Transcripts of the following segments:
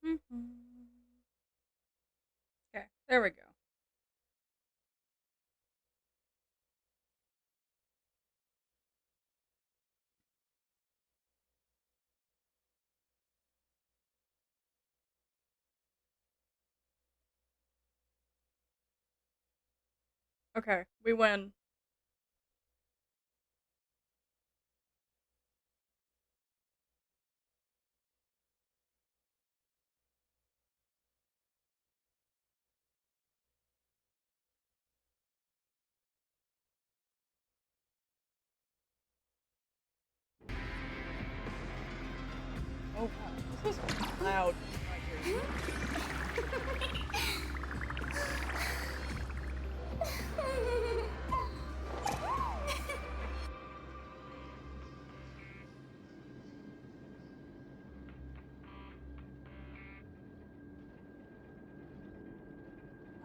Okay, there we go. Okay, we win. Oh wow, this is loud in my ears.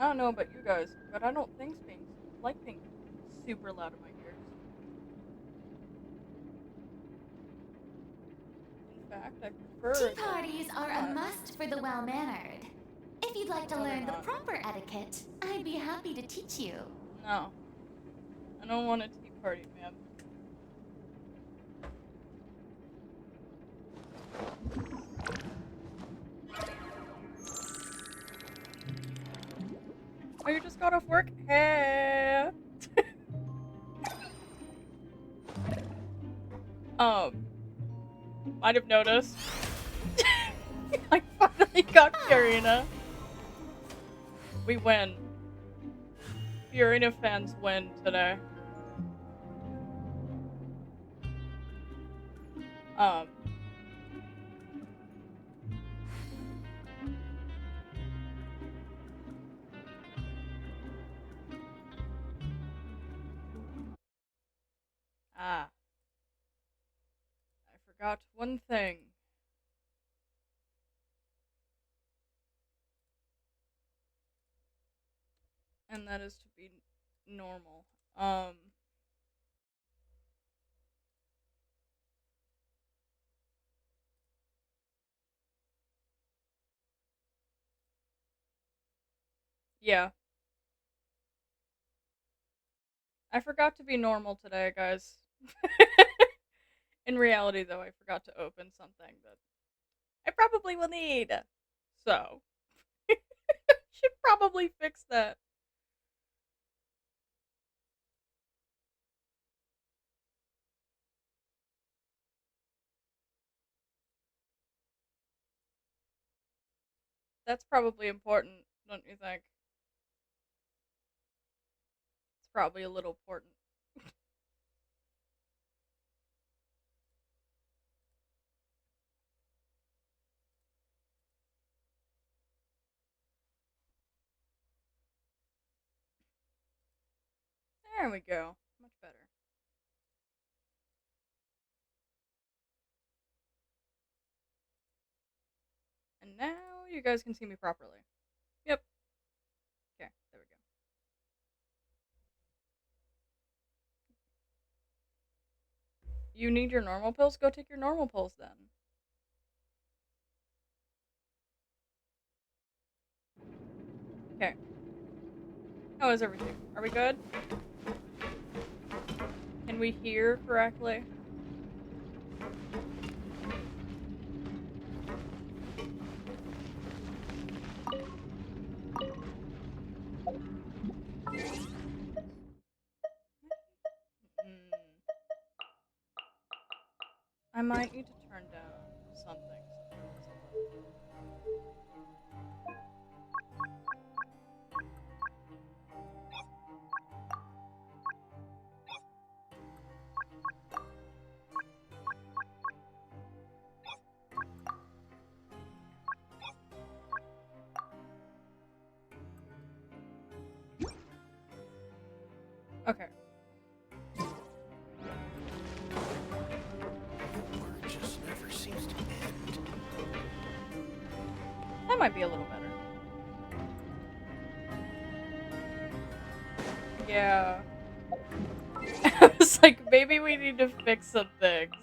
I don't know about you guys, but I don't think being super loud in my ears. In fact, I prefer Tea parties are a must for the well-mannered. If you'd like to No, they're learn the not. proper etiquette, I'd be happy to teach you. No. I don't want a tea party, ma'am. Oh, you just got off work? Hey! Might have noticed. I finally got Fiorina. We win. Fiorina fans win today. Um. Ah. I forgot one thing. And that is to be normal. Yeah. I forgot to be normal today, guys. In reality, though, I forgot to open something that I probably will need. So, should probably fix that. That's probably important, don't you think? It's probably a little important. There we go. Much better. And now you guys can see me properly. Yep. Okay, there we go. You need your normal pills? Go take your normal pills then. Okay. How is everything? Are we good? Can we hear correctly? Mm. I might need to turn down something. Okay. War just never seems to end. That might be a little better. Yeah. I was like, maybe we need to fix some things.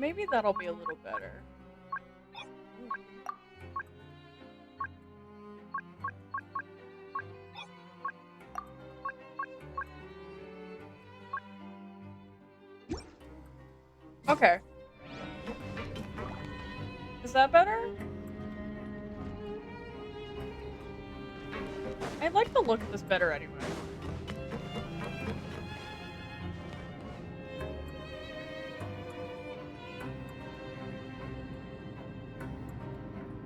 Maybe that'll be a little better. Okay. Is that better? I like the look of this better anyway.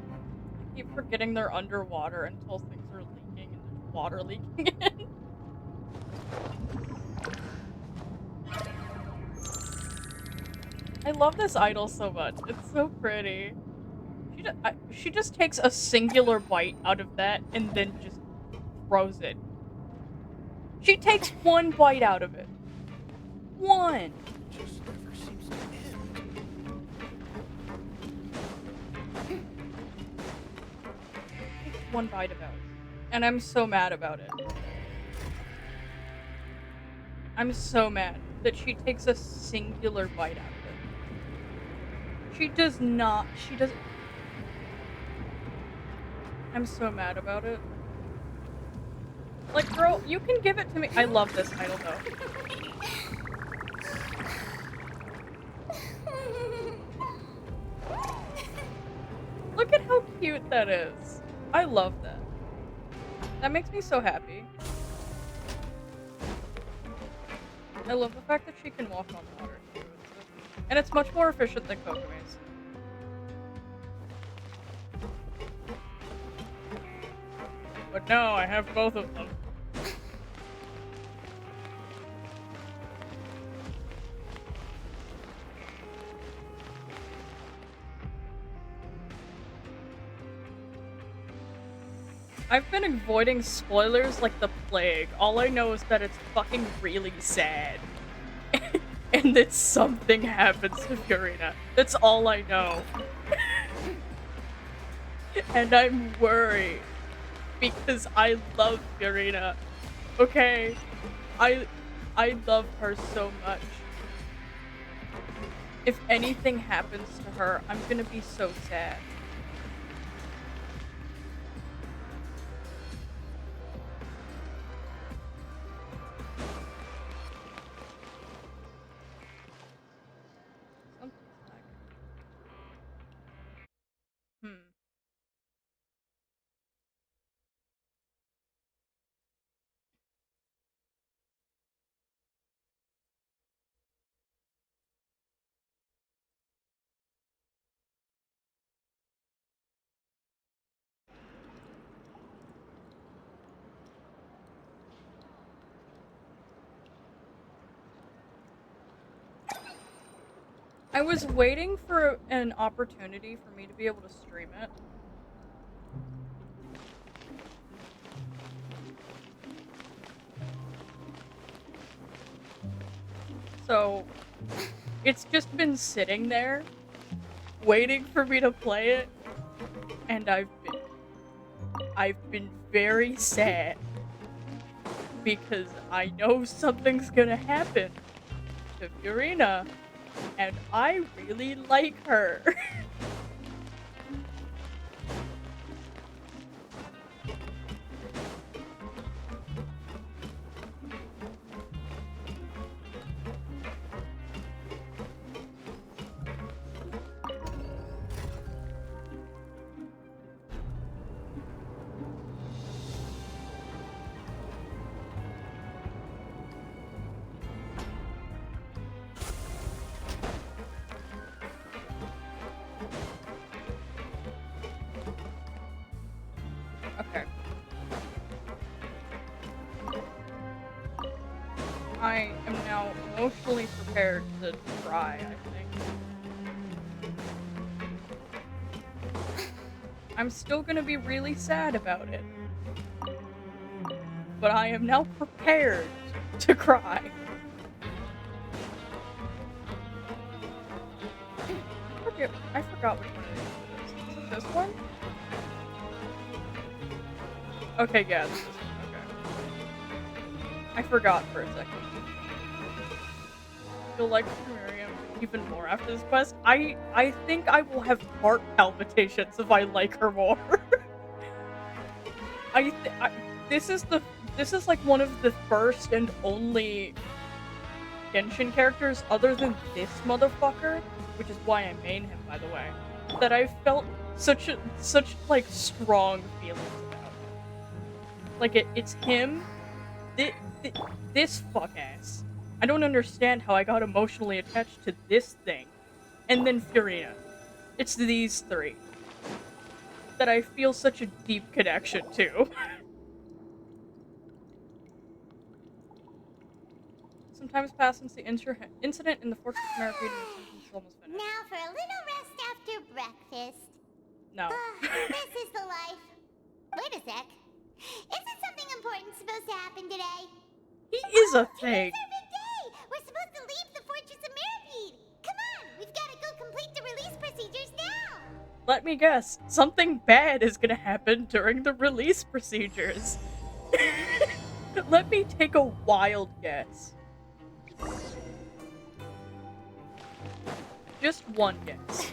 I keep forgetting they're underwater until things are leaking and there's water leaking in. I love this idol so much. It's so pretty. She just takes a singular bite out of that and then just throws it. She takes one bite out of it. One. Just never seems to end. Takes one bite about it. And I'm so mad about it. I'm so mad that she takes a singular bite out of it. She does not. She doesn't. I'm so mad about it. Like, girl, you can give it to me. I love this idol, though. Look at how cute that is. I love that. That makes me so happy. I love the fact that she can walk on water, too. And it's much more efficient than Kokome's. But no, I have both of them. I've been avoiding spoilers like the plague. All I know is that it's fucking really sad. And that something happens to Furina. That's all I know. And I'm worried. Because I love Furina. Okay? I love her so much. If anything happens to her, I'm gonna be so sad. Something's lagging. I was waiting for an opportunity for me to be able to stream it. So, it's just been sitting there, waiting for me to play it, and I've been very sad. Because I know something's gonna happen to Furina, and I really like her. Okay. I am now emotionally prepared to cry, I think. I'm still gonna be really sad about it. But I am now prepared to cry. I forgot which one it is. Is it this one? Okay, yeah, this is this one. Okay. I forgot for a second. you'll like Miriam even more after this quest. I think I will have heart palpitations if I like her more. This is like one of the first and only Genshin characters other than this motherfucker, which is why I main him, by the way, that I felt such like strong feelings about him. Like it's him, this fuck ass. I don't understand how I got emotionally attached to this thing, and then Furina. It's these three that I feel such a deep connection to. Some time has passed since the incident in the Fortress of Maripede, and the sentence is almost finished. Now for a little rest after breakfast. No. This is the life. Wait a sec. Isn't something important supposed to happen today? He is a Today's thing. our big day! We're supposed to leave the Fortress of Maripede! Come on! We've gotta go complete the release procedures now! Let me guess. Something bad is gonna happen during the release procedures. Let me take a wild guess. Just one guess.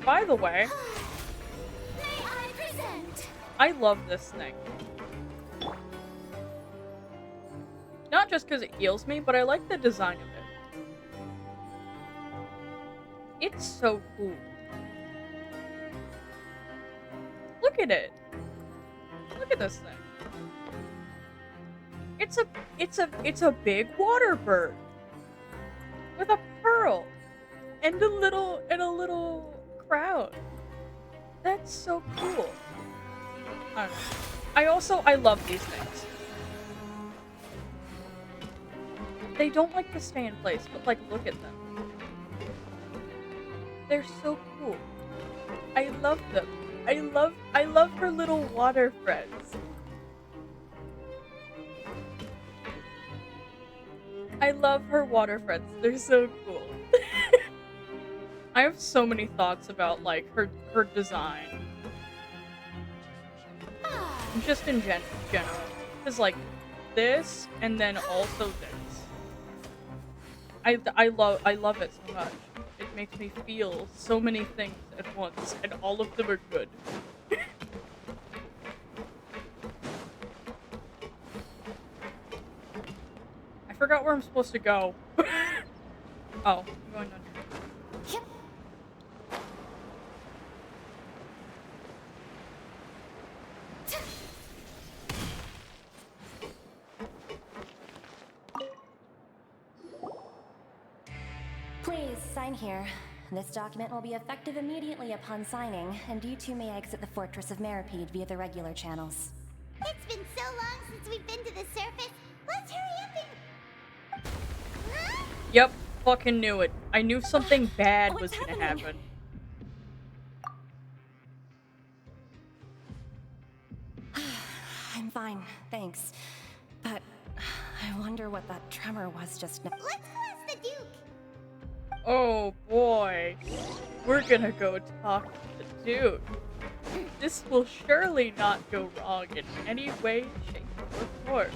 By the way, May I present? I love this thing. Not just because it heals me, but I like the design of it. It's so cool. Look at it. Look at this thing. It's a big water bird with a pearl and a little crown. That's so cool. I don't know. I love these things. They don't like to stay in place, but like look at them. They're so cool. I love them. I love her little water friends. I love her water friends. They're so cool. I have so many thoughts about like her design. Just in general. Cause like this and then also this. I love it so much. It makes me feel so many things at once, and all of them are good. I forgot where I'm supposed to go. Oh, I'm going down here. Please, sign here. This document will be effective immediately upon signing, and you two may exit the Fortress of Maripede via the regular channels. It's been so long since we've been to the surface. Let's hurry up and... Huh? Yep, fucking knew it. I knew something bad was What's gonna happening? happen. I'm fine, thanks. But I wonder what that tremor was just now. Let's go ask the Duke. Oh boy. We're gonna go talk to the Duke. This will surely not go wrong in any way, shape, or form.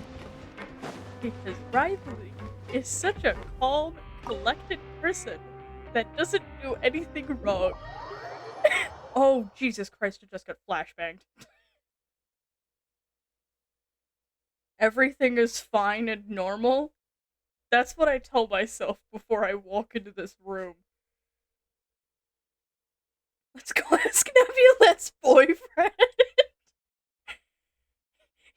Because Riley is such a calm, collected person that doesn't do anything wrong. Oh, Jesus Christ, I just got flashbanged. Everything is fine and normal. That's what I tell myself before I walk into this room. Let's go ask Nebula's boyfriend.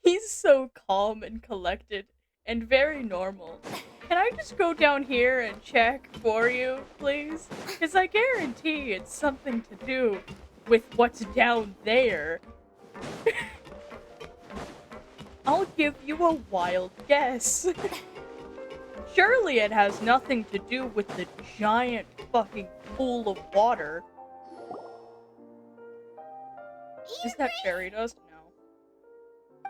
He's so calm and collected and very normal. Can I just go down here and check for you, please? Because I guarantee it's something to do with what's down there. I'll give you a wild guess. Surely it has nothing to do with the giant fucking pool of water. Is that fairy dust? No.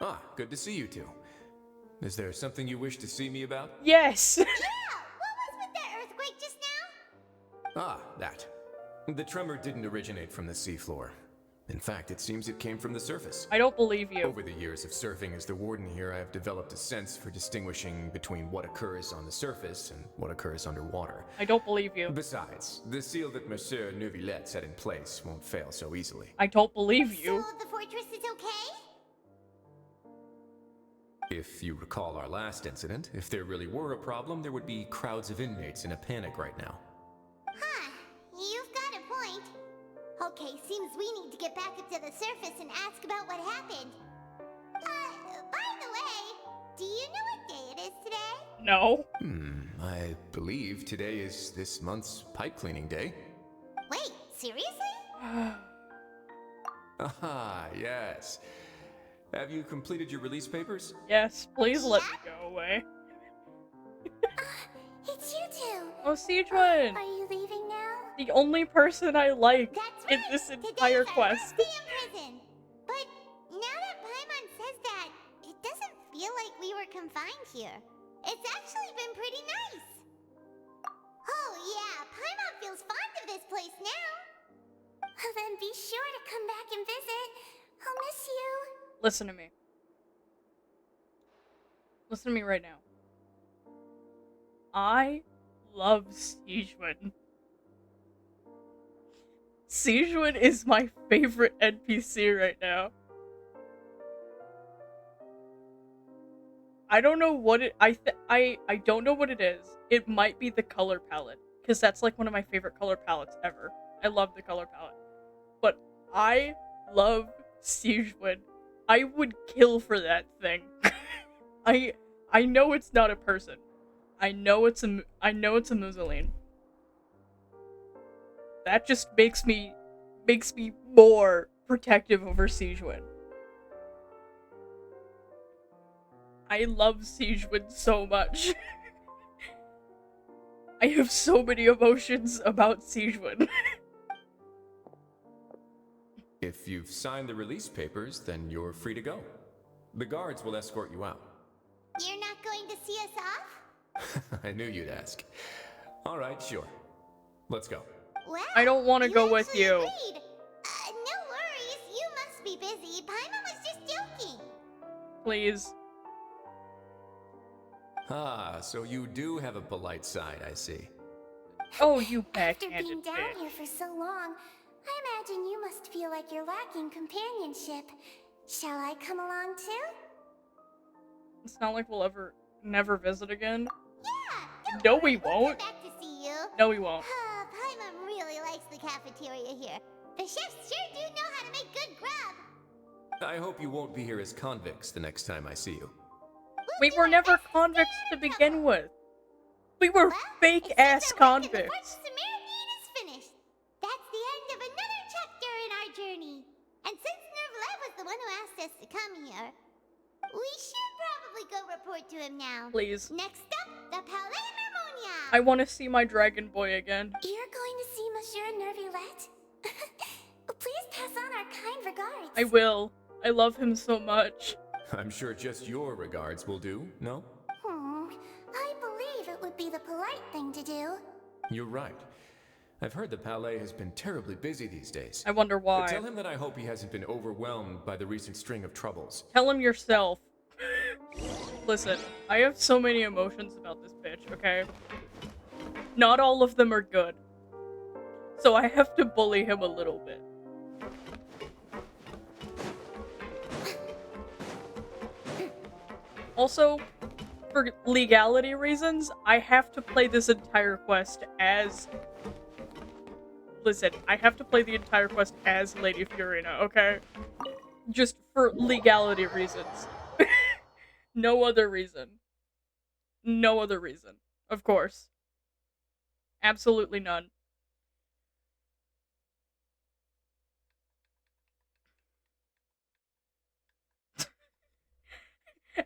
Ah, good to see you two. Is there something you wish to see me about? Yes! Yeah, what was with that earthquake just now? Ah, that. The tremor didn't originate from the seafloor. In fact, it seems it came from the surface. I don't believe you. Over the years of serving as the warden here, I have developed a sense for distinguishing between what occurs on the surface and what occurs underwater. I don't believe you. Besides, the seal that Monsieur Neuvillette set in place won't fail so easily. I don't believe you. So the fortress is okay? If you recall our last incident, if there really were a problem, there would be crowds of inmates in a panic right now. Huh, you've got a point. Okay, seems we need to get back up to the surface and ask about what happened. By the way, do you know what day it is today? No. I believe today is this month's pipe cleaning day. Wait, seriously? Ah, yes. Have you completed your release papers? Yes, please let me go away. It's you two. Oh, Sijuan! Are you leaving now? The only person I like That's in right. this Today entire is our quest. last day in prison. But now that Paimon says that, it doesn't feel like we were confined here. It's actually been pretty nice. Oh yeah, Paimon feels fond of this place now. Well, then be sure to come back and visit. I'll miss you. Listen to me. Listen to me right now. I love Sijuan. Sijuan is my favorite NPC right now. I don't know what it I don't know what it is. It might be the color palette, because that's like one of my favorite color palettes ever. I love the color palette. But I love Sijuan. I would kill for that thing. I know it's not a person. I know it's a Muzaline. That just makes me more protective over Sijuan. I love Sijuan so much. I have so many emotions about Sijuan. If you've signed the release papers, then you're free to go. The guards will escort you out. You're not going to see us off? I knew you'd ask. All right, sure. Let's go. Well, I don't want to you go with actually you. agreed. No worries, you must be busy. Paimon was just joking. Please. Ah, so you do have a polite side, I see. Oh, you After backhanded being down bitch. here for so long, I imagine you must feel like you're lacking companionship. Shall I come along too? It's not like we'll never visit again. Yeah, don't No, worry, we we'll won't. come back to see you. No, we won't. Paimon really likes the cafeteria here. The chefs sure do know how to make good grub. I hope you won't be here as convicts the next time I see you. We do were our never best to convicts stay to out of begin trouble. with. We were Well, fake it seems ass our work in the convicts. Fortress of Meripede is finished. That's the end of another chapter in our journey. And since Neuvillette was the one who asked us to come here, we should probably go report to him now. Please. Next up, the Palais Mermonia. I want to see my dragon boy again. You're going to see Monsieur Neuvillette? Please pass on our kind regards. I will. I love him so much. I'm sure just your regards will do, no? I believe it would be the polite thing to do. You're right. I've heard the Palais has been terribly busy these days. I wonder why. Tell him that I hope he hasn't been overwhelmed by the recent string of troubles. Tell him yourself. Listen, I have so many emotions about this bitch, okay? Not all of them are good. So I have to bully him a little bit. Also, for legality reasons, I have to play this entire quest as... Listen, I have to play the entire quest as Lady Fiorina, okay? Just for legality reasons. No other reason. No other reason. Of course. Absolutely none.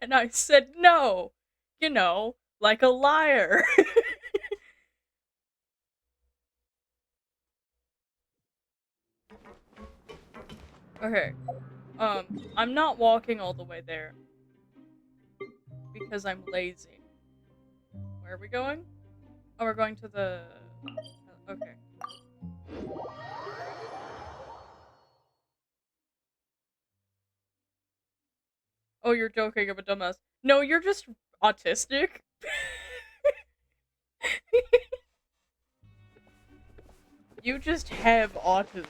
And I said no. You know, like a liar. Okay. I'm not walking all the way there. Because I'm lazy. Where are we going? Oh, we're going to the... Okay. Oh, you're joking, I'm a dumbass. No, you're just autistic. You just have autism.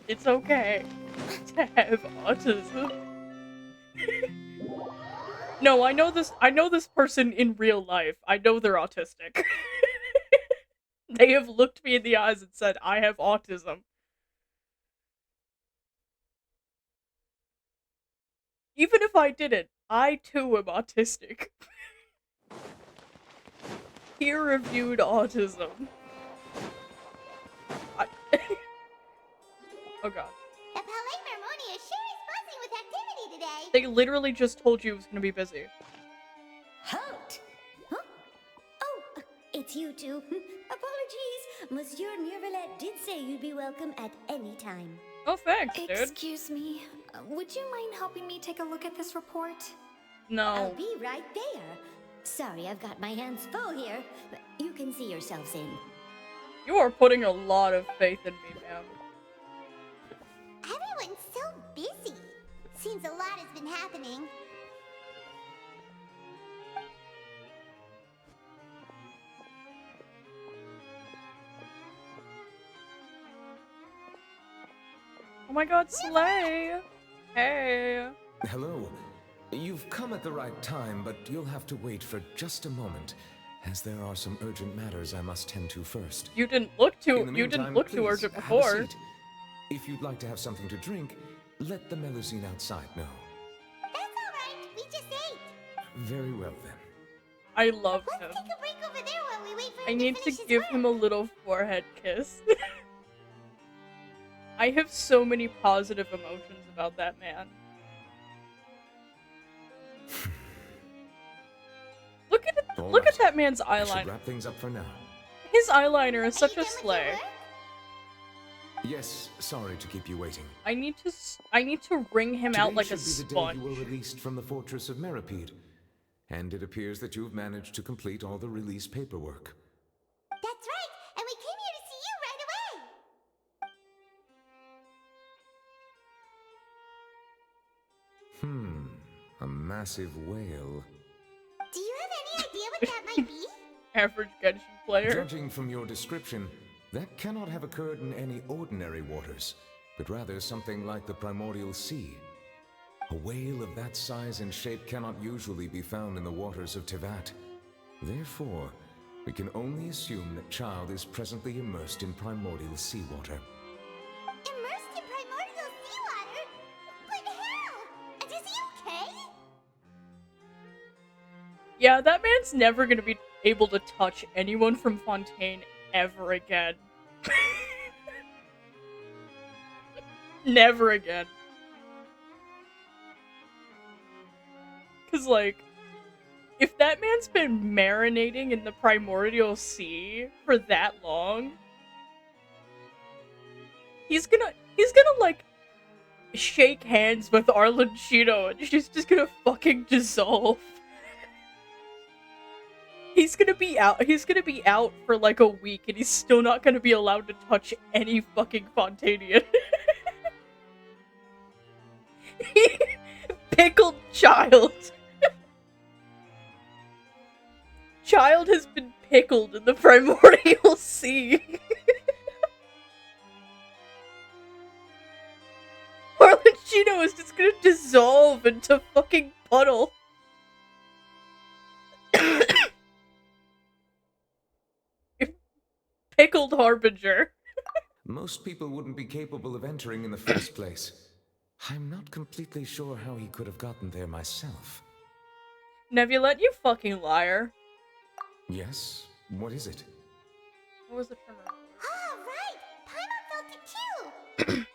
It's okay to have autism. No, I know this person in real life. I know they're autistic. They have looked me in the eyes and said, I have autism. Even if I didn't, I too am autistic. Peer-reviewed autism. Oh god. The Palais Mermonia sure is buzzing with activity today. They literally just told you it was gonna be busy. Halt! Huh? Oh, it's you two. Apologies. Monsieur Neuvillette did say you'd be welcome at any time. Oh, thanks, dude. Excuse me. Would you mind helping me take a look at this report? I'll No. be right there. Sorry, I've got my hands full here. You can see yourselves in. You are putting a lot of faith in me, ma'am. Everyone's so busy. Seems a lot has been happening. Oh my god, Slay! Hey! Hello. You've come at the right time, but you'll have to wait for just a moment, as there are some urgent matters I must tend to first. You didn't look too In the meantime, too please, urgent have a before. seat. If you'd like to have something to drink, let the Melusine outside know. That's alright, we just ate. Very well then. I love Let's him. take a break over there while we wait for him I need to finish his give work. him a little forehead kiss. I have so many positive emotions about that man. Look at it! All Look at right. that man's I should eyeliner. wrap things up for now. His eyeliner is Are such you a done with your slay. work? Yes, sorry to keep you waiting. I need to wring him Today out like a should be the day sponge. you were released from the fortress of Meripede, and it appears that you've managed to complete all the release paperwork. That's right, and we came here to see you right away. A massive whale. Do you have any idea what that might be? Average Genshin player. Judging from your description, that cannot have occurred in any ordinary waters, but rather something like the primordial sea. A whale of that size and shape cannot usually be found in the waters of Tevat. Therefore, we can only assume that Child is presently immersed in primordial seawater. Immersed in primordial seawater? But how? And is he okay? Yeah, that man's never gonna be able to touch anyone from Fontaine ever again. Never again. Cause like, if that man's been marinating in the primordial sea for that long, he's gonna like shake hands with Arlanchino and she's just gonna fucking dissolve. He's gonna be out for like a week and he's still not gonna be allowed to touch any fucking Fontanian. Pickled Child. Child has been pickled in the primordial sea. Arlanchino is just gonna dissolve into fucking puddle. Pickled Harbinger. Most people wouldn't be capable of entering in the first place. I'm not completely sure how he could have gotten there myself. Nebulette, you fucking liar. Yes? What is it? What was the trimmer? Ah, right! Paimon felt it too!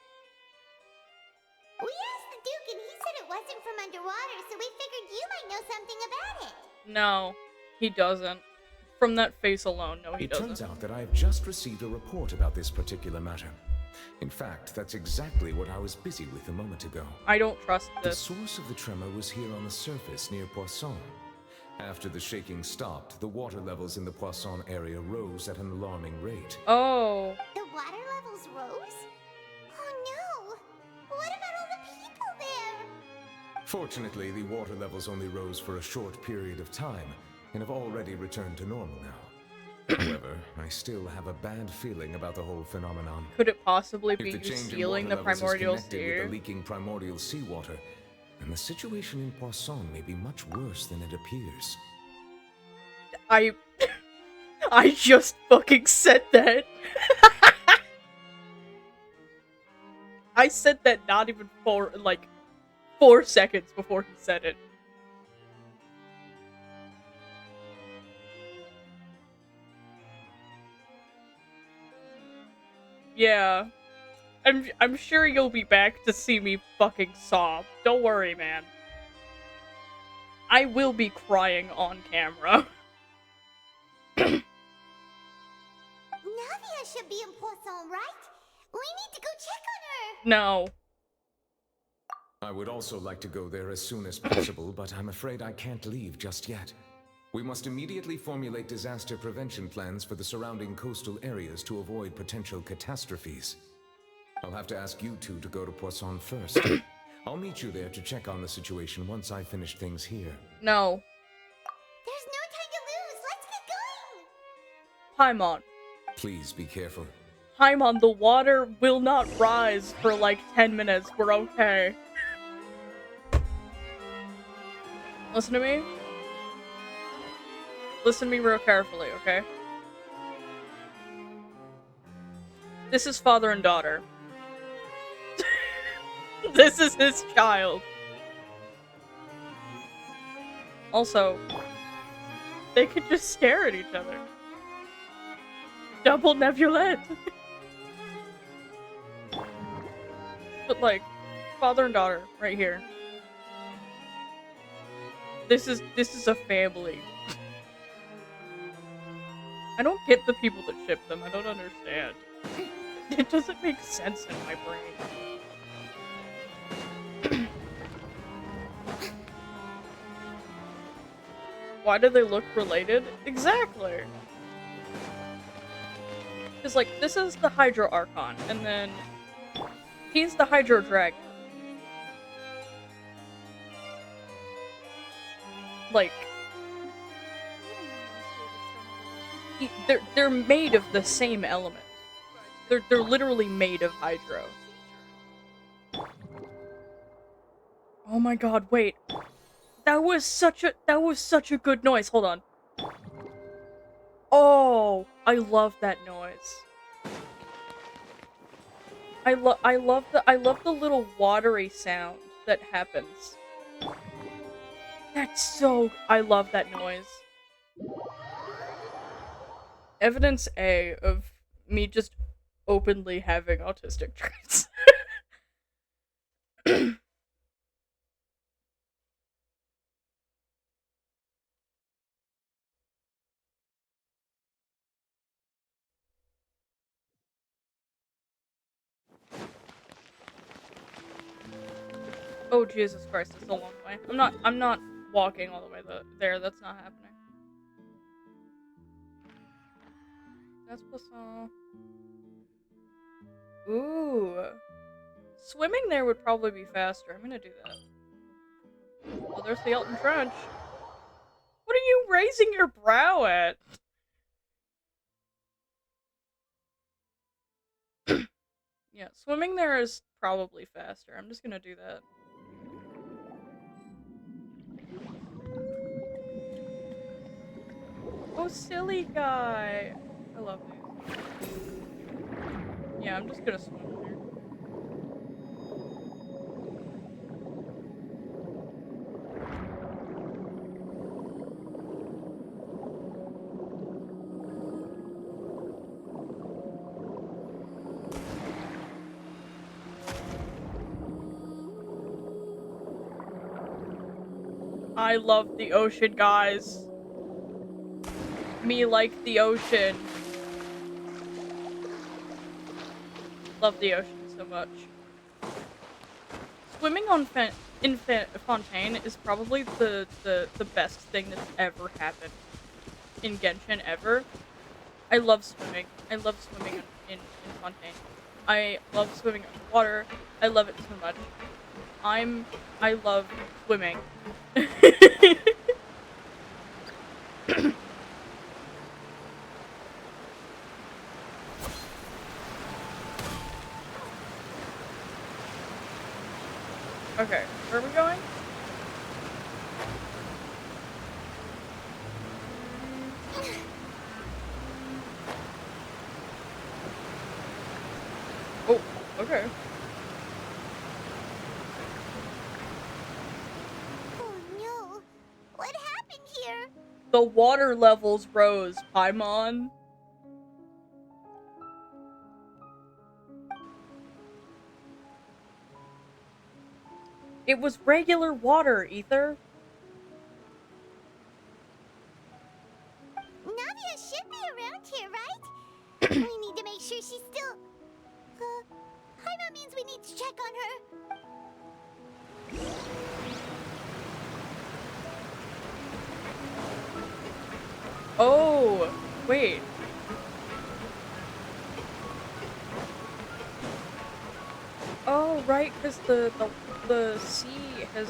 We asked the Duke and he said it wasn't from underwater, so we figured you might know something about it. No, he doesn't. From that face alone, no, he It doesn't. turns out that I have just received a report about this particular matter. In fact, that's exactly what I was busy with a moment ago. I don't trust The this. source of the tremor was here on the surface near Poisson. After the shaking stopped, the water levels in the Poisson area rose at an alarming rate. Oh. The water levels rose? Oh no! What about all the people there? Fortunately, the water levels only rose for a short period of time and have already returned to normal now. However, I still have a bad feeling about the whole phenomenon. Could it possibly be If the you change in sealing water the levels is primordial connected with sea? the leaking primordial seawater, then the situation in Poisson may be much worse than it appears. I just fucking said that. I said that not even 4 seconds before he said it. Yeah. I'm sure you'll be back to see me fucking sob. Don't worry, man. I will be crying on camera. Nadia should be in Poisson, right? We need to go check on her! No. I would also like to go there as soon as possible, but I'm afraid I can't leave just yet. We must immediately formulate disaster prevention plans for the surrounding coastal areas to avoid potential catastrophes. I'll have to ask you two to go to Poisson first. I'll meet you there to check on the situation once I've finished things here. No. There's no time to lose! Let's get going! Paimon. Please be careful. Paimon, the water will not rise for like 10 minutes. We're okay. Listen to me. Listen to me real carefully, okay? This is father and daughter. This is his child. Also, they could just stare at each other. Double nebulette. But like, father and daughter, right here. This is a family. I don't get the people that ship them. I don't understand. It doesn't make sense in my brain. Why do they look related? Exactly. Because, like, this is the Hydro Archon, and then he's the Hydro Dragon. Like, they're made of the same element. They're literally made of Hydro. Oh my god, wait. That was such a good noise. Hold on. Oh, I love that noise. I love the little watery sound that happens. That's so, I love that noise. Evidence A of me just openly having autistic traits. Oh Jesus Christ, it's a long way. I'm not walking all the way there, that's not happening. That's Poisson. Ooh. Swimming there would probably be faster. I'm gonna do that. Oh, there's the Elton Trench. What are you raising your brow at? Yeah, swimming there is probably faster. I'm just gonna do that. Oh, silly guy. I love these. Yeah, I'm just gonna swim here. I love the ocean, guys. Me like the ocean. Love the ocean so much. Swimming on Fontaine is probably the best thing that's ever happened in Genshin ever. I love swimming. I love swimming in Fontaine. I love swimming underwater. I love it so much. I love swimming. Okay, where are we going? Oh, okay. Oh no. What happened here? The water levels rose, Paimon. It was regular water, Ether. Navia should be around here, right? We need to make sure she's still... Paimon means we need to check on her. Oh, wait. Oh, right, because the sea has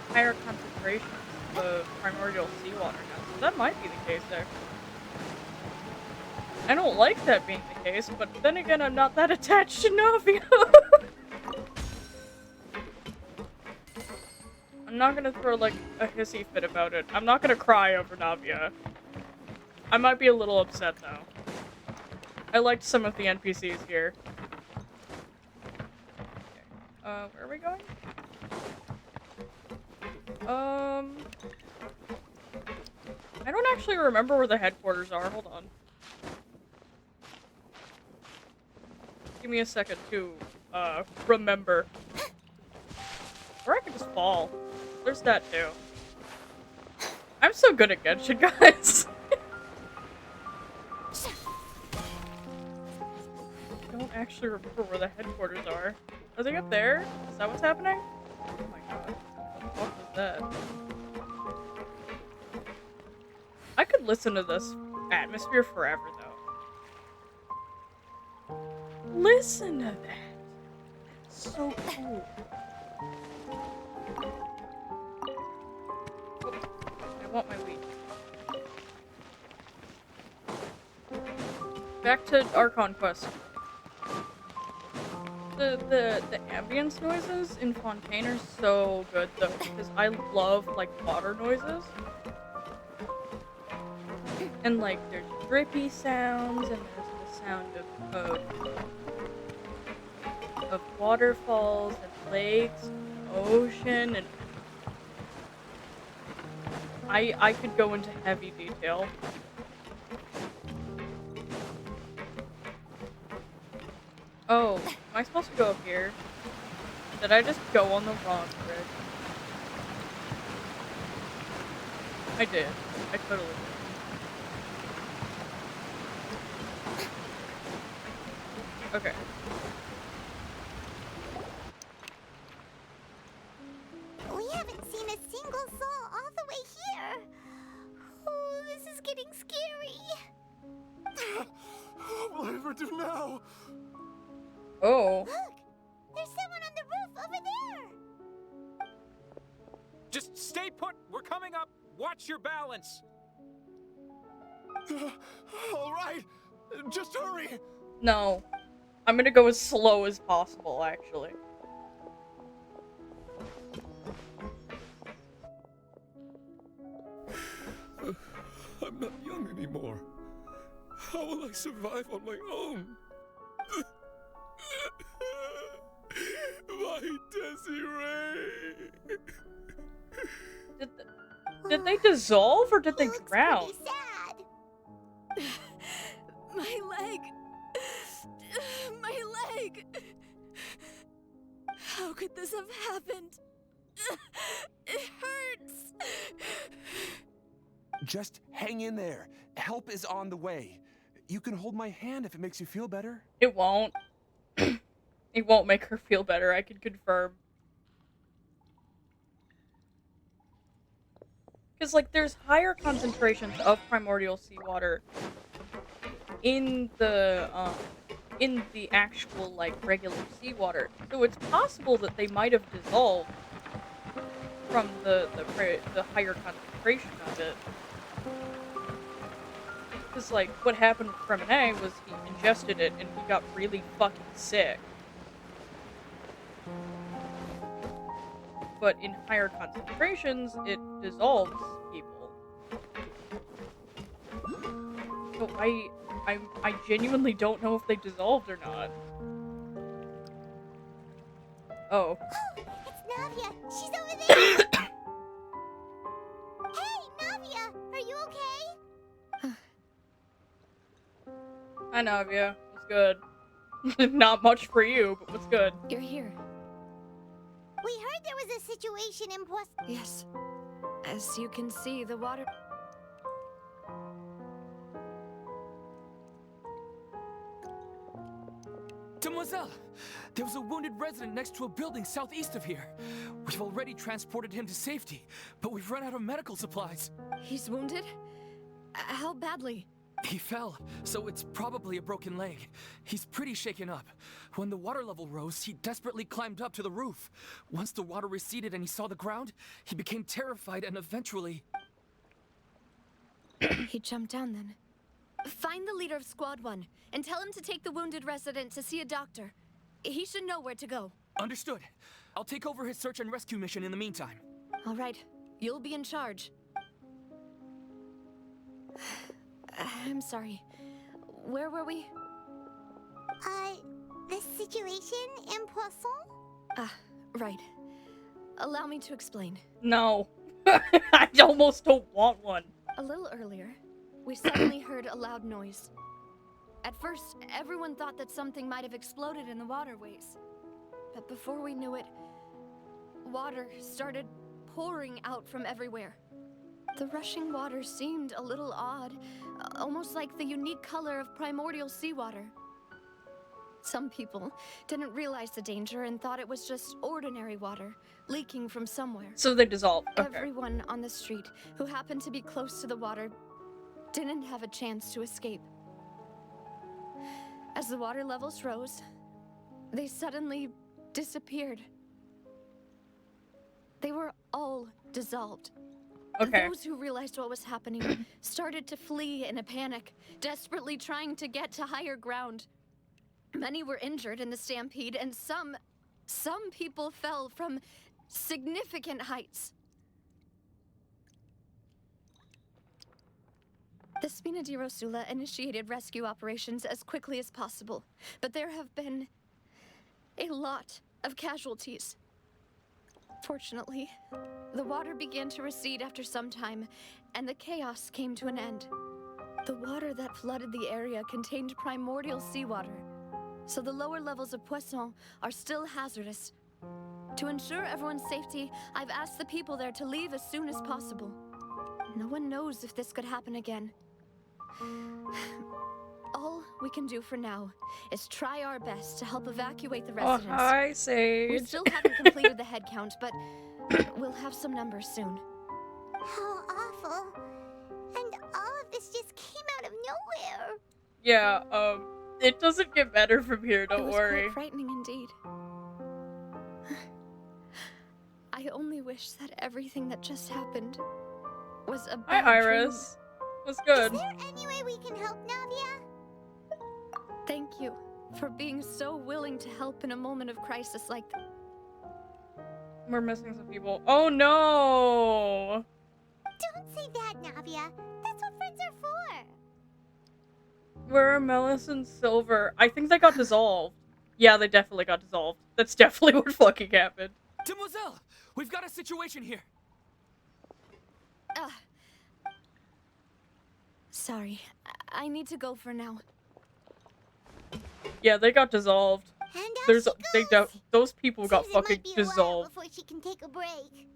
higher concentrations of primordial seawater now, so that might be the case there. I don't like that being the case, but then again, I'm not that attached to Navia. I'm not gonna throw, like, a hissy fit about it. I'm not gonna cry over Navia. I might be a little upset, though. I liked some of the NPCs here. Okay. Where are we going? I don't actually remember where the headquarters are. Hold on. Give me a second to, remember. Or I could just fall. There's that, too. I'm so good at Genshin, guys. I don't actually remember where the headquarters are. Are they up there? Is that what's happening? Oh my god. What the fuck was that? I could listen to this atmosphere forever, though. Listen to that. That's so cool. Oh, I want my weed. Back to Archon quest. The ambience noises in Fontaine are so good though, because I love like water noises. And like there's drippy sounds and there's the sound of waterfalls and lakes and ocean, and I could go into heavy detail. Oh, am I supposed to go up here? Did I just go on the wrong bridge? I did. I totally did. Okay. We haven't seen a single soul all the way here. Oh, this is getting scary. What will I ever do now? Oh. Look! There's someone on the roof over there! Just stay put. We're coming up. Watch your balance. All right, just hurry. No. I'm gonna go as slow as possible, actually. I'm not young anymore. How will I survive on my own? My Desiree! Did they dissolve or did they Looks drown? pretty sad. My leg! My leg! How could this have happened? It hurts! Just hang in there. Help is on the way. You can hold my hand if it makes you feel better. It won't. It won't make her feel better, I can confirm. Because, like, there's higher concentrations of primordial seawater in the in the actual, like, regular seawater. So it's possible that they might have dissolved from the higher concentration of it. Because, like, what happened with Cremone was he ingested it and he got really fucking sick. But in higher concentrations, it dissolves people. So I genuinely don't know if they dissolved or not. Oh. It's Navia! She's over there! Hey, Navia! Are you okay? Hi, Navia. What's good? Not much for you, but what's good? You're here. We heard there was a situation in Yes. As you can see, the water... Demoiselle! There was a wounded resident next to a building southeast of here. We've already transported him to safety, but we've run out of medical supplies. He's wounded? How badly? He fell, so it's probably a broken leg. He's pretty shaken up. When the water level rose, he desperately climbed up to the roof. Once the water receded and he saw the ground, he became terrified and eventually... He jumped down then. Find the leader of Squad 1 and tell him to take the wounded resident to see a doctor. He should know where to go. Understood. I'll take over his search and rescue mission in the meantime. All right. You'll be in charge. I'm sorry. Where were we? The situation in Poisson? Ah, right. Allow me to explain. No. I almost don't want one. A little earlier, we suddenly heard a loud noise. At first, everyone thought that something might have exploded in the waterways. But before we knew it, water started pouring out from everywhere. The rushing water seemed a little odd, almost like the unique color of primordial seawater. Some people didn't realize the danger and thought it was just ordinary water, leaking from somewhere. So they dissolved. Okay. Everyone on the street who happened to be close to the water didn't have a chance to escape. As the water levels rose, they suddenly disappeared. They were all dissolved. Okay. Those who realized what was happening started to flee in a panic, desperately trying to get to higher ground. Many were injured in the stampede, and some people fell from significant heights. The Spina di Rosula initiated rescue operations as quickly as possible, but there have been a lot of casualties. Fortunately, the water began to recede after some time, and the chaos came to an end. The water that flooded the area contained primordial seawater, so the lower levels of Poisson are still hazardous. To ensure everyone's safety, I've asked the people there to leave as soon as possible. No one knows if this could happen again. All we can do for now is try our best to help evacuate the residents. Oh, hi, Sage. We still haven't completed the head count, but we'll have some numbers soon. How awful. And all of this just came out of nowhere. Yeah, it doesn't get better from here, don't It was worry. quite frightening indeed. I only wish that everything that just happened was a Hi, bad Iris. What's good? Is there any way we can help Navia? dream. Thank you for being so willing to help in a moment of crisis like that. We're missing some people. Oh no! Don't say that, Navia. That's what friends are for. Where are Melis and Silver? I think they got dissolved. Yeah, they definitely got dissolved. That's definitely what fucking happened. Demoiselle! We've got a situation here! Sorry, I need to go for now. Yeah, they got dissolved. And out she goes. Those people got Seems it fucking might be a while dissolved. before she can take a break.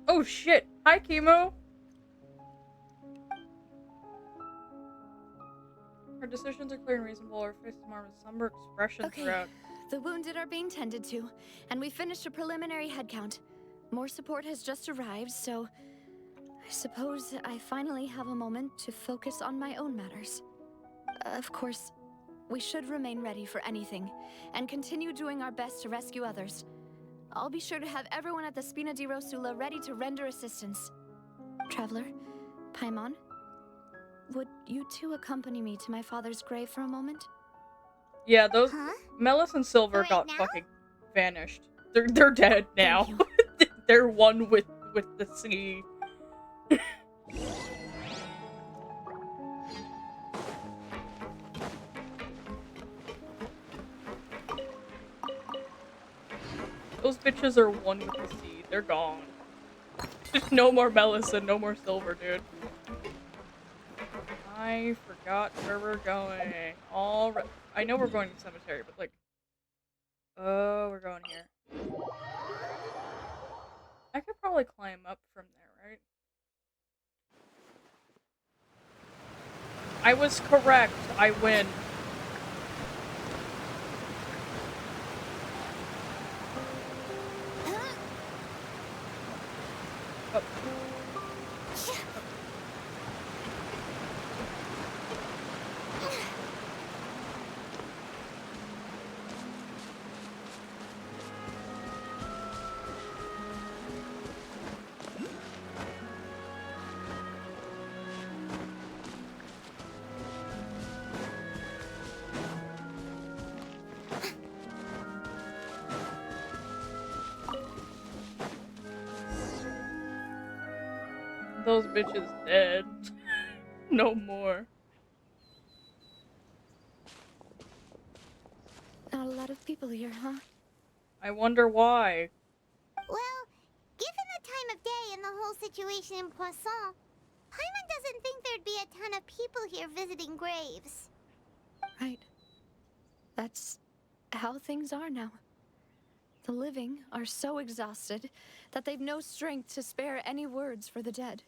Oh shit! Hi, Chemo. Her decisions are clear and reasonable. Her face is more of a somber expression Okay, throughout. the wounded are being tended to, and we finished a preliminary head count. More support has just arrived, so I suppose I finally have a moment to focus on my own matters. Of course, we should remain ready for anything, and continue doing our best to rescue others. I'll be sure to have everyone at the Spina di Rosula ready to render assistance. Traveler, Paimon, would you two accompany me to my father's grave for a moment? Yeah, those Huh? Melis and Silver Right got now? fucking vanished. They're dead now. you. They're one with the sea. Those bitches are one with the sea. They're gone. No more Melis and no more Silver, dude. I forgot where we're going. I know we're going to the cemetery, but like, oh, we're going here. I could probably climb up from there, right? I was correct. I win. Oh. Those bitches dead. No more. Not a lot of people here, huh? I wonder why. Well, given the time of day and the whole situation in Poisson, Paimon doesn't think there'd be a ton of people here visiting graves. Right. That's how things are now. The living are so exhausted that they've no strength to spare any words for the dead.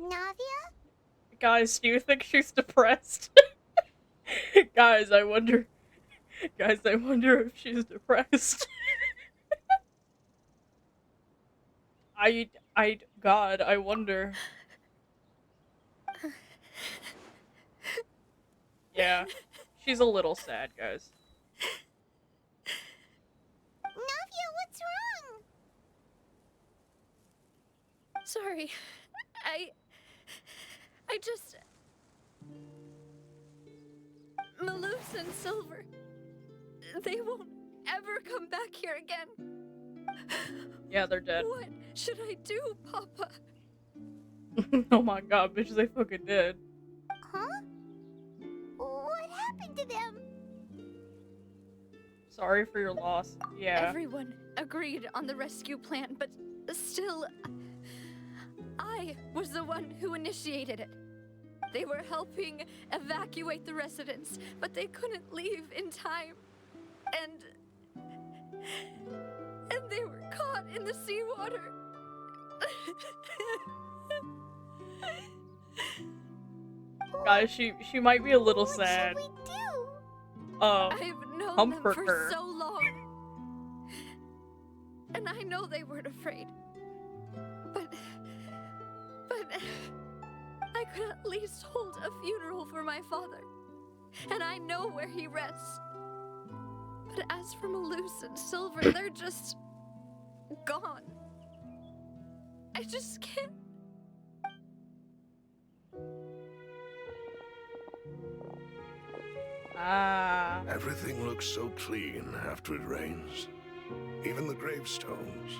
Navia? Guys, do you think she's depressed? Guys, I wonder. Guys, I wonder if she's depressed. God, I wonder. Yeah, she's a little sad, guys. Navia, what's wrong? Sorry. I just... Malus and Silver, they won't ever come back here again. Yeah, they're dead. What should I do, Papa? Oh my god, bitch, they fucking dead. Huh? What happened to them? Sorry for your loss. Yeah. Everyone agreed on the rescue plan, but still, I was the one who initiated it. They were helping evacuate the residents, but they couldn't leave in time. And they were caught in the seawater. Guys, she might be a little sad. What should we do? I've known them Comfort for her. so long. And I know they weren't afraid. But I could at least hold a funeral for my father. And I know where he rests. But as for Malus and Silver, they're just gone. I just can't. Ah. Everything looks so clean after it rains. Even the gravestones.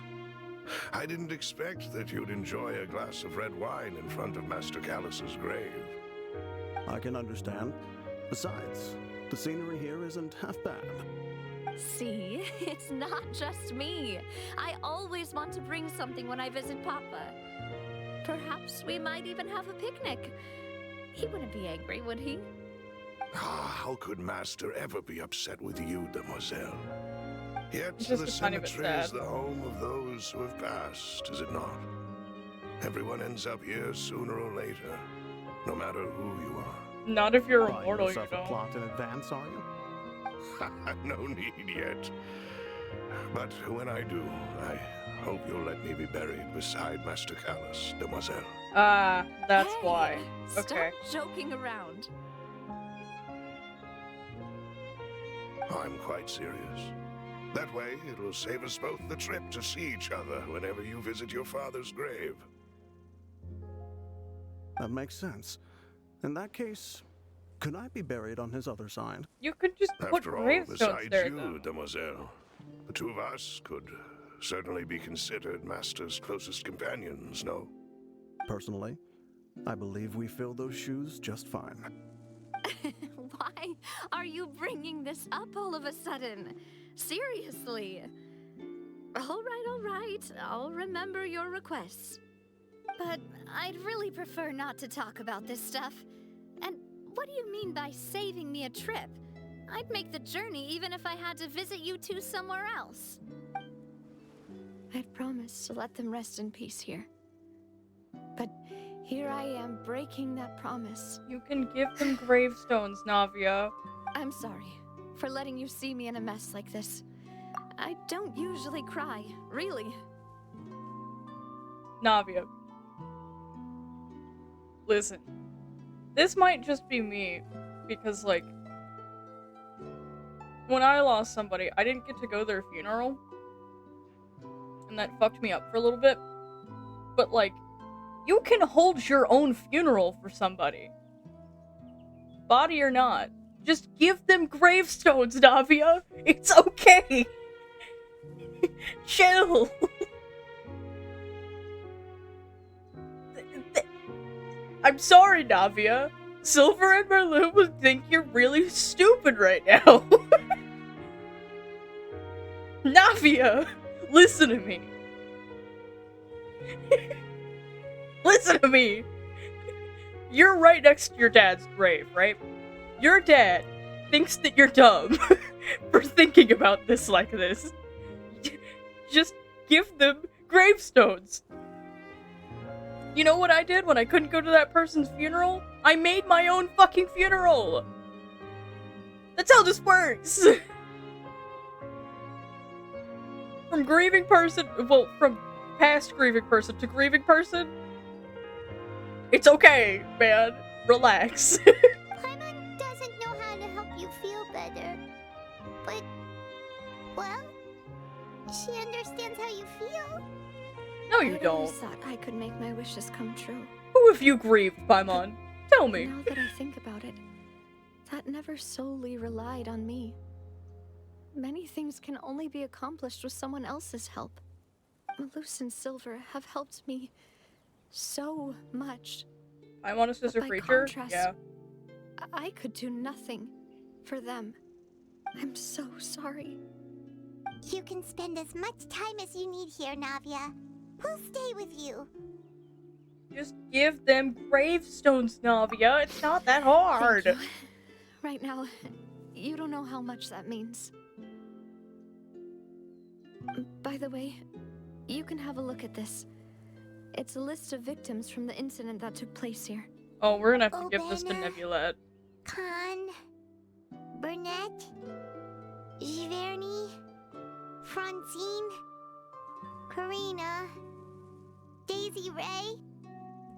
I didn't expect that you'd enjoy a glass of red wine in front of Master Callus's grave. I can understand. Besides, the scenery here isn't half bad. See, it's not just me. I always want to bring something when I visit Papa. Perhaps we might even have a picnic. He wouldn't be angry, would he? Ah, how could Master ever be upset with you, demoiselle? Yet Just the a tiny bit cemetery is sad. the home of those who have passed, is it not? Everyone ends up here sooner or later, no matter who you are. Not if you're Buying immortal, you yourself a don't. plot in advance, are you? No need yet. But when I do, I hope you'll let me be buried beside Master Callus, demoiselle. Ah, that's Hey, why. Stop Okay. joking around. I'm quite serious. That way, it'll save us both the trip to see each other whenever you visit your father's grave. That makes sense. In that case, could I be buried on his other side? You could just put After all, gravestones besides there, you, though. demoiselle, the two of us could certainly be considered Master's closest companions, no? Personally, I believe we fill those shoes just fine. Why are you bringing this up all of a sudden? Seriously. All right. I'll remember your requests. But I'd really prefer not to talk about this stuff. And what do you mean by saving me a trip? I'd make the journey even if I had to visit you two somewhere else. I'd promised to let them rest in peace here. But here I am breaking that promise. You can give them gravestones, Navia. I'm sorry for letting you see me in a mess like this. I don't usually cry, really. Navia. Listen. This might just be me, because, like, when I lost somebody, I didn't get to go to their funeral. And that fucked me up for a little bit. But, like, you can hold your own funeral for somebody. Body or not. Just give them gravestones, Navia. It's okay. Chill. I'm sorry, Navia. Silver and Merlin would think you're really stupid right now. Navia, listen to me. Listen to me. You're right next to your dad's grave, right? Your dad thinks that you're dumb for thinking about this like this. Just give them gravestones. You know what I did when I couldn't go to that person's funeral? I made my own fucking funeral! That's how this works! From grieving person, well, from past grieving person to grieving person, it's okay, man. Relax. Paimon doesn't know how to help you feel better. But, well, she understands how you feel. No, you I don't. always thought I could make my wishes come true. Who have you grieved, Paimon? Tell me. Now that I think about it, that never solely relied on me. Many things can only be accomplished with someone else's help. Malus and Silver have helped me so much. Paimon is a By creature? contrast, Yeah. I could do nothing for them. I'm so sorry. You can spend as much time as you need here, Navia. We'll stay with you. Just give them gravestones, Navia. It's not that hard. Thank you. Right now, you don't know how much that means. By the way, you can have a look at this. It's a list of victims from the incident that took place here. Oh, we're gonna have to give this to Obena. Nebulette. Khan, Burnett, Giverny, Francine, Karina, Daisy Ray,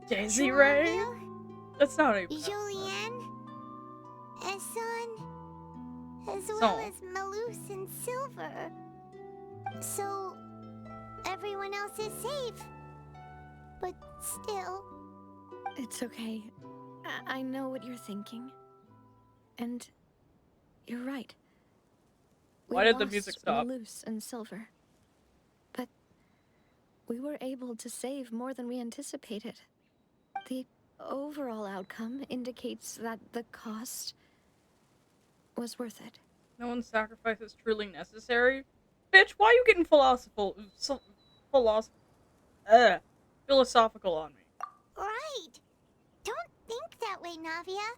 Daisy Ray? Joanville, That's not a Julianne, Esson, as well So. as Malus and Silver. So, everyone else is safe. But still, It's okay. I know what you're thinking. And you're right. Why did the music stop? Malus and Silver. But we were able to save more than we anticipated. The overall outcome indicates that the cost was worth it. No one's sacrifice is truly necessary? Bitch, why are you getting philosophical on me? right. Don't think that way, Navia.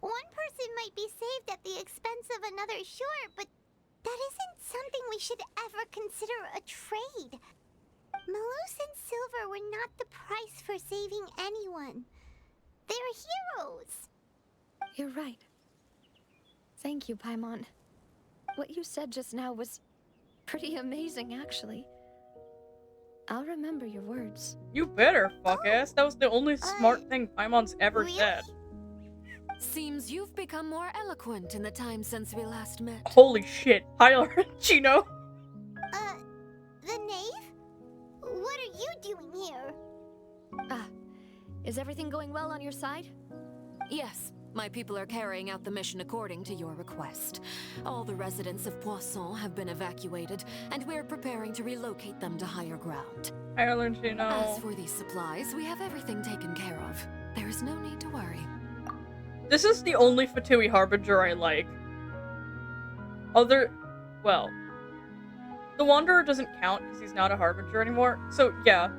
One person might be saved at the expense of another, sure, but that isn't something we should ever consider a trade. Malus and Silver were not the price for saving anyone. They're heroes. You're right. Thank you, Paimon. What you said just now was Pretty amazing, actually. I'll remember your words. You better, fuck-ass. That was the only smart thing Paimon's ever really? said. Seems you've become more eloquent in the time since we last met. Holy shit. Hi, Chino. The knave? What are you doing here? Is everything going well on your side? Yes, my people are carrying out the mission according to your request. All the residents of Poisson have been evacuated, and we're preparing to relocate them to higher ground. Hi, Chino. As for these supplies, we have everything taken care of. There is no need to worry. This is the only Fatui Harbinger I like. Well, the Wanderer doesn't count because he's not a Harbinger anymore. So, yeah,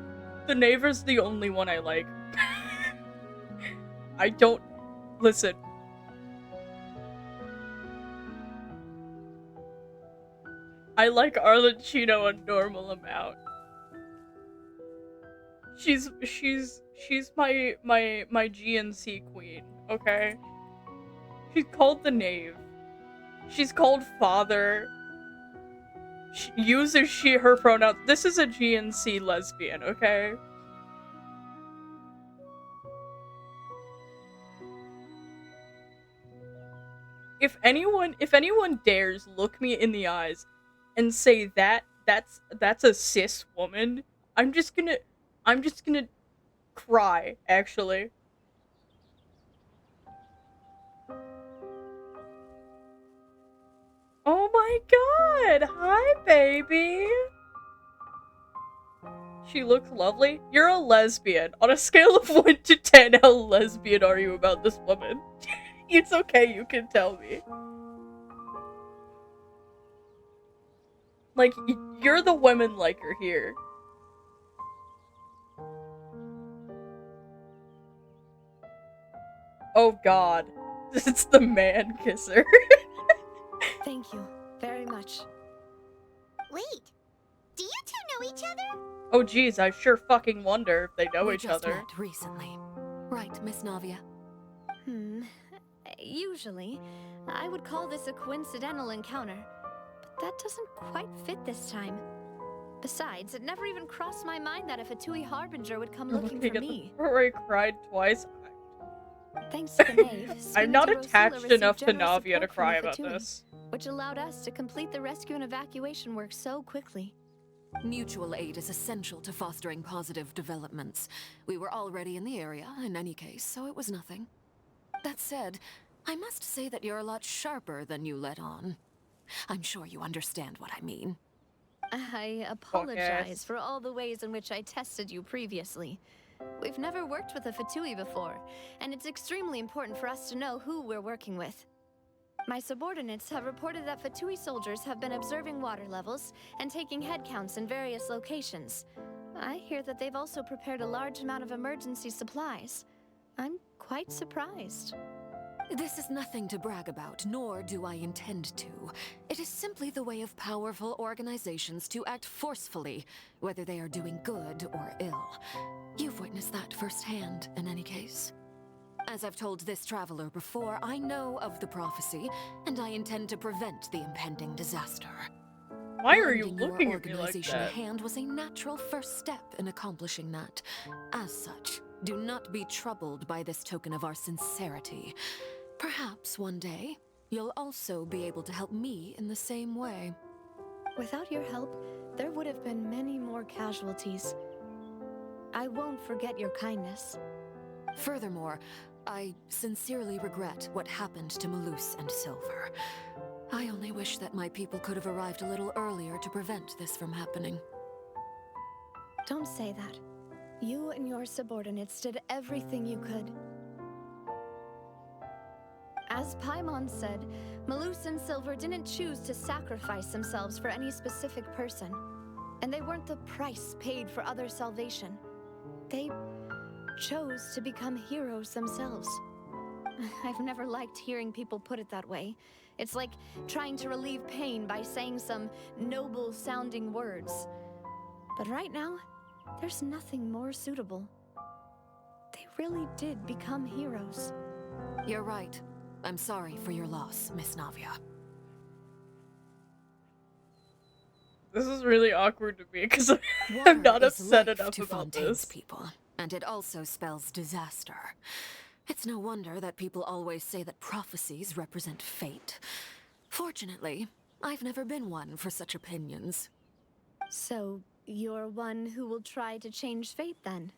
the Knave is the only one I like. Listen. I like Arlecchino a normal amount. She's my GNC queen, okay? She's called the Knave. She's called Father. She uses her pronouns. This is a GNC lesbian, okay? If anyone dares look me in the eyes and say that's a cis woman, I'm just gonna cry, actually. Oh my god! Hi, baby! She looks lovely. You're a lesbian. On a scale of 1 to 10, how lesbian are you about this woman? It's okay, you can tell me. Like, you're the women liker here. Oh god. It's the man kisser. Thank you very much. Wait, do you two know each other? Oh geez, I sure fucking wonder if they know We each just other. met recently. Right, Miss Navia? Usually, I would call this a coincidental encounter, but that doesn't quite fit this time. Besides, it never even crossed my mind that a Fatui Harbinger would come looking for me. Where I cried twice. Thanks to the Knave, I'm not Swinton attached Rosula enough to received generous Navia to support from cry the about Fatui, this. which allowed us to complete the rescue and evacuation work so quickly. Mutual aid is essential to fostering positive developments. We were already in the area, in any case, so it was nothing. That said, I must say that you're a lot sharper than you let on. I'm sure you understand what I mean. I apologize for all the ways in which I tested you previously. We've never worked with a Fatui before, and it's extremely important for us to know who we're working with. My subordinates have reported that Fatui soldiers have been observing water levels and taking head counts in various locations. I hear that they've also prepared a large amount of emergency supplies. I'm quite surprised. This is nothing to brag about, nor do I intend to. It is simply the way of powerful organizations to act forcefully, whether they are doing good or ill. You've witnessed that firsthand, in any case. As I've told this traveler before, I know of the prophecy, and I intend to prevent the impending disaster. Why are you Lending your looking at me like organization a that? hand was a natural first step in accomplishing that. As such, do not be troubled by this token of our sincerity. Perhaps one day, you'll also be able to help me in the same way. Without your help, there would have been many more casualties. I won't forget your kindness. Furthermore, I sincerely regret what happened to Malus and Silver. I only wish that my people could have arrived a little earlier to prevent this from happening. Don't say that. You and your subordinates did everything you could. As Paimon said, Malus and Silver didn't choose to sacrifice themselves for any specific person. And they weren't the price paid for other salvation. They chose to become heroes themselves. I've never liked hearing people put it that way. It's like trying to relieve pain by saying some noble-sounding words. But right now, there's nothing more suitable. They really did become heroes. You're right. I'm sorry for your loss, Miss Navia. This is really awkward to me because I'm Water not is upset life enough to about Fontaine's this. people, and it also spells disaster. It's no wonder that people always say that prophecies represent fate. Fortunately, I've never been one for such opinions. So, you're one who will try to change fate then?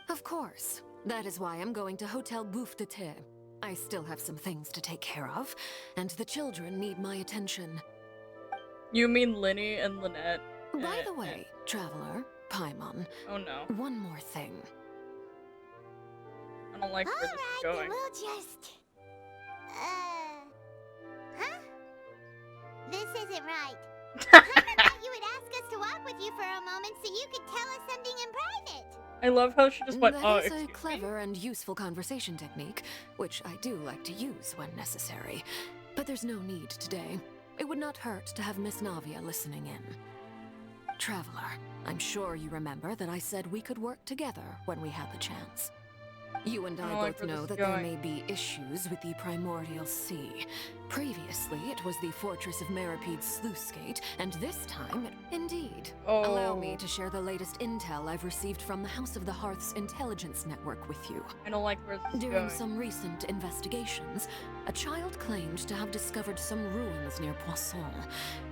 Of course. That is why I'm going to Hotel Bouffe de Thé. I still have some things to take care of, and the children need my attention. You mean Linny and Lynette? By the way, Traveler, Paimon. Oh no. One more thing. I don't like where this is Alright, going. then we'll just... Huh? This isn't right. I thought you would ask us to walk with you for a moment so you could tell us something in private. I love how she just went, oh, That is a excuse clever and useful conversation technique, which I do like to use when necessary. But there's no need today. It would not hurt to have Miss Navia listening in. Traveler, I'm sure you remember that I said we could work together when we had the chance. You and I don't like both where know this is that there going. may be issues with the Primordial Sea. Previously, it was the fortress of Maripede's sluice gate, and this time, indeed. Allow me Oh. to share the latest intel I've received from the House of the Hearth's intelligence network with you. I don't like where this is During going. some recent investigations, a child claimed to have discovered some ruins near Poisson.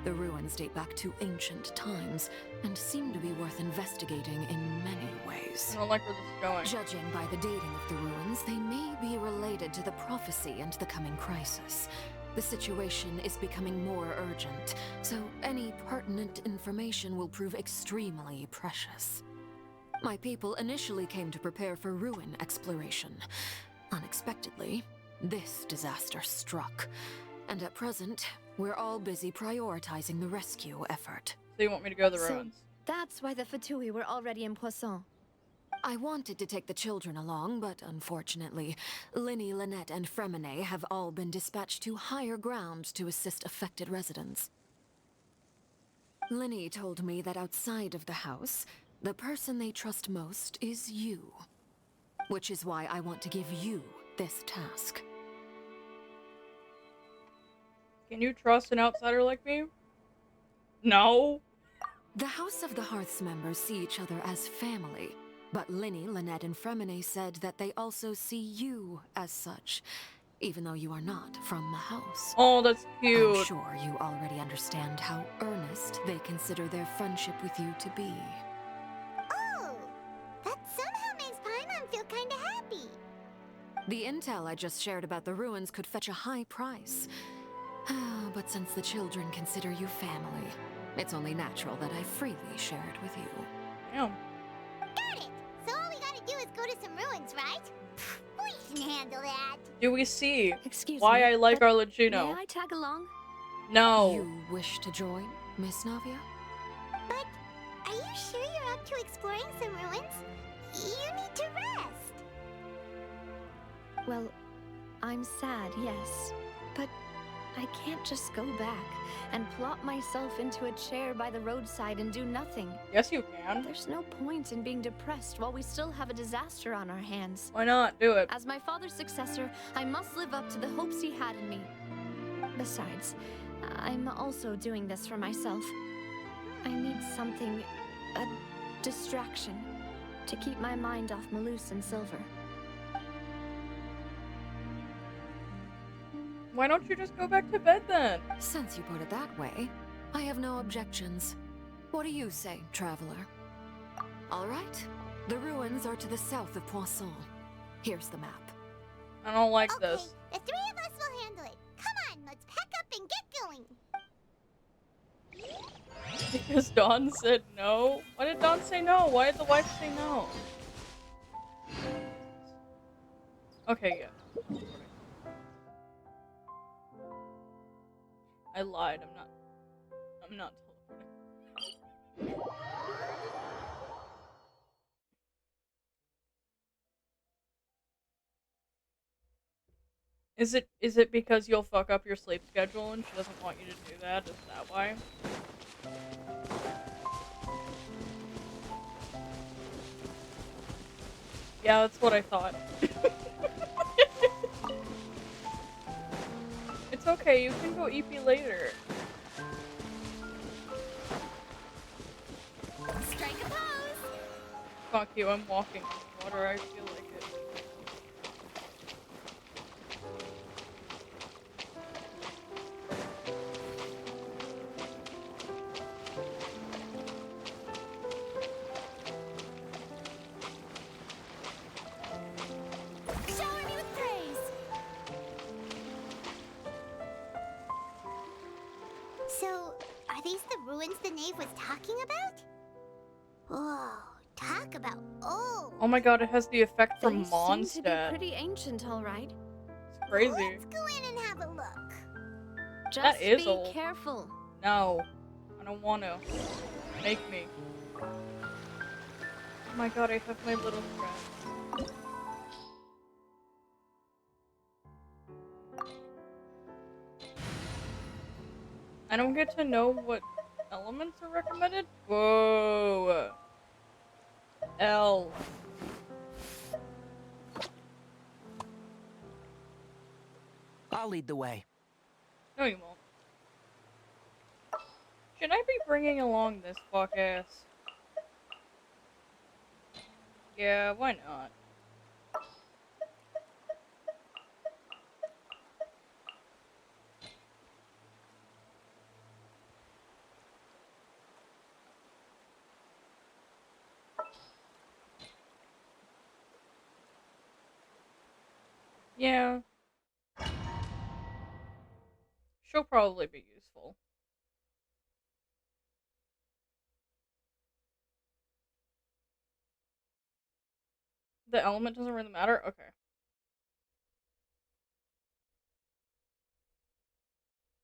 The ruins date back to ancient times, and seem to be worth investigating in many ways. I don't like where this is going. Judging by the dating of the ruins, they may be related to the prophecy and the coming crisis. The situation is becoming more urgent, so any pertinent information will prove extremely precious. My people initially came to prepare for ruin exploration. Unexpectedly, this disaster struck. And at present, we're all busy prioritizing the rescue effort. So you want me to go to the So, ruins? that's why the Fatui were already in Poisson. I wanted to take the children along, but unfortunately, Linny, Lynette, and Fremine have all been dispatched to higher ground to assist affected residents. Linny told me that outside of the house, the person they trust most is you. Which is why I want to give you this task. Can you trust an outsider like me? No. The House of the Hearth's members see each other as family, but Linny, Lynette, and Fremine said that they also see you as such, even though you are not from the house. Oh, that's cute. I'm sure you already understand how earnest they consider their friendship with you to be. Oh, that somehow makes Paimon feel kinda happy. The intel I just shared about the ruins could fetch a high price. But since the children consider you family, it's only natural that I freely share it with you. Damn. Got it! So all we gotta do is go to some ruins, right? We can handle that. Do we see Excuse why me, I like but Arlecchino? May I tag along? No. You wish to join, Miss Navia? But are you sure you're up to exploring some ruins? You need to rest. Well, I'm sad, yes. But I can't just go back and plop myself into a chair by the roadside and do nothing. Yes, you can. There's no point in being depressed while we still have a disaster on our hands. Why not? Do it. As my father's successor, I must live up to the hopes he had in me. Besides, I'm also doing this for myself. I need something, a distraction, to keep my mind off Malus and Silver. Why don't you just go back to bed then? Since you put it that way, I have no objections. What do you say, traveler? All right. The ruins are to the south of Poisson. Here's the map. I don't like Okay, this. the three of us will handle it. Come on, let's pack up and get going. Because Dawn said no? Why did Dawn say no? Why did the wife say no? Okay, yeah. I lied. I'm not teleporting. Is it because you'll fuck up your sleep schedule and she doesn't want you to do that? Is that why? Yeah, that's what I thought. It's okay, you can go EP later. Fuck you, I'm walking on the water, I feel like it. Shower me with praise! So, are these the ruins the knave was talking about? Whoa, talk about old! Oh my god, it has the effect They from seem to be Mondstadt. pretty ancient, all right. It's crazy. Let's go in and have a look. Just is be old. careful. No, I don't want to. Make me. Oh my god, I have my little friend. I don't get to know what elements are recommended? Whoa. L. I'll lead the way. No, you won't. Should I be bringing along this fuck ass? Yeah, why not? Yeah. She'll probably be useful. The element doesn't really matter? Okay.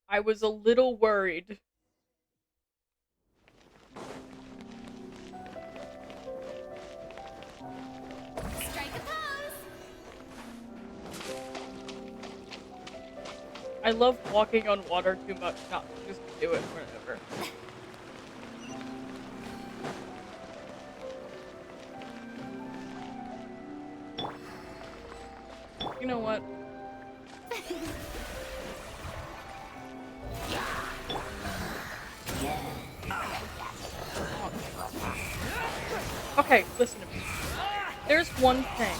I was a little worried. Strike a pose! I love walking on water too much not to just do it whenever. You know what? Okay, listen to me. There's one thing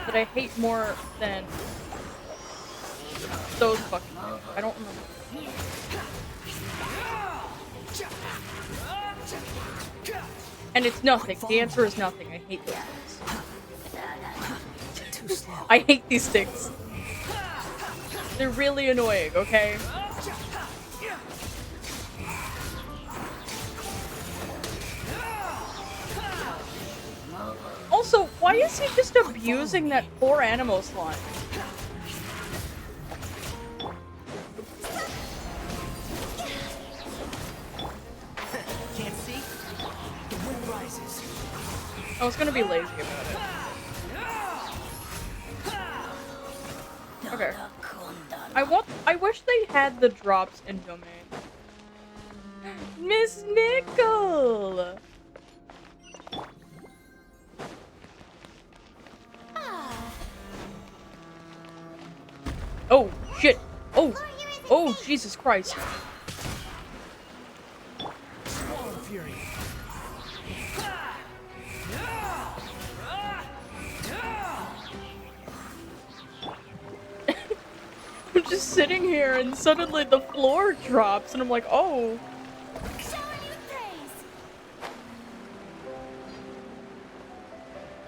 that I hate more than those fucking things. I don't remember. And it's nothing. The answer is nothing. I hate those things. Too slow. I hate these things. They're really annoying, okay? Also, why is he just abusing that poor animal slime? Can't see? The wind rises. I was gonna be lazy about it. Okay. I wish they had the drops in Domain. Miss Nickel! Oh, shit! Oh! Oh, Jesus Christ. Swallow Fury. I'm just sitting here and suddenly the floor drops and I'm like, oh. Shower me with praise!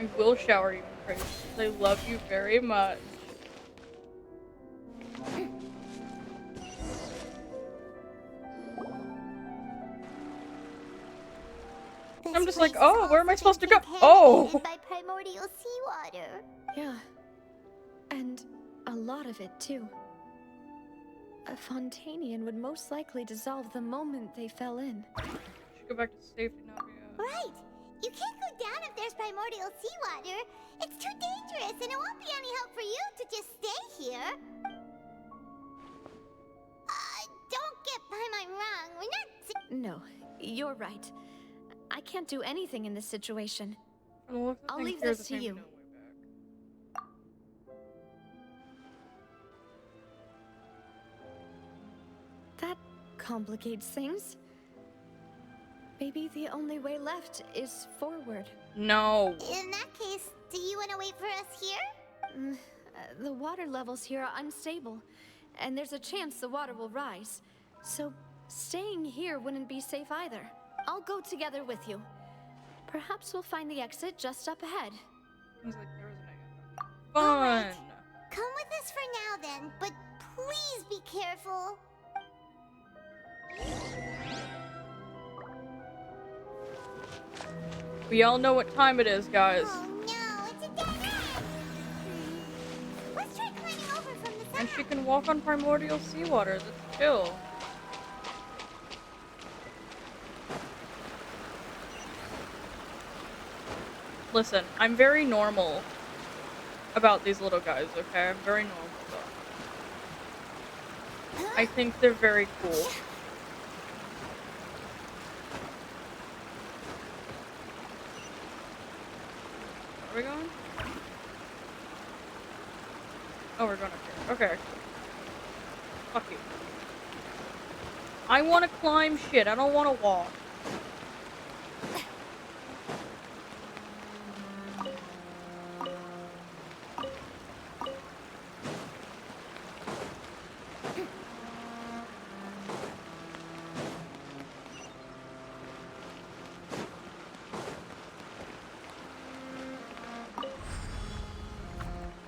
I will shower you with praise. I love you very much. I'm just like, oh, where am I supposed to go? Oh! By primordial seawater. Yeah. And a lot of it, too. A Fontanian would most likely dissolve the moment they fell in. Should go back to safety now. Right. You can't go down if there's primordial seawater. It's too dangerous, and it won't be any help for you to just stay here. Don't get Paimon wrong. We're not. No, you're right. I can't do anything in this situation. I'll leave Here's this the to you. no way back. That complicates things. Maybe the only way left is forward. No. In that case, do you want to wait for us here? The water levels here are unstable, and there's a chance the water will rise. So staying here wouldn't be safe either. I'll go together with you. Perhaps we'll find the exit just up ahead. Seems like there was an exit. Fun. Come with us for now then, but please be careful. We all know what time it is, guys. Oh no, it's a dead end! Let's try climbing over from the side. And she can walk on primordial seawater. That's chill. Listen, I'm very normal about these little guys, okay? I'm very normal about them. I think they're very cool. Where are we going? Oh, we're going up here. Okay. Fuck you. I want to climb shit. I don't want to walk.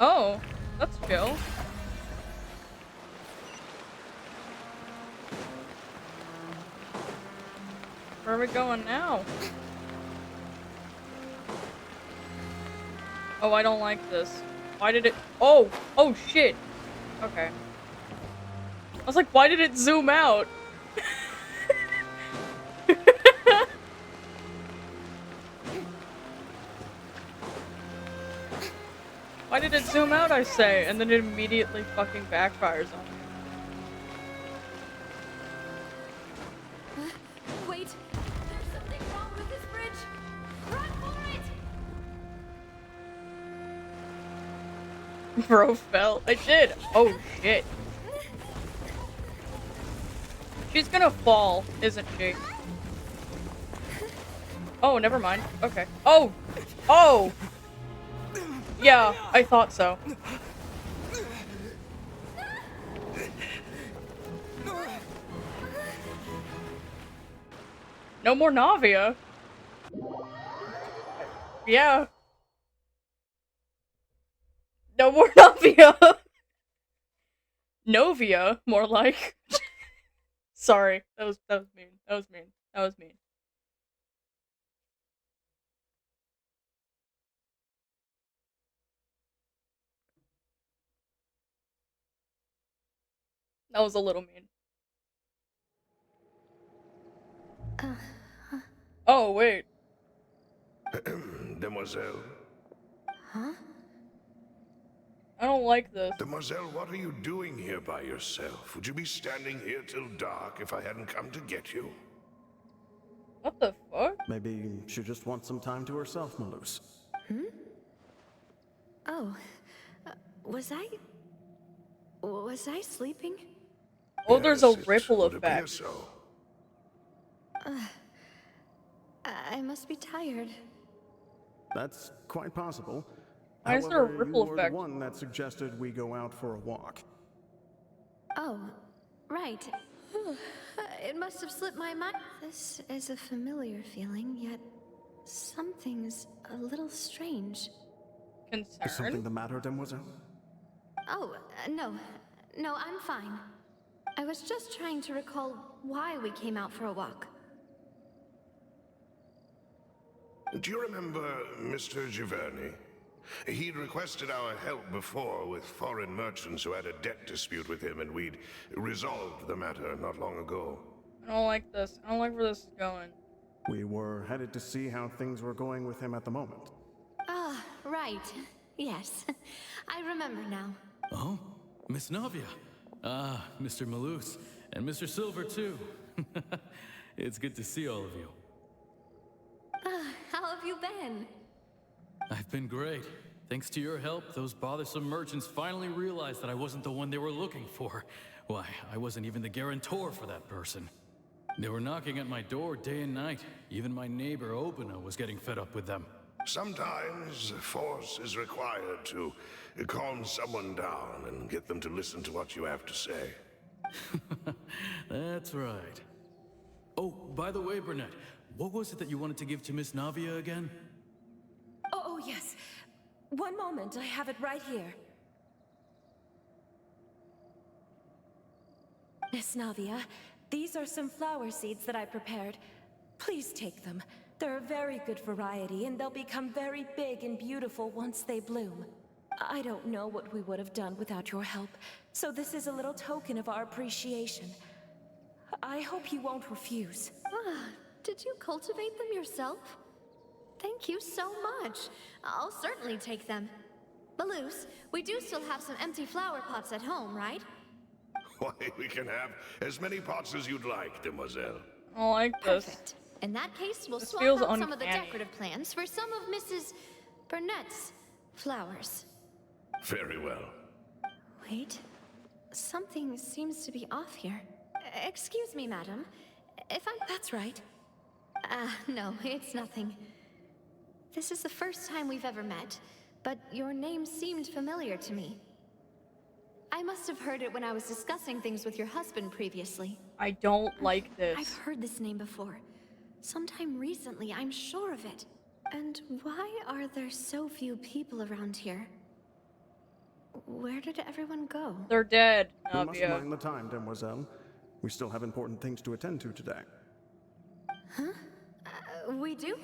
Oh, that's chill. Where are we going now? Oh, I don't like this. Why did it— oh! Oh shit! Okay. I was like, why did it zoom out? Why did it zoom out, I say? And then it immediately fucking backfires on me. Wait, there's something wrong with this bridge. Run for it! Bro fell. I did. Oh shit. She's gonna fall, isn't she? Oh, never mind. Okay. Oh! Oh! Yeah, I thought so. No more Navia. Yeah. No more Navia. Novia, more like. Sorry, that was mean. That was mean. That was mean. That was a little mean. Oh, wait. Demoiselle? Huh? I don't like this. Demoiselle, what are you doing here by yourself? Would you be standing here till dark if I hadn't come to get you? What the fuck? Maybe she just wants some time to herself, Malus. Oh, was I sleeping? Oh, there's a Yes, it ripple would appear effect. so. I must be tired. That's quite possible. Why is there a However, ripple you were effect? the one that suggested we go out for a walk. Oh, right. It must have slipped my mind. This is a familiar feeling, yet something's a little strange. Is something Concerned? the matter, Demoiselle? Oh, no. No, I'm fine. I was just trying to recall why we came out for a walk. Do you remember Mr. Giverny? He'd requested our help before with foreign merchants who had a debt dispute with him, and we'd resolved the matter not long ago. I don't like this. I don't like where this is going. We were headed to see how things were going with him at the moment. Ah, right. Yes. I remember now. Oh, Miss Navia. Ah, Mr. Malus. And Mr. Silver, too. It's good to see all of you. How have you been? I've been great. Thanks to your help, those bothersome merchants finally realized that I wasn't the one they were looking for. Why, I wasn't even the guarantor for that person. They were knocking at my door day and night. Even my neighbor Obina was getting fed up with them. Sometimes force is required to calm someone down and get them to listen to what you have to say. That's right. Oh, by the way, Burnett, what was it that you wanted to give to Miss Navia again? Oh, yes. One moment, I have it right here. Miss Navia, these are some flower seeds that I prepared. Please take them. They're a very good variety, and they'll become very big and beautiful once they bloom. I don't know what we would have done without your help, so this is a little token of our appreciation. I hope you won't refuse. Ah, did you cultivate them yourself? Thank you so much. I'll certainly take them. Balloose, we do still have some empty flower pots at home, right? Why, we can have as many pots as you'd like, demoiselle. I like this. Perfect. In that case, we'll This swap feels out some of the uncanny. decorative plants for some of Mrs. Burnett's flowers. Very well. Wait, something seems to be off here. Excuse me, madam. That's right. No, it's nothing. This is the first time we've ever met, but your name seemed familiar to me. I must have heard it when I was discussing things with your husband previously. I don't like this. I've heard this name before. Sometime recently, I'm sure of it. And why are there so few people around here? Where did everyone go? They're dead, You must Navia. mind the time, demoiselle. We still have important things to attend to today. Huh? We do?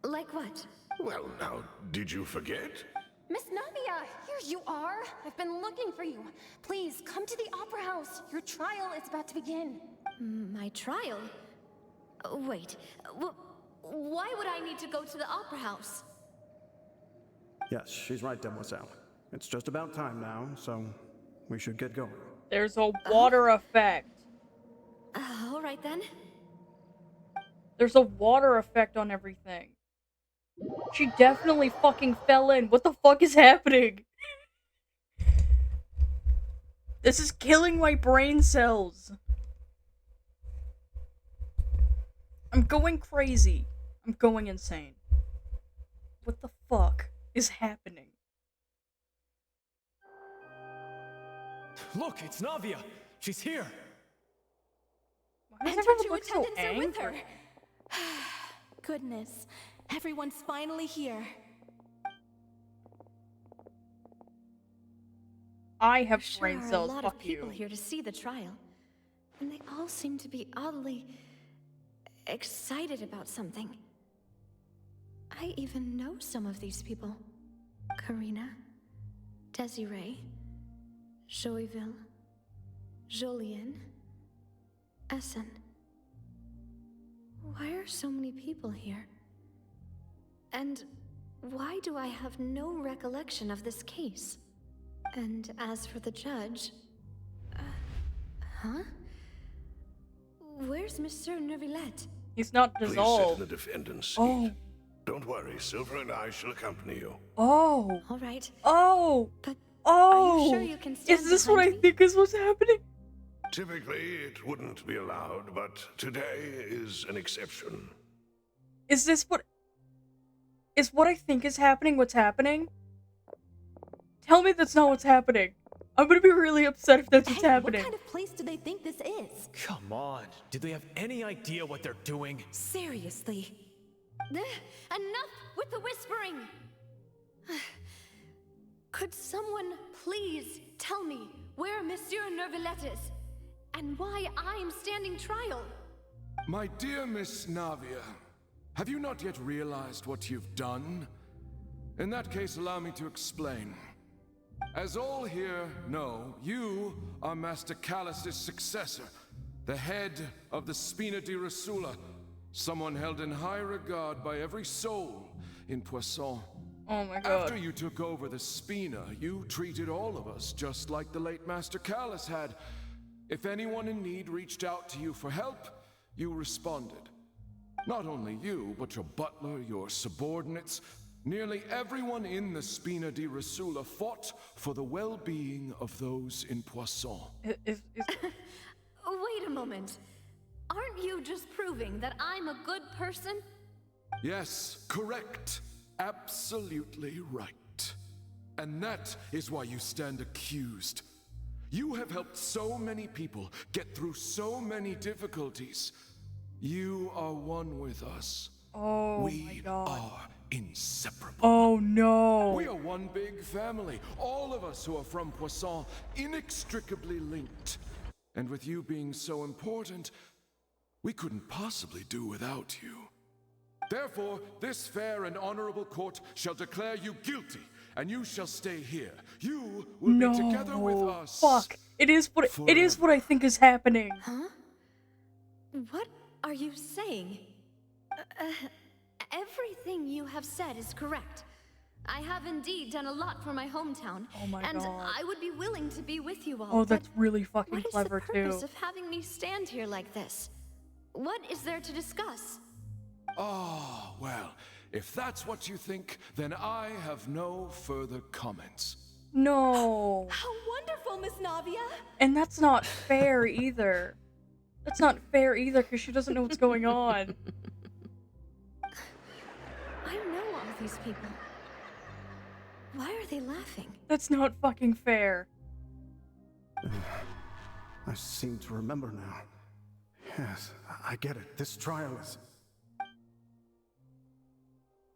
Like what? Well, now, did you forget? Miss Navia, here you are. I've been looking for you. Please, come to the Opera House. Your trial is about to begin. My trial? Wait, why would I need to go to the Opera House? Yes, she's right, demoiselle. It's just about time now, so we should get going. There's a water effect. All right then. There's a water effect on everything. She definitely fucking fell in. What the fuck is happening? This is killing my brain cells. I'm going crazy. I'm going insane. What the fuck is happening? Look, it's Navia. She's here. Why does And everyone our two look so attendants are with her. angry? Goodness, everyone's finally here. I have Sure brain are cells. a lot Fuck of people you. here to see the trial, and they all seem to be oddly excited about something. I even know some of these people. Karina, Desiree, Joyville, Jolien, Essen. Why are so many people here? And why do I have no recollection of this case? And as for the judge... huh? Where's Monsieur Neuvillette? He's not Please sit dissolved. in the defendant's seat. Oh. Don't worry, Silver and I shall accompany you. Oh. All right. Oh. But oh. are you sure you can stand Is this what I behind me? think is what's happening? Typically, it wouldn't be allowed, but today is an exception. Is this what... Is what I think is happening what's happening? Tell me that's not what's happening. I'm gonna be really upset if that's what's happening. What kind of place do they think this is? Come on. Do they have any idea what they're doing? Seriously. Enough with the whispering! Could someone please tell me where Monsieur Neuvillette is? And why I'm standing trial? My dear Miss Navia, have you not yet realized what you've done? In that case, allow me to explain. As all here know, you are Master Callus's successor, the head of the Spina di Rosula, someone held in high regard by every soul in Poisson. Oh my god. After you took over the Spina, you treated all of us just like the late Master Callus had. If anyone in need reached out to you for help, you responded. Not only you, but your butler, your subordinates, nearly everyone in the Spina di Rosula fought for the well-being of those in Poisson. Wait a moment. Aren't you just proving that I'm a good person? Yes, correct. Absolutely right. And that is why you stand accused. You have helped so many people get through so many difficulties. You are one with us. Oh my We god. are inseparable. Oh no. We are one big family. All of us who are from Poisson, inextricably linked. And with you being so important, we couldn't possibly do without you. Therefore, this fair and honorable court shall declare you guilty, and you shall stay here. You will be together with us. Fuck. It is what I think is happening. Huh? What are you saying? Everything you have said is correct. I have indeed done a lot for my hometown. Oh my and god. I would be willing to be with you all. Oh, that's really fucking what clever is the purpose too. of having me stand here like this? What is there to discuss? Ah, well, if that's what you think, then I have no further comments. No. How wonderful, Miss Navia! And that's not fair either. That's not fair either, because she doesn't know what's going on. I know all these people. Why are they laughing? That's not fucking fair. I seem to remember now. Yes, I get it. This trial is...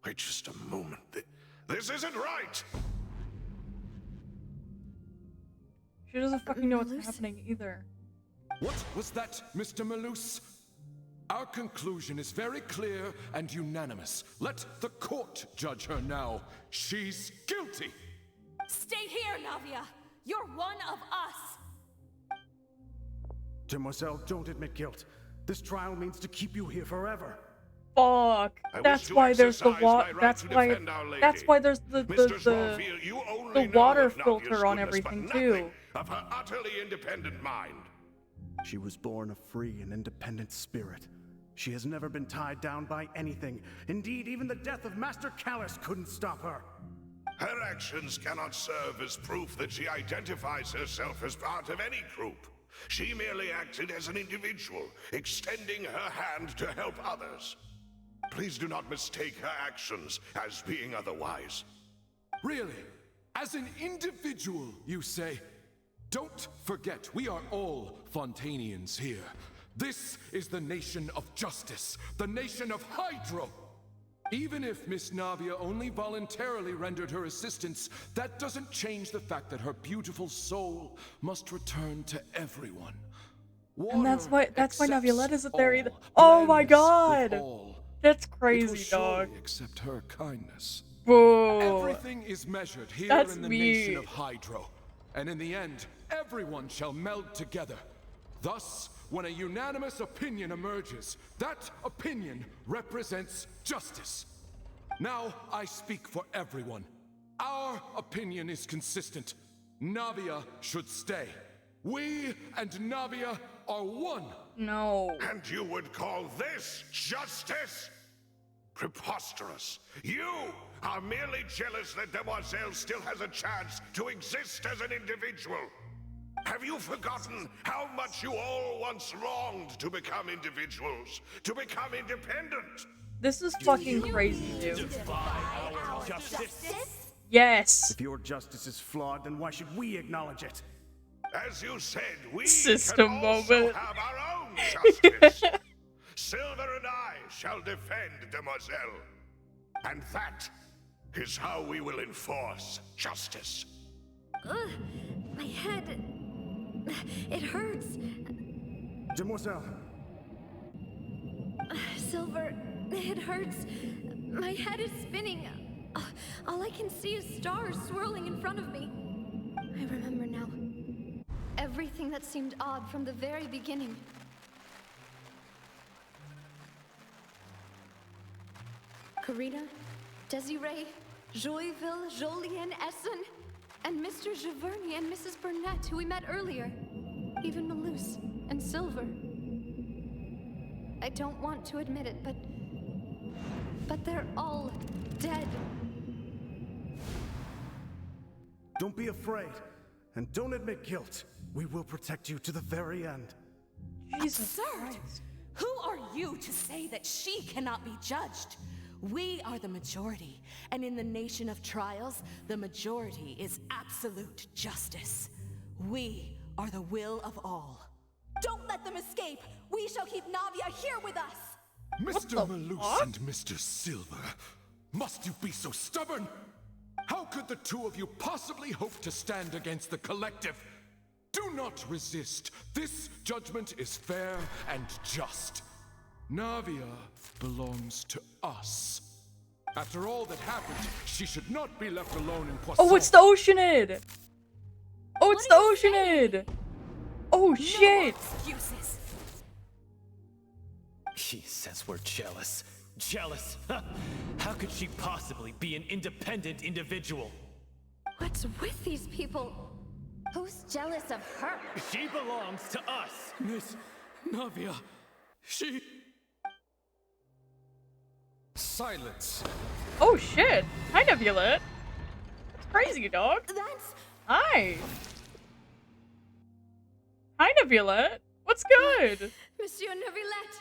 Wait just a moment. This isn't right! She doesn't fucking know what's happening either. What was that, Mr. Malus? Our conclusion is very clear and unanimous. Let the court judge her now. She's guilty! Stay here, Navia! You're one of us! Demoiselle, don't admit guilt. This trial means to keep you here forever. Fuck. That's why there's the water. That's why there's the water filter on everything too. Of her utterly independent mind. She was born a free and independent spirit. She has never been tied down by anything. Indeed, even the death of Master Callus couldn't stop her. Her actions cannot serve as proof that she identifies herself as part of any group. She merely acted as an individual, extending her hand to help others. Please do not mistake her actions as being otherwise. Really? As an individual, you say? Don't forget, we are all Fontanians here. This is the nation of justice, the nation of Hydro. Even if Miss Navia only voluntarily rendered her assistance, that doesn't change the fact that her beautiful soul must return to everyone. And that's why Naviolette isn't there either. Oh my god! That's crazy, dog. Accept her kindness. Whoa. Everything is measured here in the me. nation of Hydro. And in the end, everyone shall meld together. Thus, when a unanimous opinion emerges, that opinion represents justice. Now I speak for everyone. Our opinion is consistent. Navia should stay. We and Navia are one. No. And you would call this justice? Preposterous. You are merely jealous that Demoiselle still has a chance to exist as an individual. Have you forgotten how much you all once longed to become individuals, to become independent? This is fucking crazy, dude. Defy our justice? Yes. If your justice is flawed, then why should we acknowledge it? As you said, we System can also moment. have our own justice. Silver and I shall defend Demoiselle. And that is how we will enforce justice. Ugh, my head... It hurts. Demoiselle. Silver, it hurts. My head is spinning. All I can see is stars swirling in front of me. I remember now. Everything that seemed odd from the very beginning. Karina, Desiree, Joyville, Jolien, Essen, and Mr. Giverny and Mrs. Burnett, who we met earlier. Even Malus and Silver. I don't want to admit it, but they're all dead. Don't be afraid, and don't admit guilt. We will protect you to the very end. Jesus Christ. Who are you to say that she cannot be judged? We are the majority, and in the nation of trials, the majority is absolute justice. We are the will of all. Don't let them escape! We shall keep Navia here with us! Mr. Malus and Mr. Silver, must you be so stubborn? How could the two of you possibly hope to stand against the collective? Do not resist. This judgment is fair and just. Navia belongs to us. After all that happened, she should not be left alone in Poisson. Oh, it's the Oceanid! Oh, it's the Oceanid! Oh, shit! Excuses. She says we're jealous. Jealous? Huh. How could she possibly be an independent individual? What's with these people? Who's jealous of her? She belongs to us. Miss Navia, she... Silence. Oh, shit! Hi, Nebula. That's crazy, dog. That's... Hi. Hi, Nebula. What's good? Monsieur Neuvillette!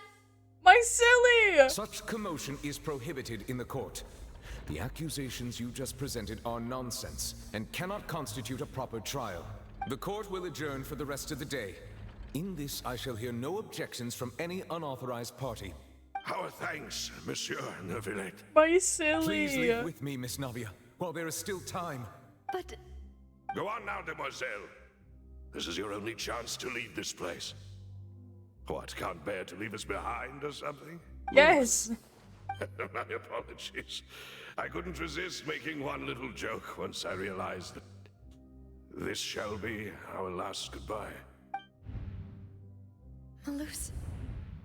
My silly! Such commotion is prohibited in the court. The accusations you just presented are nonsense and cannot constitute a proper trial. The court will adjourn for the rest of the day. In this, I shall hear no objections from any unauthorized party. Our thanks, Monsieur Neuvillette. My silly. Please leave with me, Miss Navia, while there is still time. But... Go on now, demoiselle. This is your only chance to leave this place. What, can't bear to leave us behind or something? Yes. My apologies. I couldn't resist making one little joke once I realized that this shall be our last goodbye. Malus...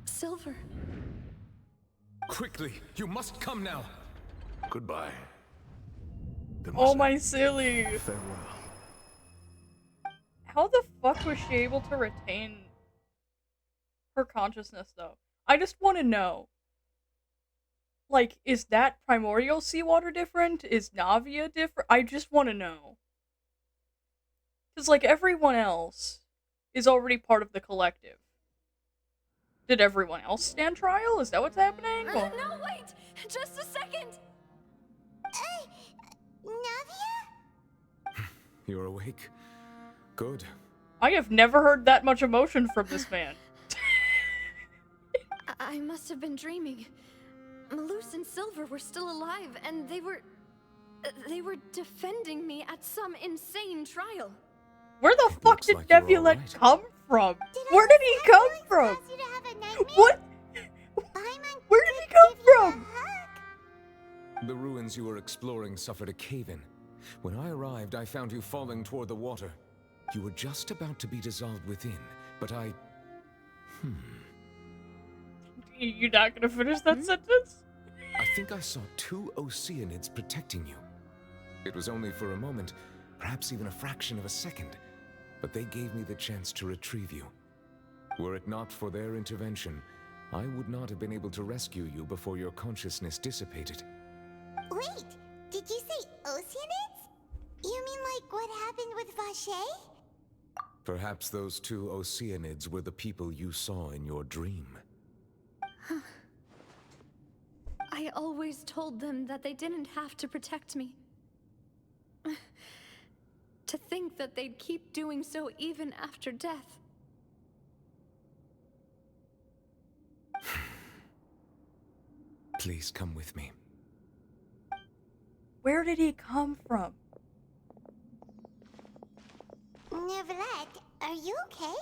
Silver... Quickly, you must come now. Goodbye. Oh, my silly. Farewell. How the fuck was she able to retain her consciousness, though? I just want to know. Like, is that primordial seawater different? Is Navia different? I just want to know. Because, like, everyone else is already part of the collective. Did everyone else stand trial? Is that what's happening? No, wait! Just a second! Navia? You're awake? Good. I have never heard that much emotion from this man. I must have been dreaming. Malus and Silver were still alive, and they were defending me at some insane trial. Where the fuck did Nebula come from? Where did he come from? What? Where did he come from? The ruins you were exploring suffered a cave-in. When I arrived, I found you falling toward the water. You were just about to be dissolved within, but I... You're not gonna finish that sentence? I think I saw two Oceanids protecting you. It was only for a moment, perhaps even a fraction of a second, but they gave me the chance to retrieve you. Were it not for their intervention, I would not have been able to rescue you before your consciousness dissipated. Wait, did you say Oceanids? You mean like what happened with Vache? Perhaps those two Oceanids were the people you saw in your dream. I always told them that they didn't have to protect me. To think that they'd keep doing so even after death. Please come with me. Where did he come from? Neuvillette, are you okay?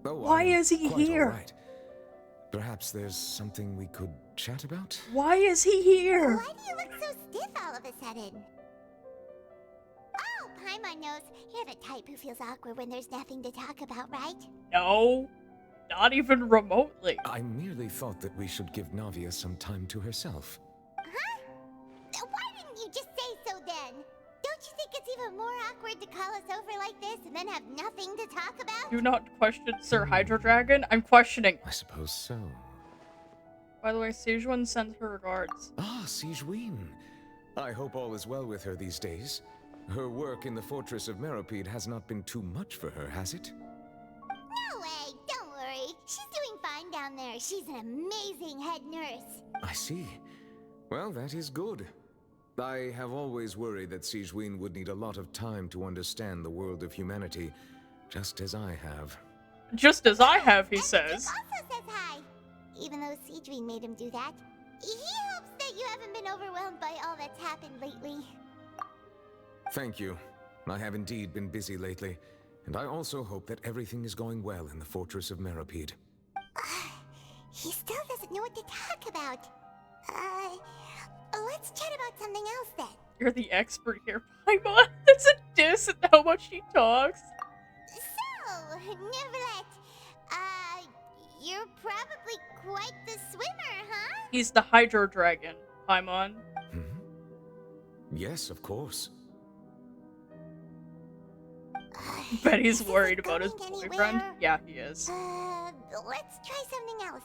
Oh, Why I'm is he quite here? all right. Perhaps there's something we could chat about? Why is he here? Why do you look so stiff all of a sudden? Oh, Paimon knows. You're the type who feels awkward when there's nothing to talk about, right? No, not even remotely. I merely thought that we should give Navia some time to herself. Huh? Why didn't you just say so then? Don't you think it's even more awkward to call us over like this and then have nothing to talk about? Do not question Sir Hydro Dragon. I'm questioning. I suppose so. By the way, Sejuan sends her regards. Ah, Sejuan. I hope all is well with her these days. Her work in the fortress of Meropide has not been too much for her, has it? No way, don't worry. She's doing her. She's an amazing head nurse. I see. Well, that is good. I have always worried that Sigewinne would need a lot of time to understand the world of humanity, just as I have. Just as I have, he says. Also says hi. Even though Sigewinne made him do that. He hopes that you haven't been overwhelmed by all that's happened lately. Thank you. I have indeed been busy lately, and I also hope that everything is going well in the Fortress of Meropide. He still doesn't know what to talk about. Let's chat about something else then. You're the expert here, Paimon. That's a diss at how much she talks. So, Neverlet, you're probably quite the swimmer, huh? He's the Hydro Dragon, Paimon. Yes, of course. Bet he's worried about his boyfriend. Yeah, he is. Let's try something else.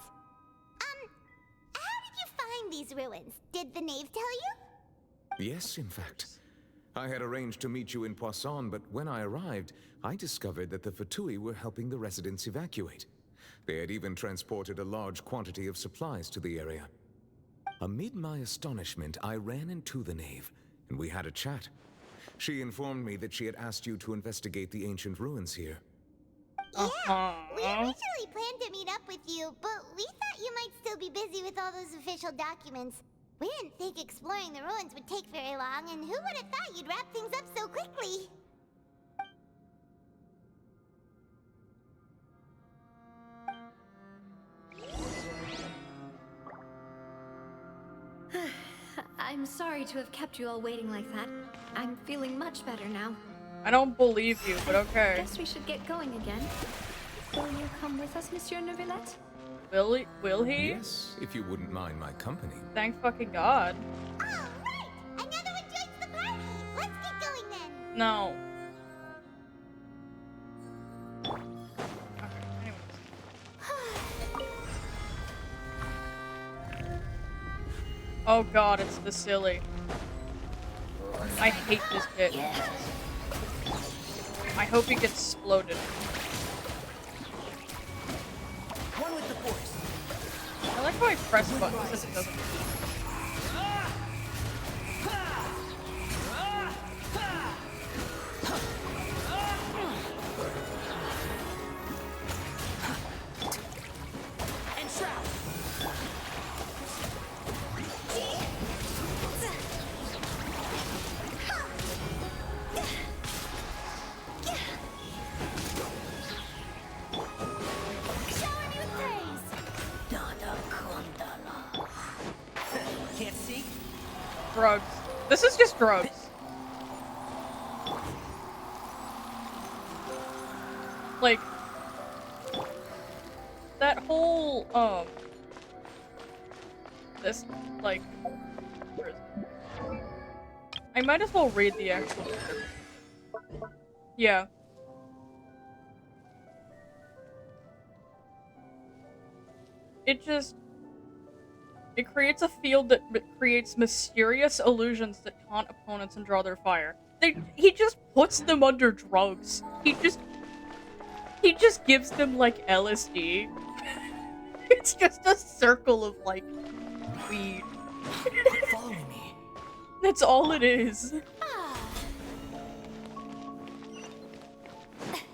How did you find these ruins? Did the knave tell you? Yes, in fact. I had arranged to meet you in Poisson, but when I arrived, I discovered that the Fatui were helping the residents evacuate. They had even transported a large quantity of supplies to the area. Amid my astonishment, I ran into the knave, and we had a chat. She informed me that she had asked you to investigate the ancient ruins here. Yeah, we originally planned to meet up with you, but we thought you might still be busy with all those official documents. We didn't think exploring the ruins would take very long, and who would have thought you'd wrap things up so quickly? I'm sorry to have kept you all waiting like that. I'm feeling much better now. I don't believe you, but okay. Guess we should get going again. Will you come with us, Monsieur Neuvillette? Will he? Yes, if you wouldn't mind my company. Thank fucking God. Alright! Another one joins the party! Let's get going then! No. Oh God, it's the silly. I hate this bit. I hope he gets exploded. One with the force. I like how I press buttons and it doesn't. Drugs. This is just drugs. Like, that whole, this, like, where is it? I might as well read the actual description. Yeah. It creates a field that creates mysterious illusions that taunt opponents and draw their fire. He just puts them under drugs. He just gives them, like, LSD. It's just a circle of, like, weed. Follow me. That's all it is.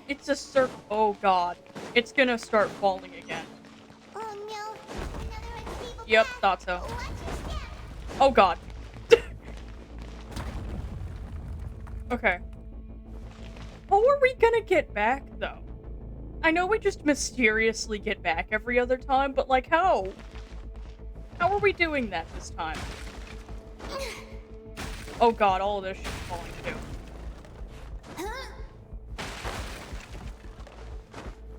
It's a circle. Oh God. It's gonna start falling again. Oh no. Yep, thought so. Oh God. Okay. How are we gonna get back, though? I know we just mysteriously get back every other time, but, like, how? How are we doing that this time? Oh God, all of this shit's falling too.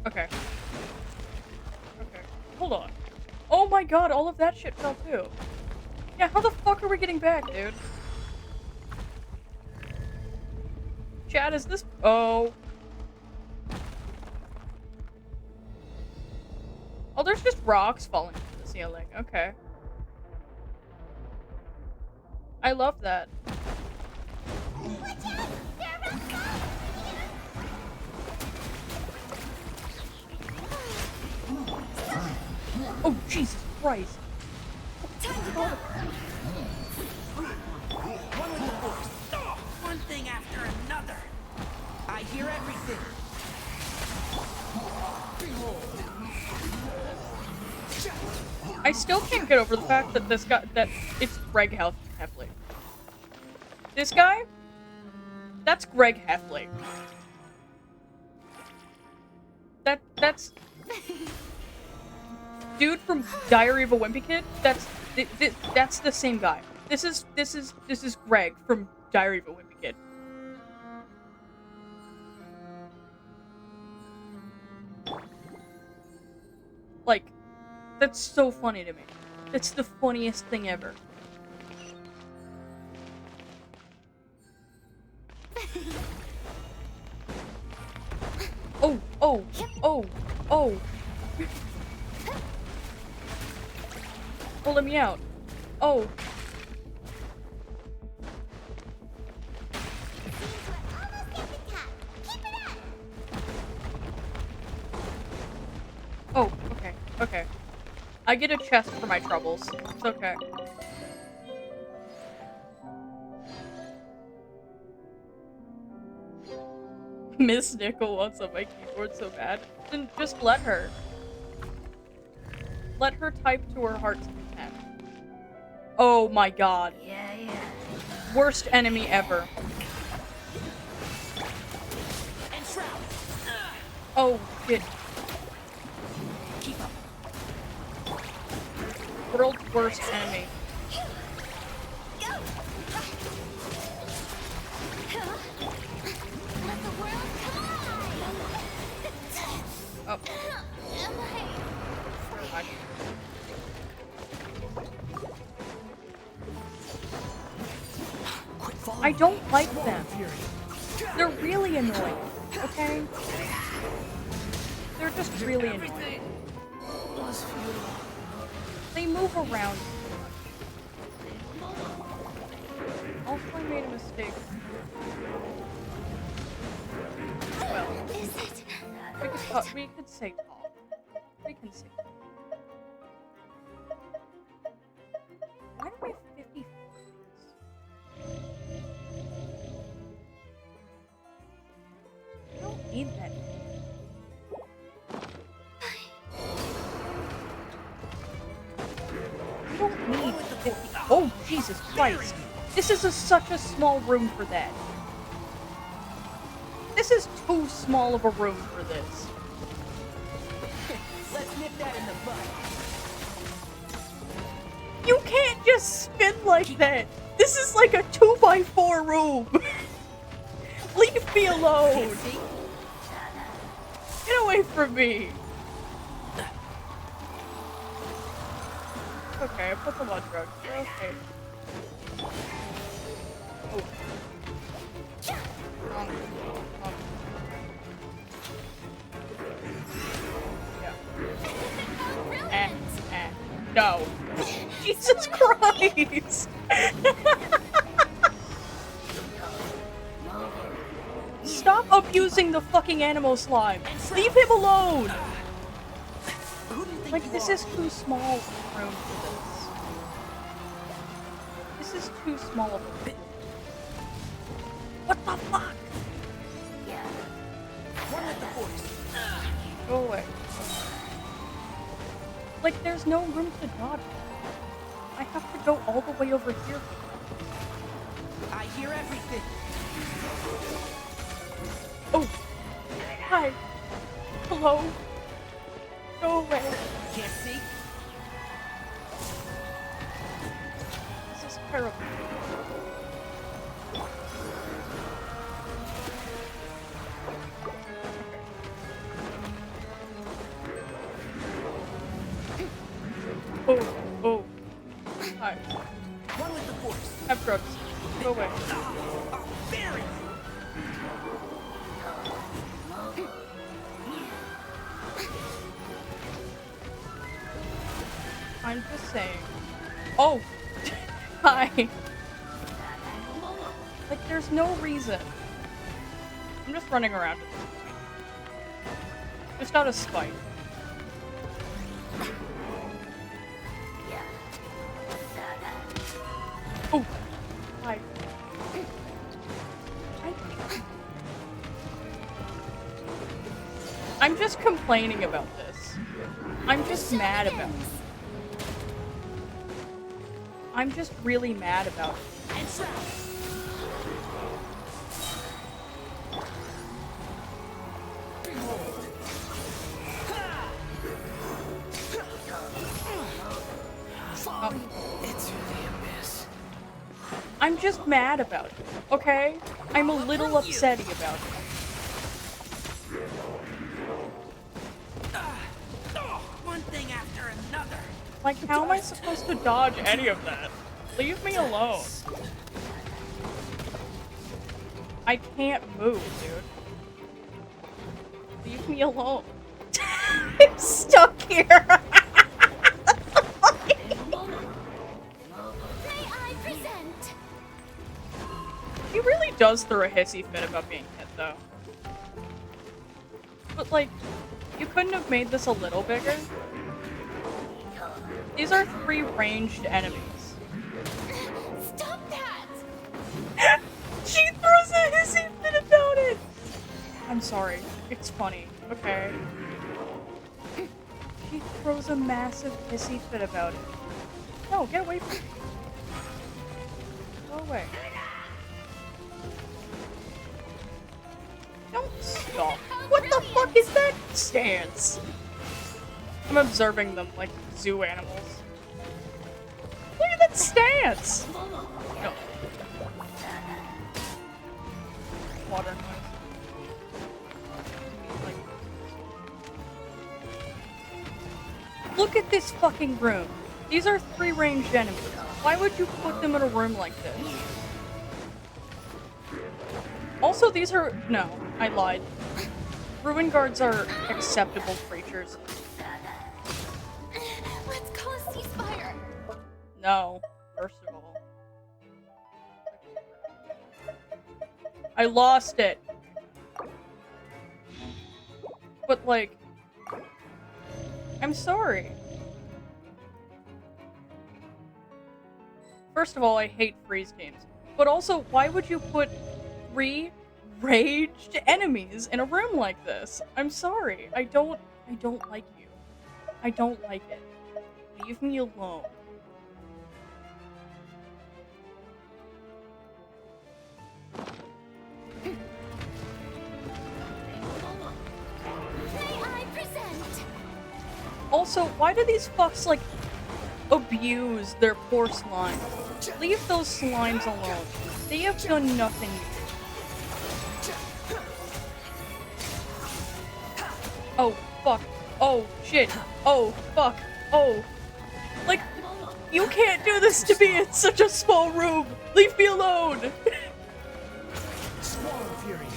Okay. Okay. Hold on. Oh my God, all of that shit fell too. Yeah, how the fuck are we getting back, dude? Chad, is this— oh. Oh, there's just rocks falling from the ceiling. Okay. I love that. Oh, Jesus Christ. One thing after another. I hear everything. I still can't get over the fact that this guy, that it's Greg Heffley. This guy? That's Greg Heffley. That's dude from Diary of a Wimpy Kid. That's the same guy. This is Greg from Diary of a Wimpy Kid. Like, that's so funny to me. It's the funniest thing ever. Oh, oh, oh, oh. Pulling me out. Oh. Oh, okay, okay. I get a chest for my troubles. It's okay. Miss Nickel wants on my keyboard so bad. Then just let her. Let her type to her heart's content. Oh my god. Worst enemy ever. Oh shit. World's worst enemy. Oh. I don't like them. They're really annoying, okay? They're just really annoying. They move around. Also, I made a mistake. Well, we could say tall. We can say tall. Why do we have 54 of these? I don't need that. We don't need 50. Oh, Jesus Christ. This is such a small room for that. This is too small of a room for this. Let's nip that in the bud. You can't just spin like that. This is like a 2x4 room. Leave me alone. Get away from me. Okay, I put them on drugs. They're okay. Oh. Yeah. No. Jesus Christ! Stop abusing the fucking animal slime. Leave him alone! Like, this is too small of a room for this. This is too small of a room. What the fuck? Go away. Like, there's no room to dodge. I have to go all the way over here. I hear everything. Oh. Hi. Hello. Go away. Can't see. This is terrible. Oh, oh. Hi. One with the force. Have drugs. Go away. Very. I'm just saying. Oh! Hi! Like, there's no reason. I'm just running around at this point. Just out of spite. Oh, hi. I'm just complaining about this. I'm just mad about it. I'm just really mad about it. It's the abyss. I'm just mad about it, okay? I'm a little upsetty about it. One thing after another. Like, how am I supposed to dodge any of that? Leave me alone. I can't move, dude. Leave me alone. I'm stuck here. He really does throw a hissy fit about being hit, though. But, like, you couldn't have made this a little bigger? These are 3 ranged enemies. Stop that! She throws a hissy fit about it! I'm sorry. It's funny, okay? She throws a massive hissy fit about it. No, get away from me. Go away. Don't stop. What the fuck is that stance? I'm observing them like zoo animals. Look at that stance! No. Water noise. Look at this fucking room. These are 3 ranged enemies. Why would you put them in a room like this? Also, these are... No, I lied. Ruin guards are acceptable creatures. Let's call a ceasefire. No, first of all. I lost it. But, like... I'm sorry. First of all, I hate freeze games. But also, why would you put 3 raged enemies in a room like this? I'm sorry. I don't like you. I don't like it. Leave me alone. May I present? Also, why do these fucks, like, abuse their poor slime? Leave those slimes alone. They have done nothing. Oh, fuck. Oh, shit. Oh, fuck. Oh. Like, you can't do this to me in such a small room. Leave me alone. Swarm Fury.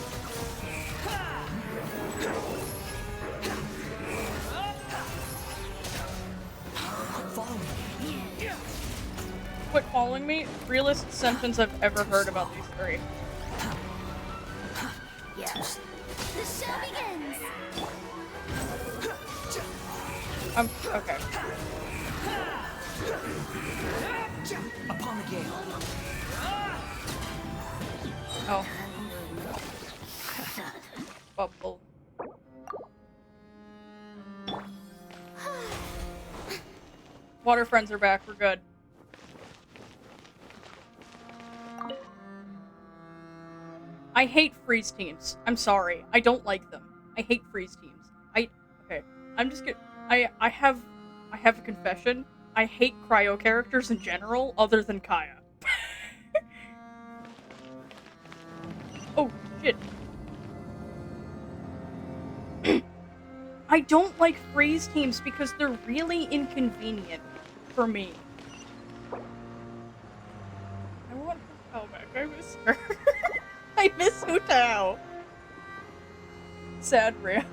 Follow me. Quit calling me. Realest sentence I've ever heard about these 3. Yes. The show begins. Okay. Upon the gale. Oh. Bubble. Water friends are back. We're good. I hate freeze teams. I'm sorry. I don't like them. I hate freeze teams. Okay. I'm just gonna... I have a confession. I hate cryo characters in general, other than Kaya. Oh, shit. I don't like freeze teams because they're really inconvenient for me. I want Hutao back. I miss her. I miss Hutao. Sad rant.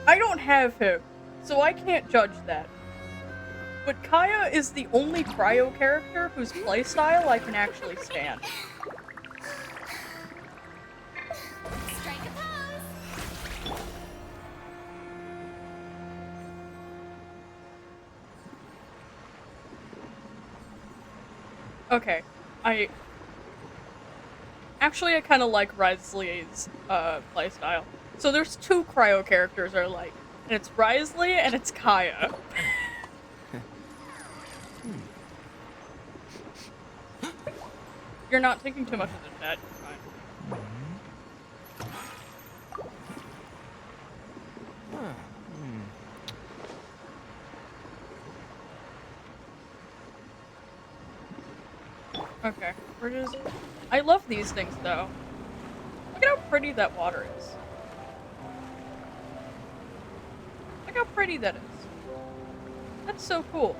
I don't have him, so I can't judge that. But Kaya is the only cryo character whose playstyle I can actually stand. Strike a pose. Okay, I kind of like Risley's playstyle. So there's two cryo characters I like, and it's Risley and it's Kaya. You're not taking too much of the chat. You're fine. Okay, we're just... I love these things, though. Look at how pretty that water is. Look how pretty that is. That's so cool.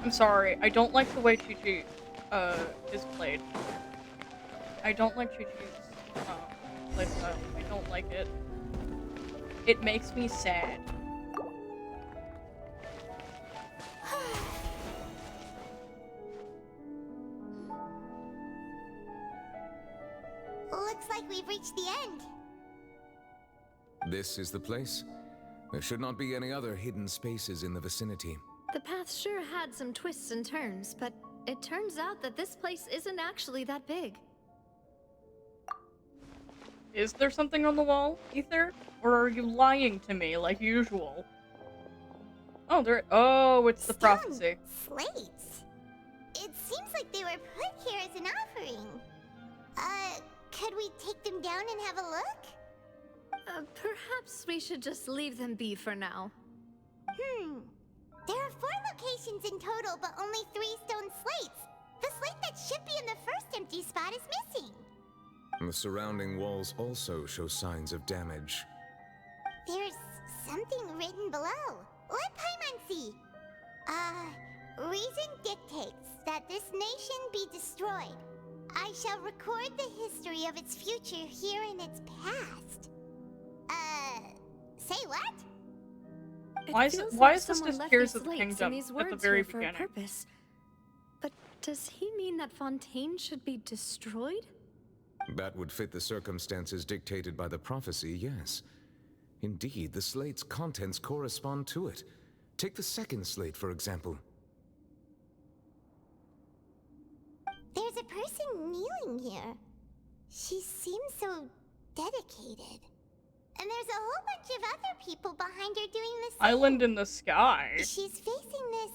I'm sorry, I don't like the way Chi-Chi, is played. I don't like Chi-Chi's, playstyle. I don't like it. It makes me sad. Looks like we've reached the end. This is the place? There should not be any other hidden spaces in the vicinity. The path sure had some twists and turns, but it turns out that this place isn't actually that big. Is there something on the wall, Ether? Or are you lying to me like usual? Oh, oh, it's the prophecy. Slates? It seems like they were put here as an offering. Could we take them down and have a look? Perhaps we should just leave them be for now. There are 4 locations in total, but only 3 stone slates. The slate that should be in the first empty spot is missing. The surrounding walls also show signs of damage. There's something written below. Let Paimon see. Reason dictates that this nation be destroyed. I shall record the history of its future here in its past. Say what? Why is this just Tears of the Kingdom at the very beginning? Purpose. But does he mean that Fontaine should be destroyed? That would fit the circumstances dictated by the prophecy, yes. Indeed, the slate's contents correspond to it. Take the second slate, for example. There's a person kneeling here. She seems so dedicated. And there's a whole bunch of other people behind her doing the same. Island in the sky. She's facing this...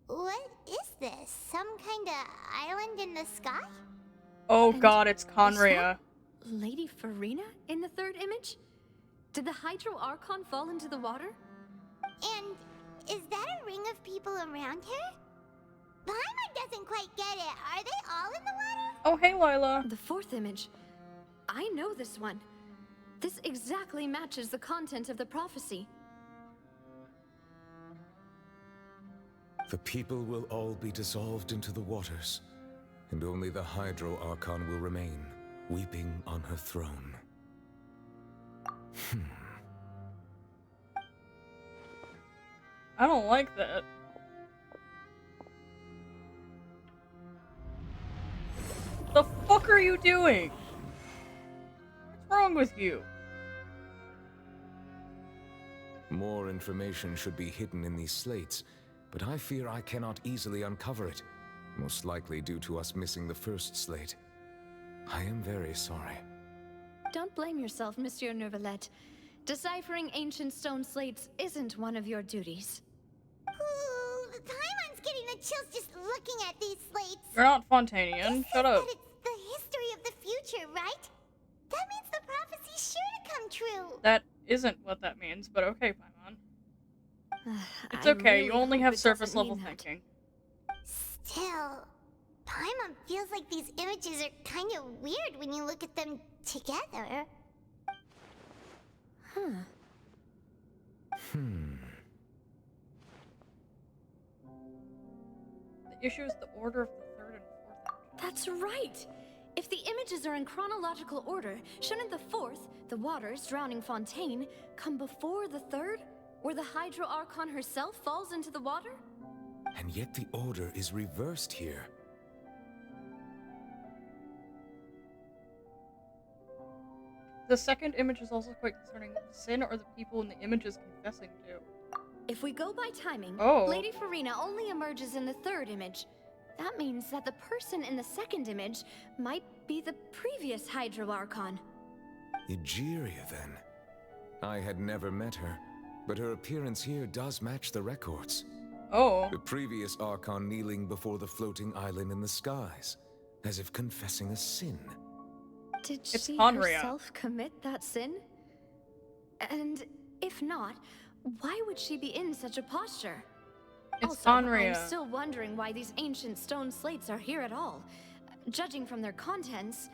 what is this? Some kind of island in the sky? Oh god, it's Conria. Lady Farina in the third image? Did the Hydro Archon fall into the water? And is that a ring of people around her? Paimon doesn't quite get it. Are they all in the water? Oh, hey, Lila. The fourth image. I know this one. This exactly matches the content of the prophecy. The people will all be dissolved into the waters, and only the Hydro Archon will remain, weeping on her throne. I don't like that. The fuck are you doing? What's wrong with you? More information should be hidden in these slates, but I fear I cannot easily uncover it, most likely due to us missing the first slate. I am very sorry. Don't blame yourself, Monsieur Neuvillette. Deciphering ancient stone slates isn't one of your duties. Ooh, Paimon's getting the chills just looking at these slates. You're not Fontainian. Shut up. But it's the history of the future, right? That means the prophecy's sure to come true. That isn't what that means, but okay, Paimon. It's I okay, really you only hope have it surface doesn't level mean that. thinking. Still, Paimon feels like these images are kind of weird when you look at them together. The issue is the order of the third and fourth. That's right! If the images are in chronological order, shouldn't the fourth, the waters drowning Fontaine, come before the third, where the Hydro Archon herself falls into the water? And yet the order is reversed here. The second image is also quite concerning. Sin or the people in the image is confessing to. If we go by timing, Oh. Lady Farina only emerges in the third image. That means that the person in the second image might be the previous Hydro Archon. Egeria, then. I had never met her, but her appearance here does match the records. Oh. The previous Archon kneeling before the floating island in the skies, as if confessing a sin. Did It's she Conria. herself commit that sin? And if not, why would she be in such a posture? It's Also, Conria. I'm still wondering why these ancient stone slates are here at all. Judging from their contents,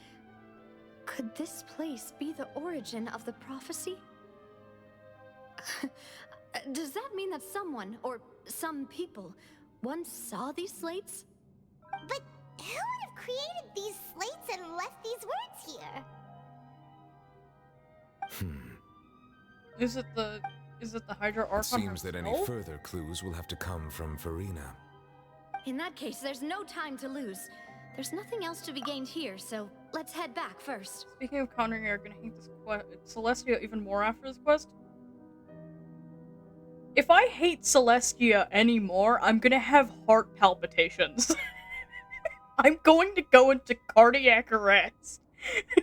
could this place be the origin of the prophecy? Does that mean that someone, or some people, once saw these slates? But who would have created these slates and left these words here? Is it the Hydra Archon It seems that any herself? further clues will have to come from Farina. In that case, there's no time to lose. There's nothing else to be gained here, so let's head back first. Speaking of Conria, you're gonna hate this Celestia even more after this quest. If I hate Celestia anymore, I'm gonna have heart palpitations. I'm going to go into cardiac arrest.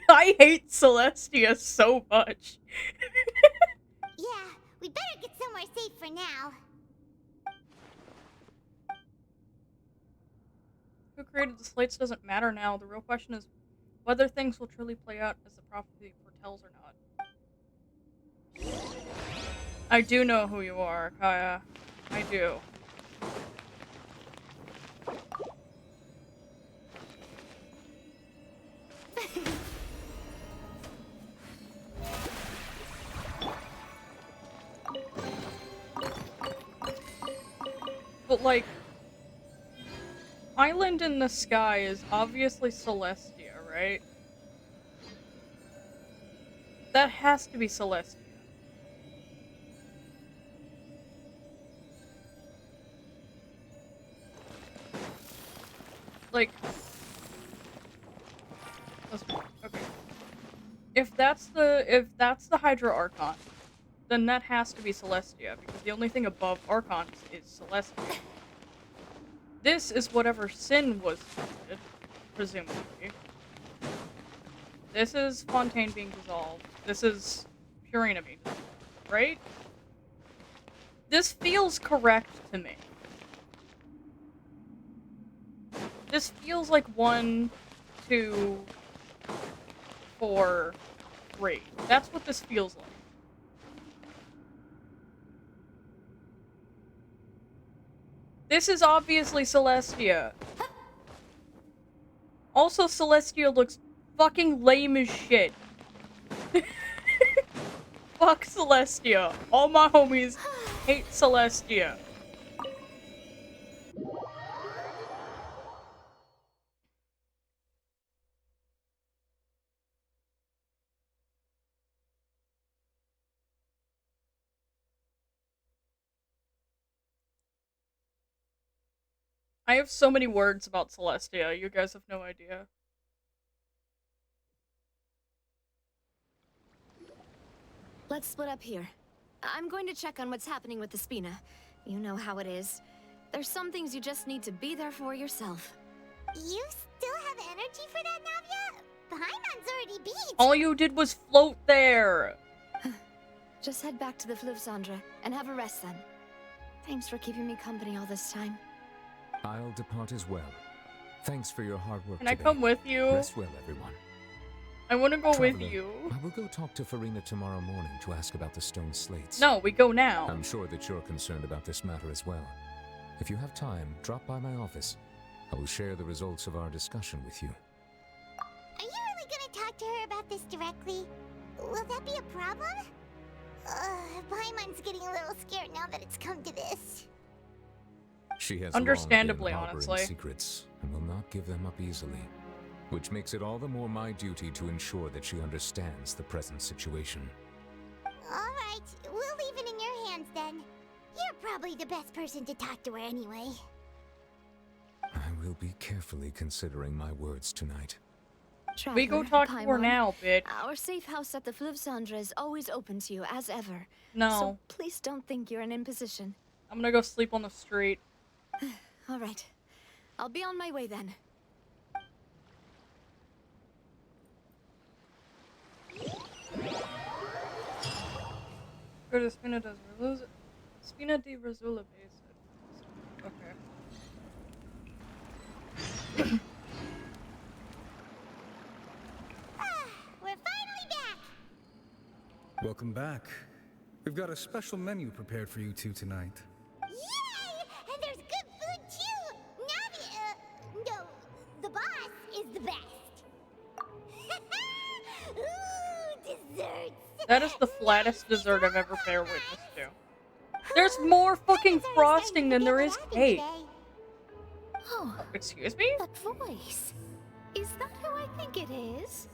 I hate Celestia so much. Yeah, we better get somewhere safe for now. Who created the slates doesn't matter now. The real question is whether things will truly play out as the prophecy foretells or not. I do know who you are, Kaya. I do. But, like, Island in the Sky is obviously Celestia, right? That has to be Celestia. Like, okay. If that's the Hydra Archon, then that has to be Celestia, because the only thing above Archons is Celestia. This is whatever sin was committed, presumably. This is Fontaine being dissolved. This is Purina being dissolved, right? This feels correct to me. This feels like 1, 2, 4, 3. That's what this feels like. This is obviously Celestia. Also, Celestia looks fucking lame as shit. Fuck Celestia. All my homies hate Celestia. I have so many words about Celestia, you guys have no idea. Let's split up here. I'm going to check on what's happening with the Spina. You know how it is. There's some things you just need to be there for yourself. You still have energy for that, Navia? Paimon's already beat. All you did was float there! Just head back to the Fleuve Cendre and have a rest then. Thanks for keeping me company all this time. I'll depart as well. Thanks for your hard work Can I today. come with you? Rest well, everyone. I want to go with Traveler, you. I will go talk to Farina tomorrow morning to ask about the stone slates. No, we go now. I'm sure that you're concerned about this matter as well. If you have time, drop by my office. I will share the results of our discussion with you. Are you really gonna talk to her about this directly? Will that be a problem? Paimon's getting a little scared now that it's come to this. She has Understandably, long been harboring honestly. secrets and will not give them up easily, which makes it all the more my duty to ensure that she understands the present situation. Alright, we'll leave it in your hands then. You're probably the best person to talk to her anyway. I will be carefully considering my words tonight. We go Traveler, talk to her Paimon, now, bitch. Our safe house at the Fluvsandra is always open to you, as ever. No. So please don't think you're an imposition. I'm gonna go sleep on the street. All right. I'll be on my way then. Go to Spina de Rosula. Spina de Rosula base. Okay. We're finally back! Welcome back. We've got a special menu prepared for you two tonight. Yay! And there's good food too! Navi, no, the boss is the best! Ooh, desserts! That is the flattest dessert I've ever bear witness to. There's more fucking frosting than there is cake. Oh, excuse me? That voice. Is that who I think it is?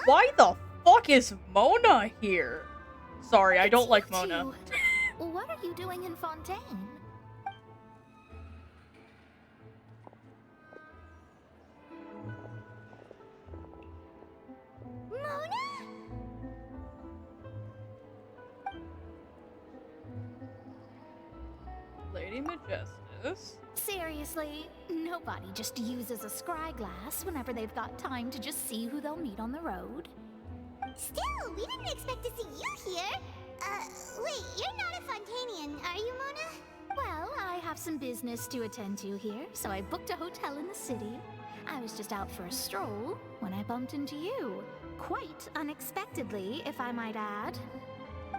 Why the fuck is Mona here? Sorry, I don't like Mona. What are you doing in Fontaine? Lady Majestus. Seriously, nobody just uses a scry glass whenever they've got time to just see who they'll meet on the road. Still, we didn't expect to see you here! Wait, you're not a Fontanian, are you, Mona? Well, I have some business to attend to here, so I booked a hotel in the city. I was just out for a stroll when I bumped into you. Quite unexpectedly, if I might add.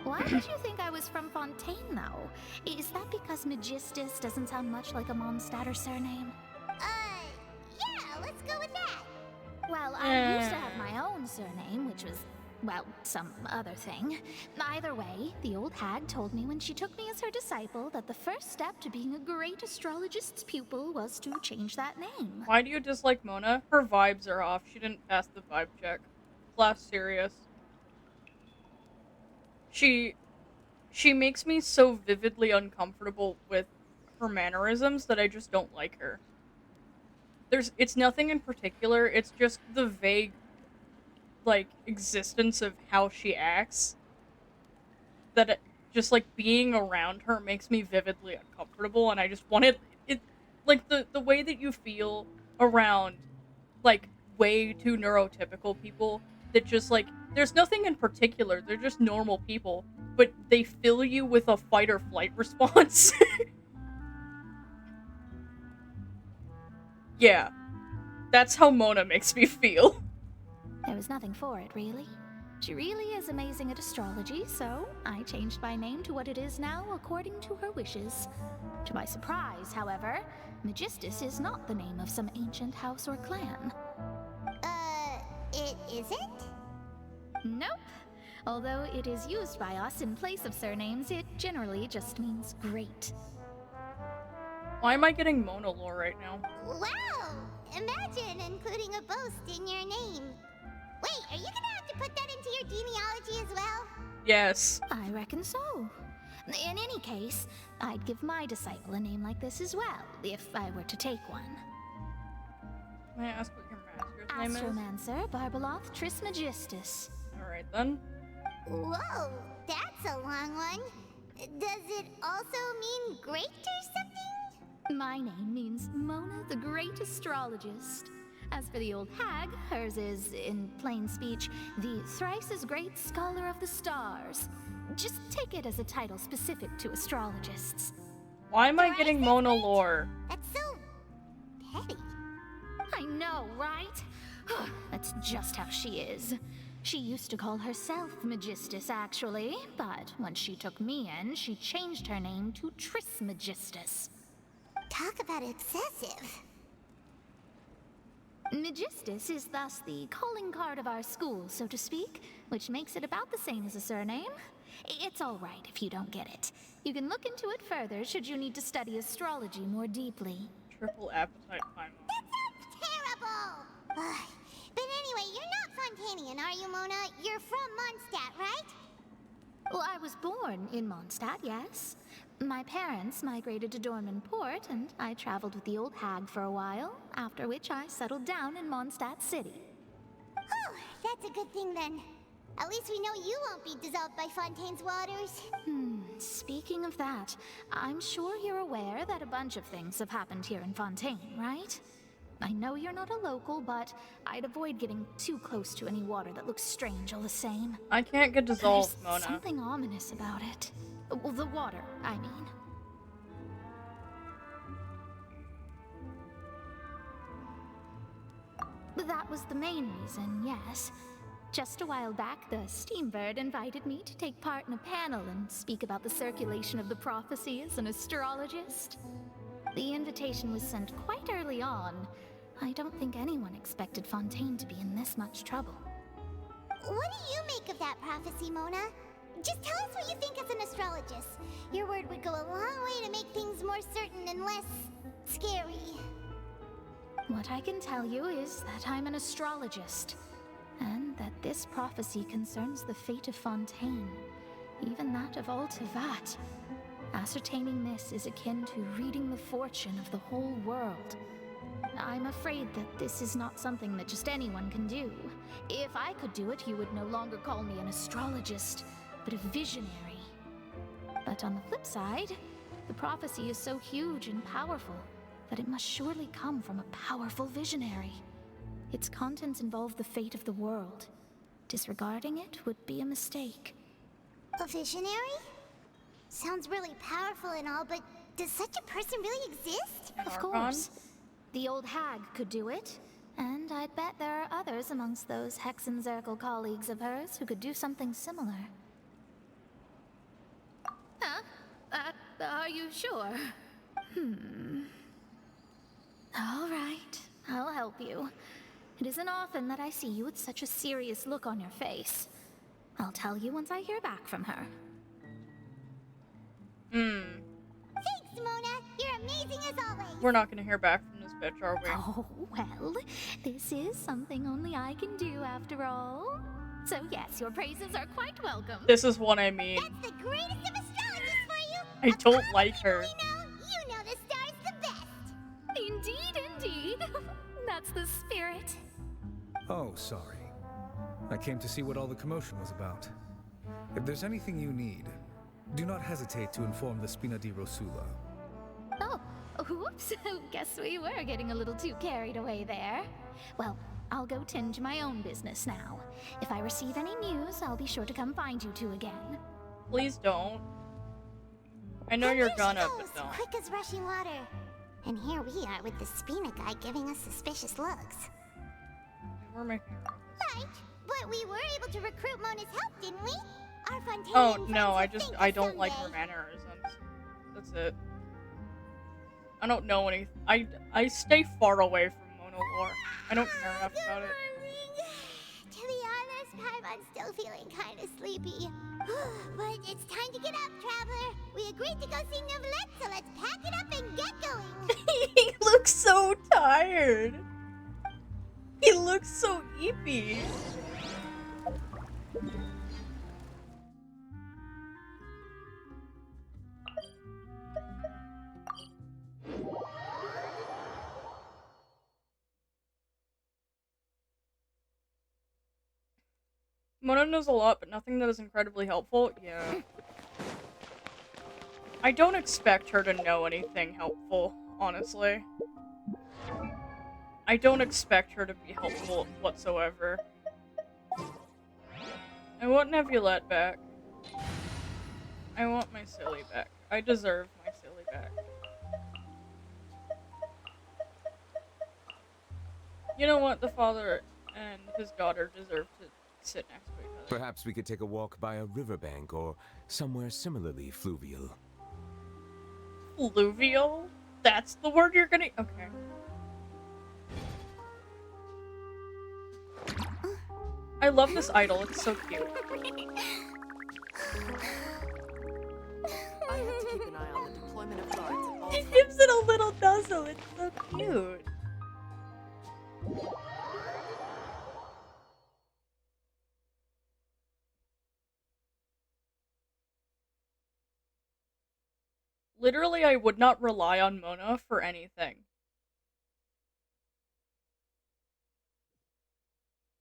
Why did you think I was from Fontaine, though? Is that because Magistus doesn't sound much like a Mondstadter surname? Yeah, let's go with that. Well, I used to have my own surname, which was, well, some other thing. Either way, the old hag told me when she took me as her disciple that the first step to being a great astrologist's pupil was to change that name. Why do you dislike Mona? Her vibes are off. She didn't pass the vibe check. Class serious. She makes me so vividly uncomfortable with her mannerisms that I just don't like her. It's nothing in particular, it's just the vague, like, existence of how she acts. That just, like, being around her makes me vividly uncomfortable, and I just want it, like, the way that you feel around, like, way too neurotypical people that just, like, there's nothing in particular, they're just normal people, but they fill you with a fight or flight response. Yeah. That's how Mona makes me feel. There was nothing for it, really. She really is amazing at astrology, so I changed my name to what it is now according to her wishes. To my surprise, however, Magistus is not the name of some ancient house or clan. It isn't? Nope. Although it is used by us in place of surnames, it generally just means great. Why am I getting Mona lore right now? Wow! Imagine including a boast in your name. Wait, are you gonna have to put that into your genealogy as well? Yes. I reckon so. In any case, I'd give my disciple a name like this as well, if I were to take one. May I ask what your master's name is? Astromancer Barbeloth Trismegistus. Alright then. Whoa, that's a long one. Does it also mean great or something? My name means Mona the Great Astrologist. As for the old hag, hers is, in plain speech, the thrice as great Scholar of the Stars. Just take it as a title specific to astrologists. Why am I getting Mona lore? That's so petty. I know, right? That's just how she is. She used to call herself Magistus, actually, but when she took me in, she changed her name to Trismegistus. Talk about excessive. Magistus is thus the calling card of our school, so to speak, which makes it about the same as a surname. It's all right if you don't get it. You can look into it further should you need to study astrology more deeply. Triple appetite time. That sounds terrible! But anyway, you're not Fontanian, are you, Mona? You're from Mondstadt, right? Well, I was born in Mondstadt, yes. My parents migrated to Dorman Port, and I traveled with the old hag for a while, after which I settled down in Mondstadt City. That's a good thing then. At least we know you won't be dissolved by Fontaine's waters. Speaking of that, I'm sure you're aware that a bunch of things have happened here in Fontaine, right? I know you're not a local, but I'd avoid getting too close to any water that looks strange all the same. I can't get dissolved, There's Mona. something ominous about it. Well, the water, I mean. That was the main reason, yes. Just a while back, the Steambird invited me to take part in a panel and speak about the circulation of the prophecy as an astrologist. The invitation was sent quite early on. I don't think anyone expected Fontaine to be in this much trouble. What do you make of that prophecy, Mona? Just tell us what you think as an astrologist. Your word would go a long way to make things more certain and less scary. What I can tell you is that I'm an astrologist, and that this prophecy concerns the fate of Fontaine, even that of all Tevat. Ascertaining this is akin to reading the fortune of the whole world. I'm afraid that this is not something that just anyone can do. If I could do it, you would no longer call me an astrologist, but a visionary. But on the flip side, the prophecy is so huge and powerful that it must surely come from a powerful visionary. Its contents involve the fate of the world. Disregarding it would be a mistake. A visionary? Sounds really powerful and all, but does such a person really exist? Of course. The old hag could do it, and I'd bet there are others amongst those Hexenzirkel colleagues of hers who could do something similar. Huh? Are you sure? All right, I'll help you. It isn't often that I see you with such a serious look on your face. I'll tell you once I hear back from her. Thanks, Mona. You're amazing as always. We're not gonna hear back from this bitch, are we? Oh, well, this is something only I can do after all. So yes, your praises are quite welcome. This is what I mean. That's the greatest of astrologists for you. I don't like her. You know the star's the best. Indeed, indeed. That's the spirit. Oh, sorry. I came to see what all the commotion was about. If there's anything you need, do not hesitate to inform the Spina di Rosula. Oh, oops. Guess we were getting a little too carried away there. Well, I'll go tend to my own business now. If I receive any news, I'll be sure to come find you two again. Please don't. I know you're gonna, but don't. Quick as rushing water. And here we are with the Spina guy giving us suspicious looks. We're making Right, but we were able to recruit Mona's help, didn't we? Our Fontaine Oh, no, I don't like her mannerisms. That's it. I don't know anything. I stay far away from Mona lore. I don't care enough about it. To be honest, Paimon's still feeling kind of sleepy. But it's time to get up, traveler. We agreed to go see Neuvillette, so let's pack it up and get going. He looks so tired. He looks so eepy. Mona knows a lot, but nothing that is incredibly helpful. Yeah. I don't expect her to know anything helpful, honestly. I don't expect her to be helpful whatsoever. I want Neuvillette back. I want my silly back. I deserve my silly back. You know what? The father and his daughter deserve to sit next to each other. Perhaps we could take a walk by a riverbank or somewhere similarly fluvial. Fluvial? That's the word you're gonna... Okay. I love this idol. It's so cute. I have to keep an eye on the deployment of guards at all He times. gives it a little nuzzle. It's so cute. Literally, I would not rely on Mona for anything.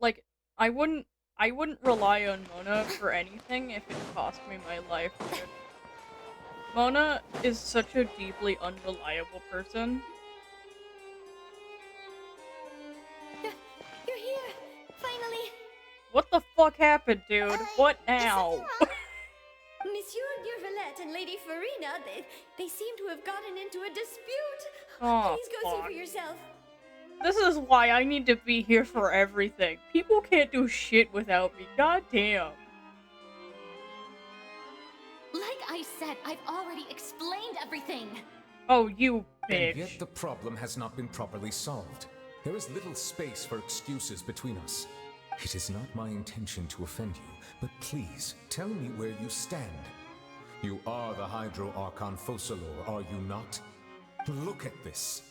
Like, I wouldn't rely on Mona for anything if it cost me my life, dude. Mona is such a deeply unreliable person. You're here! Finally! What the fuck happened, dude? What now? Monsieur Neurvalette and Lady Farina, they seem to have gotten into a dispute. Oh, Please go see fuck. for yourself. This is why I need to be here for everything. People can't do shit without me. God damn. Like I said, I've already explained everything. Oh, you bitch. And yet the problem has not been properly solved. There is little space for excuses between us. It is not my intention to offend you, but please, tell me where you stand. You are the Hydro Archon Focalor, are you not? Look at this.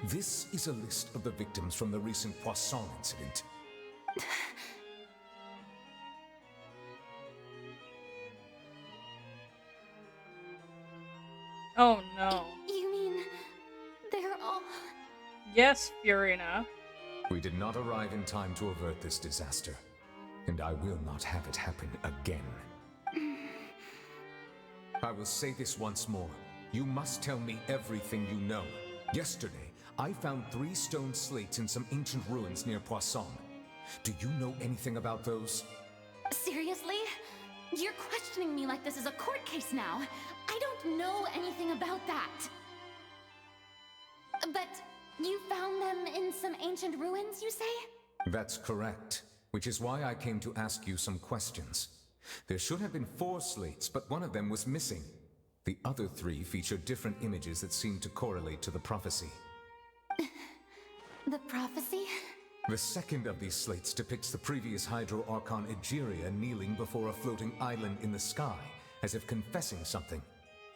This is a list of the victims from the recent Poisson incident. Oh no. You mean they're all... Yes, Fiorina. We did not arrive in time to avert this disaster, and I will not have it happen again. I will say this once more. You must tell me everything you know. Yesterday, I found 3 stone slates in some ancient ruins near Poisson. Do you know anything about those? Seriously? You're questioning me like this is a court case now. I don't know anything about that. But you found them in some ancient ruins, you say? That's correct, which is why I came to ask you some questions. There should have been 4 slates, but one of them was missing. The other 3 feature different images that seem to correlate to the prophecy. The prophecy? The second of these slates depicts the previous Hydro Archon Egeria kneeling before a floating island in the sky, as if confessing something.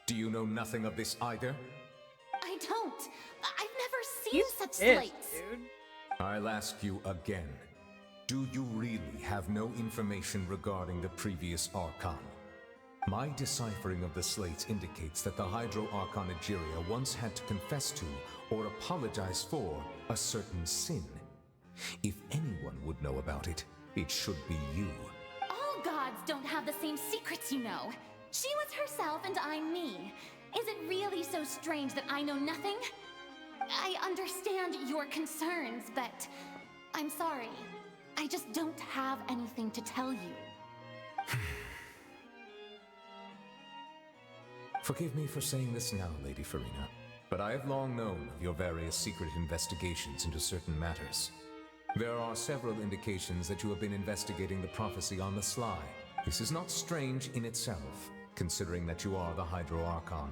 Do you know nothing of this either? I don't. I've never seen such pissed, slates. dude. I'll ask you again. Do you really have no information regarding the previous Archon? My deciphering of the slates indicates that the Hydro Archon Egeria once had to confess to, or apologize for, a certain sin. If anyone would know about it, it should be you. All gods don't have the same secrets, you know. She was herself and I'm me. Is it really so strange that I know nothing? I understand your concerns, but I'm sorry. I just don't have anything to tell you. Forgive me for saying this now, Lady Farina, but I have long known of your various secret investigations into certain matters. There are several indications that you have been investigating the prophecy on the sly. This is not strange in itself, considering that you are the Hydro Archon.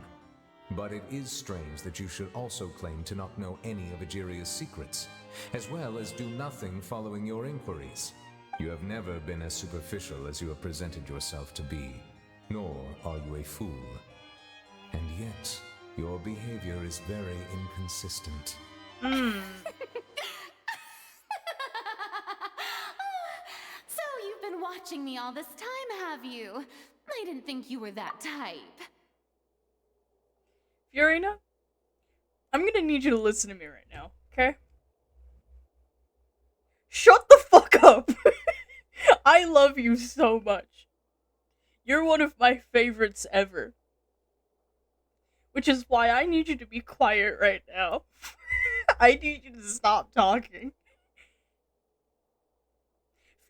But it is strange that you should also claim to not know any of Egeria's secrets, as well as do nothing following your inquiries. You have never been as superficial as you have presented yourself to be, nor are you a fool. And yet, your behavior is very inconsistent. So you've been watching me all this time, have you? I didn't think you were that type. Fiorina, I'm gonna need you to listen to me right now, okay? Shut the fuck up! I love you so much. You're one of my favorites ever. Which is why I need you to be quiet right now. I need you to stop talking.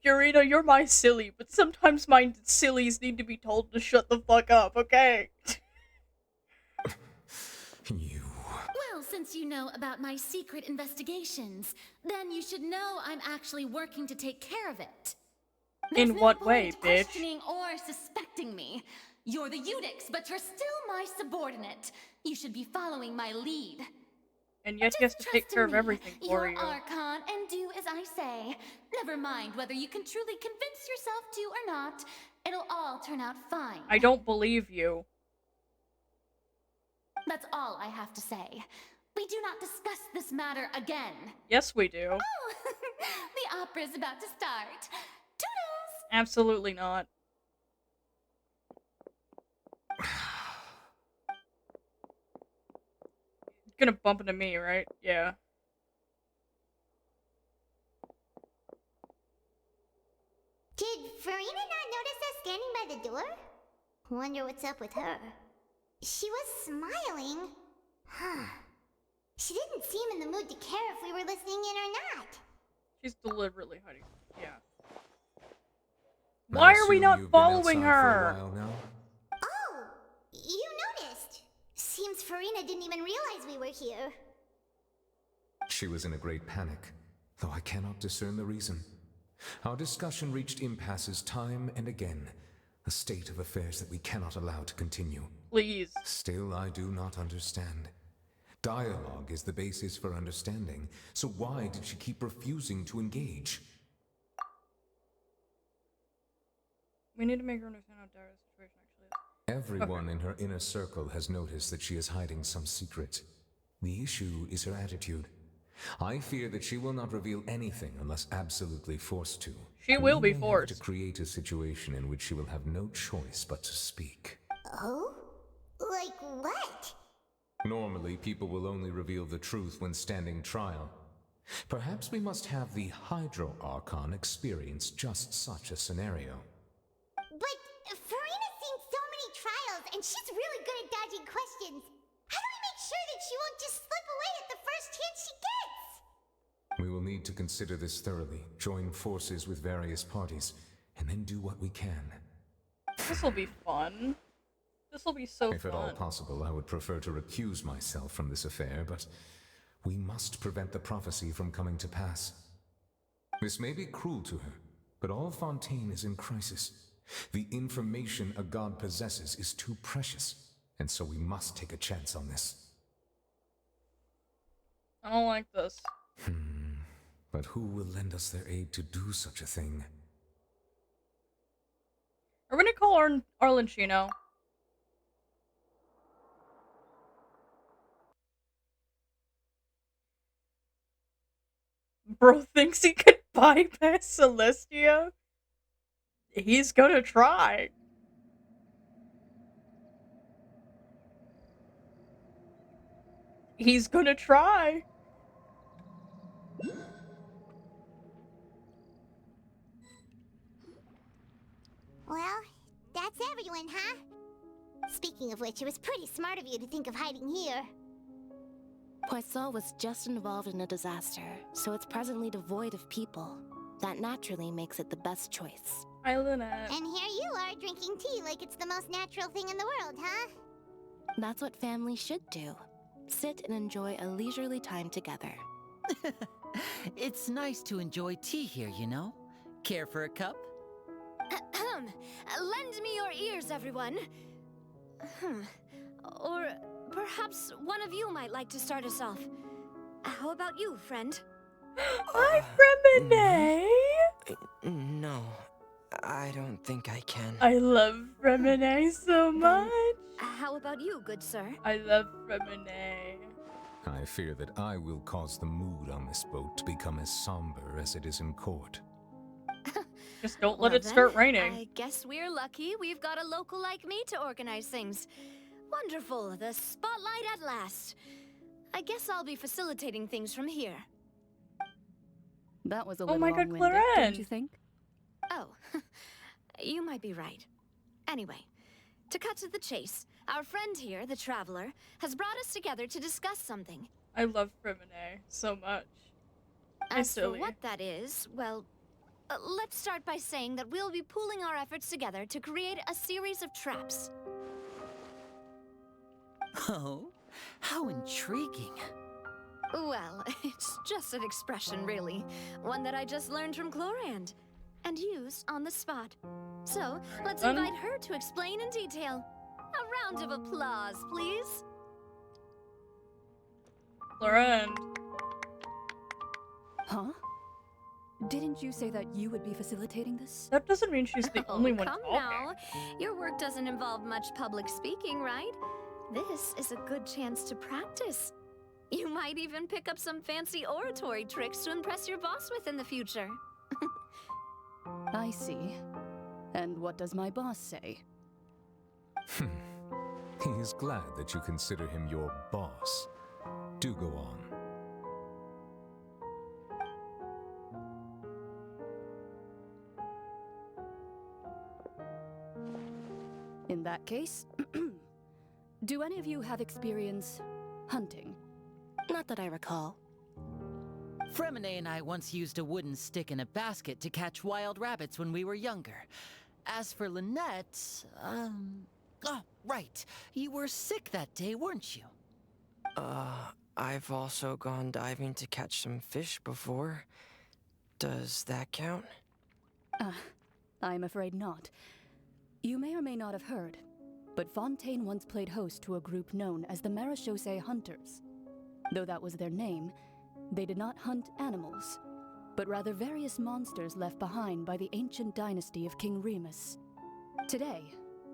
Fiorina, you're my silly, but sometimes my sillies need to be told to shut the fuck up, okay? Well, since you know about my secret investigations, then you should know I'm actually working to take care of it. There's In what no way, point bitch? questioning or suspecting me. You're the Eudix, but you're still my subordinate. You should be following my lead. And yet he has to take care of everything for You're you. Archon, and do as I say. Never mind whether you can truly convince yourself to or not. It'll all turn out fine. I don't believe you. That's all I have to say. We do not discuss this matter again. Yes, we do. Oh, the opera's about to start. Toodles! Absolutely not. Gonna bump into me, right? Yeah. Farina not notice us standing by the door? Wonder what's up with her. She was smiling. Huh. She didn't seem in the mood to care if we were listening in or not. She's deliberately hiding. Yeah. I Why are we assume not you've been following outside for a her? while now? Oh, you noticed. Seems Farina didn't even realize we were here. She was in a great panic, though I cannot discern the reason. Our discussion reached impasses time and again, a state of affairs that we cannot allow to continue. Please. Still, I do not understand. Dialogue is the basis for understanding, so why did she keep refusing to engage? We need to make her understand how dire the situation actually is. Everyone in her inner circle has noticed that she is hiding some secret. The issue is her attitude. I fear that she will not reveal anything unless absolutely forced to. She will be We may forced. have to create a situation in which she will have no choice but to speak. Oh? Like what? Normally, people will only reveal the truth when standing trial. Perhaps we must have the Hydro Archon experience just such a scenario. But Farina's seen so many trials, and she's really good at dodging questions. How do we make sure that she won't just slip away at the first chance she gets? We will need to consider this thoroughly, join forces with various parties, and then do what we can. This will be fun. This will be so fun. If at all possible, I would prefer to recuse myself from this affair, but we must prevent the prophecy from coming to pass. This may be cruel to her, but all Fontaine is in crisis. The information a god possesses is too precious, and so we must take a chance on this. I don't like this. But who will lend us their aid to do such a thing? Are we gonna call Arlenchino? Bro thinks he could bypass Celestia? He's gonna try. He's gonna try. Well, that's everyone, huh? Speaking of which, it was pretty smart of you to think of hiding here. Poisson was just involved in a disaster, so it's presently devoid of people. That naturally makes it the best choice. Hi, Lynette. And here you are drinking tea like it's the most natural thing in the world, huh? That's what families should do. Sit and enjoy a leisurely time together. It's nice to enjoy tea here, you know? Care for a cup? Lend me your ears, everyone. Or perhaps one of you might like to start us off. How about you, friend? Hi, Remine! No, I don't think I can. I love Remine so much. How about you, good sir? I love Remine. I fear that I will cause the mood on this boat to become as somber as it is in court. Just don't let it start raining. I guess we're lucky we've got a local like me to organize things. Wonderful, the spotlight at last. I guess I'll be facilitating things from here. That was a Oh little my god, long-winded, don't Claren! you think? Oh, you might be right. Anyway, to cut to the chase, our friend here, the Traveler, has brought us together to discuss something. I love Remine so much. As for what that is, well, let's start by saying that we'll be pooling our efforts together to create a series of traps. Oh, how intriguing. Well, it's just an expression, really. One that I just learned from Chlorand. And used on the spot. So, let's invite her to explain in detail. A round of applause, please. Chlorand. Huh? Didn't you say that you would be facilitating this? That doesn't mean she's the only one Come talking. now. Your work doesn't involve much public speaking, right? This is a good chance to practice. You might even pick up some fancy oratory tricks to impress your boss with in the future. I see. And what does my boss say? He is glad that you consider him your boss. Do go on. In that case, do any of you have experience hunting? Not that I recall. Fremine and I once used a wooden stick in a basket to catch wild rabbits when we were younger. As for Lynette, oh, right. You were sick that day, weren't you? I've also gone diving to catch some fish before. Does that count? I'm afraid not. You may or may not have heard, but Fontaine once played host to a group known as the Marechaussee Hunters. Though that was their name, they did not hunt animals, but rather various monsters left behind by the ancient dynasty of King Remus. Today,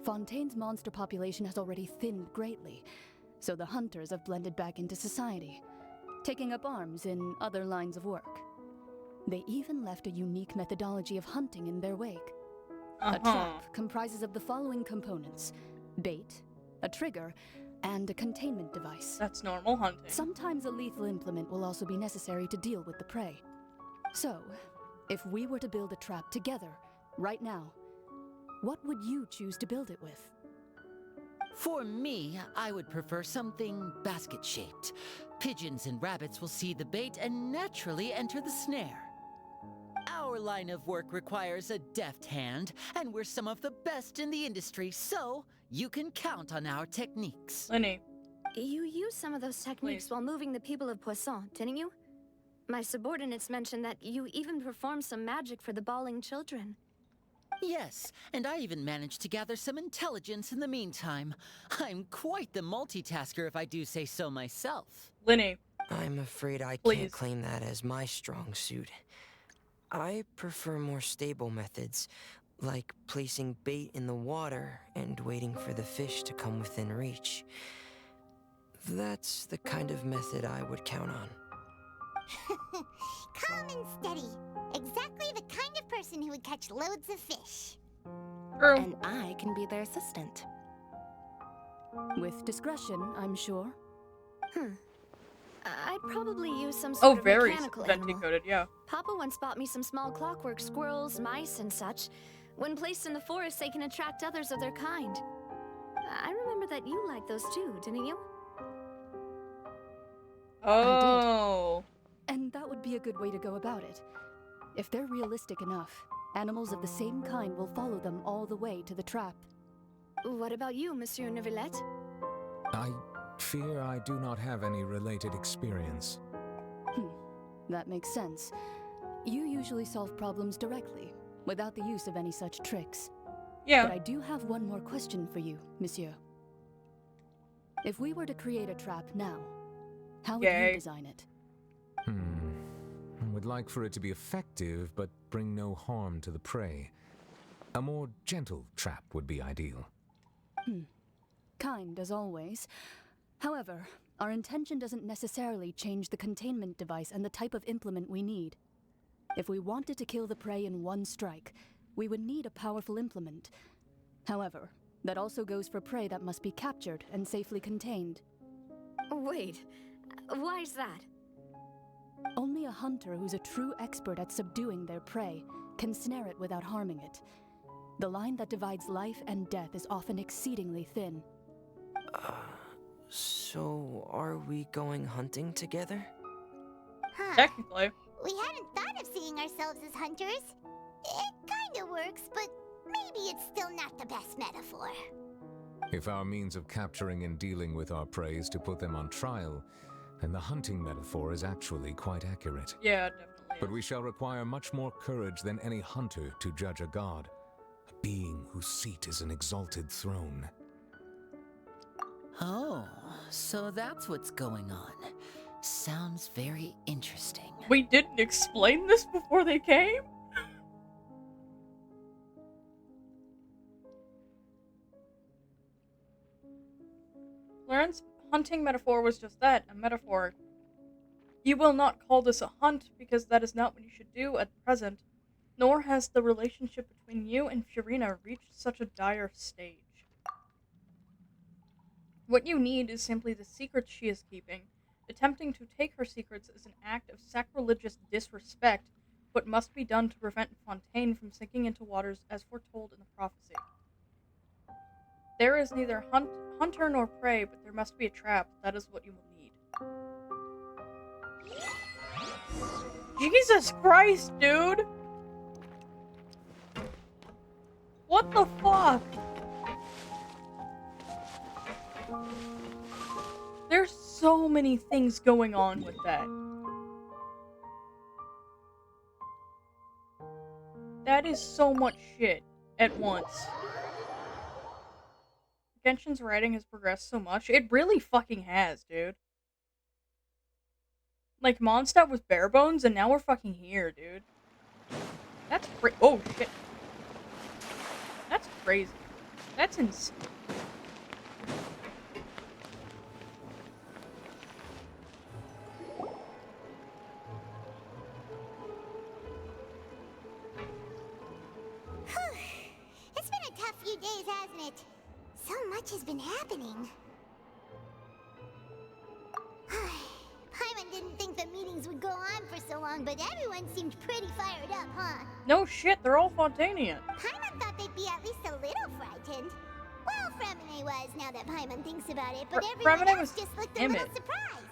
Fontaine's monster population has already thinned greatly, so the hunters have blended back into society, taking up arms in other lines of work. They even left a unique methodology of hunting in their wake. A trap comprises of the following components: bait, a trigger, and a containment device. That's normal hunting. Sometimes a lethal implement will also be necessary to deal with the prey. So, if we were to build a trap together, right now, what would you choose to build it with? For me, I would prefer something basket-shaped. Pigeons and rabbits will see the bait and naturally enter the snare. Our line of work requires a deft hand, and we're some of the best in the industry, so you can count on our techniques. Lenny. You used some of those techniques while moving the people of Poisson, didn't you? My subordinates mentioned that you even performed some magic for the bawling children. Yes, and I even managed to gather some intelligence in the meantime. I'm quite the multitasker if I do say so myself. Lenny. I'm afraid I can't claim that as my strong suit. I prefer more stable methods, like placing bait in the water and waiting for the fish to come within reach. That's the kind of method I would count on. Calm and steady. Exactly the kind of person who would catch loads of fish. And I can be their assistant. With discretion, I'm sure. I'd probably use some sort of very mechanical venti animal. coded, yeah. Papa once bought me some small clockwork squirrels, mice, and such. When placed in the forest, they can attract others of their kind. I remember that you liked those too, didn't you? Oh. I did. And that would be a good way to go about it. If they're realistic enough, animals of the same kind will follow them all the way to the trap. What about you, Monsieur Neuvillette? I fear I do not have any related experience. That makes sense. You usually solve problems directly, without the use of any such tricks. Yeah. But I do have one more question for you, Monsieur. If we were to create a trap now, how would you design it? I would like for it to be effective, but bring no harm to the prey. A more gentle trap would be ideal. Kind, as always. However, our intention doesn't necessarily change the containment device and the type of implement we need. If we wanted to kill the prey in one strike, we would need a powerful implement. However, that also goes for prey that must be captured and safely contained. Wait, why is that? Only a hunter who's a true expert at subduing their prey can snare it without harming it. The line that divides life and death is often exceedingly thin. So are we going hunting together? Huh. Technically. We hadn't thought of seeing ourselves as hunters. It kinda works, but maybe it's still not the best metaphor. If our means of capturing and dealing with our prey is to put them on trial, then the hunting metaphor is actually quite accurate. Yeah, definitely. But we shall require much more courage than any hunter to judge a god, a being whose seat is an exalted throne. Oh, so that's what's going on. Sounds very interesting. We didn't explain this before they came? Lauren's hunting metaphor was just that, a metaphor. You will not call this a hunt because that is not what you should do at present, nor has the relationship between you and Furina reached such a dire stage. What you need is simply the secrets she is keeping. Attempting to take her secrets is an act of sacrilegious disrespect, but must be done to prevent Fontaine from sinking into waters as foretold in the prophecy. There is neither hunter nor prey, but there must be a trap. That is what you will need. Jesus Christ, dude! What the fuck? There's so many things going on with that. That is so much shit at once. Genshin's writing has progressed so much. It really fucking has, dude. Like, Mondstadt was bare bones, and now we're fucking here, dude. That's oh, shit. That's crazy. That's insane. It's been a tough few days, hasn't it? So much has been happening. Paimon didn't think the meetings would go on for so long, but everyone seemed pretty fired up, huh? No shit, they're all Fontanian. Paimon thought they'd be at least a little frightened. Well, Fremine was, now that Paimon thinks about it, but everyone else just looked a little surprised.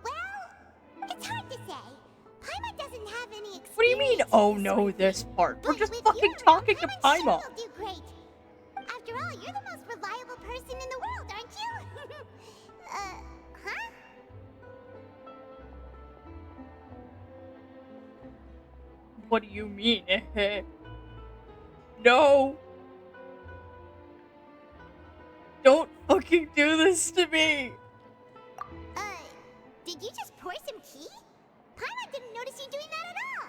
Well, it's hard to say. Paimon doesn't have any experience. What do you mean, oh no, this part? We're just fucking talking to Paimon. You'll do great. After all, you're the most reliable person in the world, aren't you? Huh? What do you mean? No! Don't fucking do this to me! Did you just pour some tea? Paimon didn't notice you doing that at all!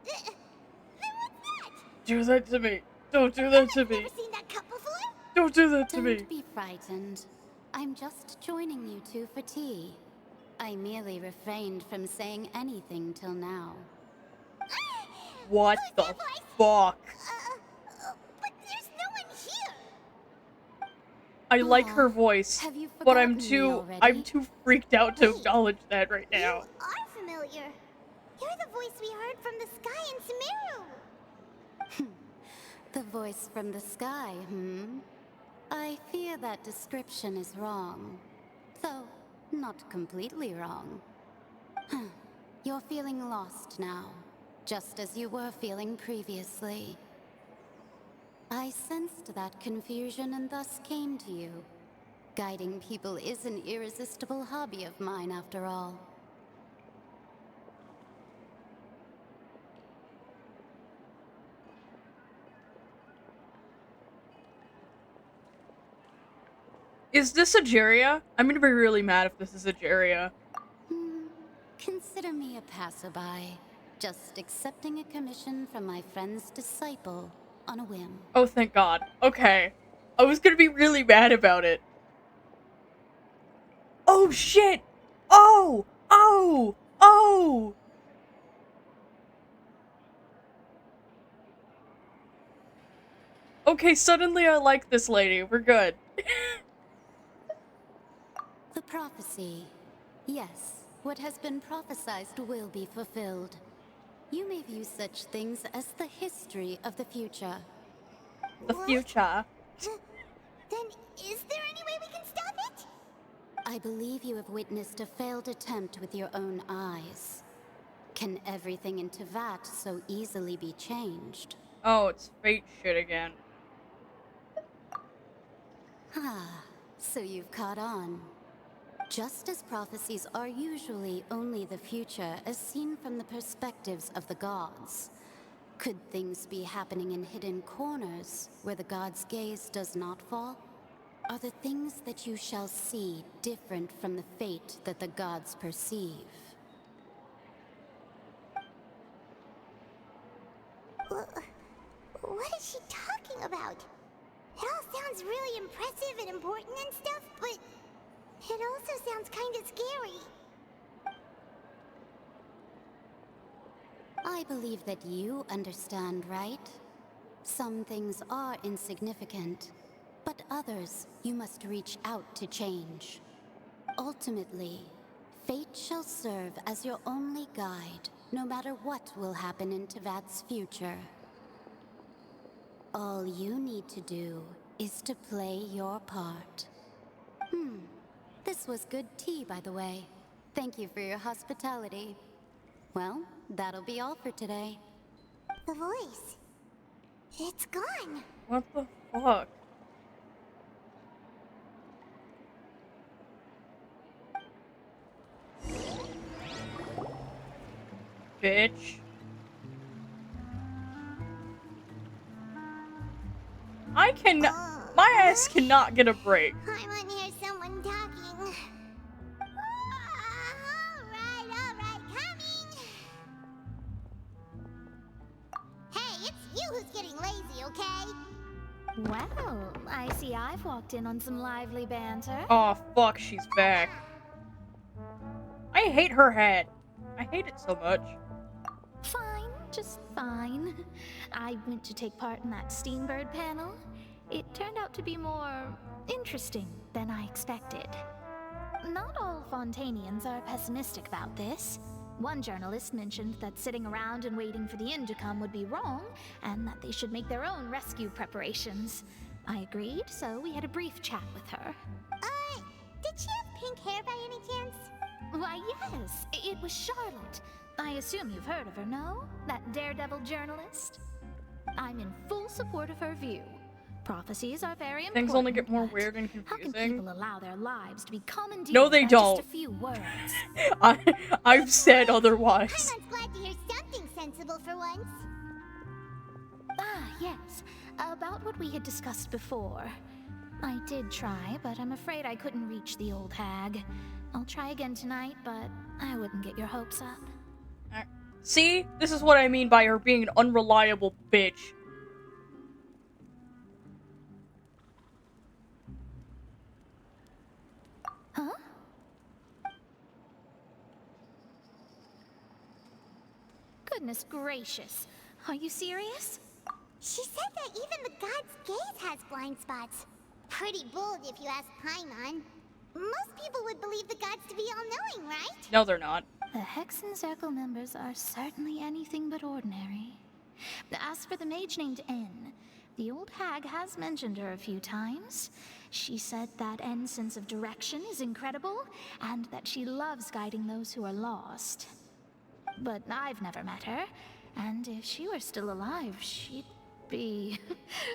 Then what's that? Do that to me! Don't do that to me! Never seen that cup before? Don't do that to me! Don't be frightened. I'm just joining you two for tea. I merely refrained from saying anything till now. What the fuck? But there's no one here! I like her voice, but I'm already? too freaked out to acknowledge that right now. You are familiar. You're the voice we heard from the sky in Sumeru. The voice from the sky, I fear that description is wrong. Though, not completely wrong. You're feeling lost now, just as you were feeling previously. I sensed that confusion and thus came to you. Guiding people is an irresistible hobby of mine, after all. Is this Ageria? I'm gonna be really mad if this is Ageria. Consider me a passerby, just accepting a commission from my friend's disciple on a whim. Oh, thank God. Okay. I was gonna be really mad about it. Oh, shit! Oh! Oh! Oh! Okay, suddenly I like this lady. We're good. The prophecy. Yes, what has been prophesied will be fulfilled. You may view such things as the history of the future. The future. Then is there any way we can stop it? I believe you have witnessed a failed attempt with your own eyes. Can everything in Teyvat so easily be changed? Oh, it's fate shit again. So you've caught on. Just as prophecies are usually only the future as seen from the perspectives of the gods, could things be happening in hidden corners where the gods' gaze does not fall? Are the things that you shall see different from the fate that the gods perceive? What is she talking about? It all sounds really impressive and important and stuff, but it also sounds kind of scary. I believe that you understand, right? Some things are insignificant, but others you must reach out to change. Ultimately, fate shall serve as your only guide, no matter what will happen in Teyvat's future. All you need to do is to play your part. This was good tea, by the way. Thank you for your hospitality. Well, that'll be all for today. The voice. It's gone. What the fuck? Bitch. I cannot. My ass cannot get a break. Paimon hears someone talking. Alright, coming. Hey, it's you who's getting lazy, okay? Well, I see I've walked in on some lively banter. Oh fuck, she's back. I hate her head. I hate it so much. Fine, just fine. I went to take part in that Steambird panel. It turned out to be more interesting than I expected. Not all Fontainians are pessimistic about this. One journalist mentioned that sitting around and waiting for the end to come would be wrong, and that they should make their own rescue preparations. I agreed, so we had a brief chat with her. Did she have pink hair by any chance? Why, yes, it was Charlotte. I assume you've heard of her, no? That daredevil journalist? I'm in full support of her view. Prophecies are very important. Things only get more weird and How can confusing. people allow their lives to be commandeered No, they by don't. just a few words? I've said otherwise. Paimon's glad to hear something sensible for once. Ah, yes. About what we had discussed before. I did try, but I'm afraid I couldn't reach the old hag. I'll try again tonight, but I wouldn't get your hopes up. See? This is what I mean by her being an unreliable bitch. Huh? Goodness gracious. Are you serious? She said that even the god's gaze has blind spots. Pretty bold if you ask Paimon. Most people would believe the gods to be all-knowing, right? No, they're not. The Hexen Circle members are certainly anything but ordinary. As for the mage named N, the old hag has mentioned her a few times. She said that N's sense of direction is incredible, and that she loves guiding those who are lost. But I've never met her, and if she were still alive, she'd be...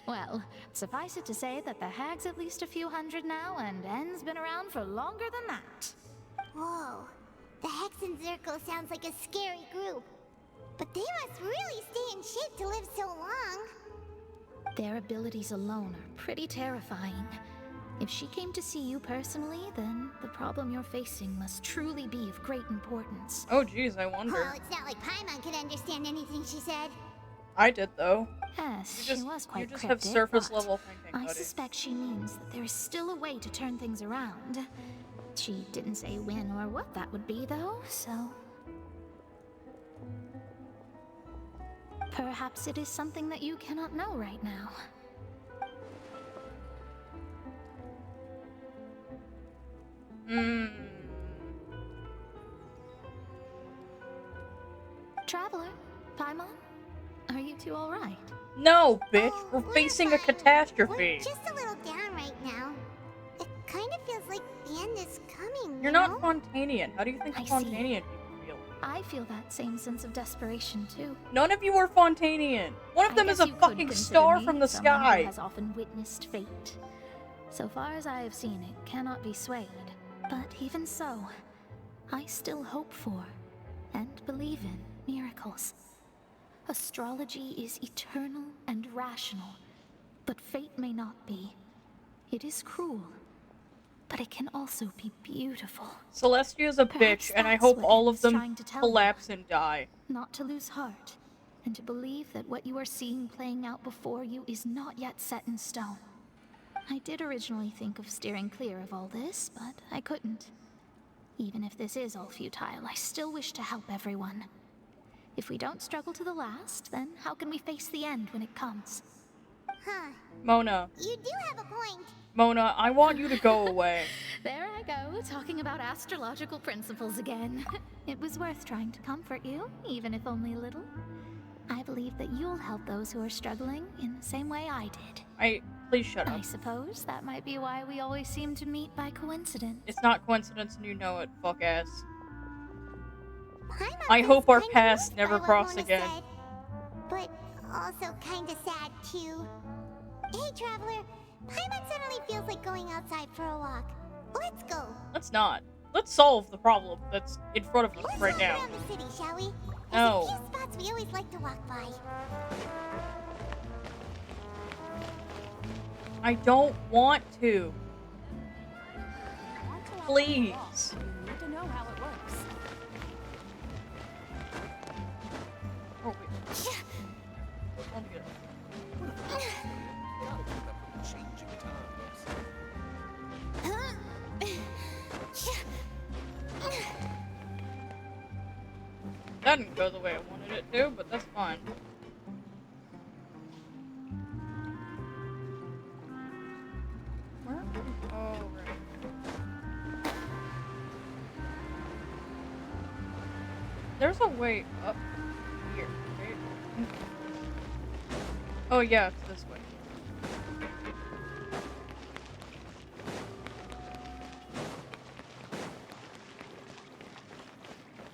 well, suffice it to say that the hag's at least a few hundred now, and N's been around for longer than that. Whoa. The Hexen Circle sounds like a scary group. But they must really stay in shape to live so long. Their abilities alone are pretty terrifying. If she came to see you personally, then the problem you're facing must truly be of great importance. Oh jeez, I wonder. Well, it's not like Paimon could understand anything she said. I did though. Yes, You just- she was quite you just cryptic, have surface but level thinking, I buddy. suspect she means that there is still a way to turn things around. She didn't say when or what that would be, though, so... perhaps it is something that you cannot know right now. Traveler, Paimon, are you two alright? No, bitch. We're facing a We're catastrophe. just a little down right now. It kind of feels like the end is coming. You're not Fontainian. How do you think I see. Fontainian people feel? I feel that same sense of desperation, too. None of you are Fontainian. One of them I is a guess you could fucking consider star me from the someone who sky. has often witnessed fate. So far as I have seen, it cannot be swayed. But even so, I still hope for and believe in miracles. Astrology is eternal and rational, but fate may not be. It is cruel, but it can also be beautiful. Celestia's a Perhaps bitch, and I that's hope what all Anne of is them trying to tell you. collapse and die. Not to lose heart, and to believe that what you are seeing playing out before you is not yet set in stone. I did originally think of steering clear of all this, but I couldn't. Even if this is all futile, I still wish to help everyone. If we don't struggle to the last, then how can we face the end when it comes? Huh. Mona. You do have a point. Mona, I want you to go away. There I go, talking about astrological principles again. It was worth trying to comfort you, even if only a little. I believe that you'll help those who are struggling in the same way I did. Please shut up. I suppose that might be why we always seem to meet by coincidence. It's not coincidence and you know it, fuck ass. Paimon I feels hope our kinda paths moved never by what cross Mona again. said, but also kinda sad too. Hey, traveler. Paimon suddenly feels like going outside for a walk. Let's go. Let's not. Let's solve the problem that's in front of us Let's right walk now. around the city, shall we? There's No. a few spots we always like to walk by. I don't want to. Please. You need to know how it works. Oh, wait. Let me get it. Gotta keep up with the changing times. That didn't go the way I wanted it to, but that's fine. Where? Oh, right. There's a way up here, right? Oh yeah, it's this way.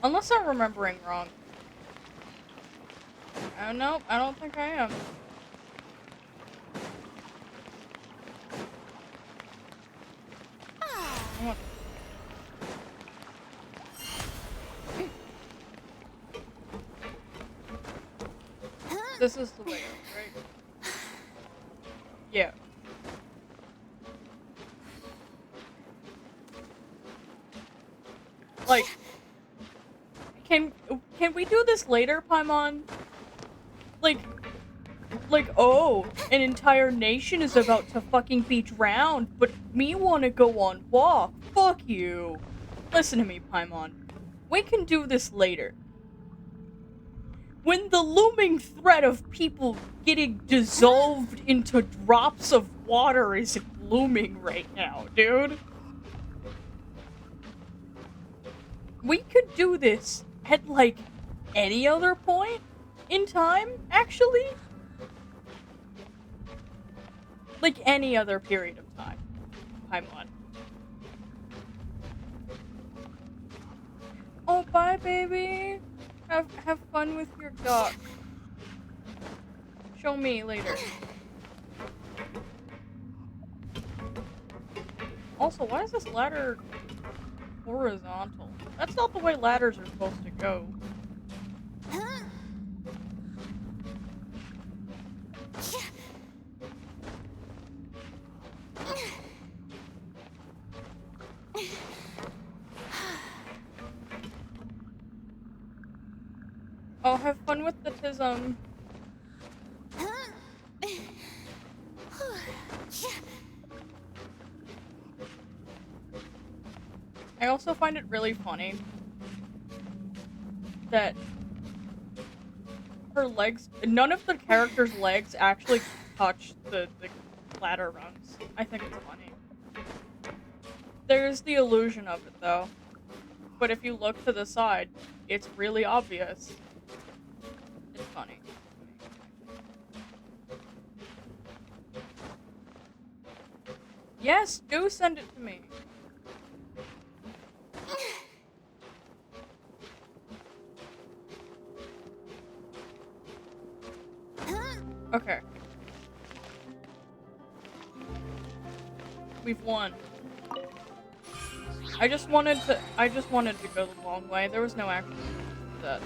Unless I'm remembering wrong. Oh no, I don't think I am. What? This is the way up, right? Yeah. Like, can we do this later, Paimon? Like, oh, an entire nation is about to fucking be drowned, but me wanna go on walk. Fuck you. Listen to me, Paimon. We can do this later. When the looming threat of people getting dissolved into drops of water is looming right now, dude. We could do this at, like, any other point in time, actually. Like, any other period of time. Paimon. Oh, bye, baby. Have fun with your duck. Show me later. Also, why is this ladder horizontal? That's not the way ladders are supposed to go. Oh, have fun with the tism. I also find it really funny that her legs, none of the characters' legs actually touch the ladder rungs. I think it's funny. There's the illusion of it though. But if you look to the side, it's really obvious. It's funny. Yes, do send it to me. Okay. We've won. I just wanted to go the long way. There was no action to that.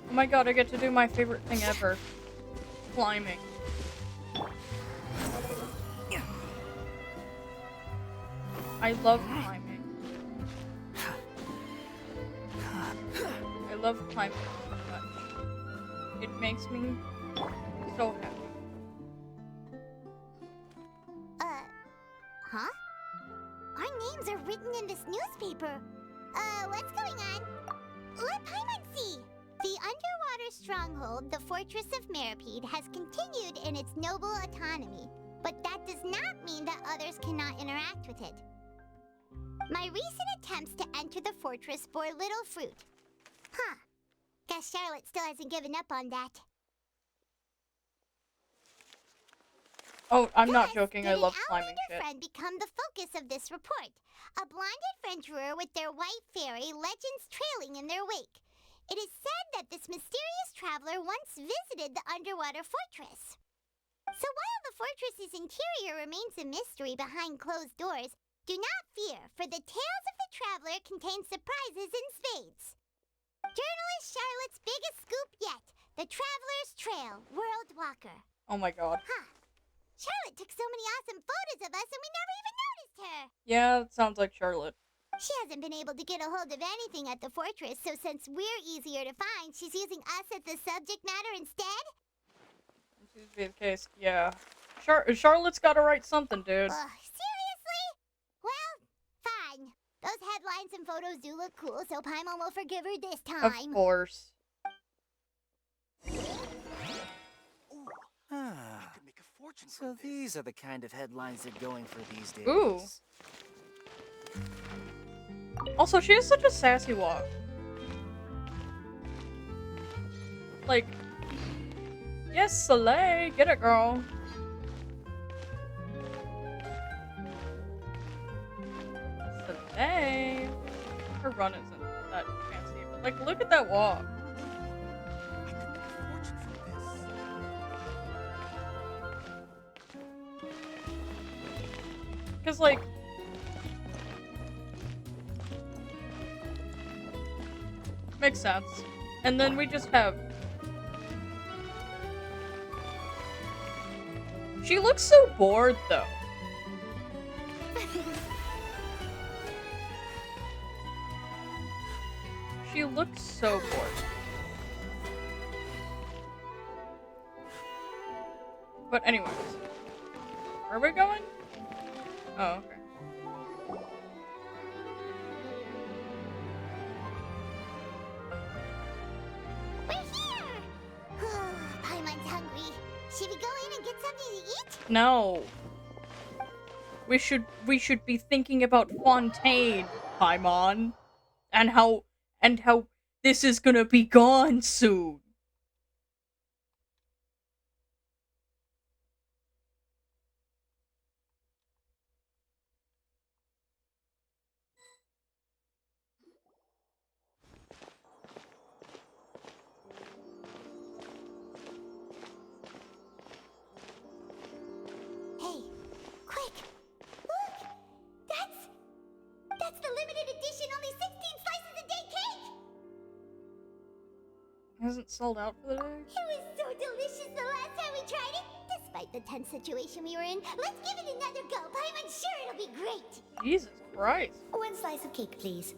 Oh my god, I get to do my favorite thing ever. Climbing. I love climbing. I love climbing so much. It makes me so happy. Huh? Our names are written in this newspaper. What's going on? Let Paimon see. The underwater stronghold, the Fortress of Meripede, has continued in its noble autonomy, but that does not mean that others cannot interact with it. My recent attempts to enter the fortress bore little fruit. Huh. Guess Charlotte still hasn't given up on that. Oh, I'm not joking, I love climbing Outlander shit. friend become the focus of this report. A blonde adventurer with their white fairy, legends trailing in their wake. It is said that this mysterious traveler once visited the underwater fortress. So while the fortress's interior remains a mystery behind closed doors, do not fear, for the tales of the traveler contain surprises in spades. Journalist Charlotte's biggest scoop yet, the Traveler's Trail, World Walker. Oh my god. Huh. Charlotte took so many awesome photos of us and we never even noticed her. Yeah, that sounds like Charlotte. She hasn't been able to get a hold of anything at the fortress, so since we're easier to find, she's using us as the subject matter instead? That seems to be the case, yeah. Charlotte's gotta write something, dude. Seriously? Well, fine. Those headlines and photos do look cool, so Paimon will forgive her this time. Of course. So these are the kind of headlines they're going for these days. Ooh. Also, she has such a sassy walk. Like, yes, Soleil, get it, girl. Soleil. Her run isn't that fancy, but like, look at that walk. Because, like, makes sense. And then we just have... She looks so bored, though. She looks so bored. But anyways. Where are we going? Oh, okay. We're here! Paimon's hungry. Should we go in and get something to eat? No. We should be thinking about Fontaine, Paimon. And how this is gonna be gone soon. Hey, quick! Look! That's the limited edition only 16 slices a day cake! Hasn't sold out for the day? It was so delicious the last time we tried it! Despite the tense situation we were in, let's give it another go! Paimon's sure it'll be great! Jesus Christ. One slice of cake, please.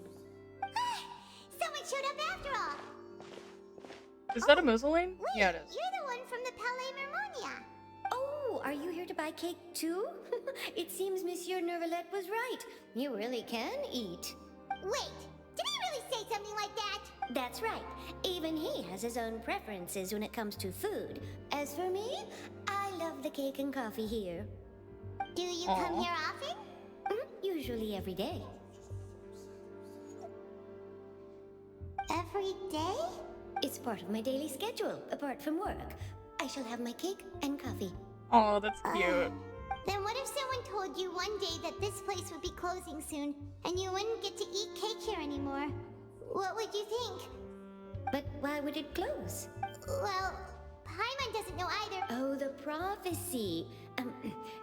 Someone showed up after all! Is that a Muzzling? Wait, Yeah, it is. You're the one from the Palais Mermonia! Oh, are you here to buy cake too? It seems Monsieur Neuvillette was right. You really can eat. Wait, did he really say something like that? That's right. Even he has his own preferences when it comes to food. As for me, I love the cake and coffee here. Do you come here often? Usually every day. Every day? It's part of my daily schedule, apart from work. I shall have my cake and coffee. Oh, that's cute. Then what if someone told you one day that this place would be closing soon, and you wouldn't get to eat cake here anymore? What would you think? But why would it close? Well, Paimon doesn't know either. Oh, the prophecy.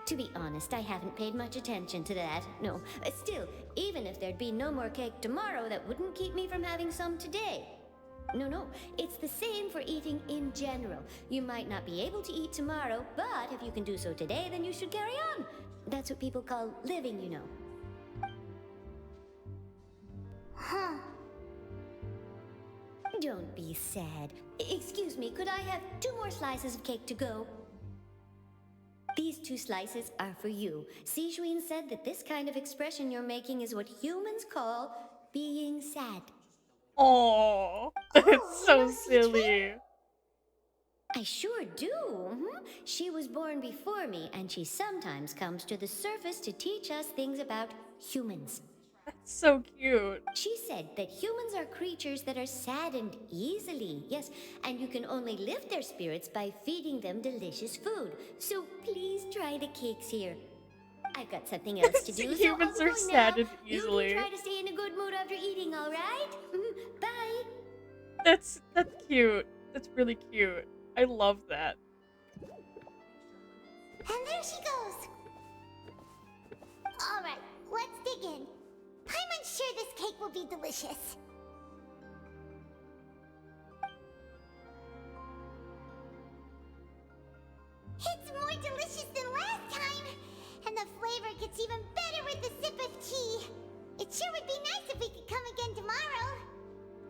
To be honest, I haven't paid much attention to that. No, still, even if there'd be no more cake tomorrow, that wouldn't keep me from having some today. No, it's the same for eating in general. You might not be able to eat tomorrow, but if you can do so today, then you should carry on. That's what people call living, you know. Huh. Don't be sad. Excuse me, could I have 2 more slices of cake to go? These 2 slices are for you. Sijuin said that this kind of expression you're making is what humans call being sad. Oh, it's so silly. I sure do. She was born before me, and she sometimes comes to the surface to teach us things about humans. That's so cute. She said that humans are creatures that are saddened easily, yes, and you can only lift their spirits by feeding them delicious food. So please try the cakes here. I've got something else to do, so Humans I'll are go saddened now. easily. You do try to stay in a good mood after eating, all right? Bye. That's cute. That's really cute. I love that. And there she goes. All right, let's dig in. Paimon's sure this cake will be delicious. It's more delicious than last time, and the flavor gets even better with a sip of tea. It sure would be nice if we could come again tomorrow.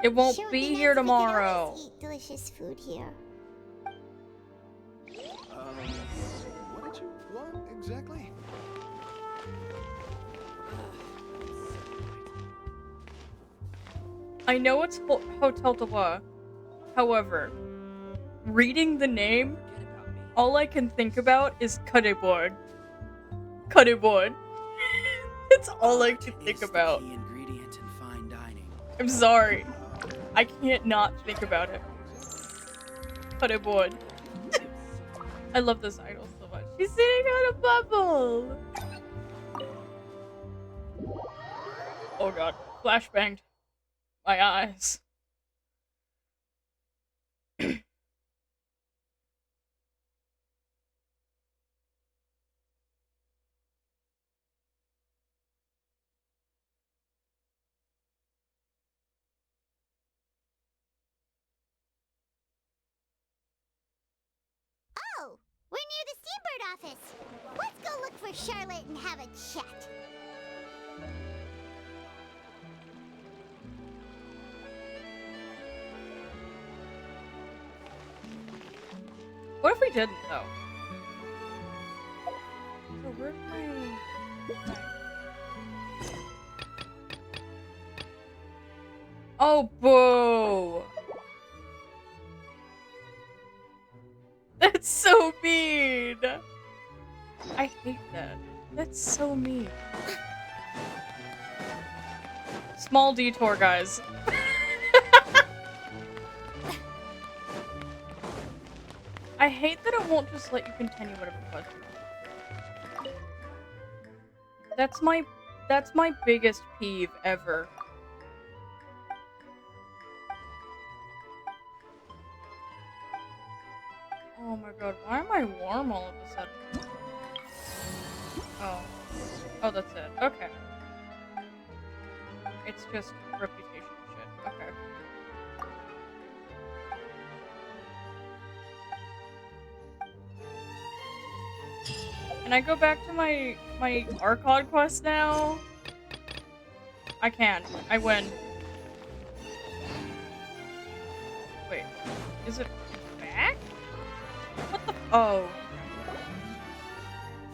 It won't Sure would be nice here if we could tomorrow. always eat delicious food here. What did you want exactly? I know it's Hotel de la. However, reading the name, all I can think about is cutting-board. Cutting-board. That's all I can think about. Key ingredient in fine dining. I'm sorry. I can't not think about it. Cutting-board. I love this idol so much. She's sitting on a bubble. Oh god. Flashbanged. My eyes. Oh, we're near the Seabird office. Let's go look for Charlotte and have a chat. What if we didn't, though? So where's my... Oh, boo! That's so mean! I hate that. That's so mean. Small detour, guys. I hate that it won't just let you continue whatever quest you want. That's my biggest peeve ever. Oh my god, why am I warm all of a sudden? Oh. Oh, that's it. Okay. It's just reputation shit. Okay. Can I go back to my archon quest now? I can. I win. Wait. Is it back? What the? Oh.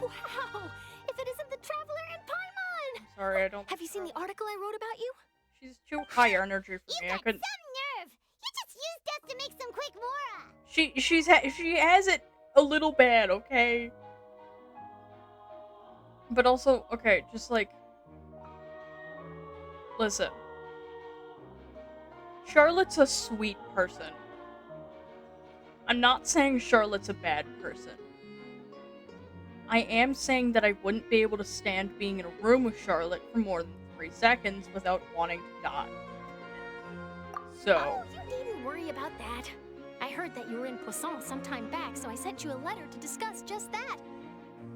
Wow! If it isn't the Traveler and Paimon! Sorry, I don't. Have you seen the article I wrote about you? She's too high energy for me. I couldn't. Some nerve! You just used death to make some quick mora! She has it a little bad, okay? But also, okay, just like, listen. Charlotte's a sweet person. I'm not saying Charlotte's a bad person. I am saying that I wouldn't be able to stand being in a room with Charlotte for more than 3 seconds without wanting to die. So. Oh, you needn't worry about that. I heard that you were in Poisson some time back, so I sent you a letter to discuss just that.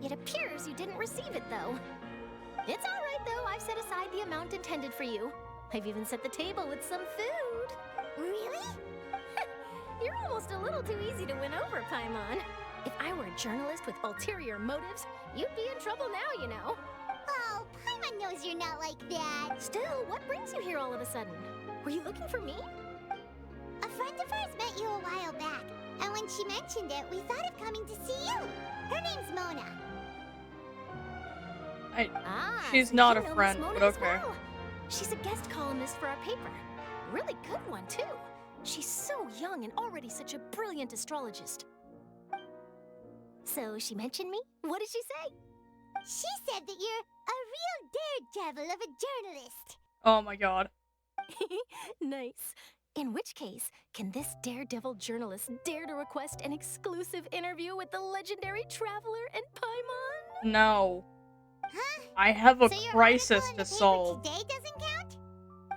It appears you didn't receive it, though. It's alright, though. I've set aside the amount intended for you. I've even set the table with some food. Really? You're almost a little too easy to win over, Paimon. If I were a journalist with ulterior motives, you'd be in trouble now, you know. Oh, Paimon Everyone knows you're not like that. Still, what brings you here all of a sudden? Were you looking for me? A friend of ours met you a while back, and when she mentioned it, we thought of coming to see you. Her name's Mona. She's so not you a know friend, Miss Mona but as okay. well. She's a guest columnist for our paper. Really good one, too. She's so young and already such a brilliant astrologist. So she mentioned me? What did she say? She said that you're a real daredevil of a journalist. Oh my god. Nice. In which case, can this daredevil journalist dare to request an exclusive interview with the legendary traveler and Paimon? No. Huh? I have a So your crisis article in to the paper solve. today doesn't count?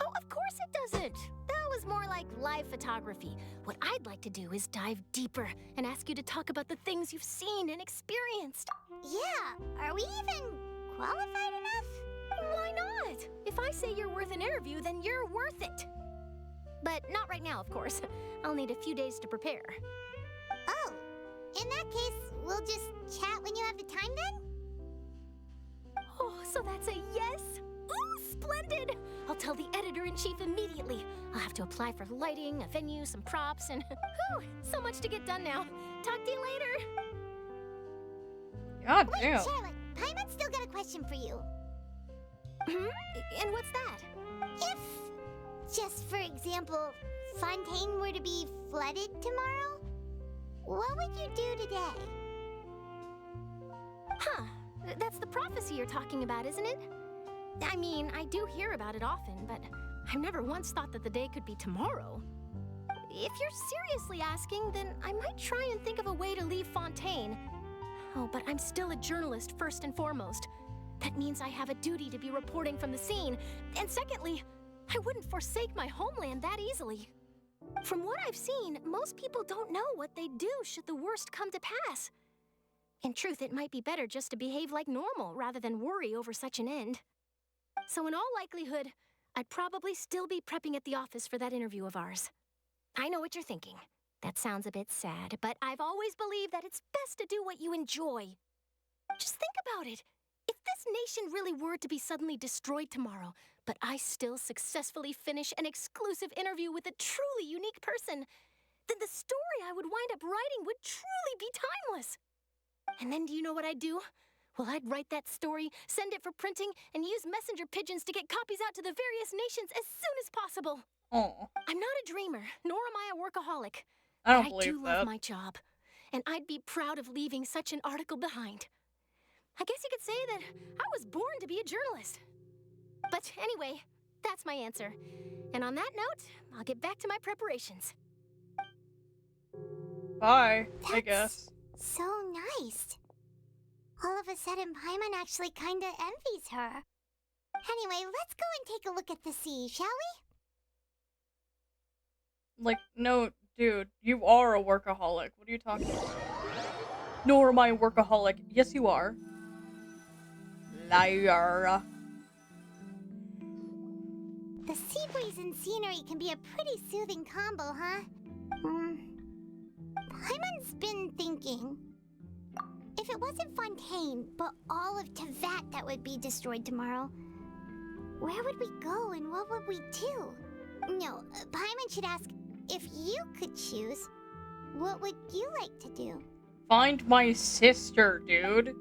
Oh, of course it doesn't. That was more like live photography. What I'd like to do is dive deeper and ask you to talk about the things you've seen and experienced. Yeah, are we even qualified enough? Why not? If I say you're worth an interview, then you're worth it. But not right now, of course. I'll need a few days to prepare. Oh, in that case, we'll just chat when you have the time then? Oh, so that's a yes? Ooh, splendid! I'll tell the editor-in-chief immediately. I'll have to apply for lighting, a venue, some props, and whew, so much to get done now. Talk to you later. God Wait, damn. Charlotte, Paimon's still got a question for you. And what's that? If, just for example, Fontaine were to be flooded tomorrow, what would you do today? Huh. That's the prophecy you're talking about, isn't it? I mean, I do hear about it often, but I've never once thought that the day could be tomorrow. If you're seriously asking, then I might try and think of a way to leave Fontaine. Oh, but I'm still a journalist first and foremost. That means I have a duty to be reporting from the scene. And secondly, I wouldn't forsake my homeland that easily. From what I've seen, most people don't know what they'd do should the worst come to pass. In truth, it might be better just to behave like normal rather than worry over such an end. So in all likelihood, I'd probably still be prepping at the office for that interview of ours. I know what you're thinking. That sounds a bit sad, but I've always believed that it's best to do what you enjoy. Just think about it. If this nation really were to be suddenly destroyed tomorrow, but I still successfully finish an exclusive interview with a truly unique person, then the story I would wind up writing would truly be timeless. And then do you know what I'd do? Well, I'd write that story, send it for printing, and use messenger pigeons to get copies out to the various nations as soon as possible. Oh. I'm not a dreamer, nor am I a workaholic. I don't but believe I do that. love my job, and I'd be proud of leaving such an article behind. I guess you could say that I was born to be a journalist. But anyway, that's my answer. And on that note, I'll get back to my preparations. Bye, I guess. So nice. All of a sudden, Paimon actually kinda envies her. Anyway, let's go and take a look at the sea, shall we? Like, no, dude, you are a workaholic. What are you talking about? Nor am I a workaholic. Yes, you are. Liar. The sea breeze and scenery can be a pretty soothing combo, huh? Paimon's been thinking. If it wasn't Fontaine, but all of Tevat that would be destroyed tomorrow, where would we go and what would we do? No, Paimon should ask, if you could choose, what would you like to do? Find my sister, dude.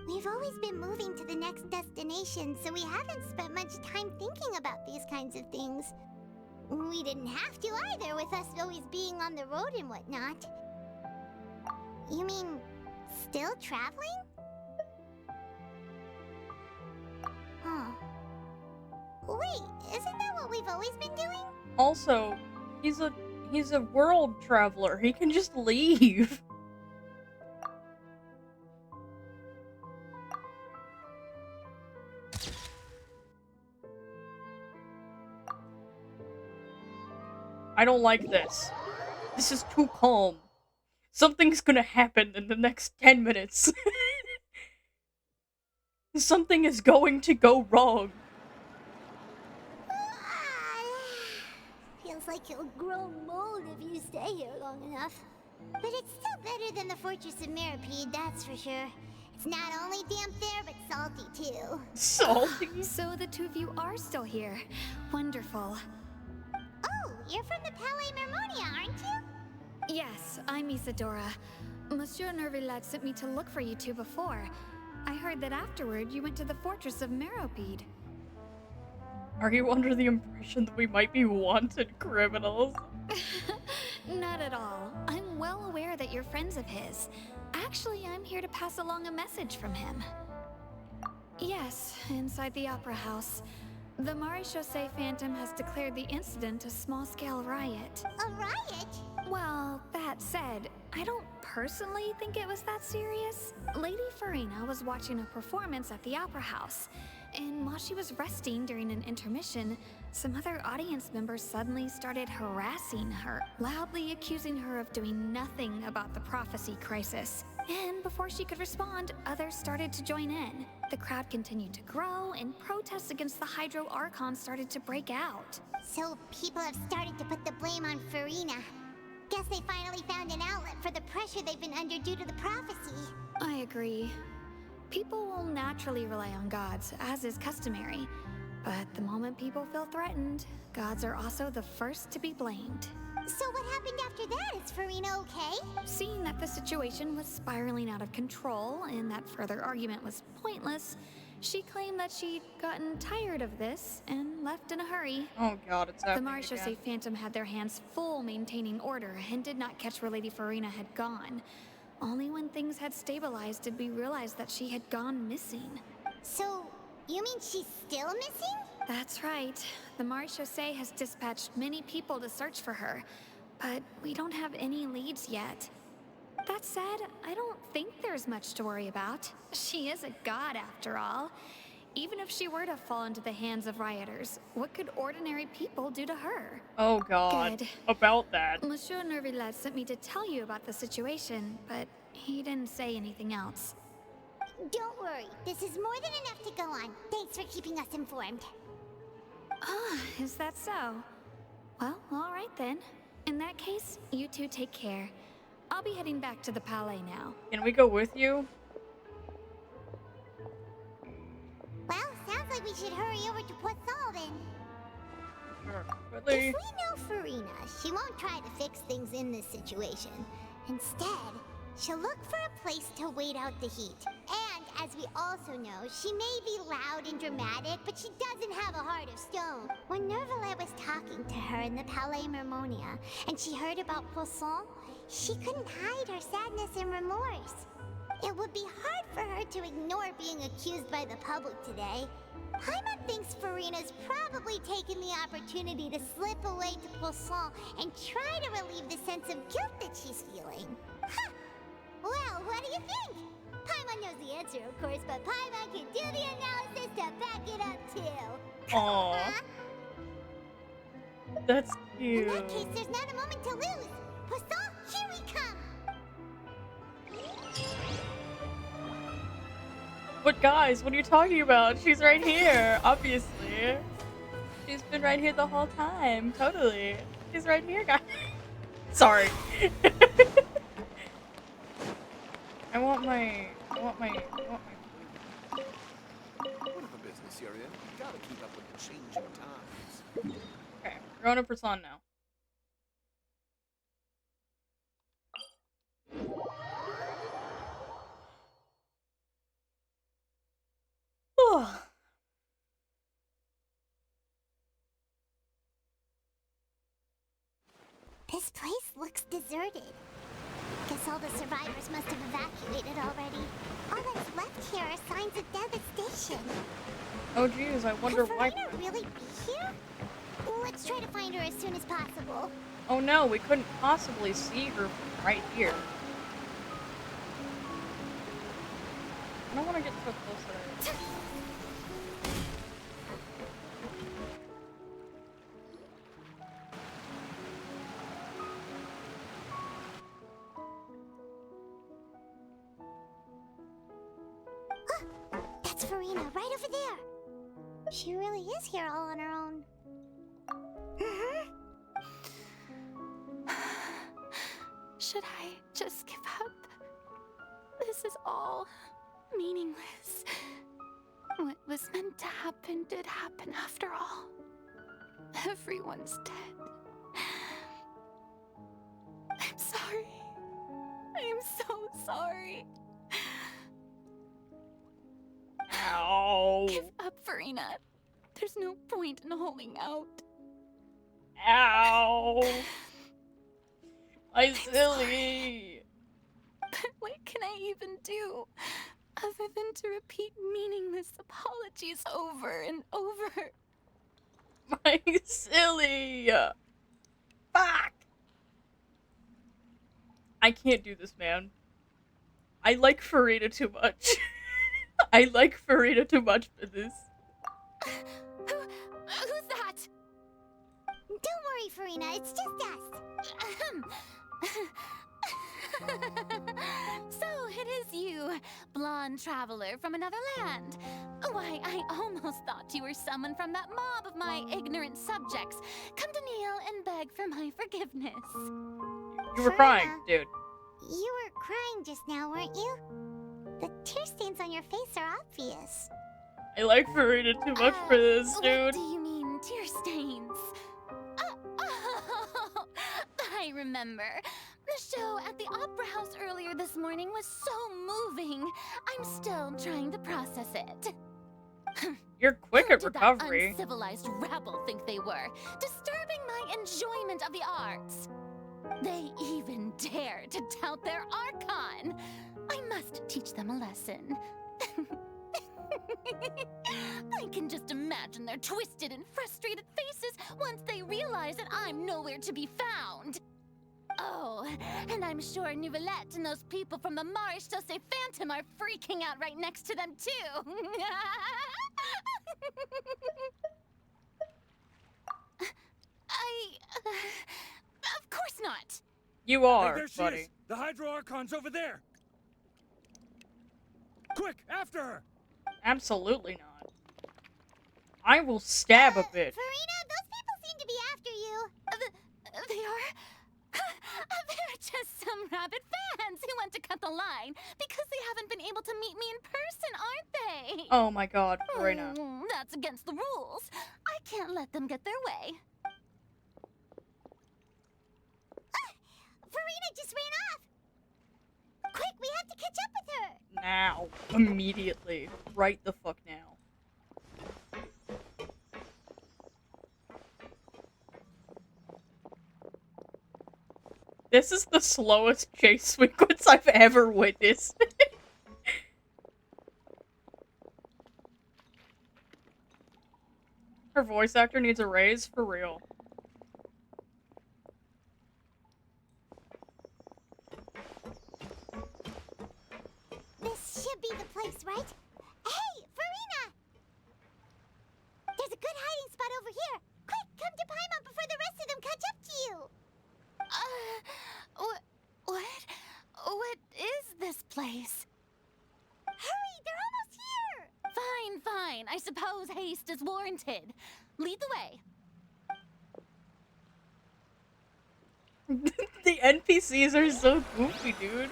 We've always been moving to the next destination, so we haven't spent much time thinking about these kinds of things. We didn't have to either, with us always being on the road and whatnot. You mean, still traveling? Huh. Wait, isn't that what we've always been doing? Also, he's a world traveler. He can just leave. I don't like this. This is too calm. Something's gonna happen in the next 10 minutes. Something is going to go wrong. Feels like you'll grow mold if you stay here long enough. But it's still better than the Fortress of Mirapede, that's for sure. It's It's not only damp there, but salty too. Salty? So the two of you are still here. Wonderful. Oh, you're from the Palais Mermonia, aren't you? Yes, I'm Isadora. Monsieur Nervillet sent me to look for you two before. I heard that afterward you went to the fortress of Meropide. Are you under the impression that we might be wanted criminals? Not at all. I'm well aware that you're friends of his. Actually, I'm here to pass along a message from him. Yes, inside the Opera House. The Maréchaussée Phantom has declared the incident a small-scale riot. A riot? Well, that said, I don't personally think it was that serious. Lady Farina was watching a performance at the Opera House, and while she was resting during an intermission, some other audience members suddenly started harassing her, loudly accusing her of doing nothing about the prophecy crisis. And before she could respond, others started to join in. The crowd continued to grow, and protests against the Hydro Archon started to break out. So people have started to put the blame on Farina. Guess they finally found an outlet for the pressure they've been under due to the prophecy. I agree. People will naturally rely on gods, as is customary. But the moment people feel threatened, gods are also the first to be blamed. So what happened after that? Is Farina okay? Seeing that the situation was spiraling out of control and that further argument was pointless, she claimed that she'd gotten tired of this and left in a hurry. Oh god, it's The happening Maréchaussée again. Phantom had their hands full maintaining order and did not catch where Lady Farina had gone. Only when things had stabilized did we realize that she had gone missing. So, you mean she's still missing? That's right. The Maréchaussée has dispatched many people to search for her, but we don't have any leads yet. That said, I don't think there's much to worry about. She is a god after all. Even if she were to fall into the hands of rioters, what could ordinary people do to her? Oh god. Good. About that. Monsieur Nervillet sent me to tell you about the situation, but he didn't say anything else. Don't worry, this is more than enough to go on. Thanks for keeping us informed. Ah, is that so? Well, alright then. In that case, you two take care. I'll be heading back to the Palais now. Can we go with you? Well, sounds like we should hurry over to Poisson then. Really? If we know Farina, she won't try to fix things in this situation. Instead, she'll look for a place to wait out the heat. And, as we also know, she may be loud and dramatic, but she doesn't have a heart of stone. When Nervillet was talking to her in the Palais Mermonia, and she heard about Poisson, she couldn't hide her sadness and remorse. It would be hard for her to ignore being accused by the public today. Paimon thinks Farina's probably taken the opportunity to slip away to Poisson and try to relieve the sense of guilt that she's feeling. Huh! Well, what do you think? Paimon knows the answer, of course, but Paimon can do the analysis to back it up, too. Aww. That's cute. In that case, there's not a moment to lose. Poisson, here we come! But guys, what are you talking about? She's right here, obviously. She's been right here the whole time, totally. She's right here, guys. Sorry. I want my What of a business you're in? You gotta keep up with the changing times. Okay, we're going to Person now. This place looks deserted. Guess all the survivors must have evacuated already. All that's left here are signs of devastation. Oh geez, I wonder Could why. Farina really be here? Let's try to find her as soon as possible. Oh no, we couldn't possibly see her from right here. I don't want to get so close to her. That's Farina, right over there. She really is here all on her own. Should I just give up? This is all meaningless. What was meant to happen did happen after all. Everyone's dead. I'm sorry. I'm so sorry. Ow. Give up, Farina. There's no point in holding out. Ow. I'm silly. Sorry. But what can I even do other than to repeat meaningless apologies over and over? I'm silly. Fuck. I can't do this, man. I like Farina too much. I like Farina too much for this. Who's that? Don't worry, Farina. It's just us. So it is you, blonde traveler from another land. Why, I almost thought you were someone from that mob of my ignorant subjects, come to kneel and beg for my forgiveness. You were crying, dude. You were crying just now, weren't you? The tear stains on your face are obvious. I like Farina too much for this, dude. What do you mean, tear stains? Oh, I remember. The show at the Opera House earlier this morning was so moving. I'm still trying to process it. You're quick at Who did recovery. That uncivilized rabble think they were, disturbing my enjoyment of the arts. They even dare to tout their archon. I must teach them a lesson. I can just imagine their twisted and frustrated faces once they realize that I'm nowhere to be found. Oh, and I'm sure Nouvellette and those people from the Maréchaussée Phantom are freaking out right next to them, too. Of course not. You are, hey, there she buddy. Is. The Hydro Archon's over there. Quick, after her. Absolutely not. I will stab a bitch. Farina, those people seem to be after you. They are? They're just some rabid fans who want to cut the line because they haven't been able to meet me in person, aren't they? Oh my god, Farina. That's against the rules. I can't let them get their way. Farina just ran off. Quick, we have to catch up with her. Now. Immediately. Right the fuck now. This is the slowest chase sequence I've ever witnessed. Her voice actor needs a raise, for real. This should be the place, right? Hey, Farina! There's a good hiding spot over here. Quick, come to Paimon before the rest of them catch up to you. What is this place? Hurry, they're almost here! Fine. I suppose haste is warranted. Lead the way. The NPCs are so goofy, dude.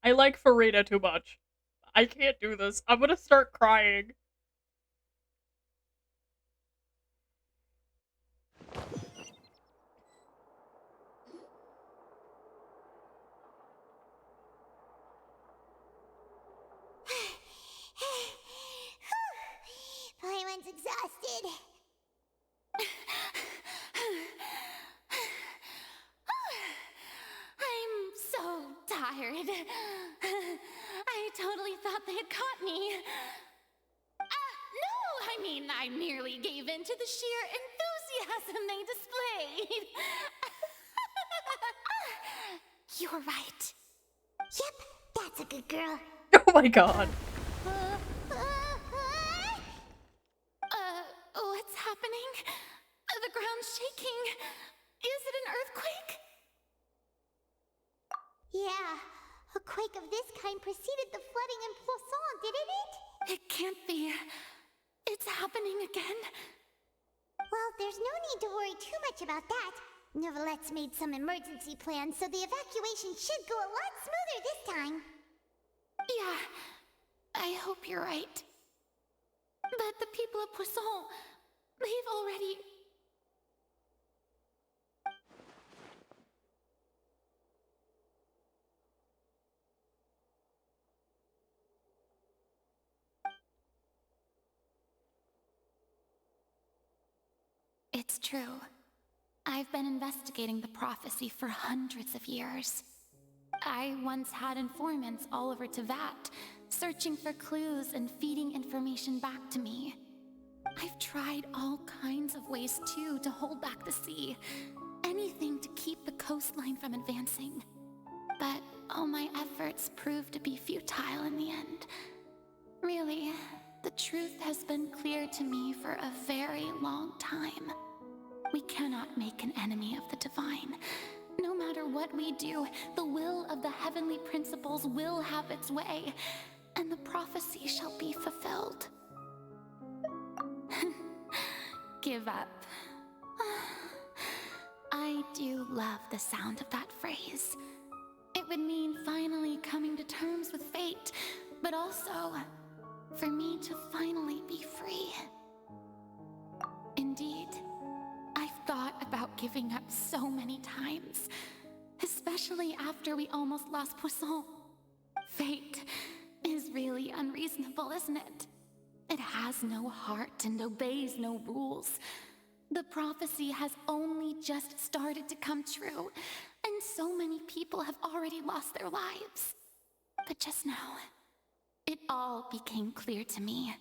I like Farina too much. I can't do this. I'm gonna start crying. Paimon's exhausted. I'm so tired. I totally thought they had caught me. No, I mean, I merely gave in to the sheer enthusiasm they displayed. You're right. Yep, that's a good girl. Oh my god. What's happening? The ground's shaking. Is it an earthquake? Yeah, a quake of this kind preceded the flooding in Poisson, didn't it? It can't be. It's happening again. Well, there's no need to worry too much about that. Neverlette's made some emergency plans, so the evacuation should go a lot smoother this time. Yeah, I hope you're right. But the people of Poisson, they've already... It's true. I've been investigating the prophecy for hundreds of years. I once had informants all over Tevat, searching for clues and feeding information back to me. I've tried all kinds of ways too to hold back the sea. Anything to keep the coastline from advancing. But all my efforts proved to be futile in the end. Really, the truth has been clear to me for a very long time. We cannot make an enemy of the divine. No matter what we do, the will of the heavenly principles will have its way, and the prophecy shall be fulfilled. Give up. I do love the sound of that phrase. It would mean finally coming to terms with fate, but also for me to finally be free. Indeed, I've thought about giving up so many times, especially after we almost lost Poisson. Fate is really unreasonable, isn't it? It has no heart and obeys no rules. The prophecy has only just started to come true, and so many people have already lost their lives. But just now, it all became clear to me.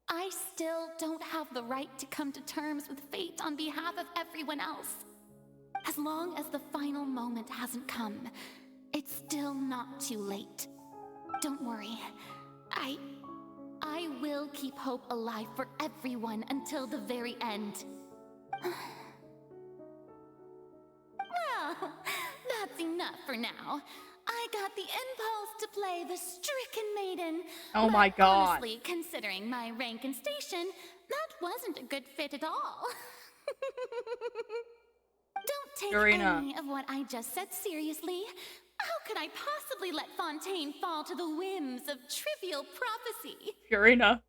I still don't have the right to come to terms with fate on behalf of everyone else. As long as the final moment hasn't come, it's still not too late. Don't worry. I will keep hope alive for everyone until the very end. Well, that's enough for now. I got the impulse to play the stricken maiden. Oh my god. Honestly, considering my rank and station, that wasn't a good fit at all. Don't take Purina. any of what I just said seriously. How could I possibly let Fontaine fall to the whims of trivial prophecy? Purina,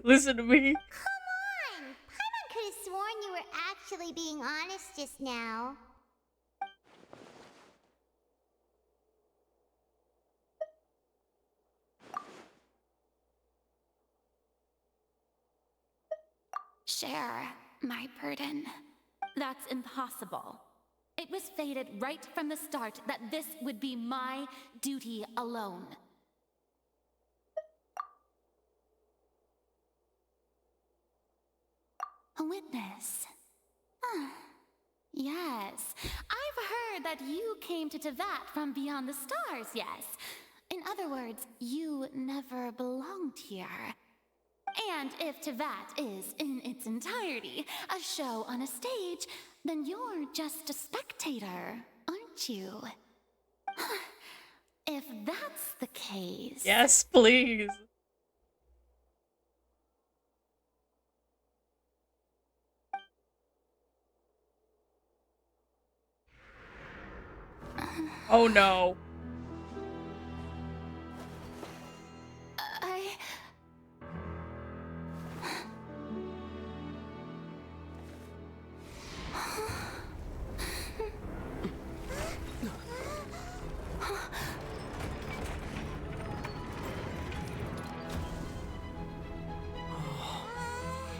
listen to me. Come on! Paimon could have sworn you were actually being honest just now. Share my burden. That's impossible. It was fated right from the start that this would be my duty alone. A witness. Yes, I've heard that you came to Tevat from beyond the stars, yes. In other words, you never belonged here. And if Tevat is, in its entirety, a show on a stage, then you're just a spectator, aren't you? If that's the case... Yes, please. Oh no.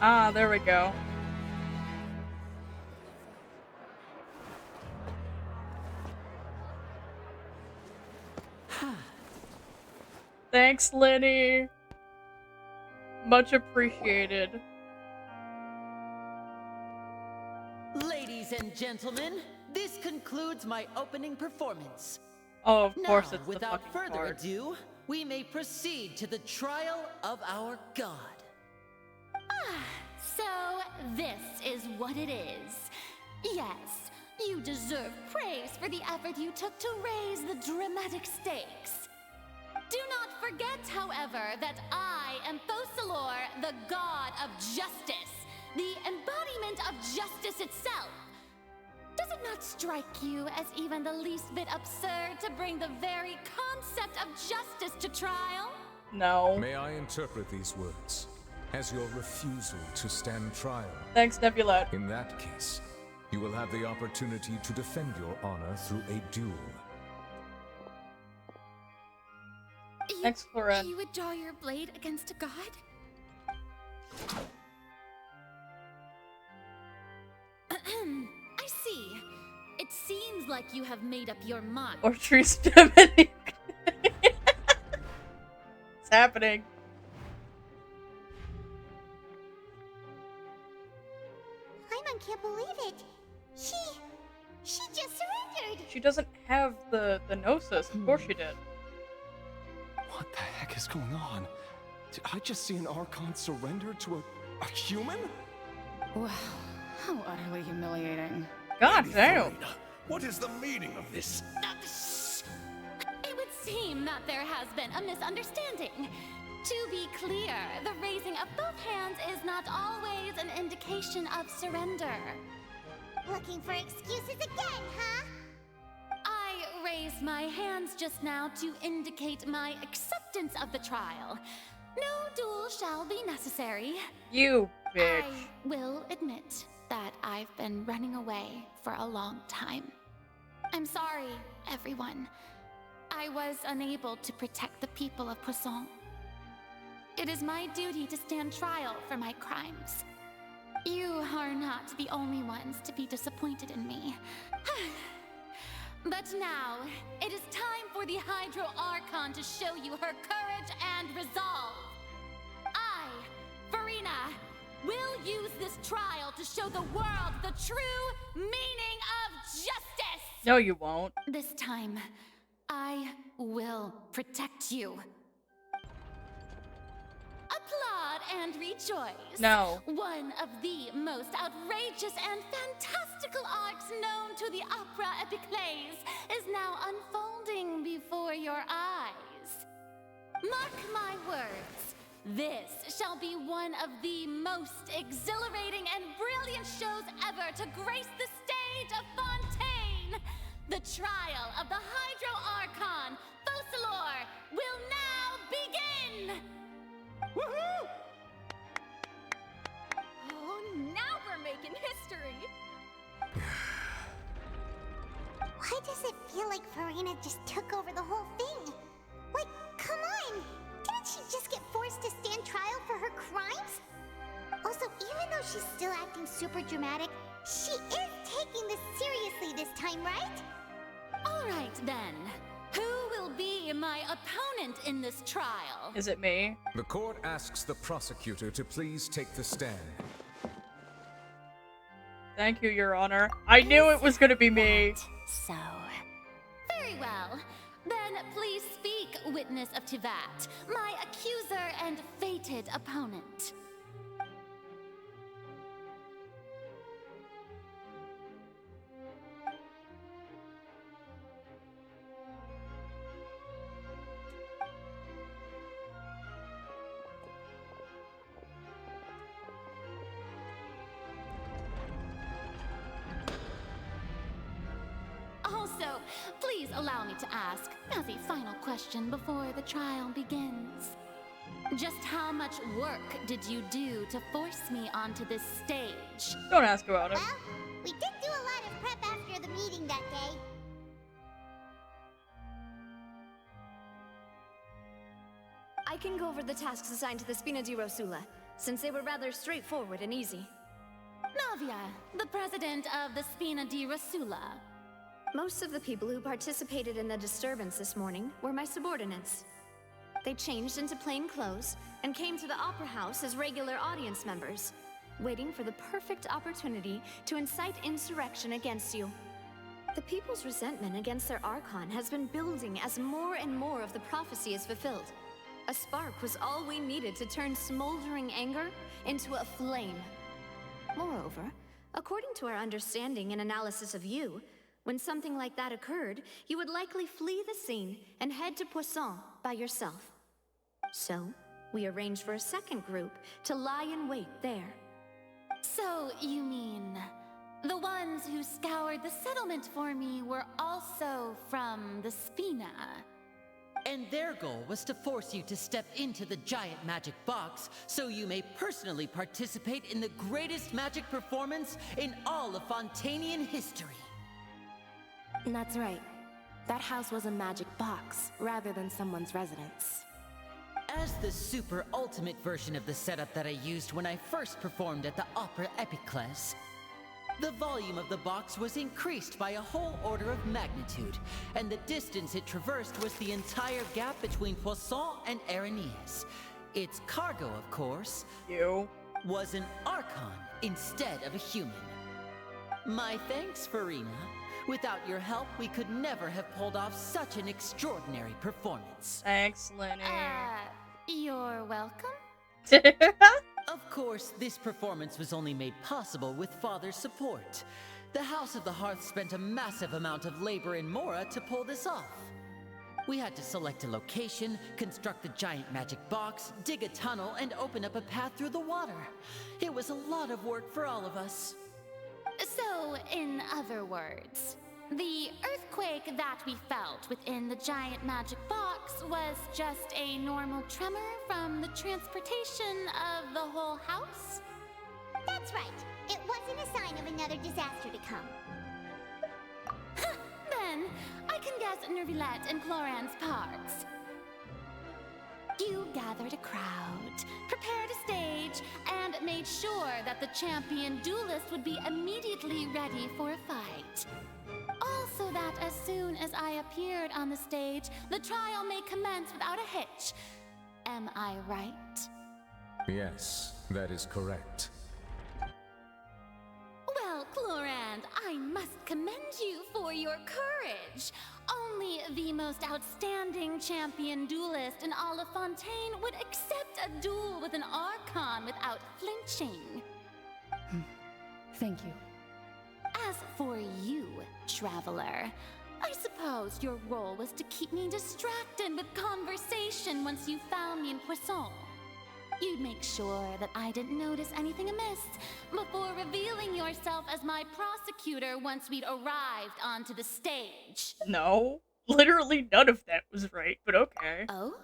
Ah, there we go. Thanks, Lenny. Much appreciated. Ladies and gentlemen, this concludes my opening performance. Oh, of course Now, it's without the further card. ado, we may proceed to the trial of our god. So, this is what it is. Yes, you deserve praise for the effort you took to raise the dramatic stakes. Do not forget, however, that I am Fosalor, the god of justice, the embodiment of justice itself. Does Does it not strike you as even the least bit absurd to bring the very concept of justice to trial? No. May I interpret these words as your refusal to stand trial? Thanks, Nebula. In that case, you will have the opportunity to defend your honor through a duel. Thanks, Florin. You would draw your blade against a god? I see. It seems like you have made up your mind. Or trees Dominic. It's happening. Paimon can't believe it. She just surrendered. She doesn't have the gnosis. Of course she did. What the heck is going on? Did I just see an archon surrender to a human? Wow, how utterly humiliating. God damn. What is the meaning of this? It would seem that there has been a misunderstanding. To be clear, the raising of both hands is not always an indication of surrender. Looking for excuses again, huh? I raised my hands just now to indicate my acceptance of the trial. No duel shall be necessary. You bitch. I will admit that I've been running away for a long time. I'm sorry, everyone. I was unable to protect the people of Poisson. It is my duty to stand trial for my crimes. You are not the only ones to be disappointed in me. But now, it is time for the Hydro Archon to show you her courage and resolve. I, Farina, will use this trial to show the world the true meaning of justice! No, you won't. This time, I will protect you. Applaud and rejoice. No. One of the most outrageous and fantastical arcs known to the opera epiclese is now unfolding before your eyes. Mark my words. This shall be one of the most exhilarating and brilliant shows ever to grace the stage of Fontaine. The trial of the Hydro Archon, Focalor, will now begin! Woohoo! Oh, now we're making history! Why does it feel like Farina just took over the whole thing? Like, come on! Didn't she just get forced to stand trial for her crimes? Also, even though she's still acting super dramatic, she is taking this seriously this time, right? Alright then. Who will be my opponent in this trial? Is it me? The court asks the prosecutor to please take the stand. Thank you, Your Honor. I knew it was gonna be me. So. Very well. Then please speak, witness of Tivat, my accuser and fated opponent. Also, please allow me to ask, as a final question before the trial begins. Just how much work did you do to force me onto this stage? Don't ask about it. Well, we did do a lot of prep after the meeting that day. I can go over the tasks assigned to the Spina di Rosula, since they were rather straightforward and easy. Navia, the president of the Spina di Rosula. Most of the people who participated in the disturbance this morning were my subordinates. They changed into plain clothes and came to the Opera House as regular audience members, waiting for the perfect opportunity to incite insurrection against you. The people's resentment against their Archon has been building as more and more of the prophecy is fulfilled. A spark was all we needed to turn smoldering anger into a flame. Moreover, according to our understanding and analysis of you, when something like that occurred, you would likely flee the scene and head to Poisson by yourself. So, we arranged for a second group to lie in wait there. So, you mean the ones who scoured the meant for me were also from the Spina. And their goal was to force you to step into the giant magic box so you may personally participate in the greatest magic performance in all of Fontanian history. That's right. That house was a magic box, rather than someone's residence. As the super ultimate version of the setup that I used when I first performed at the Opera Epiclese, the volume of the box was increased by a whole order of magnitude, and the distance it traversed was the entire gap between Poisson and Arenes. Its cargo, of course, was an archon instead of a human. My thanks, Farina. Without your help, we could never have pulled off such an extraordinary performance. Thanks, Lenny. You're welcome. Of course, this performance was only made possible with Father's support. The House of the Hearth spent a massive amount of labor in Mora to pull this off. We had to select a location, construct the giant magic box, dig a tunnel, and open up a path through the water. It was a lot of work for all of us. So, in other words, the earthquake that we felt within the giant magic box was just a normal tremor from the transportation of the whole house? That's right. It wasn't a sign of another disaster to come. Then, I can guess Nervilette and Cloran's parts. You gathered a crowd, prepared a stage, and made sure that the champion duelist would be immediately ready for a fight. Also that as soon as I appeared on the stage, the trial may commence without a hitch. Am I right? Yes, that is correct. Well, Clorand, I must commend you for your courage. Only the most outstanding champion duelist in all of Fontaine would accept a duel with an archon without flinching. Thank you. As for you, traveler, I suppose your role was to keep me distracted with conversation once you found me in Poisson. You'd make sure that I didn't notice anything amiss before revealing yourself as my prosecutor once we'd arrived onto the stage. No, literally none of that was right, but okay. Oh?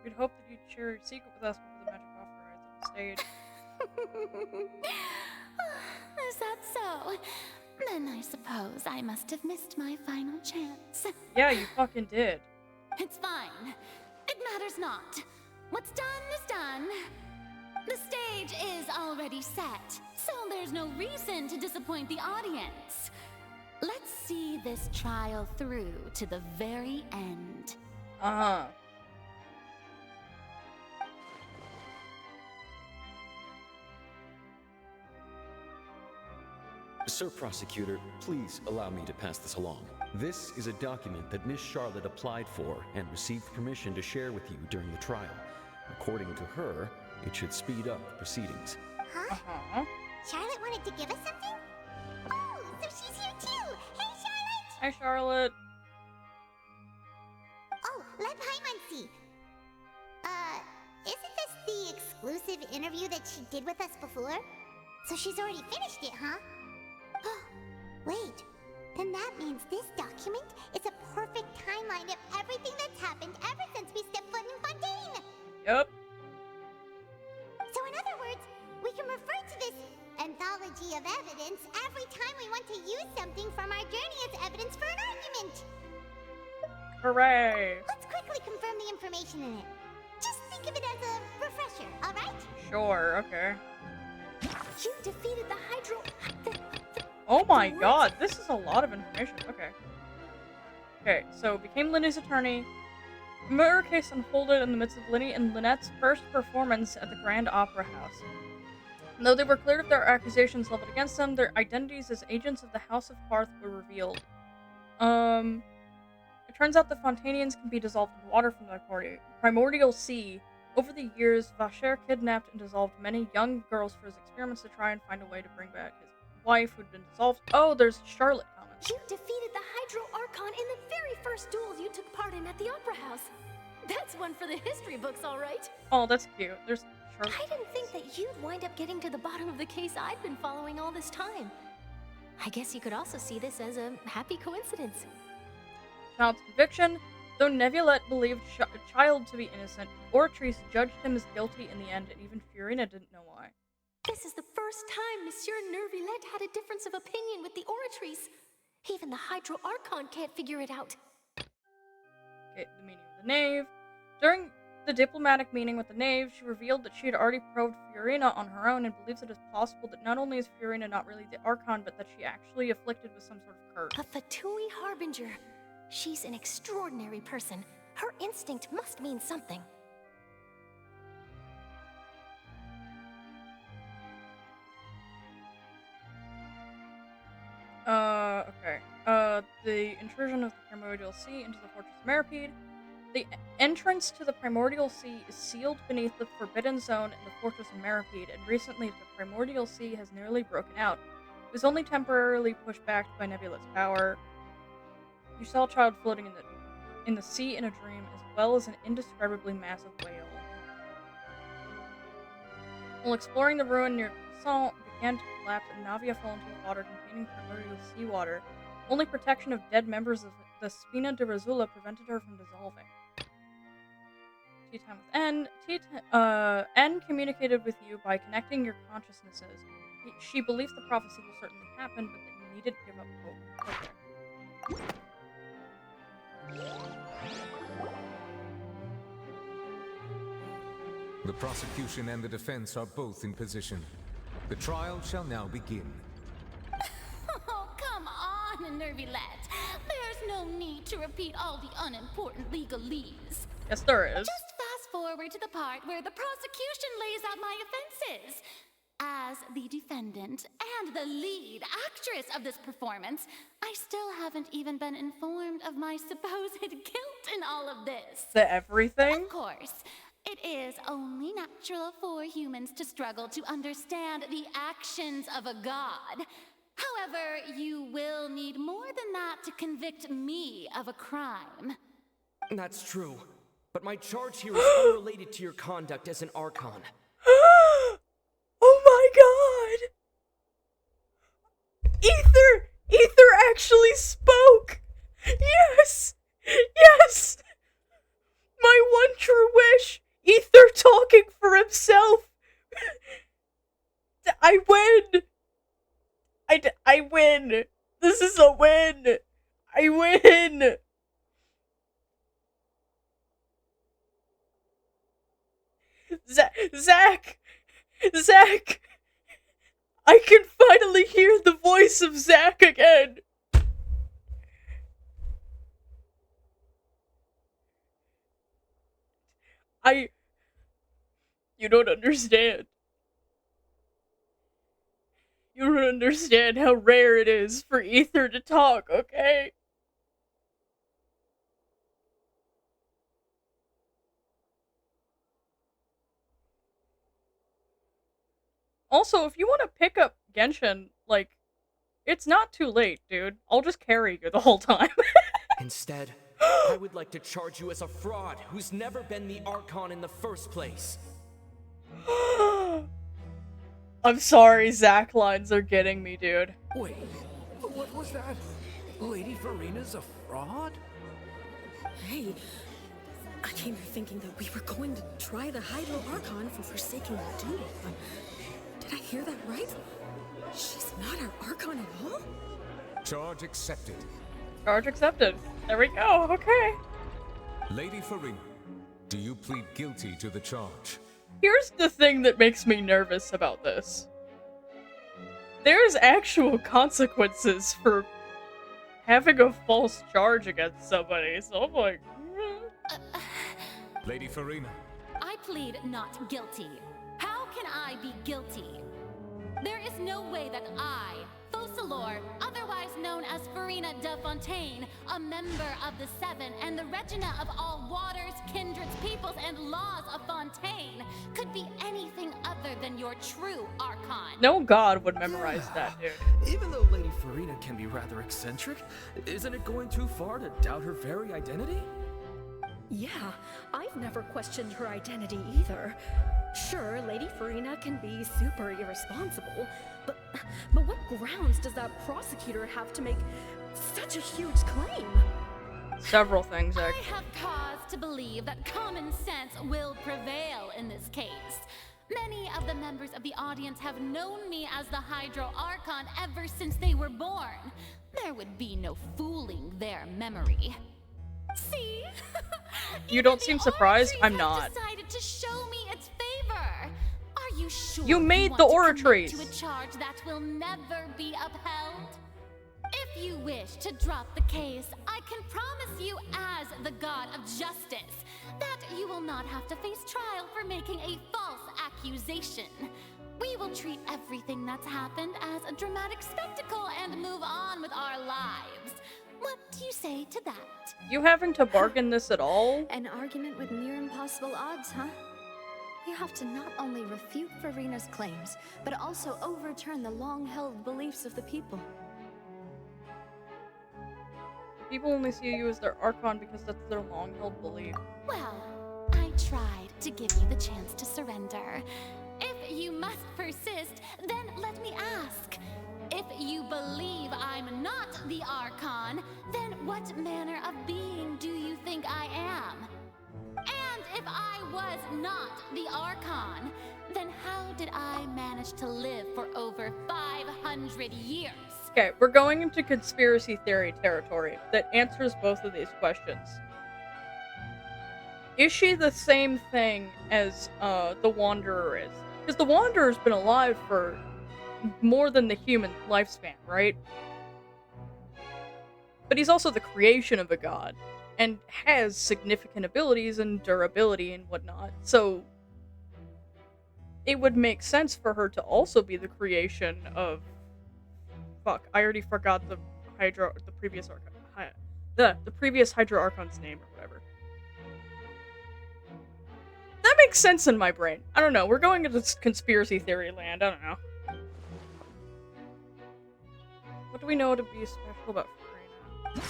We'd hoped that you'd share your secret with us before the magic offer rides on the stage. Is that so? Then I suppose I must have missed my final chance. Yeah, you fucking did. It's fine. It matters not. What's done is done. The stage is already set, so there's no reason to disappoint the audience. Let's see this trial through to the very end. Uh-huh. Sir Prosecutor, please allow me to pass this along. This is a document that Miss Charlotte applied for and received permission to share with you during the trial. According to her, it should speed up the proceedings. Huh? Charlotte wanted to give us something? Oh, so she's here too! Hey, Charlotte! Hi, Charlotte. Oh, let Paimon see. Isn't this the exclusive interview that she did with us before? So she's already finished it, huh? Wait, then that means this document is a perfect timeline of everything that's happened ever since we stepped foot in Fontaine! Yep. So in other words, we can refer to this anthology of evidence every time we want to use something from our journey as evidence for an argument! Hooray! Let's quickly confirm the information in it. Just think of it as a refresher, alright? Sure, okay. You defeated the Hydro... Oh my god, this is a lot of information. Okay. Okay, so became Linny's attorney. A murder case unfolded in the midst of Linny and Lynette's first performance at the Grand Opera House. And though they were cleared of their accusations leveled against them, their identities as agents of the House of Hearth were revealed. It turns out the Fontanians can be dissolved in water from the primordial sea. Over the years, Vacher kidnapped and dissolved many young girls for his experiments to try and find a way to bring back his wife who'd been dissolved. Oh, there's Charlotte comments. You defeated the Hydro Archon in the very first duels you took part in at the Opera House. That's one for the history books, all right. Oh, that's cute. There's church. I didn't think that you'd wind up getting to the bottom of the case I've been following all this time. I guess you could also see this as a happy coincidence. Child's conviction. Though Neuvillette believed Child to be innocent, Oratrice judged him as guilty in the end, and even Fiorina didn't know why. This is the first time Monsieur Neuvillette had a difference of opinion with the Oratrice. Even the Hydro Archon can't figure it out. Okay, the meeting with the Knave. During the diplomatic meeting with the Knave, she revealed that she had already probed Fiorina on her own and believes it is possible that not only is Fiorina not really the Archon, but that she actually afflicted with some sort of curse. A Fatui Harbinger. She's an extraordinary person. Her instinct must mean something. Okay. The intrusion of the Primordial Sea into the Fortress of Meripede. The entrance to the Primordial Sea is sealed beneath the Forbidden Zone in the Fortress of Meripede, and recently the Primordial Sea has nearly broken out. It was only temporarily pushed back by Nebulette's power. You saw a child floating in the sea in a dream, as well as an indescribably massive whale. While exploring the ruin near Casson, it began to collapse and Navia fell into the water containing primordial seawater. Only protection of dead members of the Spina di Rosula prevented her from dissolving. Tea time with N. N communicated with you by connecting your consciousnesses. She believes the prophecy will certainly happen, but that you needn't give up hope. Okay. The prosecution and the defense are both in position. The trial shall now begin. Oh, come on, Neuvillette. There's no need to repeat all the unimportant legalese. Yes, there is. Just fast forward to the part where the prosecution lays out my offenses. As the defendant and the lead actress of this performance, I still haven't even been informed of my supposed guilt in all of this. The everything? Of course. It is only natural for humans to struggle to understand the actions of a god. However, you will need more than that to convict me of a crime. That's true. But my charge here is unrelated to your conduct as an Archon. Oh my god! Ether actually spoke! Yes! Yes! My one true wish! Ether talking for himself! I win! I win! This is a win! I win! Zach! I can finally hear the voice of Zach again! You don't understand. You don't understand how rare it is for Ether to talk, okay? Also, if you want to pick up Genshin, like, it's not too late, dude. I'll just carry you the whole time. Instead, I would like to charge you as a fraud who's never been the Archon in the first place. I'm sorry, Zach lines are getting me, dude. Wait, what was that? Lady Farina's a fraud? Hey, I came here thinking that we were going to try the Hydro Archon for forsaking our duty. Did I hear that right? She's not our Archon at all? Charge accepted. Charge accepted. There we go, okay. Lady Farina, do you plead guilty to the charge? Here's the thing that makes me nervous about this. There's actual consequences for having a false charge against somebody, so I'm like... Lady Farina. I plead not guilty. How can I be guilty? There is no way that I, Focalor, otherwise known as Farina de Fontaine, a member of the Seven and the Regina of all waters, kindreds, peoples, and laws of Fontaine, could be anything other than your true Archon. No god would memorize that, dude. Even though Lady Farina can be rather eccentric, isn't it going too far to doubt her very identity? Yeah, I've never questioned her identity either. Sure, Lady Farina can be super irresponsible, but what grounds does that prosecutor have to make such a huge claim? Several things, I actually. have cause to believe that common sense will prevail in this case. Many of the members of the audience have known me as the Hydro Archon ever since they were born. There would be no fooling their memory. See? You don't seem surprised? I'm not. Decided to show me its favor. Are you sure You made want the to commit oratories. to a charge that will never be upheld? If you wish to drop the case, I can promise you as the god of justice that you will not have to face trial for making a false accusation. We will treat everything that's happened as a dramatic spectacle and move on with our lives. What do you say to that? You having to bargain this at all? An argument with near impossible odds, huh? We have to not only refute Farina's claims, but also overturn the long-held beliefs of the people. People only see you as their Archon because that's their long-held belief. Well, I tried to give you the chance to surrender. If you must persist, then let me ask. If you believe I'm not the Archon, then what manner of being do you think I am? And if I was not the Archon, then how did I manage to live for over 500 years? Okay, we're going into conspiracy theory territory that answers both of these questions. Is she the same thing as the Wanderer is? Because the Wanderer's been alive for more than the human lifespan, right? But he's also the creation of a god, and has significant abilities and durability and whatnot, so it would make sense for her to also be the creation of... Fuck, I already forgot the previous Archon. The previous Hydro Archon's name or whatever. That makes sense in my brain. I don't know, we're going into conspiracy theory land, I don't know. What do we know to be special about Farina?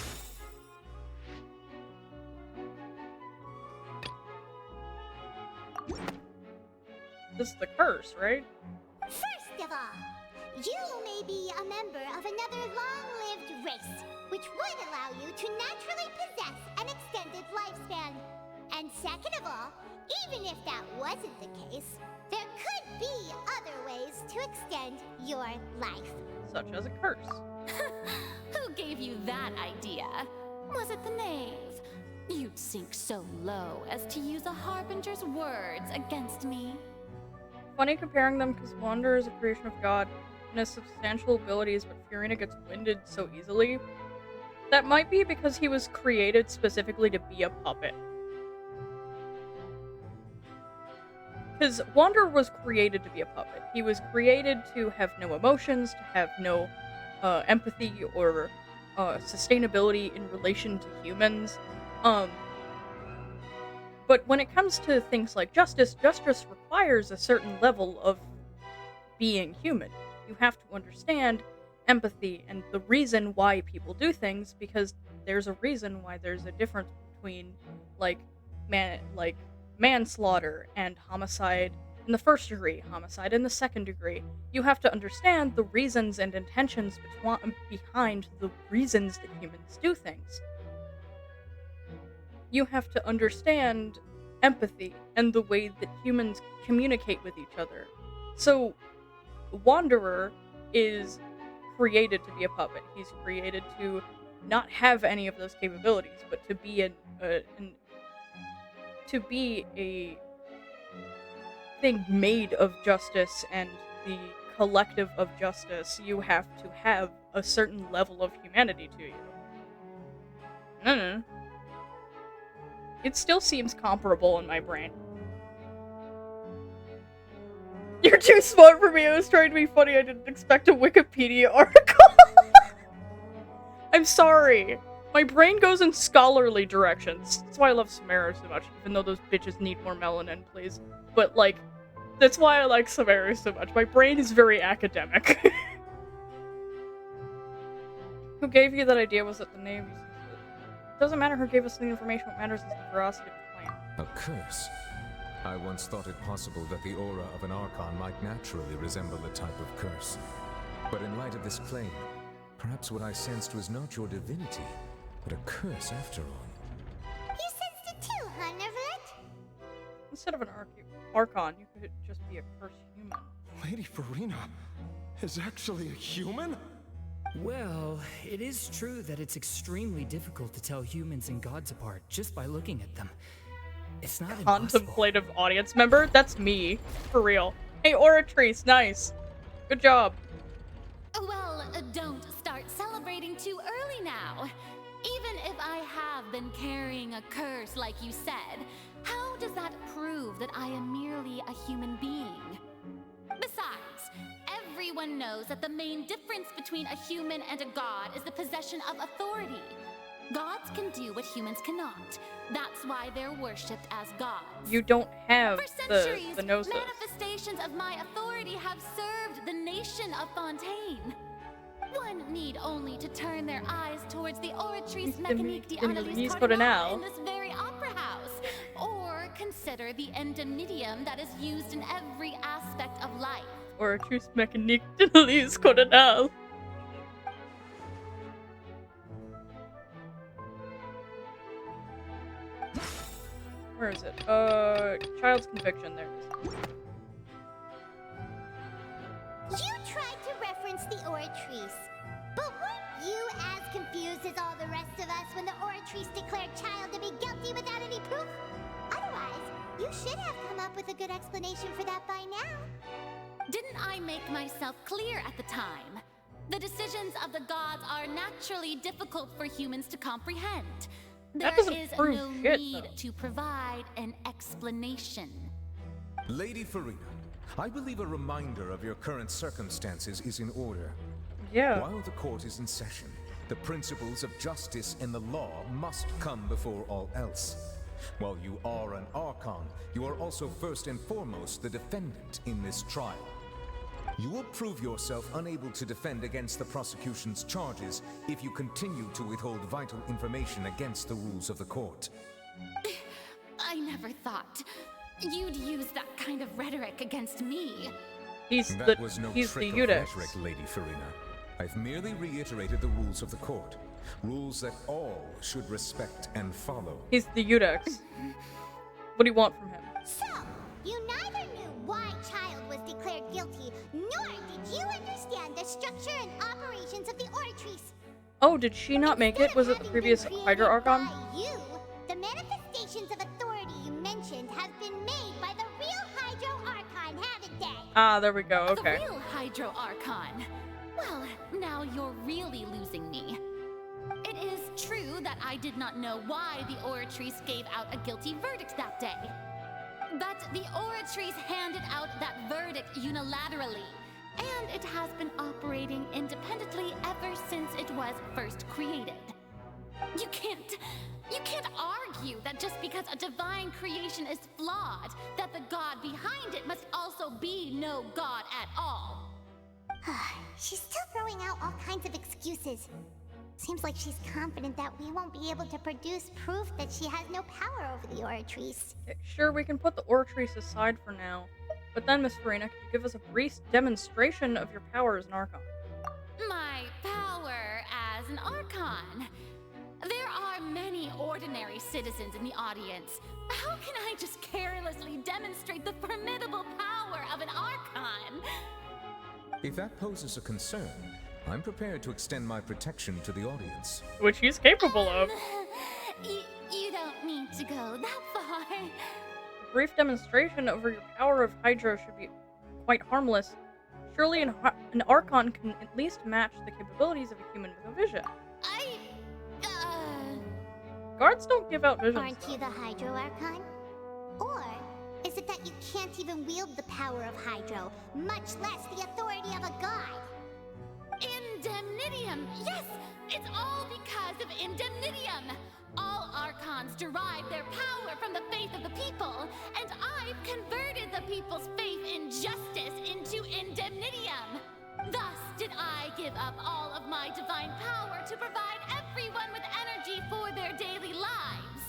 This is the curse, right? First of all, you may be a member of another long-lived race, which would allow you to naturally possess an extended lifespan. And second of all, even if that wasn't the case, there could be other ways to extend your life. Such as a curse. Who gave you that idea? Was it the knave? You'd sink so low as to use a harbinger's words against me. Funny comparing them because Wanderer is a creation of God and has substantial abilities, but Farina gets winded so easily. That might be because he was created specifically to be a puppet. Because Wanderer was created to be a puppet. He was created to have no emotions, to have no empathy or sustainability in relation to humans. But when it comes to things like justice, justice requires a certain level of being human. You have to understand empathy and the reason why people do things, because there's a reason why there's a difference between manslaughter and homicide in the first degree, homicide in the second degree. You have to understand the reasons and intentions behind the reasons that humans do things. You have to understand empathy and the way that humans communicate with each other. So, Wanderer is created to be a puppet. He's created to not have any of those capabilities, but to be a thing made of justice and the collective of justice. You have to have a certain level of humanity to you. It still seems comparable in my brain. You're too smart for me. I was trying to be funny. I didn't expect a Wikipedia article. I'm sorry. My brain goes in scholarly directions. That's why I love Samara so much, even though those bitches need more melanin, please. But, that's why I like Samara so much. My brain is very academic. Who gave you that idea? Was it the Navy? It doesn't matter who gave us the information. What matters is the veracity of the claim. A curse? I once thought it possible that the aura of an archon might naturally resemble a type of curse. But in light of this claim, perhaps what I sensed was not your divinity, but a curse after all. You sensed it too, huh, Nervlet? Instead of an archon, you could just be a cursed human. Lady Farina is actually a human? Well, it is true that it's extremely difficult to tell humans and gods apart just by looking at them. It's not impossible. Contemplative audience member? That's me. For real. Hey, Oratrice, nice. Good job. Well, don't start celebrating too early now. Even if I have been carrying a curse like you said, how does that prove that I am merely a human being? Besides, everyone knows that the main difference between a human and a god is the possession of authority. Gods can do what humans cannot. That's why they're worshipped as gods. You don't have For centuries, the gnosis. manifestations of my authority have served the nation of Fontaine. One need only to turn their eyes towards the Oratrice Mécanique d'Analyse Cardinale in this very opera house, or consider the indemnitium that is used in every aspect of life. Oratrice Mécanique d'Analyse Cardinale. Where is it? Child's conviction, there it is. You tried to reference the Oratrice, but weren't you as confused as all the rest of us when the Oratrice declared Child to be guilty without any proof? Otherwise, you should have come up with a good explanation for that by now. Didn't I make myself clear at the time? The decisions of the gods are naturally difficult for humans to comprehend. There is no need to provide an explanation. Lady Farina, I believe a reminder of your current circumstances is in order. Yeah. While the court is in session, the principles of justice and the law must come before all else. While you are an archon, you are also first and foremost the defendant in this trial. You will prove yourself unable to defend against the prosecution's charges if you continue to withhold vital information against the rules of the court. I never thought you'd use that kind of rhetoric against me. That was no trick of rhetoric, Lady Farina. I've merely reiterated the rules of the court. Rules that all should respect and follow. He's the Eudex. What do you want from him? So, you neither knew why Child was declared guilty, nor did you understand the structure and operations of the Oratrice. Oh, did she not make it? Was it the previous Hydra Archon? By you, the manifestations of authority you mentioned have been made by the real Hydro Archon, haven't they? Ah, there we go, okay. The real Hydro Archon. Well, now you're really losing me. It is true that I did not know why the Oratrice gave out a guilty verdict that day. But the Oratrice handed out that verdict unilaterally, and it has been operating independently ever since it was first created. You can't argue that just because a divine creation is flawed, that the god behind it must also be no god at all. She's still throwing out all kinds of excuses. Seems like she's confident that we won't be able to produce proof that she has no power over the Oratrice. Sure, we can put the Oratrice aside for now. But then, Miss Farina, could you give us a brief demonstration of your power as an Archon? My power as an Archon? There are many ordinary citizens in the audience. How can I just carelessly demonstrate the formidable power of an Archon? If that poses a concern, I'm prepared to extend my protection to the audience. Which he's capable of. You don't need to go that far. A brief demonstration over your power of Hydro should be quite harmless. Surely an Archon can at least match the capabilities of a human with a vision. Guards don't give out visions. Aren't you the Hydro Archon? Or is it that you can't even wield the power of Hydro, much less the authority of a god? Indemnitium! Yes! It's all because of Indemnitium! All Archons derive their power from the faith of the people, and I've converted the people's faith in justice into Indemnitium! Thus did I give up all of my divine power to provide everyone with energy for their daily lives.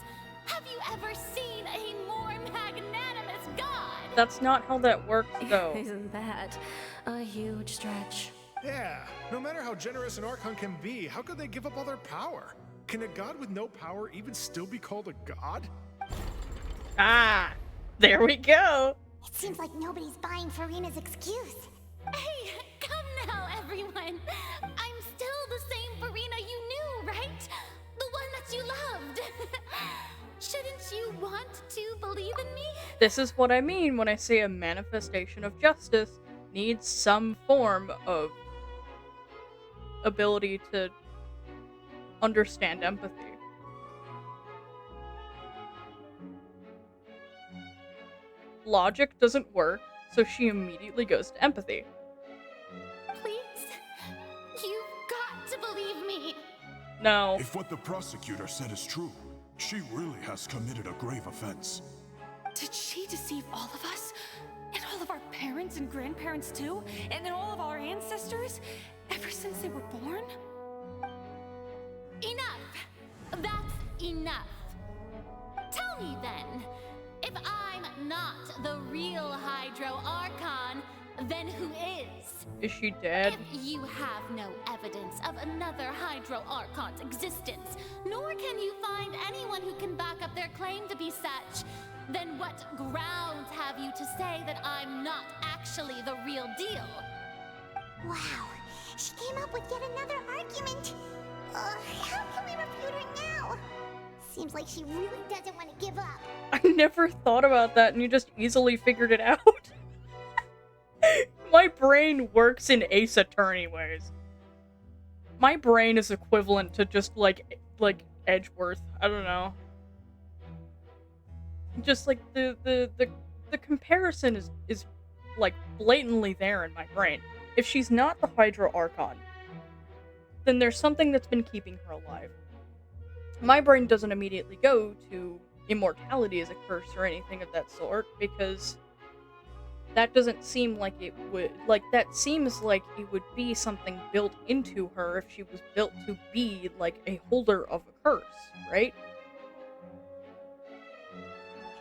Have you ever seen a more magnanimous god? That's not how that works, though. Isn't that a huge stretch? Yeah, no matter how generous an archon can be, how could they give up all their power? Can a god with no power even still be called a god? Ah, there we go. It seems like nobody's buying Farina's excuse. Hey, come now, everyone. I'm still the same Farina you knew, right? The one that you loved. Shouldn't you want to believe in me? This is what I mean when I say a manifestation of justice needs some form of ability to understand empathy. Logic doesn't work, so she immediately goes to empathy. Please, you've got to believe me. No. If what the prosecutor said is true, she really has committed a grave offense. Did she deceive all of us? And all of our parents and grandparents too? And then all of our ancestors? Ever since they were born? Enough! That's enough. Tell me then, if I'm not the real Hydro Archon, then who is? Is she dead? If you have no evidence of another Hydro Archon's existence, nor can you find anyone who can back up their claim to be such, then what grounds have you to say that I'm not actually the real deal? Wow, she came up with yet another argument. How can we refute her now? Seems like she really doesn't want to give up. I never thought about that, and you just easily figured it out. My brain works in Ace Attorney ways. My brain is equivalent to just like Edgeworth. I don't know. Just like the comparison is like blatantly there in my brain. If she's not the Hydro Archon, then there's something that's been keeping her alive. My brain doesn't immediately go to immortality as a curse or anything of that sort, because that doesn't seem like it would, that seems like it would be something built into her if she was built to be, like, a holder of a curse, right?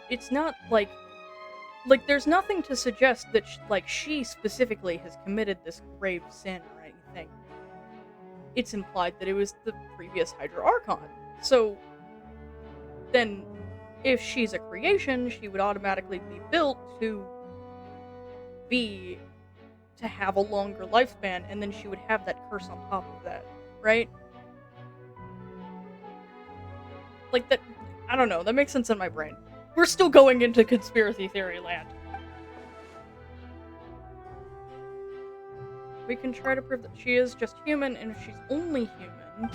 It's not, like, there's nothing to suggest that, she specifically has committed this grave sin or anything. It's implied that it was the previous Hydro Archon. So, then, if she's a creation, she would automatically be built to have a longer lifespan, and then she would have that curse on top of that, right? Like, that, I don't know, that makes sense in my brain. We're still going into conspiracy theory land. We can try to prove that she is just human, and if she's only human...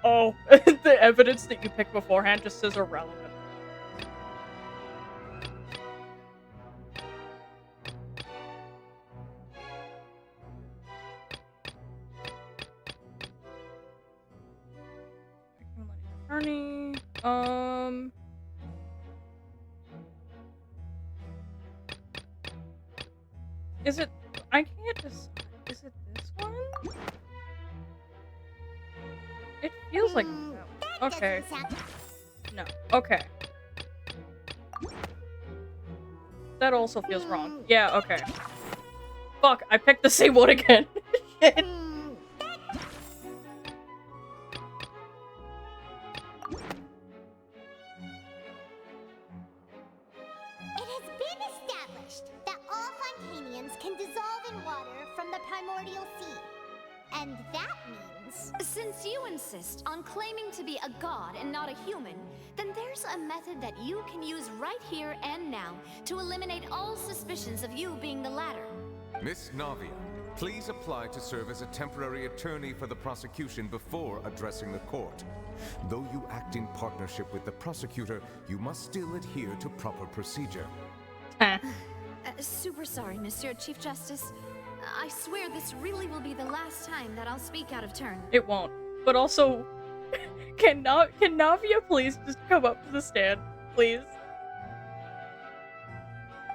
Oh, the evidence that you picked beforehand just says irrelevant. Attorney, is it, I can't just, is it this one? It feels like, no. Okay. No, okay. That also feels wrong. Yeah, okay. Fuck, I picked the same one again. Shit. It has been established that all Fontanians can dissolve in water from the primordial sea. And that means... Since you insist on claiming to be a god and not a human, then there's a method that you can use right here and now to eliminate all suspicions of you being the latter. Miss Navia, please apply to serve as a temporary attorney for the prosecution before addressing the court. Though you act in partnership with the prosecutor, you must still adhere to proper procedure. Super sorry, Monsieur Chief Justice. I swear this really will be the last time that I'll speak out of turn. It won't. But also, can Navia please just come up to the stand? Please?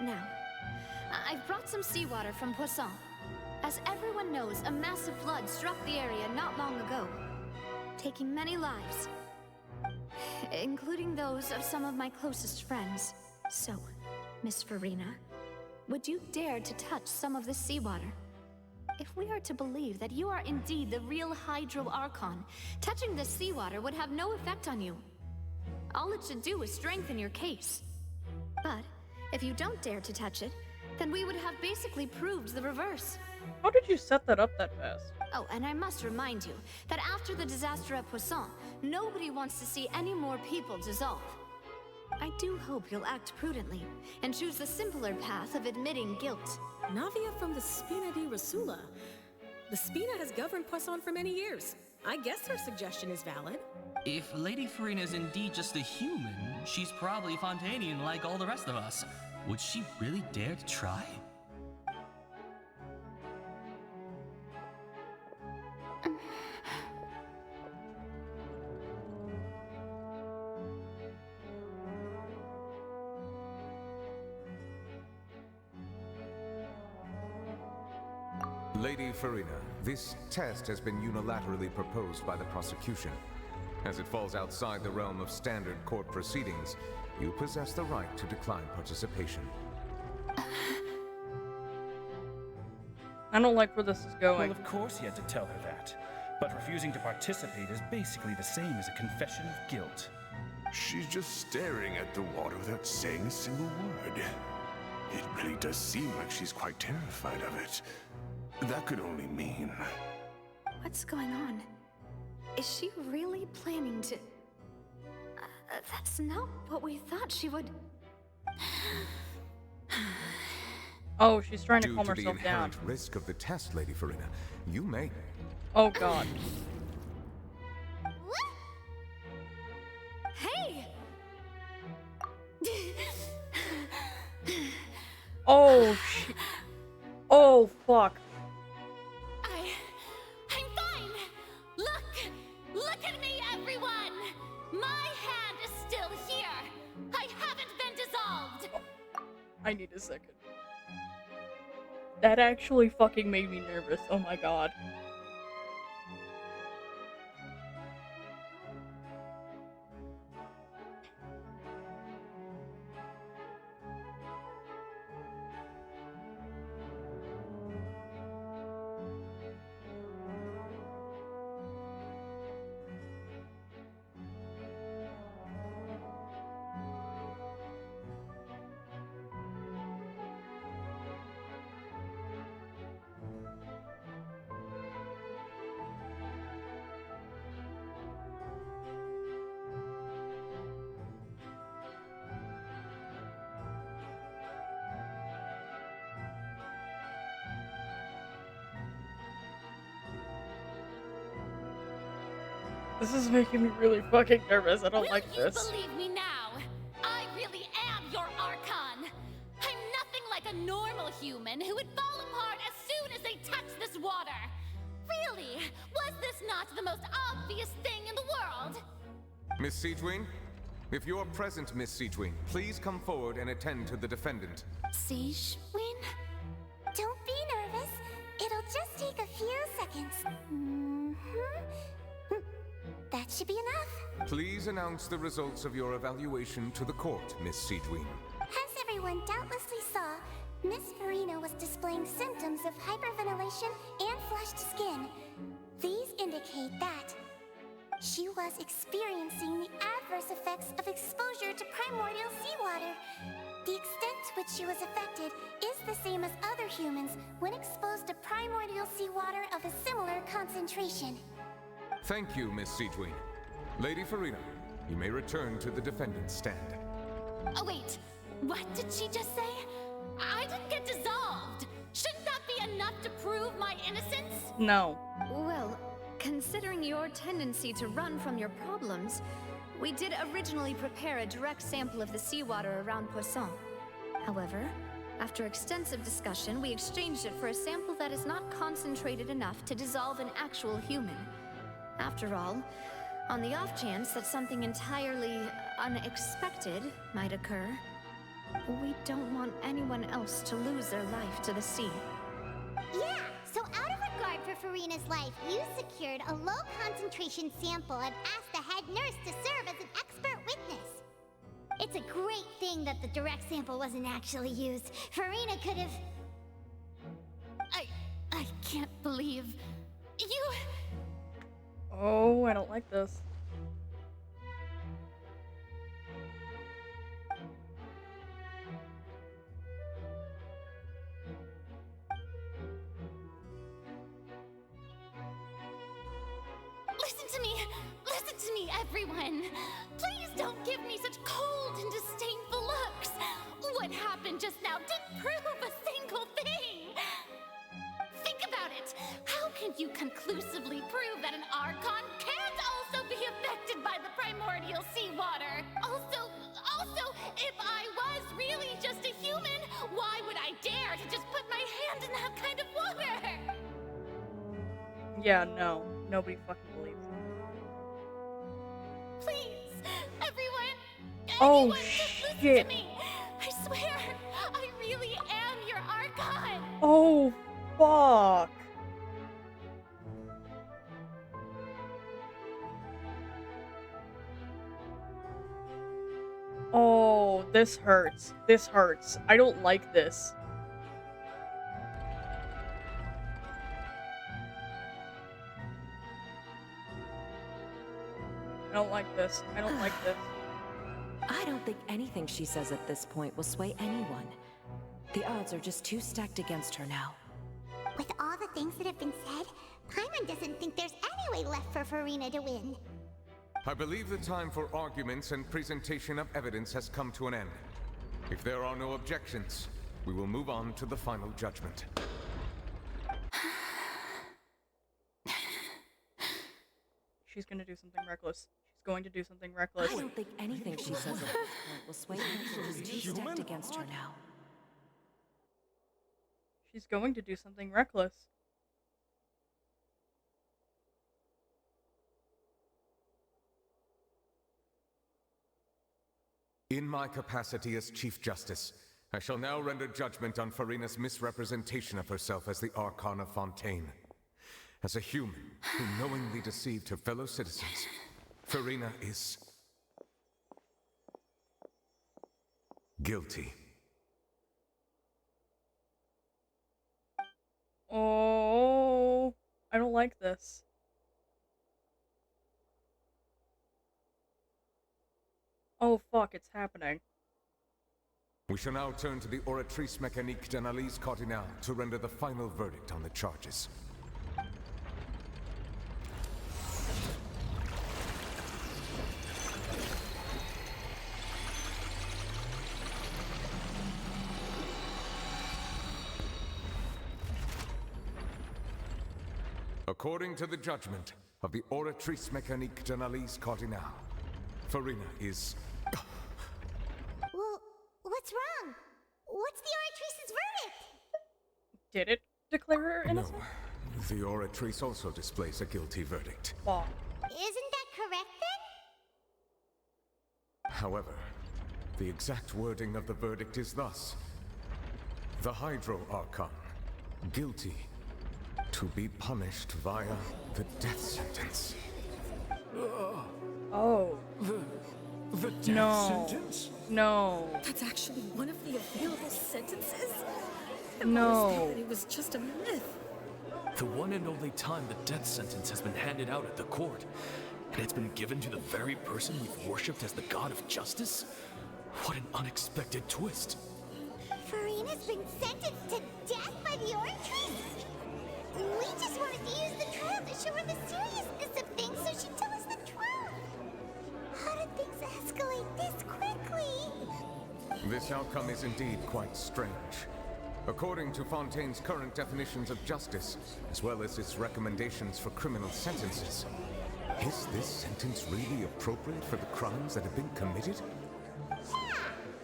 Now, I've brought some seawater from Poisson. As everyone knows, a massive flood struck the area not long ago. taking many lives, including those of some of my closest friends. So, Miss Farina, would you dare to touch some of the seawater? If we are to believe that you are indeed the real Hydro Archon, touching the seawater would have no effect on you. All it should do is strengthen your case. But if you don't dare to touch it, then we would have basically proved the reverse. How did you set that up that fast? Oh, and I must remind you that after the disaster at Poisson, nobody wants to see any more people dissolve. I do hope you'll act prudently and choose the simpler path of admitting guilt. Navia from the Spina di Rosula. The Spina has governed Poisson for many years. I guess her suggestion is valid. If Lady Farina is indeed just a human, she's probably Fontanian like all the rest of us. Would she really dare to try? Lady Farina, this test has been unilaterally proposed by the prosecution. As it falls outside the realm of standard court proceedings, you possess the right to decline participation. I don't like where this is going. Well, of course he had to tell her that. But refusing to participate is basically the same as a confession of guilt. She's just staring at the water without saying a single word. It really does seem like she's quite terrified of it. That could only mean... What's going on? Is she really planning to... that's not what we thought she would... Oh, she's trying to calm Due to the herself down. inherent risk of the test, Lady Farina, you may... Oh god. Hey! Oh, oh, fuck. I'm fine! Look at me, everyone! My hand is still here! I haven't been dissolved! I need a second. That actually fucking made me nervous. Oh my god. This is making me really fucking nervous. I don't like this. Believe me now, I really am your Archon. I'm nothing like a normal human who would fall apart as soon as they touch this water. Really, was this not the most obvious thing in the world? Miss Siegewing? If you're present, Miss Siegewing, please come forward and attend to the defendant. Siegewing? Don't be nervous. It'll just take a few seconds. That should be enough. Please announce the results of your evaluation to the court, Miss Siegewing. As everyone doubtlessly saw, Miss Farina was displaying symptoms of hyperventilation and flushed skin. These indicate that she was experiencing the adverse effects of exposure to primordial seawater. The extent to which she was affected is the same as other humans when exposed to primordial seawater of a similar concentration. Thank you, Miss Siegewing. Lady Farina, you may return to the defendant's stand. Oh wait, what did she just say? I didn't get dissolved. Shouldn't that be enough to prove my innocence? No. Well, considering your tendency to run from your problems, we did originally prepare a direct sample of the seawater around Poisson. However, after extensive discussion, we exchanged it for a sample that is not concentrated enough to dissolve an actual human. After all, on the off chance that something entirely unexpected might occur, we don't want anyone else to lose their life to the sea. Yeah, so out of regard for Farina's life, you secured a low-concentration sample and asked the head nurse to serve as an expert witness. It's a great thing that the direct sample wasn't actually used. Farina could have... I can't believe... You... Oh, I don't like this. Listen to me, everyone. Please don't give me such cold and disdainful looks. What happened just now didn't prove a single thing. Think about it. How can you conclusively prove that an archon can't also be affected by the primordial seawater? Also, if I was really just a human, why would I dare to just put my hand in that kind of water? Yeah, no. Nobody fucking believes it. Please, everyone, Oh, just listen shit. to me. I swear, I really am your archon. Oh, fuck. Oh, this hurts. This hurts. I don't like this. I don't like this. I don't like this. I don't think anything she says at this point will sway anyone. The odds are just too stacked against her now. With all the things that have been said, Paimon doesn't think there's any way left for Farina to win. I believe the time for arguments and presentation of evidence has come to an end. If there are no objections, we will move on to the final judgment. She's gonna do something reckless. She's going to do something reckless. I don't think anything she says at this point will sway anyone. She's too stacked against her now. She's going to do something reckless. In my capacity as Chief Justice, I shall now render judgment on Farina's misrepresentation of herself as the Archon of Fontaine. As a human who knowingly deceived her fellow citizens, Farina is... guilty. Oh, I don't like this. Oh fuck, it's happening. We shall now turn to the Oratrice Mécanique d'Analyse Cardinale to render the final verdict on the charges. According to the judgment of the Oratrice Mécanique d'Analyse Cardinale, Farina is... Well, what's wrong? What's the Oratrice's verdict? Did it declare her innocent? No, the Oratrice also displays a guilty verdict. Fuck. Isn't that correct then? However, the exact wording of the verdict is thus. The Hydro Archon, guilty, to be punished via the death sentence. Oh. The death No. sentence? No. That's actually one of the available sentences? I've No. always thought that it was just a myth. The one and only time the death sentence has been handed out at the court, and it's been given to the very person we've worshipped as the god of justice? What an unexpected twist. Farina's been sentenced to death by the Oratrice? We just wanted to use the trial to show her the seriousness of things so she'd tell us the truth. How did things escalate this quickly? This outcome is indeed quite strange. According to Fontaine's current definitions of justice, as well as its recommendations for criminal sentences, is this sentence really appropriate for the crimes that have been committed? Yeah!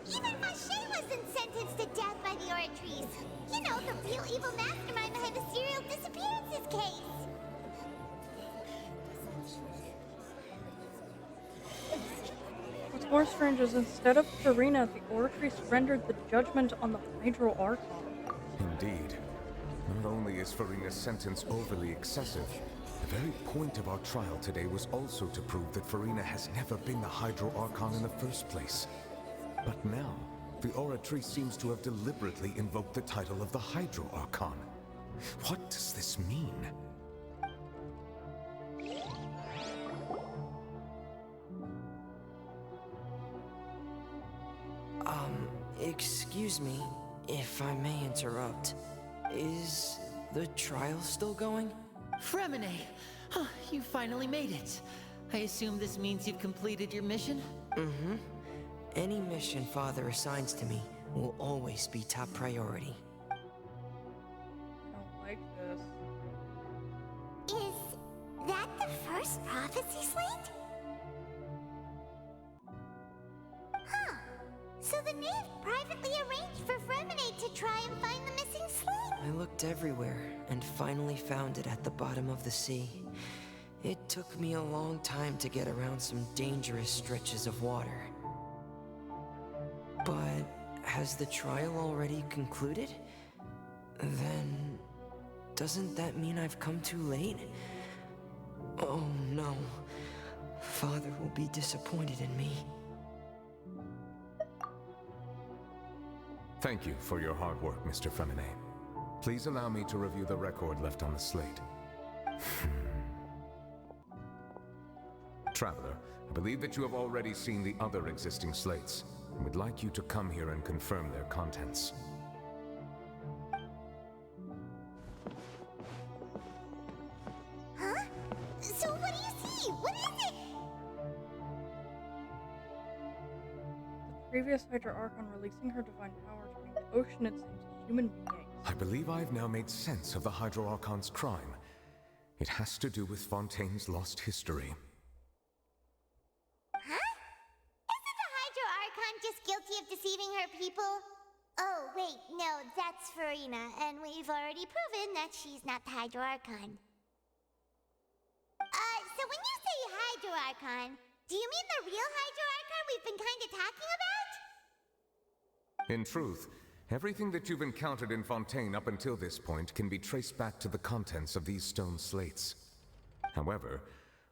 Even Mache wasn't sentenced to death by the Oratrice. You know, the real evil mastermind behind the serial disappearances case. What's more strange is instead of Farina, the Oratrice rendered the judgment on the Hydro Archon. Indeed. Not only is Farina's sentence overly excessive, the very point of our trial today was also to prove that Farina has never been the Hydro Archon in the first place. But now, the Oratory seems to have deliberately invoked the title of the Hydro Archon. What does this mean? Excuse me, if I may interrupt. Is the trial still going? Fremine! Huh, you finally made it. I assume this means you've completed your mission? Mm-hmm. Any mission Father assigns to me will always be top priority. I don't like this. Is that the first prophecy slate? Huh. So the knave privately arranged for Fremine to try and find the missing slate? I looked everywhere and finally found it at the bottom of the sea. It took me a long time to get around some dangerous stretches of water. But has the trial already concluded? Then doesn't that mean I've come too late? Oh no. Father will be disappointed in me. Thank you for your hard work, Mr. Fremine. Please allow me to review the record left on the slate. Traveler, I believe that you have already seen the other existing slates, and would like you to come here and confirm their contents. Huh? So what do you see? What is it? The previous Hydra Archon releasing her divine power to bring the oceanids into human beings. I believe I've now made sense of the Hydro Archon's crime. It has to do with Fontaine's lost history. Huh? Isn't the Hydro Archon just guilty of deceiving her people? Oh, wait, no, that's Farina, and we've already proven that she's not the Hydro Archon. So when you say Hydro Archon, do you mean the real Hydro Archon we've been kinda talking about? In truth, everything that you've encountered in Fontaine up until this point can be traced back to the contents of these stone slates. However,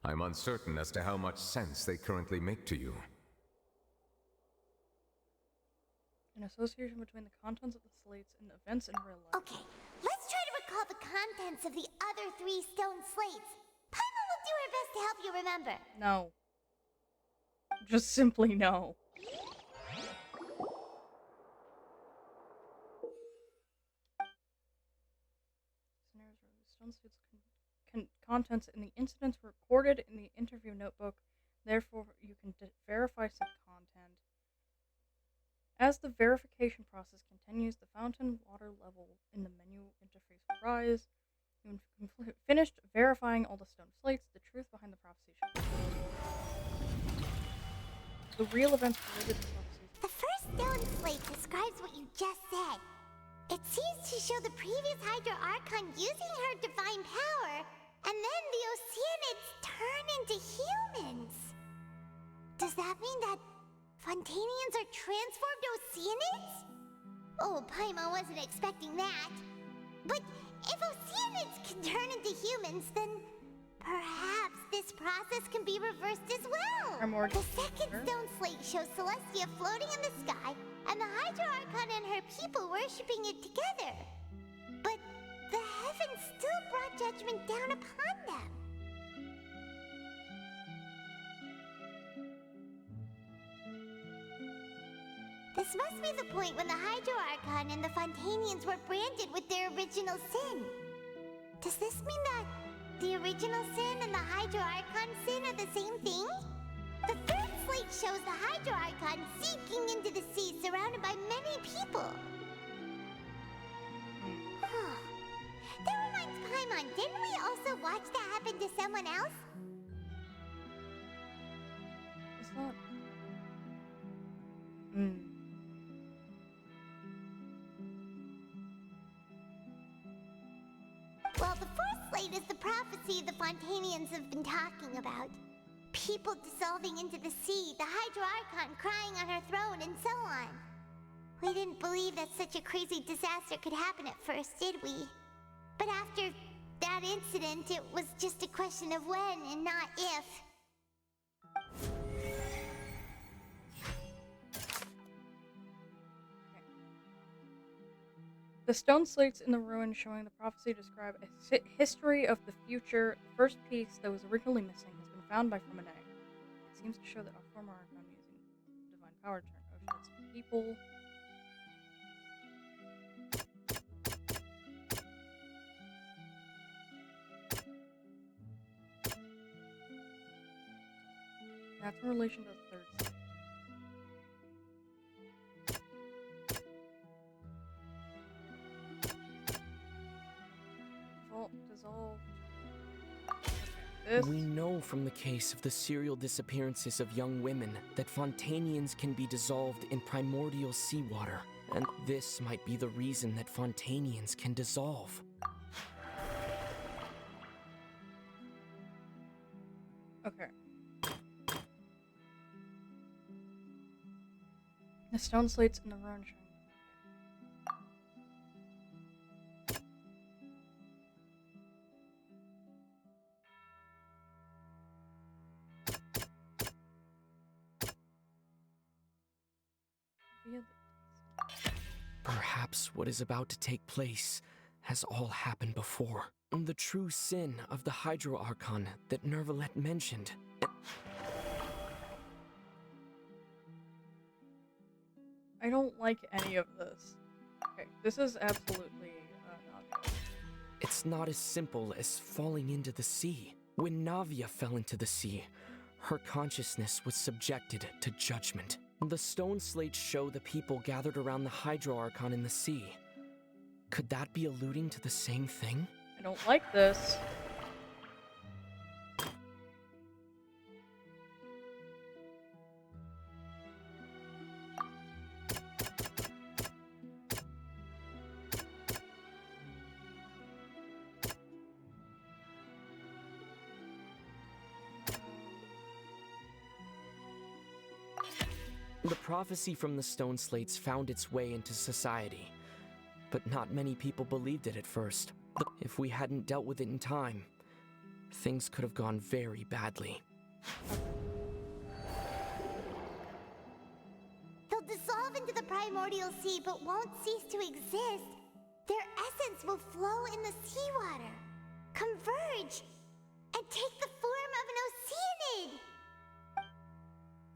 I'm uncertain as to how much sense they currently make to you. An association between the contents of the slates and events in real life. Okay, let's try to recall the contents of the other 3 stone slates. Paimon will do her best to help you remember. No. Just simply no. Stone slates contents in the incidents were recorded in the interview notebook. Therefore, you can verify said content. As the verification process continues, the fountain water level in the menu interface will rise. When finished verifying all the stone slates, the truth behind the prophecy should be revealed. The real events related to prophecies. The first stone slate describes what you just said. It seems to show the previous Hydro Archon using her divine power, and then the Oceanids turn into humans. Does that mean that Fontainians are transformed Oceanids? Oh, Paimon wasn't expecting that. But if Oceanids can turn into humans, then perhaps this process can be reversed as well. The second stone slate shows Celestia floating in the sky, and the Hydro Archon and her people worshipping it together. But the heavens still brought judgment down upon them. This must be the point when the Hydro Archon and the Fontainians were branded with their original sin. Does this mean that the original sin and the Hydro Archon sin are the same thing? The third slate shows the Hydro Archon sinking into the sea surrounded by many people. That reminds Paimon, didn't we also watch that happen to someone else? It's not... Well, the fourth slate is the prophecy the Fontainians have been talking about. People dissolving into the sea, the Hydro Archon crying on her throne, and so on. We didn't believe that such a crazy disaster could happen at first, did we? But after that incident, it was just a question of when and not if. The stone slates in the ruin showing the prophecy describe a history of the future. The first piece that was originally missing has been found by Fromenet. It seems to show that our former archon using divine power turned oceans people. That's in relation to the third slate. Dissolved. We know from the case of the serial disappearances of young women that Fontanians can be dissolved in primordial seawater, and this might be the reason that Fontanians can dissolve. Okay. The stone slates in the ruin showing. Perhaps what is about to take place has all happened before. The true sin of the Hydro Archon that Nervalette mentioned. I don't like any of this. Okay, this is absolutely not good. It's not as simple as falling into the sea. When Navia fell into the sea, her consciousness was subjected to judgment. The stone slates show the people gathered around the Hydro Archon in the sea. Could that be alluding to the same thing? I don't like this. The prophecy from the stone slates found its way into society, but not many people believed it at first. If we hadn't dealt with it in time, things could have gone very badly. They'll dissolve into the primordial sea but won't cease to exist. Their essence will flow in the seawater, converge, and take the form of an oceanid.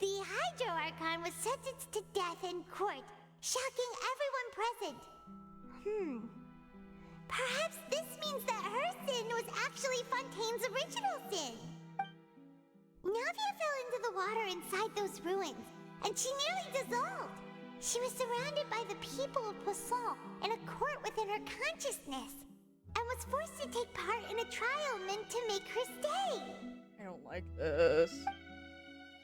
The Hydro Archon was sentenced to death in court, shocking everyone present. Perhaps this means that her sin was actually Fontaine's original sin. Navia fell into the water inside those ruins, and she nearly dissolved. She was surrounded by the people of Poisson in a court within her consciousness, and was forced to take part in a trial meant to make her stay. I don't like this.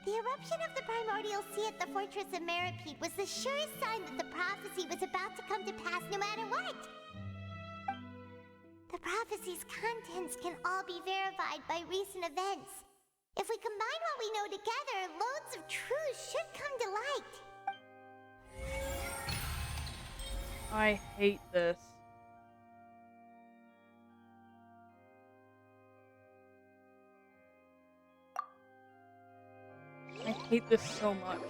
The eruption of the primordial sea at the fortress of Meripede was the surest sign that the prophecy was about to come to pass no matter what. The prophecy's contents can all be verified by recent events. If we combine what we know together, loads of truths should come to light. I hate this. I hate this so much.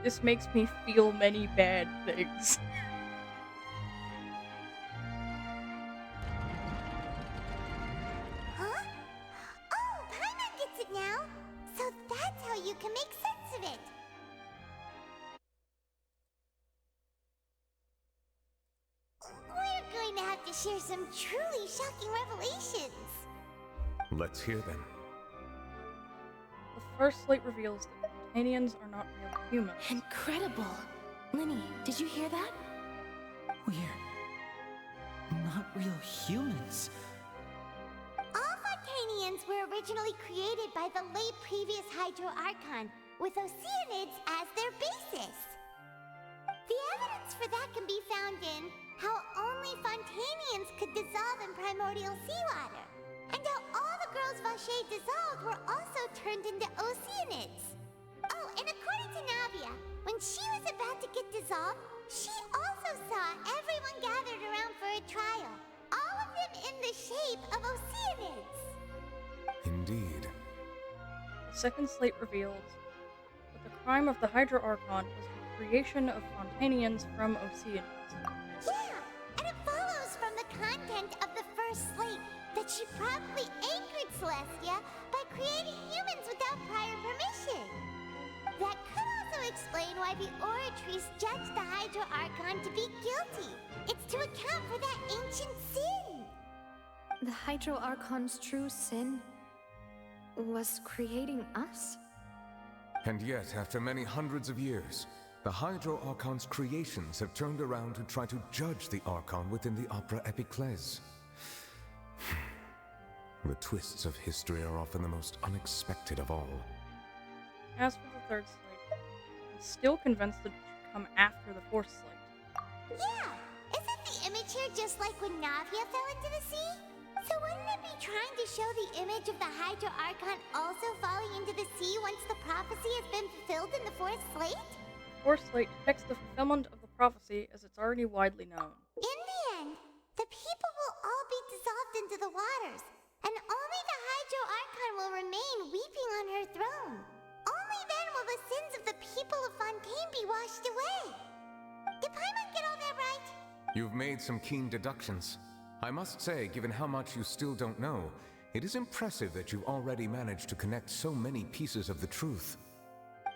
This makes me feel many bad things. Huh? Oh, Paimon gets it now! So that's how you can make sense of it! We're going to have to share some truly shocking revelations! Let's hear them. The first slate reveals that Fontanians are not real humans. Incredible! Linny, did you hear that? We're not real humans. All Fontanians were originally created by the late previous Hydro Archon, with Oceanids as their basis. The evidence for that can be found in how only Fontanians could dissolve in primordial seawater, and how all the girls Vacher dissolved were also turned into Oceanids. Oh, and according to Navia, when she was about to get dissolved, She also saw everyone gathered around for a trial, all of them in the shape of Oceanids. Indeed. The second slate revealed that the crime of the Hydro Archon was the creation of Fontanians from Oceanids. Yeah, and it follows from the content of the first slate that she probably angered Celestia by creating humans without prior permission. That could also explain why the Oratrice judged the Hydro Archon to be guilty. It's to account for that ancient sin. The Hydro Archon's true sin was creating us? And yet, after many hundreds of years, the Hydro Archon's creations have turned around to try to judge the Archon within the Opera Epiclese. The twists of history are often the most unexpected of all. As for the third slate, I'm still convinced that it should come after the fourth slate. Yeah, isn't the image here just like when Navia fell into the sea? So wouldn't it be trying to show the image of the Hydro Archon also falling into the sea once the prophecy has been fulfilled in the fourth slate? The fourth slate depicts the fulfillment of the prophecy as it's already widely known. In the end, the people will all be dissolved into the waters, and only the Hydro Archon will remain weeping on her throne. Only then will the sins of the people of Fontaine be washed away. Did Paimon get all that right? You've made some keen deductions. I must say, given how much you still don't know, it is impressive that you've already managed to connect so many pieces of the truth.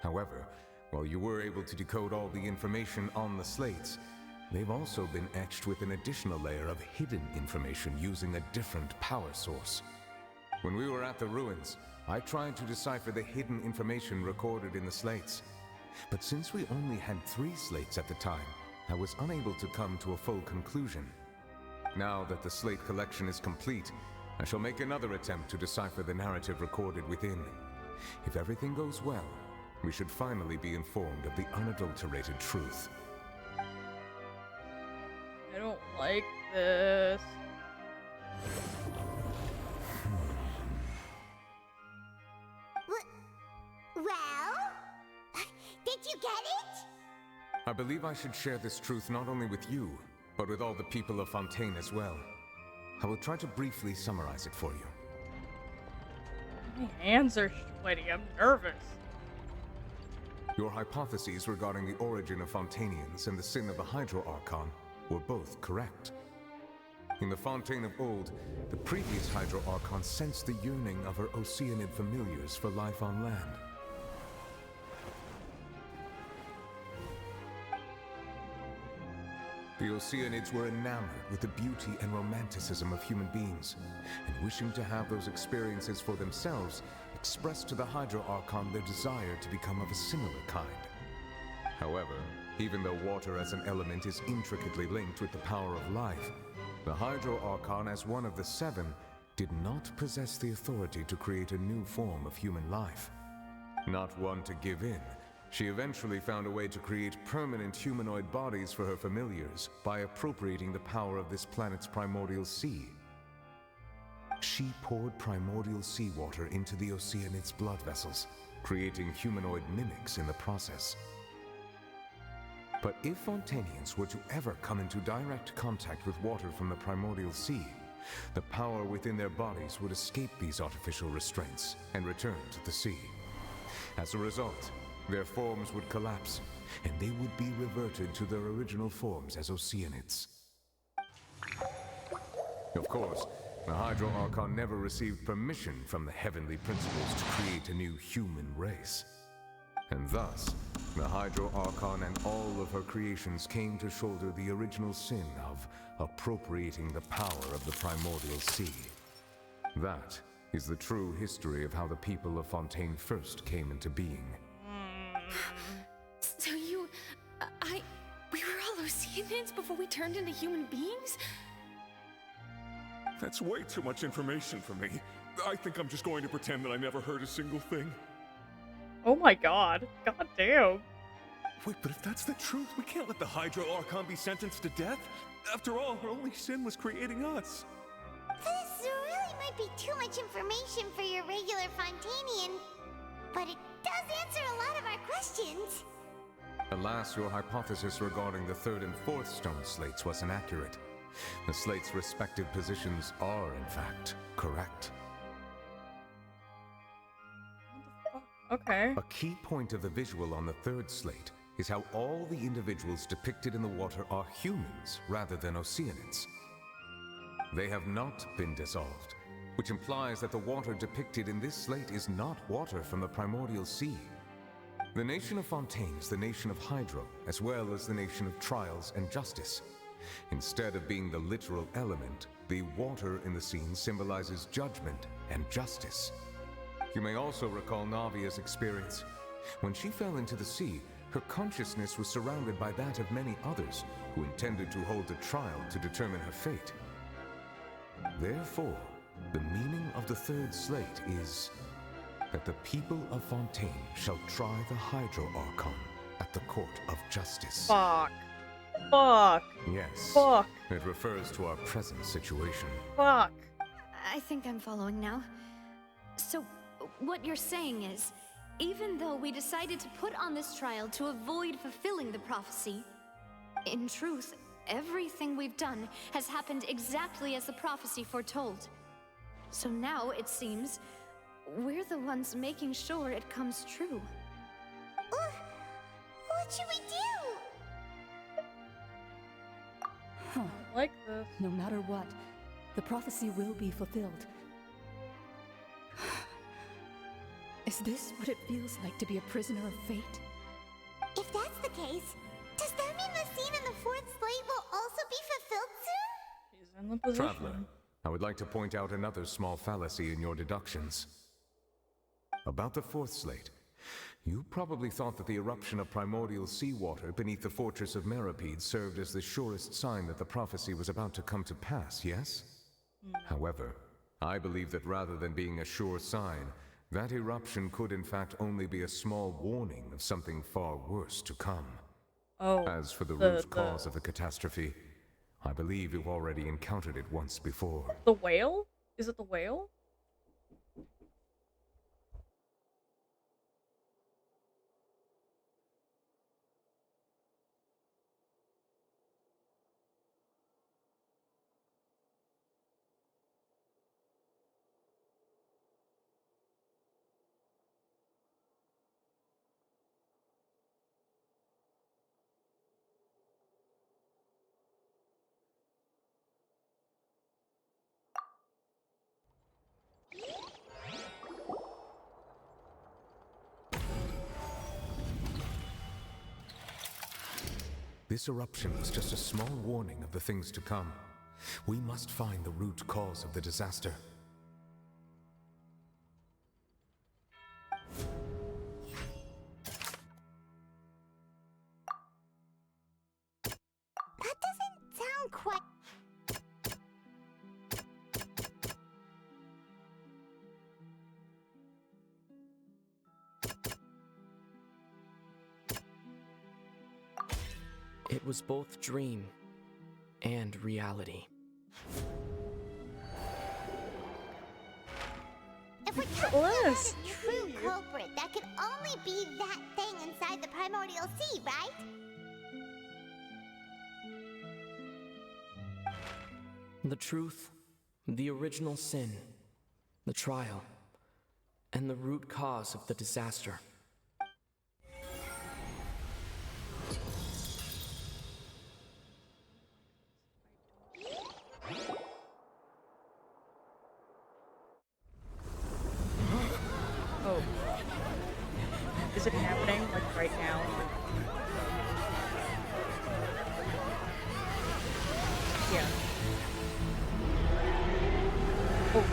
However, while you were able to decode all the information on the slates, they've also been etched with an additional layer of hidden information using a different power source. When we were at the ruins, I tried to decipher the hidden information recorded in the slates. But since we only had 3 slates at the time, I was unable to come to a full conclusion. Now that the slate collection is complete, I shall make another attempt to decipher the narrative recorded within. If everything goes well, we should finally be informed of the unadulterated truth. I don't like this. Well? Did you get it? I believe I should share this truth not only with you, but with all the people of Fontaine as well. I will try to briefly summarize it for you. My hands are sweaty. I'm nervous. Your hypotheses regarding the origin of Fontanians and the sin of the Hydro Archon were both correct. In the Fontaine of old, the previous Hydro Archon sensed the yearning of her Oceanid familiars for life on land. The Oceanids were enamored with the beauty and romanticism of human beings, and wishing to have those experiences for themselves, expressed to the Hydro Archon their desire to become of a similar kind. However, even though water as an element is intricately linked with the power of life, the Hydro Archon, as one of the 7, did not possess the authority to create a new form of human life. Not one to give in, she eventually found a way to create permanent humanoid bodies for her familiars by appropriating the power of this planet's primordial sea. She poured primordial seawater into the Oceanids' blood vessels, creating humanoid mimics in the process. But if Fontanians were to ever come into direct contact with water from the primordial sea, the power within their bodies would escape these artificial restraints and return to the sea. As a result, their forms would collapse, and they would be reverted to their original forms as Oceanids. Of course, the Hydro Archon never received permission from the heavenly principles to create a new human race. And thus, the Hydro Archon and all of her creations came to shoulder the original sin of appropriating the power of the primordial sea. That is the true history of how the people of Fontaine first came into being. So we were all Oceanids before we turned into human beings? That's way too much information for me. I think I'm just going to pretend that I never heard a single thing. Oh my god. God damn. Wait, but if that's the truth, we can't let the Hydro Archon be sentenced to death. After all, her only sin was creating us. This really might be too much information for your regular Fontainian, but it does answer a lot of our questions. Alas, your hypothesis regarding the third and fourth stone slates was inaccurate. The slates' respective positions are, in fact, correct. Okay. A key point of the visual on the third slate is how all the individuals depicted in the water are humans rather than Oceanids. They have not been dissolved, which implies that the water depicted in this slate is not water from the primordial sea. The nation of Fontaine is the nation of Hydro, as well as the nation of Trials and Justice. Instead of being the literal element, the water in the scene symbolizes judgment and justice. You may also recall Navia's experience. When she fell into the sea, her consciousness was surrounded by that of many others who intended to hold a trial to determine her fate. Therefore, the meaning of the third slate is that the people of Fontaine shall try the Hydro Archon at the court of justice. Fuck. Fuck. Yes. Fuck. It refers to our present situation. Fuck. I think I'm following now. So, what you're saying is, even though we decided to put on this trial to avoid fulfilling the prophecy, in truth, everything we've done has happened exactly as the prophecy foretold. So now, it seems, we're the ones making sure it comes true. What should we do? Huh. Like this. No matter what, the prophecy will be fulfilled. Is this what it feels like to be a prisoner of fate? If that's the case, does that mean the scene in the fourth slate will also be fulfilled soon? He's in the position. Traveler, I would like to point out another small fallacy in your deductions. About the fourth slate, you probably thought that the eruption of primordial seawater beneath the fortress of Meripede served as the surest sign that the prophecy was about to come to pass, yes? However, I believe that rather than being a sure sign, that eruption could in fact only be a small warning of something far worse to come. Oh. As for the root cause of the catastrophe, I believe you've already encountered it once before. The whale? Is it the whale? This eruption was just a small warning of the things to come. We must find the root cause of the disaster. That doesn't sound quite... It was both dream and reality. If we're talking about a true culprit, that could only be that thing inside the primordial sea, right? The truth, the original sin, the trial, and the root cause of the disaster. Oh. Is it happening, like, right now? Yeah. Oh.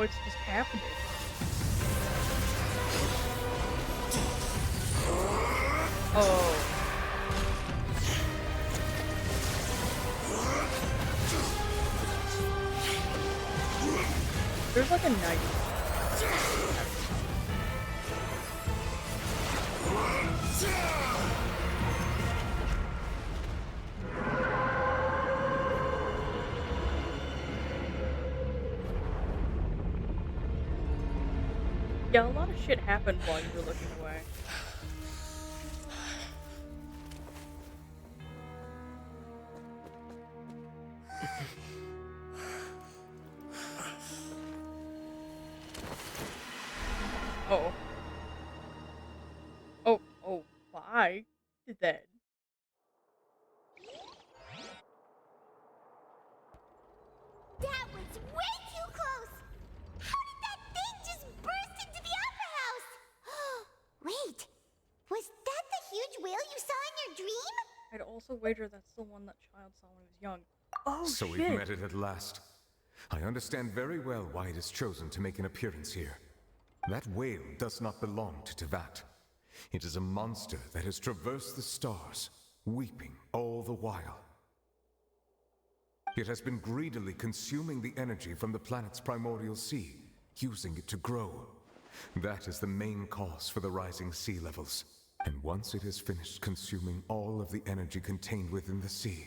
It's just happening. Oh. There's like a knife. Yeah, a lot of shit happened while you were looking away. Oh. Oh, why did that? That was way too close! How did that thing just burst into the opera house? Wait, was that the huge whale you saw in your dream? I'd also wager that's the one that child saw when he was young. Oh, so shit. we've met it at last. I understand very well why it has chosen to make an appearance here. That whale does not belong to Tevat. It is a monster that has traversed the stars, weeping all the while. It has been greedily consuming the energy from the planet's primordial sea, using it to grow. That is the main cause for the rising sea levels. And once it has finished consuming all of the energy contained within the sea,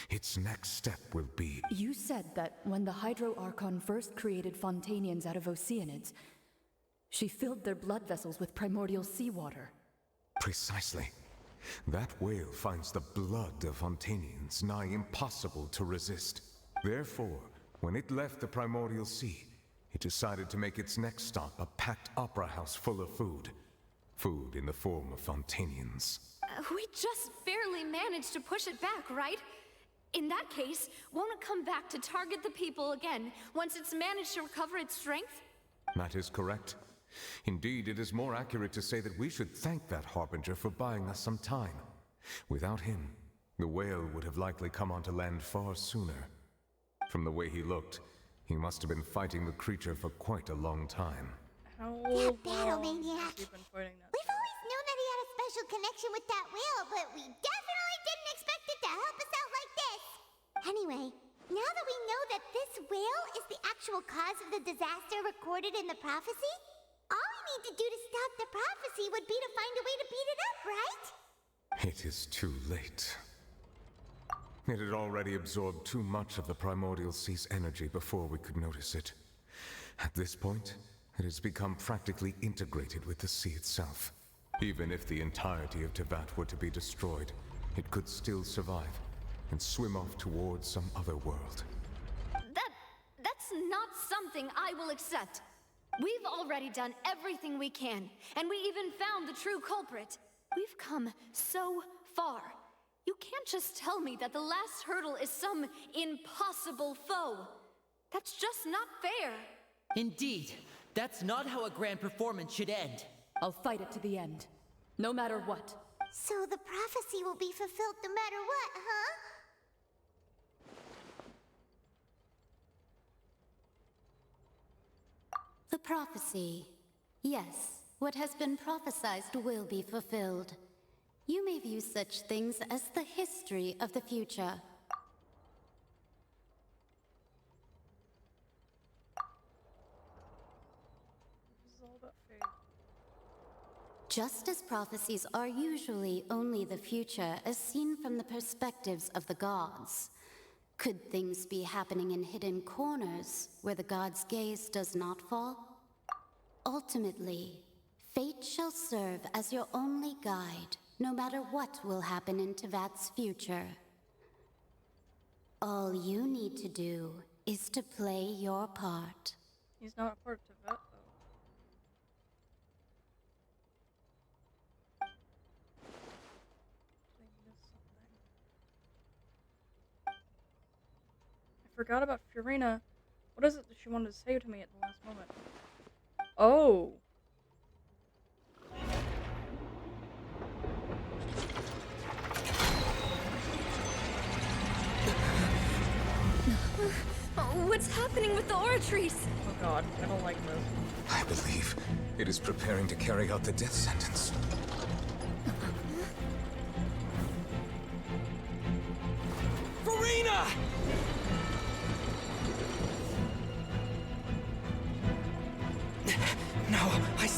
its next step will be... You said that when the Hydro Archon first created Fontanians out of Oceanids, she filled their blood vessels with primordial seawater. Precisely. That whale finds the blood of Fontanians nigh impossible to resist. Therefore, when it left the primordial sea, it decided to make its next stop a packed opera house full of food. Food in the form of Fontanians. We just barely managed to push it back, right? In that case, won't it come back to target the people again once it's managed to recover its strength? That is correct. Indeed, it is more accurate to say that we should thank that Harbinger for buying us some time. Without him, the whale would have likely come onto land far sooner. From the way he looked, he must have been fighting the creature for quite a long time. How That battle maniac! has he been fighting that? We've always known that he had a special connection with that whale, but we definitely didn't expect it to help us out like this! Anyway, now that we know that this whale is the actual cause of the disaster recorded in the prophecy, all we need to do to stop the prophecy would be to find a way to beat it up, right? It is too late. It had already absorbed too much of the primordial sea's energy before we could notice it. At this point, it has become practically integrated with the sea itself. Even if the entirety of Tevat were to be destroyed, it could still survive and swim off towards some other world. That's not something I will accept. We've already done everything we can, and we even found the true culprit. We've come so far. You can't just tell me that the last hurdle is some impossible foe. That's just not fair. Indeed, that's not how a grand performance should end. I'll fight it to the end, no matter what. So the prophecy will be fulfilled no matter what, huh? The prophecy. Yes, what has been prophesied will be fulfilled. You may view such things as the history of the future. This is all about fate. Just as prophecies are usually only the future as seen from the perspectives of the gods, could things be happening in hidden corners where the gods' gaze does not fall? Ultimately, fate shall serve as your only guide, no matter what will happen in Tevat's future. All you need to do is to play your part. He's not a part of Tevat, though. I missed something. I forgot about Furina. What is it that she wanted to say to me at the last moment? Oh. What's happening with the oratories? Oh god, I don't like this. I believe it is preparing to carry out the death sentence. Farina!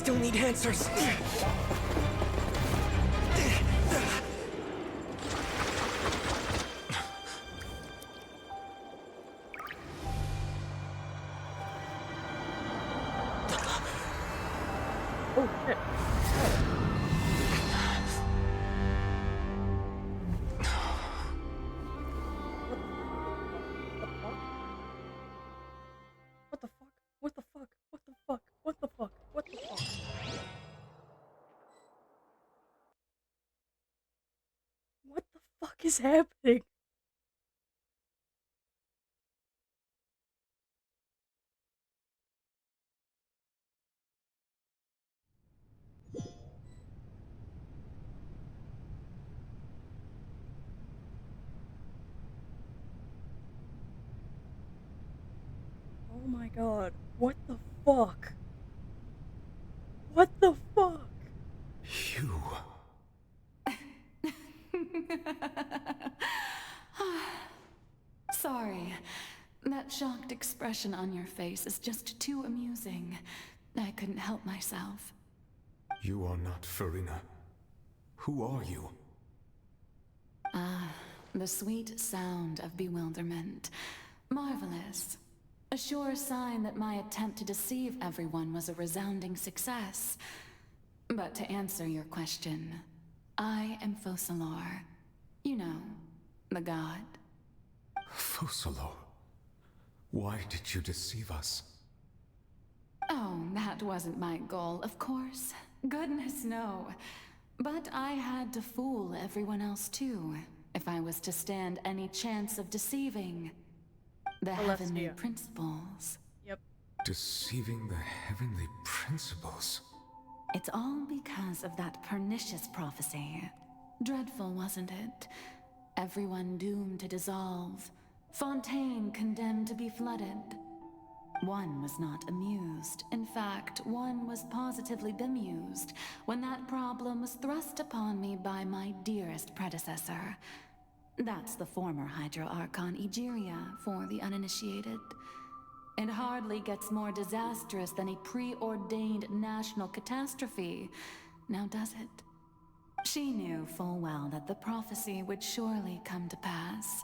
still need answers. Oh shit. What the fuck? What the fuck? What the fuck? What the fuck? What the fuck? What the fuck is happening? Oh my god. What the fuck? What the fuck? You. Sorry. That shocked expression on your face is just too amusing. I couldn't help myself. You are not Farina. Who are you? Ah, the sweet sound of bewilderment. Marvelous. A sure sign that my attempt to deceive everyone was a resounding success. But to answer your question, I am Focalor. You know, the god. Focalor. Why did you deceive us? Oh, that wasn't my goal, of course. Goodness, no. But I had to fool everyone else too, if I was to stand any chance of deceiving the heavenly principles. Yep. Deceiving the heavenly principles? It's all because of that pernicious prophecy. Dreadful, wasn't it? Everyone doomed to dissolve. Fontaine condemned to be flooded. One was not amused. In fact, one was positively bemused when that problem was thrust upon me by my dearest predecessor. That's the former Hydro Archon Egeria for the uninitiated. It hardly gets more disastrous than a preordained national catastrophe, now does it? She knew full well that the prophecy would surely come to pass.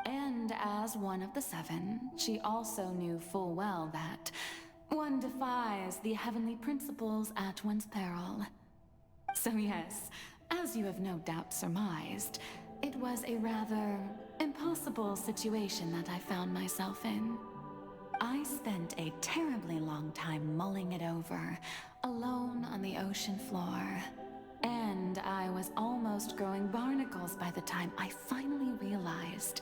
And as one of the seven, she also knew full well that one defies the heavenly principles at one's peril. So yes, as you have no doubt surmised, it was a rather impossible situation that I found myself in. I spent a terribly long time mulling it over, alone on the ocean floor. And I was almost growing barnacles by the time I finally realized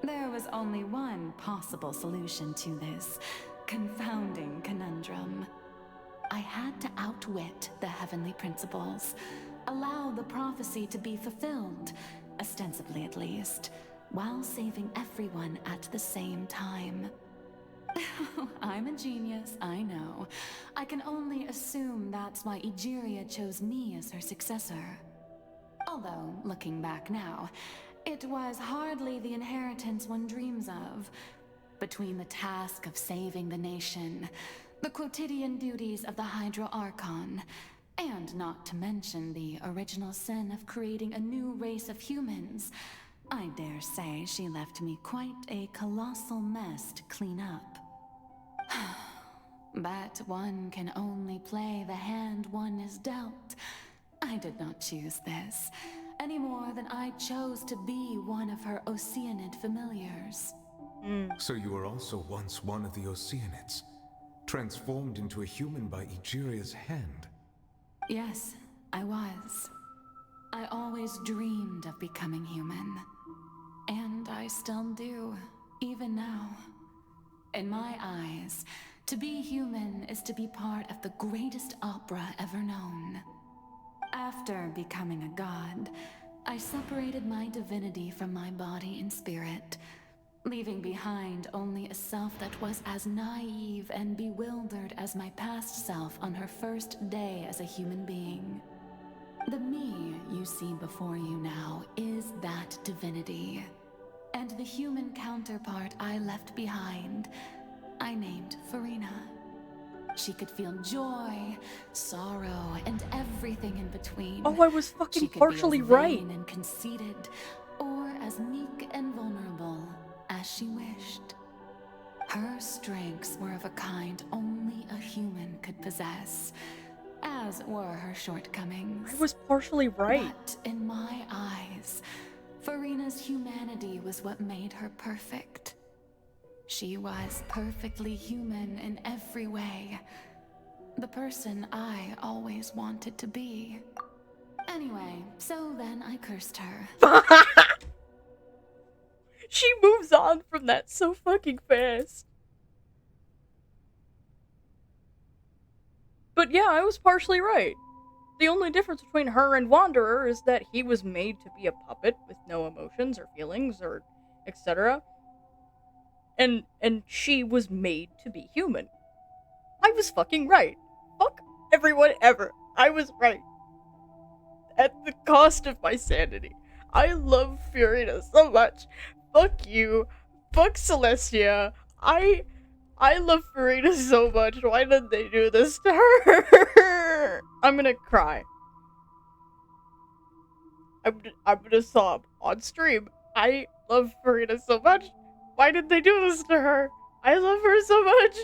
there was only one possible solution to this confounding conundrum. I had to outwit the heavenly principles, allow the prophecy to be fulfilled, ostensibly at least, while saving everyone at the same time. I'm a genius, I know. I can only assume that's why Egeria chose me as her successor. Although, looking back now, it was hardly the inheritance one dreams of. Between the task of saving the nation, the quotidian duties of the Hydro Archon, and not to mention the original sin of creating a new race of humans, I dare say she left me quite a colossal mess to clean up. But one can only play the hand one is dealt. I did not choose this, any more than I chose to be one of her Oceanid familiars. So you were also once one of the Oceanids, transformed into a human by Egeria's hand. Yes, I was. I always dreamed of becoming human. And I still do, even now. In my eyes, to be human is to be part of the greatest opera ever known. After becoming a god, I separated my divinity from my body and spirit, leaving behind only a self that was as naive and bewildered as my past self on her first day as a human being. The me you see before you now is that divinity. And the human counterpart I left behind, I named Farina. She could feel joy, sorrow, and everything in between. Oh, I was fucking partially she could be as right. vain and conceited, or as meek and vulnerable as she wished. Her strengths were of a kind only a human could possess, as were her shortcomings. I was partially right. But in my eyes, Furina's humanity was what made her perfect. She was perfectly human in every way. The person I always wanted to be. Anyway, so then I cursed her. She moves on from that so fucking fast. But yeah, I was partially right. The only difference between her and Wanderer is that he was made to be a puppet with no emotions or feelings or etc. And she was made to be human. I was fucking right. Fuck everyone ever. I was right. At the cost of my sanity. I love Furina so much. Fuck you. Fuck Celestia. I love Furina so much. Why did they do this to her? I'm gonna cry. I'm gonna sob on stream. I love Furina so much. Why did they do this to her? I love her so much.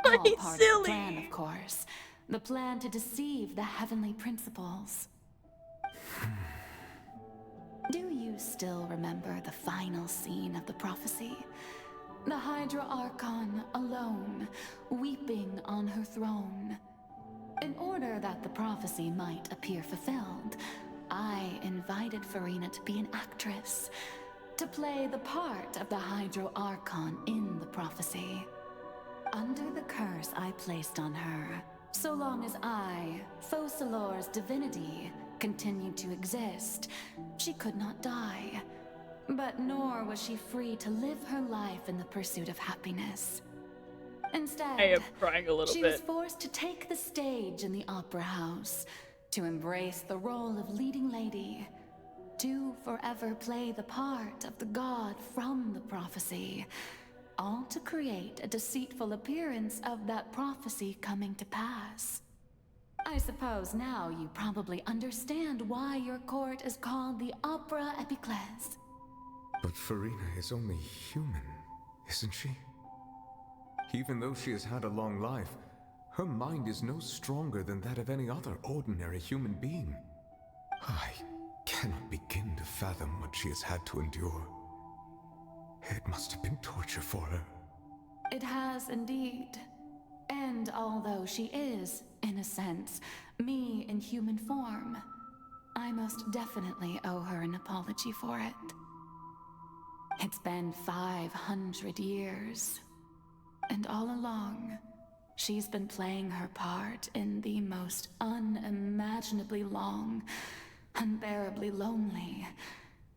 All part of the plan, of course. The plan to deceive the heavenly principles. Do you still remember the final scene of the prophecy? The Hydra Archon alone, weeping on her throne. In order that the prophecy might appear fulfilled, I invited Furina to be an actress, to play the part of the Hydra Archon in the prophecy. Under the curse I placed on her, so long as I, Focalor's divinity, continued to exist, she could not die. But nor was she free to live her life in the pursuit of happiness. Instead, I am crying a little she bit. was forced to take the stage in the opera house, to embrace the role of leading lady, to forever play the part of the god from the prophecy, all to create a deceitful appearance of that prophecy coming to pass. I suppose now you probably understand why your court is called the Opera Epiclese. But Furina is only human, isn't she? Even though she has had a long life, her mind is no stronger than that of any other ordinary human being. I cannot begin to fathom what she has had to endure. It must have been torture for her. It has indeed. And although she is, in a sense, me in human form, I most definitely owe her an apology for it. It's been 500 years. And all along, she's been playing her part in the most unimaginably long, unbearably lonely,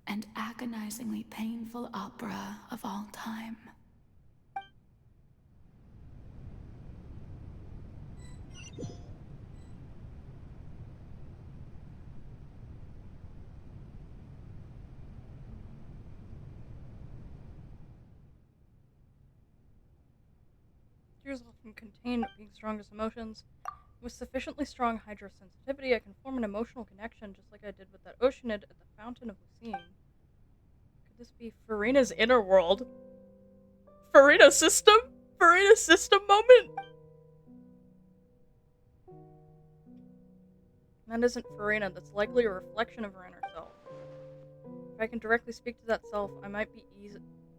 and agonizingly painful opera of all time. Tears often contain being strongest emotions. With sufficiently strong hydrosensitivity, I can form an emotional connection just like I did with that Oceanid at the Fountain of Lucine. Could this be Furina's inner world? Furina system? Furina system moment? That isn't Furina, that's likely a reflection of her inner self. If I can directly speak to that self, I might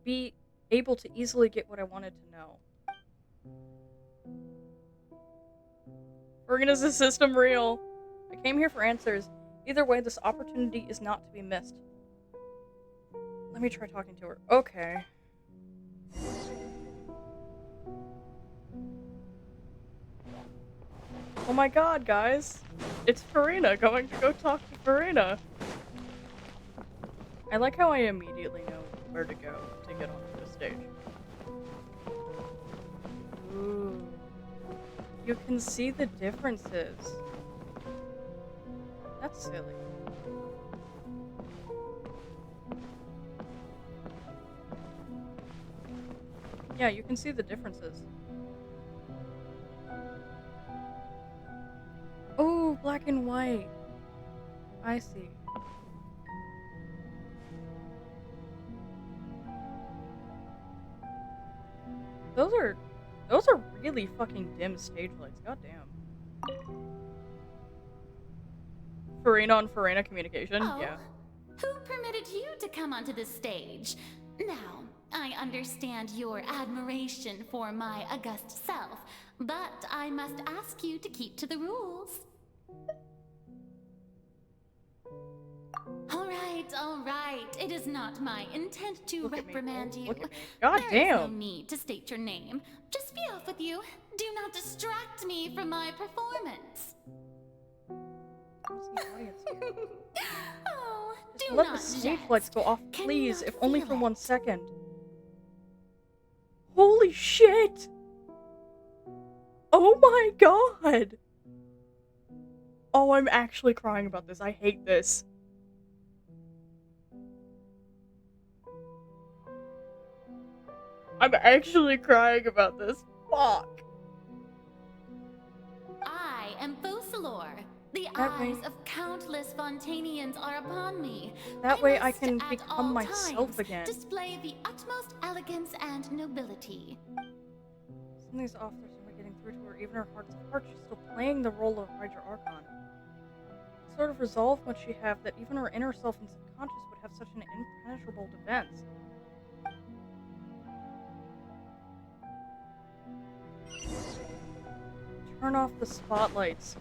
be able to easily get what I wanted to know. Furina's a system real? I came here for answers. Either way, this opportunity is not to be missed. Let me try talking to her. Okay. Oh my god, guys. It's Furina going to go talk to Furina. I like how I immediately know where to go to get onto the stage. Ooh. You can see the differences. That's silly. Yeah, you can see the differences. Oh, black and white. I see. Those are really fucking dim stage lights. Goddamn. Farina on Farina communication. Oh, Yeah. who permitted you to come onto the stage? Now, I understand your admiration for my august self, but I must ask you to keep to the rules. All right. It is not my intent to reprimand you. Look at me. God There is no damn. need to state your name. Just be off with you. Do not distract me from my performance. Oh, do Let not the stage jest. lights go off, Can you please, not if only feel for it? 1 second. Holy shit! Oh my god! Oh, I'm actually crying about this. I hate this. I'm actually crying about this. Fuck. I am Focalor. The That eyes way- of countless Fontanians are upon me. That way I must can at become all myself times again. display the utmost elegance and nobility. Something's off. There's no way getting through to her. Even her heart's of heart, she's still playing the role of Hydra Archon. What sort of resolve must she have that even her inner self and subconscious would have such an impenetrable defense? Turn off the spotlights.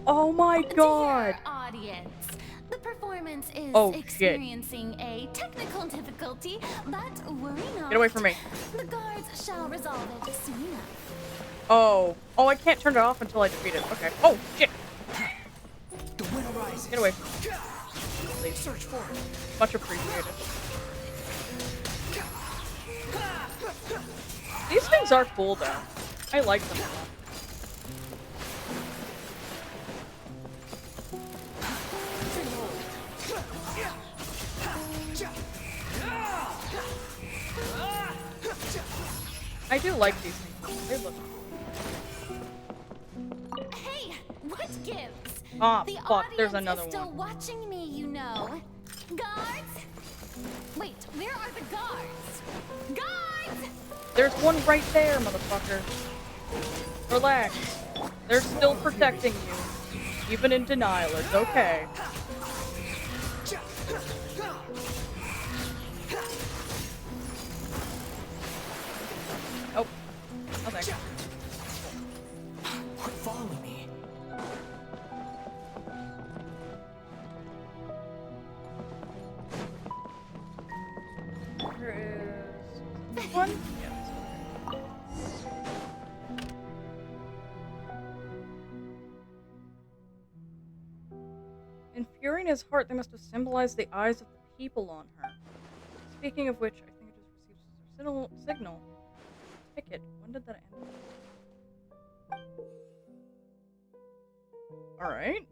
Oh my god! Dear audience, the performance is Oh, shit. experiencing a technical difficulty, but worry not. Get away from me. The guards shall resolve it soon enough. Oh. Oh, I can't turn it off until I defeat it. Okay. Oh, shit! The winter rises. Get away. Please search for it. Much appreciated. These things are cool, though. I like them a lot. I do like these things. They look cool. Hey, what gives? Ah, The fuck, there's audience another is still one. watching me, you know. Guards? Wait, where are the guards? Guards! There's one right there, motherfucker. Relax. They're still protecting you. Even in denial, it's okay. Oh. Okay. Quit following me. There is this one? Yeah, this one. In Furina's heart, they must have symbolized the eyes of the people on her. Speaking of which, I think it just received a signal. Ticket. When did that end? Alright.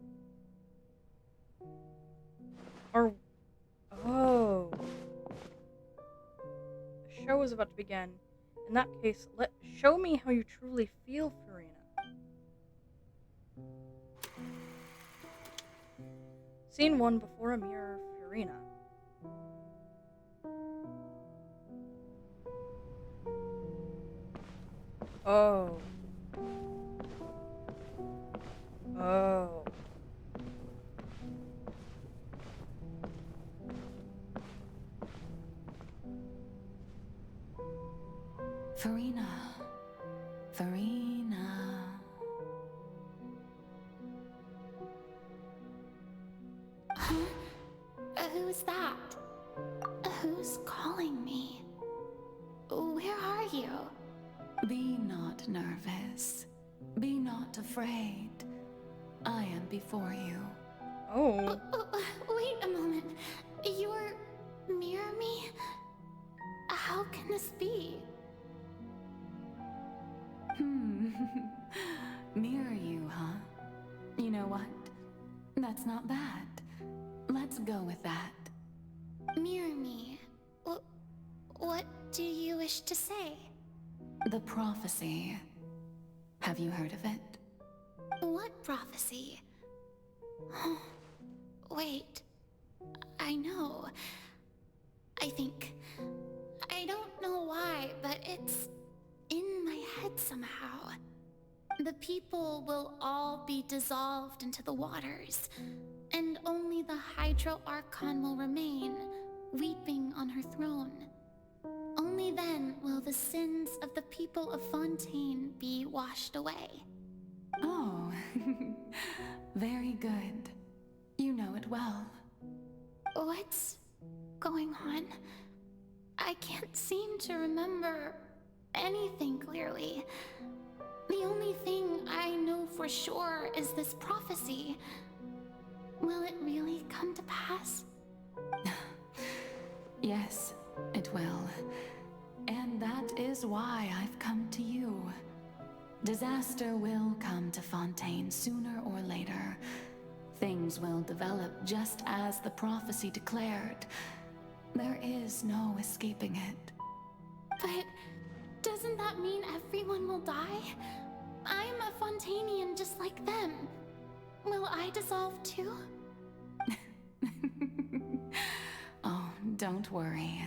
Or... Oh. The show is about to begin. In that case, show me how you truly feel, Furina. Scene 1, before a mirror, Furina. Oh. Oh. Farina. Farina. Huh? Who's that? Who's calling me? Where are you? Be not nervous. Be not afraid. I am before you. Oh. Wait a moment. You're near me? How can this be? Mirror you, huh? You know what? That's not bad. Let's go with that. Mirror me. What do you wish to say? The prophecy. Have you heard of it? What prophecy? Wait. I know. I think... I don't know why, but it's in my head somehow. The people will all be dissolved into the waters, and only the Hydro Archon will remain, weeping on her throne. Only then will the sins of the people of Fontaine be washed away. Oh, very good. You know it well. What's going on? I can't seem to remember anything clearly. The only thing I know for sure is this prophecy. Will it really come to pass? Yes, it will. And that is why I've come to you. Disaster will come to Fontaine sooner or later. Things will develop just as the prophecy declared. There is no escaping it. But doesn't that mean everyone will die? I'm a Fontainian just like them. Will I dissolve too? Oh, don't worry.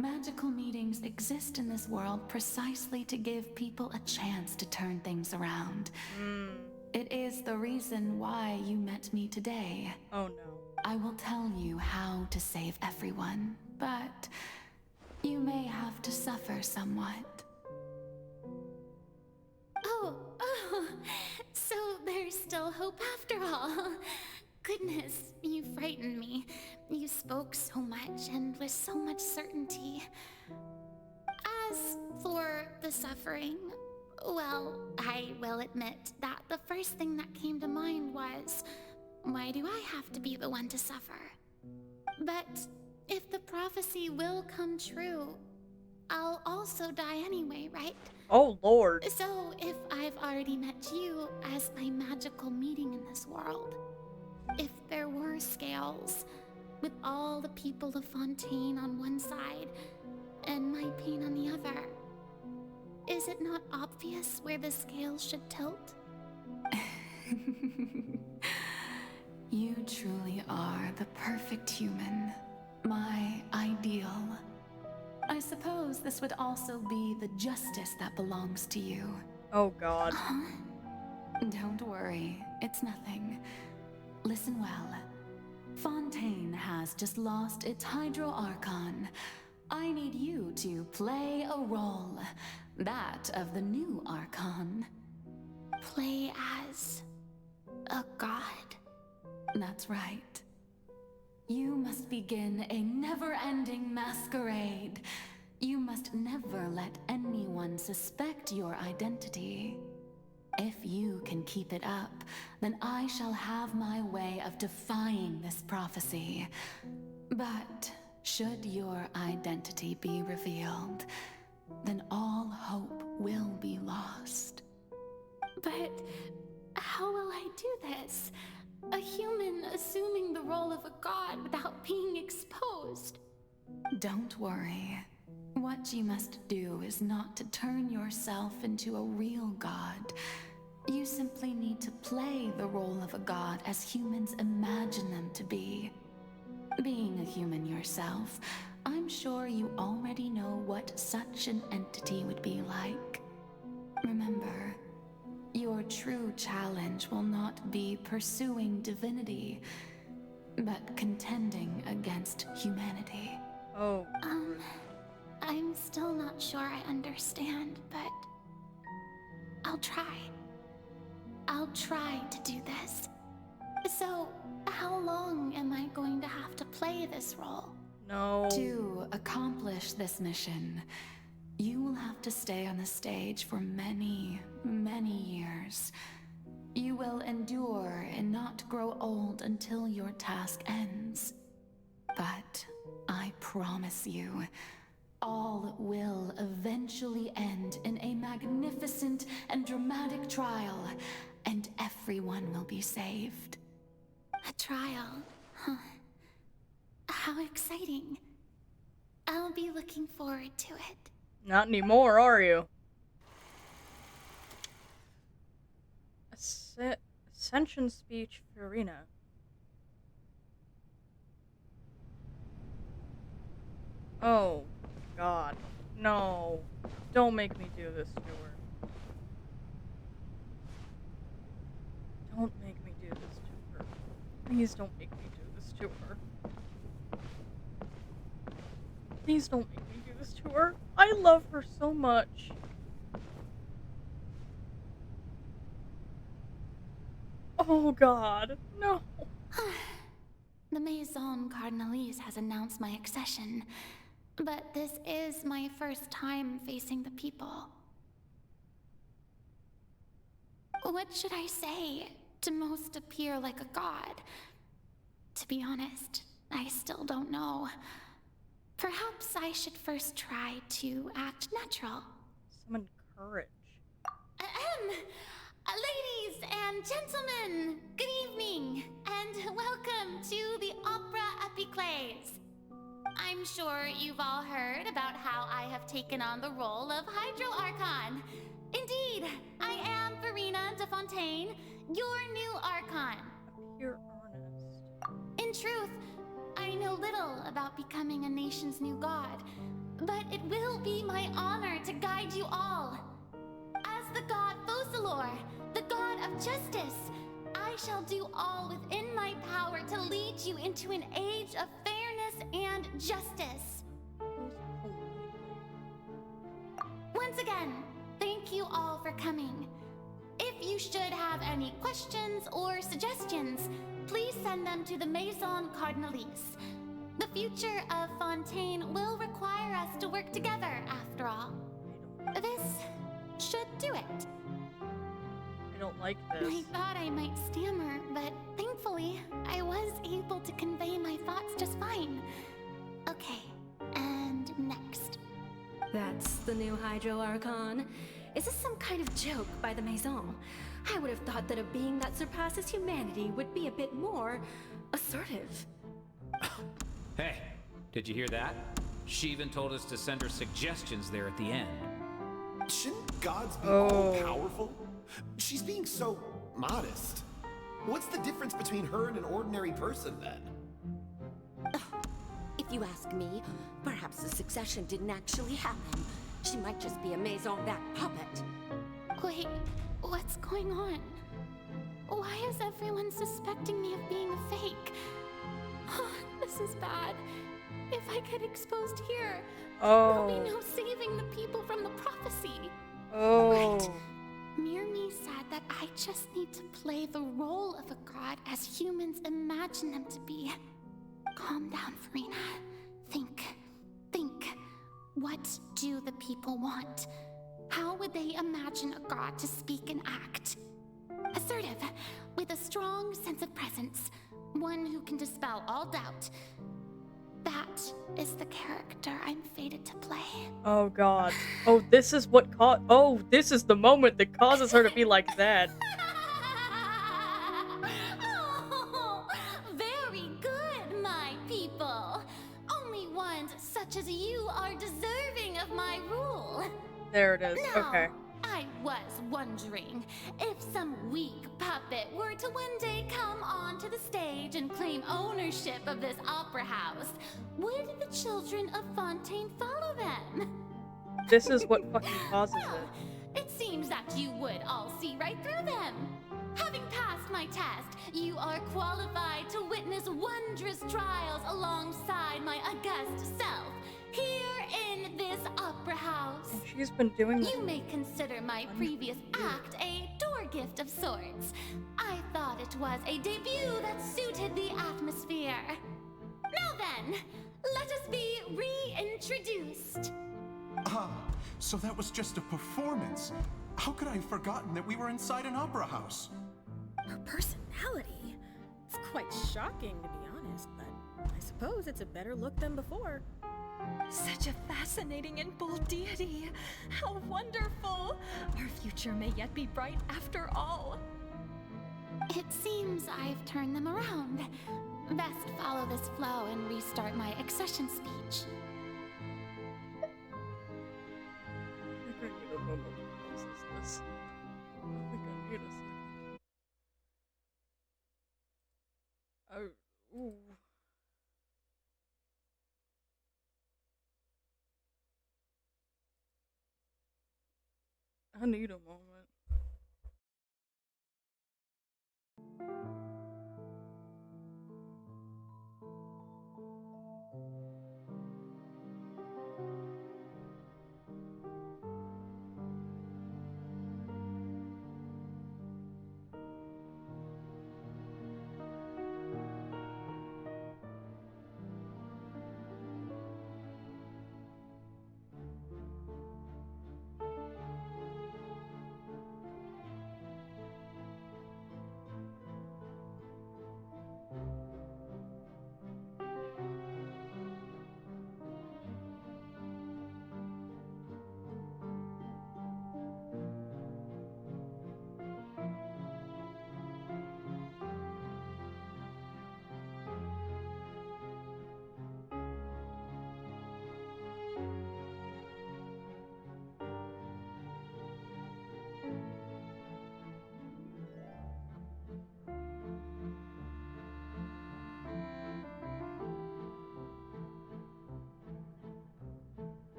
Magical meetings exist in this world precisely to give people a chance to turn things around. It is the reason why you met me today. Oh no. I will tell you how to save everyone, but you may have to suffer somewhat. Oh, so there's still hope after all. Goodness, you frightened me. You spoke so much and with so much certainty. As for the suffering, well, I will admit that the first thing that came to mind was, why do I have to be the one to suffer? But if the prophecy will come true, I'll also die anyway, right? Oh, Lord. So if I've already met you as my magical meeting in this world, if there were scales, with all the people of Fontaine on one side, and my pain on the other, is it not obvious where the scales should tilt? You truly are the perfect human. My ideal. I suppose this would also be the justice that belongs to you. Oh, God. Don't worry, it's nothing. Listen well. Fontaine has just lost its Hydro Archon. I need you to play a role. That of the new Archon. Play as a god? That's right. You must begin a never-ending masquerade. You must never let anyone suspect your identity. If you can keep it up, then I shall have my way of defying this prophecy. But should your identity be revealed, then all hope will be lost. But how will I do this? A human assuming the role of a god without being exposed. Don't worry. What you must do is not to turn yourself into a real god. You simply need to play the role of a god as humans imagine them to be. Being a human yourself, I'm sure you already know what such an entity would be like. Remember, your true challenge will not be pursuing divinity, but contending against humanity. Oh. I'm still not sure I understand, but I'll try. I'll try to do this. So, how long am I going to have to play this role? No. To accomplish this mission, you will have to stay on the stage for many, many years. You will endure and not grow old until your task ends. But I promise you, all will eventually end in a magnificent and dramatic trial, and everyone will be saved. A trial, huh? How exciting. I'll be looking forward to it. Not anymore, are you? Ascension speech, Farina. Oh, God. No. Don't make me do this to her. Don't make me do this to her. Please don't make me do this to her. Please don't make me do this to her. I love her so much. Oh, God. No. The Maison Cardinalise has announced my accession, but this is my first time facing the people. What should I say to most appear like a god? To be honest, I still don't know. Perhaps I should first try to act natural. Summon courage. Ladies and gentlemen, good evening, and welcome to the Opera Epiclese. I'm sure you've all heard about how I have taken on the role of Hydro Archon. Indeed, I am Farina de Fontaine, your new Archon. You're honest. In truth, I know little about becoming a nation's new god, but it will be my honor to guide you all. As the god Focalor, the god of justice, I shall do all within my power to lead you into an age of fairness and justice. Once again, thank you all for coming. If you should have any questions or suggestions, please send them to the Maison Cardinalise. The future of Fontaine will require us to work together, after all. This should do it. I don't like this. I thought I might stammer, but thankfully, I was able to convey my thoughts just fine. Okay, and next. That's the new Hydro Archon. Is this some kind of joke by the Maison? I would have thought that a being that surpasses humanity would be a bit more assertive. Hey, did you hear that? She even told us to send her suggestions there at the end. Shouldn't gods be all powerful? She's being so modest. What's the difference between her and an ordinary person then? If you ask me, perhaps the succession didn't actually happen. She might just be a Maison-back puppet. Wait, what's going on? Why is everyone suspecting me of being a fake? Oh, this is bad. If I get exposed here, there'll be no saving the people from the prophecy. Right. Mirmi said that I just need to play the role of a god as humans imagine them to be. Calm down, Farina. Think. What do the people want? How would they imagine a god to speak and act? Assertive, with a strong sense of presence. One who can dispel all doubt. That is the character I'm fated to play. Oh, God. Oh, this is what this is the moment that causes her to be like that. Oh, very good, my people. Only ones such as you are deserving of my rule. There it is. Now, Okay. I was wondering if some weak puppet were to one day come onto the stage and claim ownership of this opera house, would the children of Fontaine follow them? This is what fucking causes it. It seems that you would all see right through them. Having passed my test, you are qualified to witness wondrous trials alongside my august self, here in this opera house. And she's been doing this. You may consider my previous act a door gift of sorts. I thought it was a debut that suited the atmosphere. Now then, let us be reintroduced. So that was just a performance. How could I have forgotten that we were inside an opera house? Her personality. It's quite shocking, to be honest, but I suppose it's a better look than before. Such a fascinating and bold deity. How wonderful! Our future may yet be bright after all. It seems I've turned them around. Best follow this flow and restart my accession speech. need a moment to process this. I think I need a second. Ooh. I need a moment.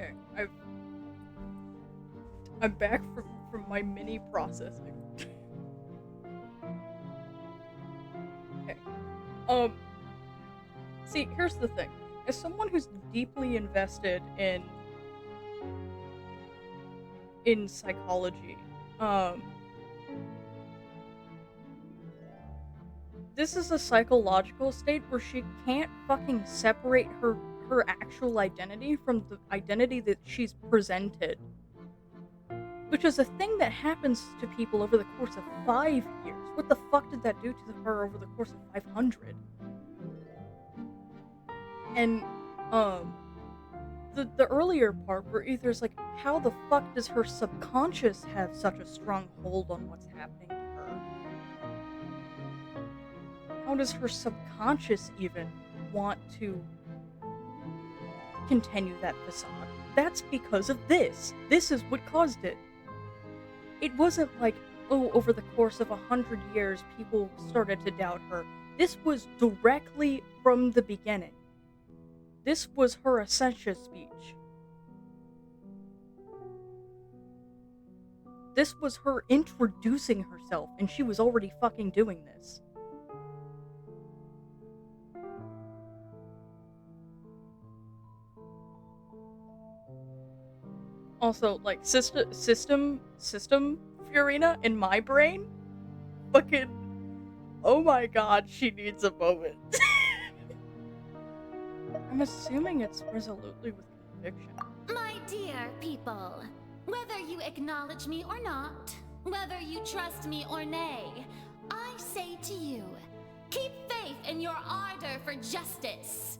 Okay, I'm back from my mini processing. Okay. See, here's the thing. As someone who's deeply invested in psychology, this is a psychological state where she can't fucking separate her actual identity from the identity that she's presented. Which is a thing that happens to people over the course of 5 years. What the fuck did that do to her over the course of 500? And, the earlier part where Ether's like, how the fuck does her subconscious have such a strong hold on what's happening to her? How does her subconscious even want to continue that facade? That's because of this. This is what caused it. It wasn't like, oh, over the course of 100 years, people started to doubt her. This was directly from the beginning. This was her Essentia speech. This was her introducing herself, and she was already fucking doing this. Also, like, system Fiorina in my brain? Fucking, oh my god, she needs a moment. I'm assuming it's resolutely with conviction. My dear people, whether you acknowledge me or not, whether you trust me or nay, I say to you, keep faith in your ardor for justice.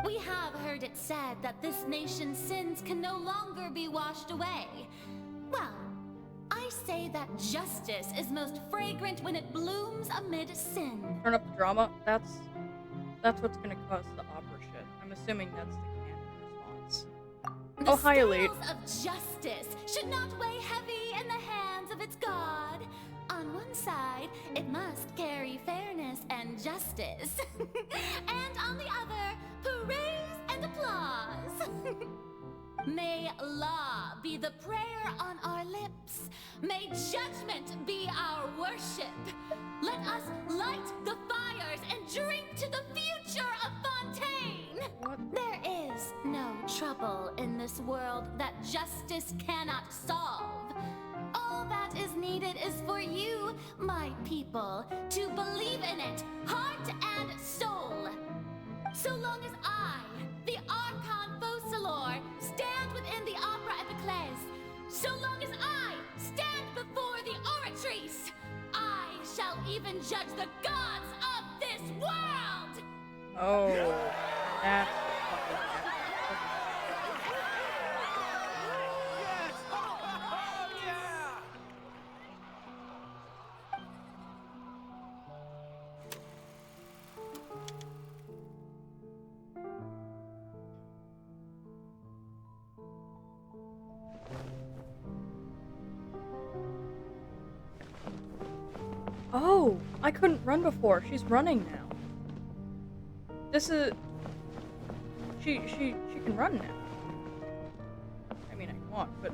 We have heard it said that this nation's sins can no longer be washed away. Well, I say that justice is most fragrant when it blooms amid sin. Turn up the drama. That's what's gonna cause the opera shit. I'm assuming that's the canon response. The Oh, hi, Elite. scales of justice should not weigh heavy in the hands of its god. On one side, it must carry fairness and justice. And on the other, praise and applause. May law be the prayer on our lips. May judgment be our worship. Let us light the fires and drink to the future of Fontaine. There is no trouble in this world that justice cannot solve. All that is needed is for you, my people, to believe in it, heart and soul. So long as I, the Archon Focalor, stand within the Opera Epiclese, so long as I stand before the Oratrice, I shall even judge the gods of this world! Oh, that's Oh, I couldn't run before. She's running now. This is... She can run now. I mean, I can't, but...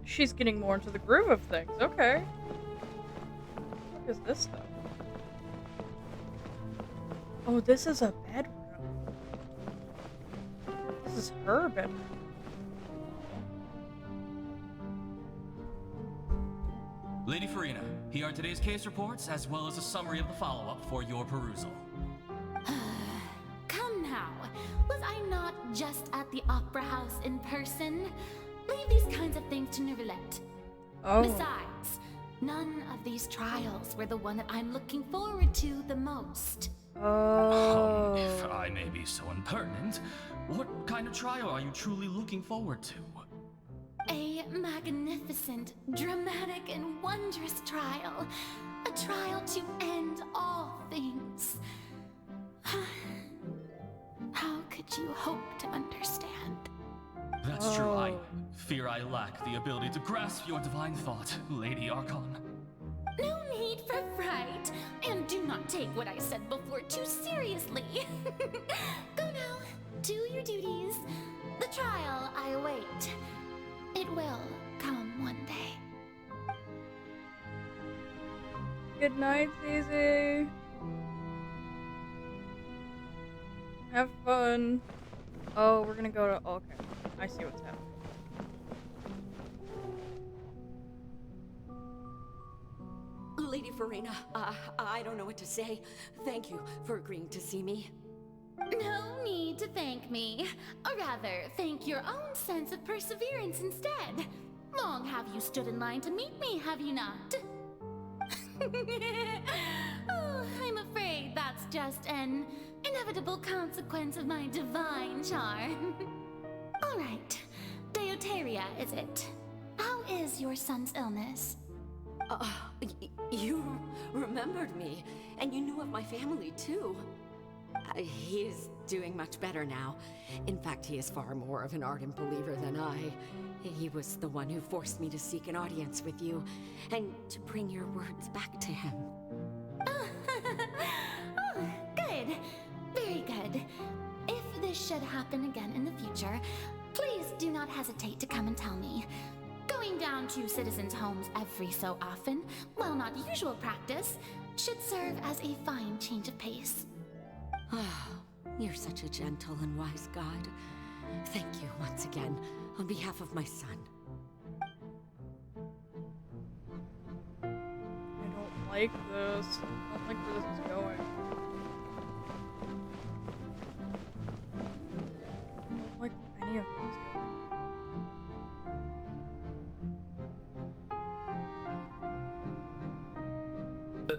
She's getting more into the groove of things. Okay. What is this, though? Oh, this is a bedroom. This is her bedroom. Lady Farina, here are today's case reports, as well as a summary of the follow-up for your perusal. Come now, was I not just at the Opera House in person? Leave these kinds of things to Neuvillette. Oh. Besides, none of these trials were the one that I'm looking forward to the most. If I may be so impertinent, what kind of trial are you truly looking forward to? A magnificent, dramatic, and wondrous trial. A trial to end all things. How could you hope to understand? That's true, I fear I lack the ability to grasp your divine thought, Lady Archon. No need for fright, and do not take what I said before too seriously. Go now, do your duties. The trial I await. It will come one day. Good night, Zizi. Have fun. Oh, we're gonna go to... Okay, I see what's happening. Lady Farina, I don't know what to say. Thank you for agreeing to see me. No need to thank me. Or rather, thank your own sense of perseverance instead. Long have you stood in line to meet me, have you not? Oh, I'm afraid that's just an inevitable consequence of my divine charm. All right, Deoteria, is it? How is your son's illness? You remembered me, and you knew of my family too. He is doing much better now. In fact, he is far more of an ardent believer than I. He was the one who forced me to seek an audience with you, and to bring your words back to him. Oh, good. Very good. If this should happen again in the future, please do not hesitate to come and tell me. Going down to citizens' homes every so often, while not usual practice, should serve as a fine change of pace. You're such a gentle and wise god. Thank you once again, on behalf of my son. I don't like this. I don't like where this is going. I don't like any of these.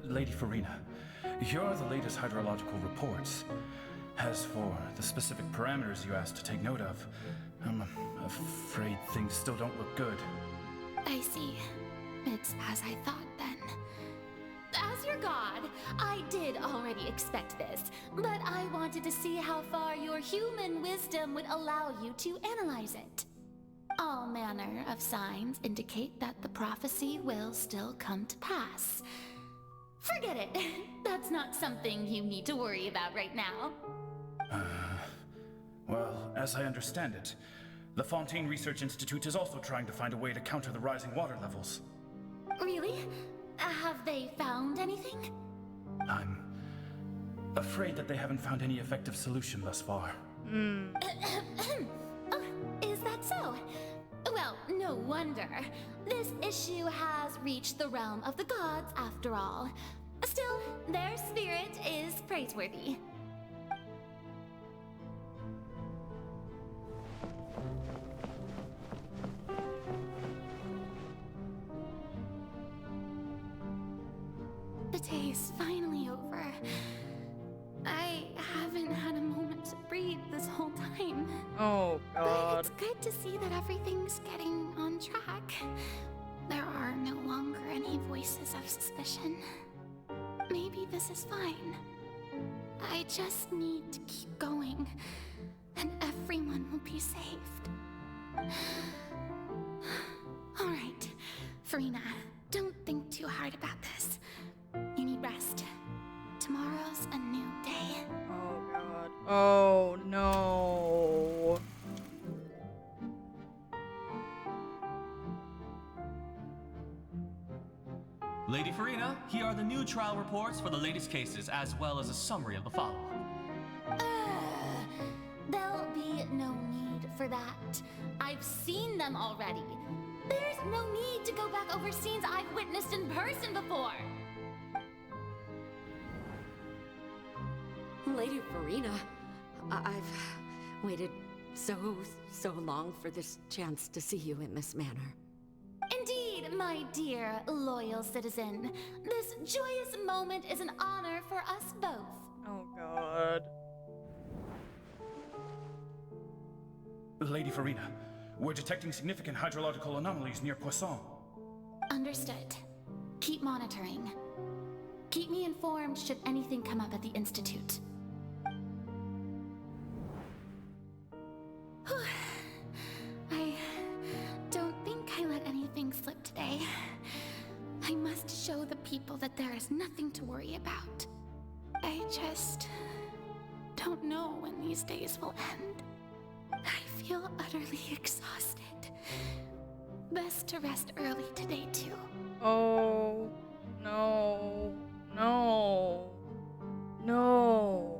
Lady Farina, Here are the latest hydrological reports. As for the specific parameters you asked to take note of, I'm afraid things still don't look good. I see. It's as I thought then. As your god, I did already expect this, but I wanted to see how far your human wisdom would allow you to analyze it. All manner of signs indicate that the prophecy will still come to pass. Forget it. That's not something you need to worry about right now. Well, as I understand it, the Fontaine Research Institute is also trying to find a way to counter the rising water levels. Really? Have they found anything? I'm afraid that they haven't found any effective solution thus far. Oh, is that so? Well, no wonder. This issue has reached the realm of the gods after all. Still, their spirit is praiseworthy. The day is finally over. I haven't had a moment to breathe this whole time. Oh, God. But it's good to see that everything's getting on track. There are no longer any voices of suspicion. Maybe this is fine. I just need to keep going, and everyone will be saved. All right, Farina, don't think too hard about this. You need rest. Tomorrow's a new day. Oh, God. Oh, no. Lady Farina, here are the new trial reports for the latest cases, as well as a summary of the follow-up. There'll be no need for that. I've seen them already. There's no need to go back over scenes I've witnessed in person before. Lady Farina, I've waited so long for this chance to see you in this manner. Indeed, my dear, loyal citizen. This joyous moment is an honor for us both. Oh, God. Lady Farina, we're detecting significant hydrological anomalies near Poisson. Understood. Keep monitoring. Keep me informed should anything come up at the Institute. I don't think I let anything slip today. I must show the people that there is nothing to worry about. I just don't know when these days will end. I feel utterly exhausted. Best to rest early today, too. Oh, no. No. No.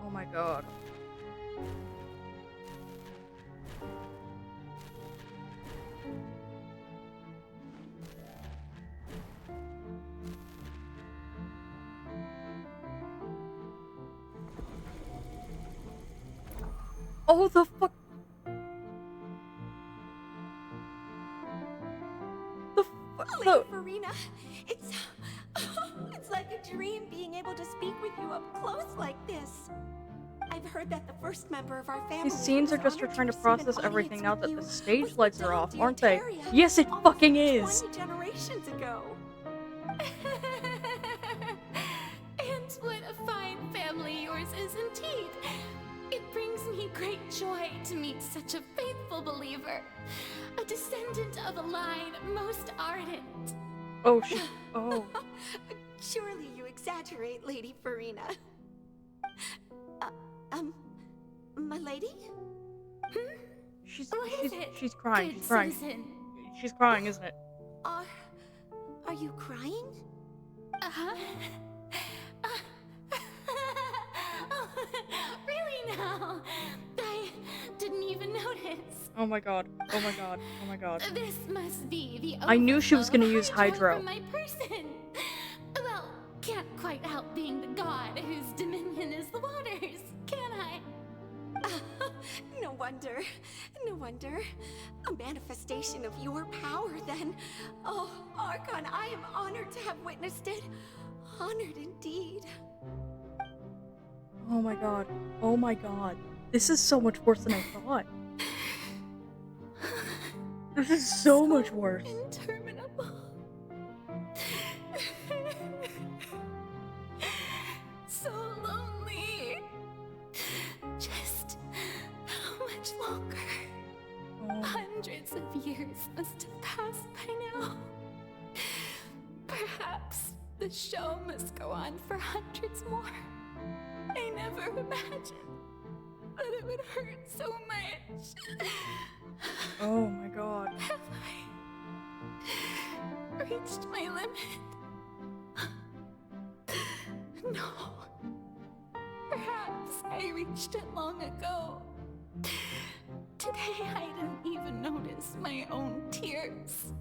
Oh my God. Oh, the fuck. Lady Farina, it's like a dream being able to speak with you up close like this. I've heard that the first member of our family. These scenes are just her trying to process everything now that the stage lights are off, aren't they? Daria Yes, it fucking is! 20 generations ago. And what a fine family yours is indeed. It brings me great joy to meet such a faithful believer. A descendant of a line most ardent. Oh, shit. Oh. Surely you exaggerate, Lady Farina. My lady? She's crying. Good She's crying. citizen? She's crying, isn't it? Are you crying? Uh-huh. Really now? I didn't even notice. Oh my God. Oh my God. Oh my God. This must be the I knew she was gonna overflow use of hydro. from my person. Well, can't quite help being the god whose dominion is the waters, can I? No wonder wonder. No wonder. A manifestation of your power, then. Oh, Archon, I am honored to have witnessed it. Honored indeed. Oh my god. Oh my god. This is so much worse than I thought. This is so much worse. Interminable. So lonely. Just how much longer? Hundreds of years must have passed by now. Perhaps the show must go on for hundreds more. I never imagined that it would hurt so much. Oh my god. Have I reached my limit? No. Perhaps I reached it long ago. Today I didn't even notice my own tears.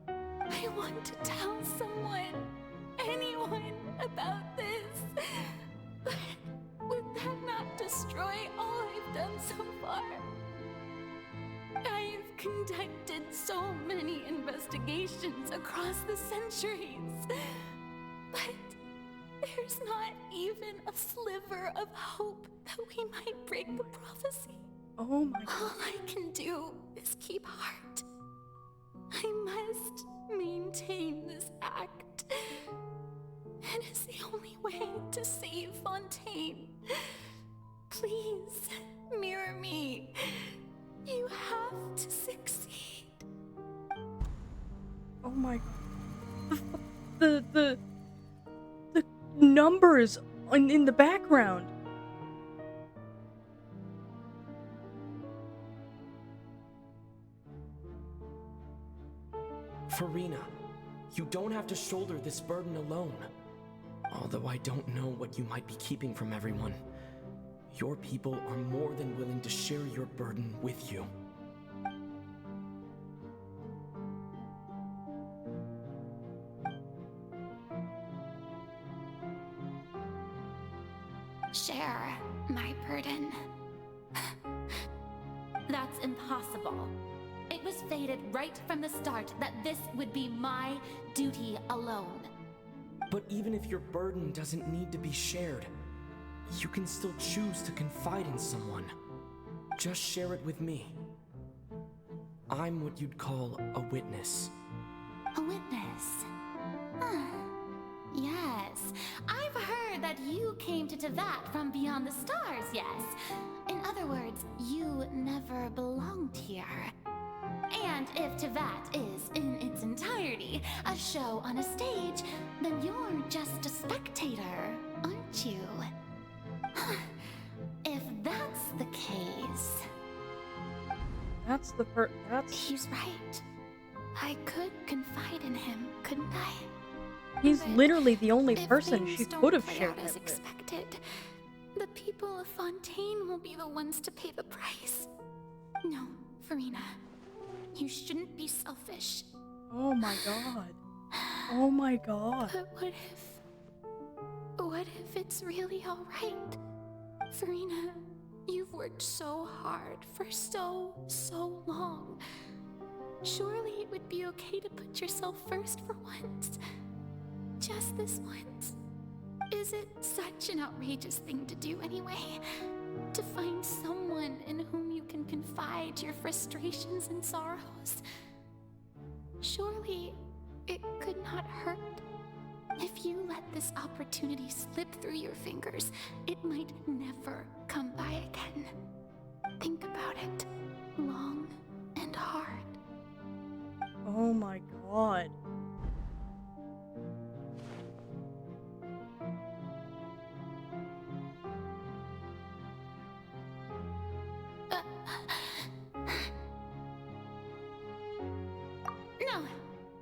I want to tell someone, anyone, about this. But would that not destroy all I've done so far? I've conducted so many investigations across the centuries, but there's not even a sliver of hope that we might break the prophecy. Oh my god. All I can do is keep heart. I must maintain this act. It is the only way to save Fontaine. Please, mirror me. You have to succeed. Oh my god. The numbers in the background. Farina, you don't have to shoulder this burden alone. Although I don't know what you might be keeping from everyone, your people are more than willing to share your burden with you. Share my burden. That's impossible. It was fated right from the start that this would be my duty alone. But even if your burden doesn't need to be shared, you can still choose to confide in someone. Just share it with me. I'm what you'd call a witness. A witness? Huh. Yes, I've heard that you came to Tevat from beyond the stars, yes? In other words, you never belonged here. And if Tevat is, in its entirety, a show on a stage, then you're just a spectator, aren't you? If that's the case... He's right. I could confide in him, couldn't I? He's But literally the only if person things she don't could have play shared out it as with. expected, the people of Fontaine will be the ones to pay the price. No, Farina. You shouldn't be selfish. Oh my god. Oh my god. But what if it's really alright? Farina, you've worked so hard for so long. Surely it would be okay to put yourself first for once. Just this once. Is it such an outrageous thing to do anyway? To find someone in whom you can confide your frustrations and sorrows? Surely it could not hurt. If you let this opportunity slip through your fingers, it might never come by again. Think about it long and hard. Oh my god. No,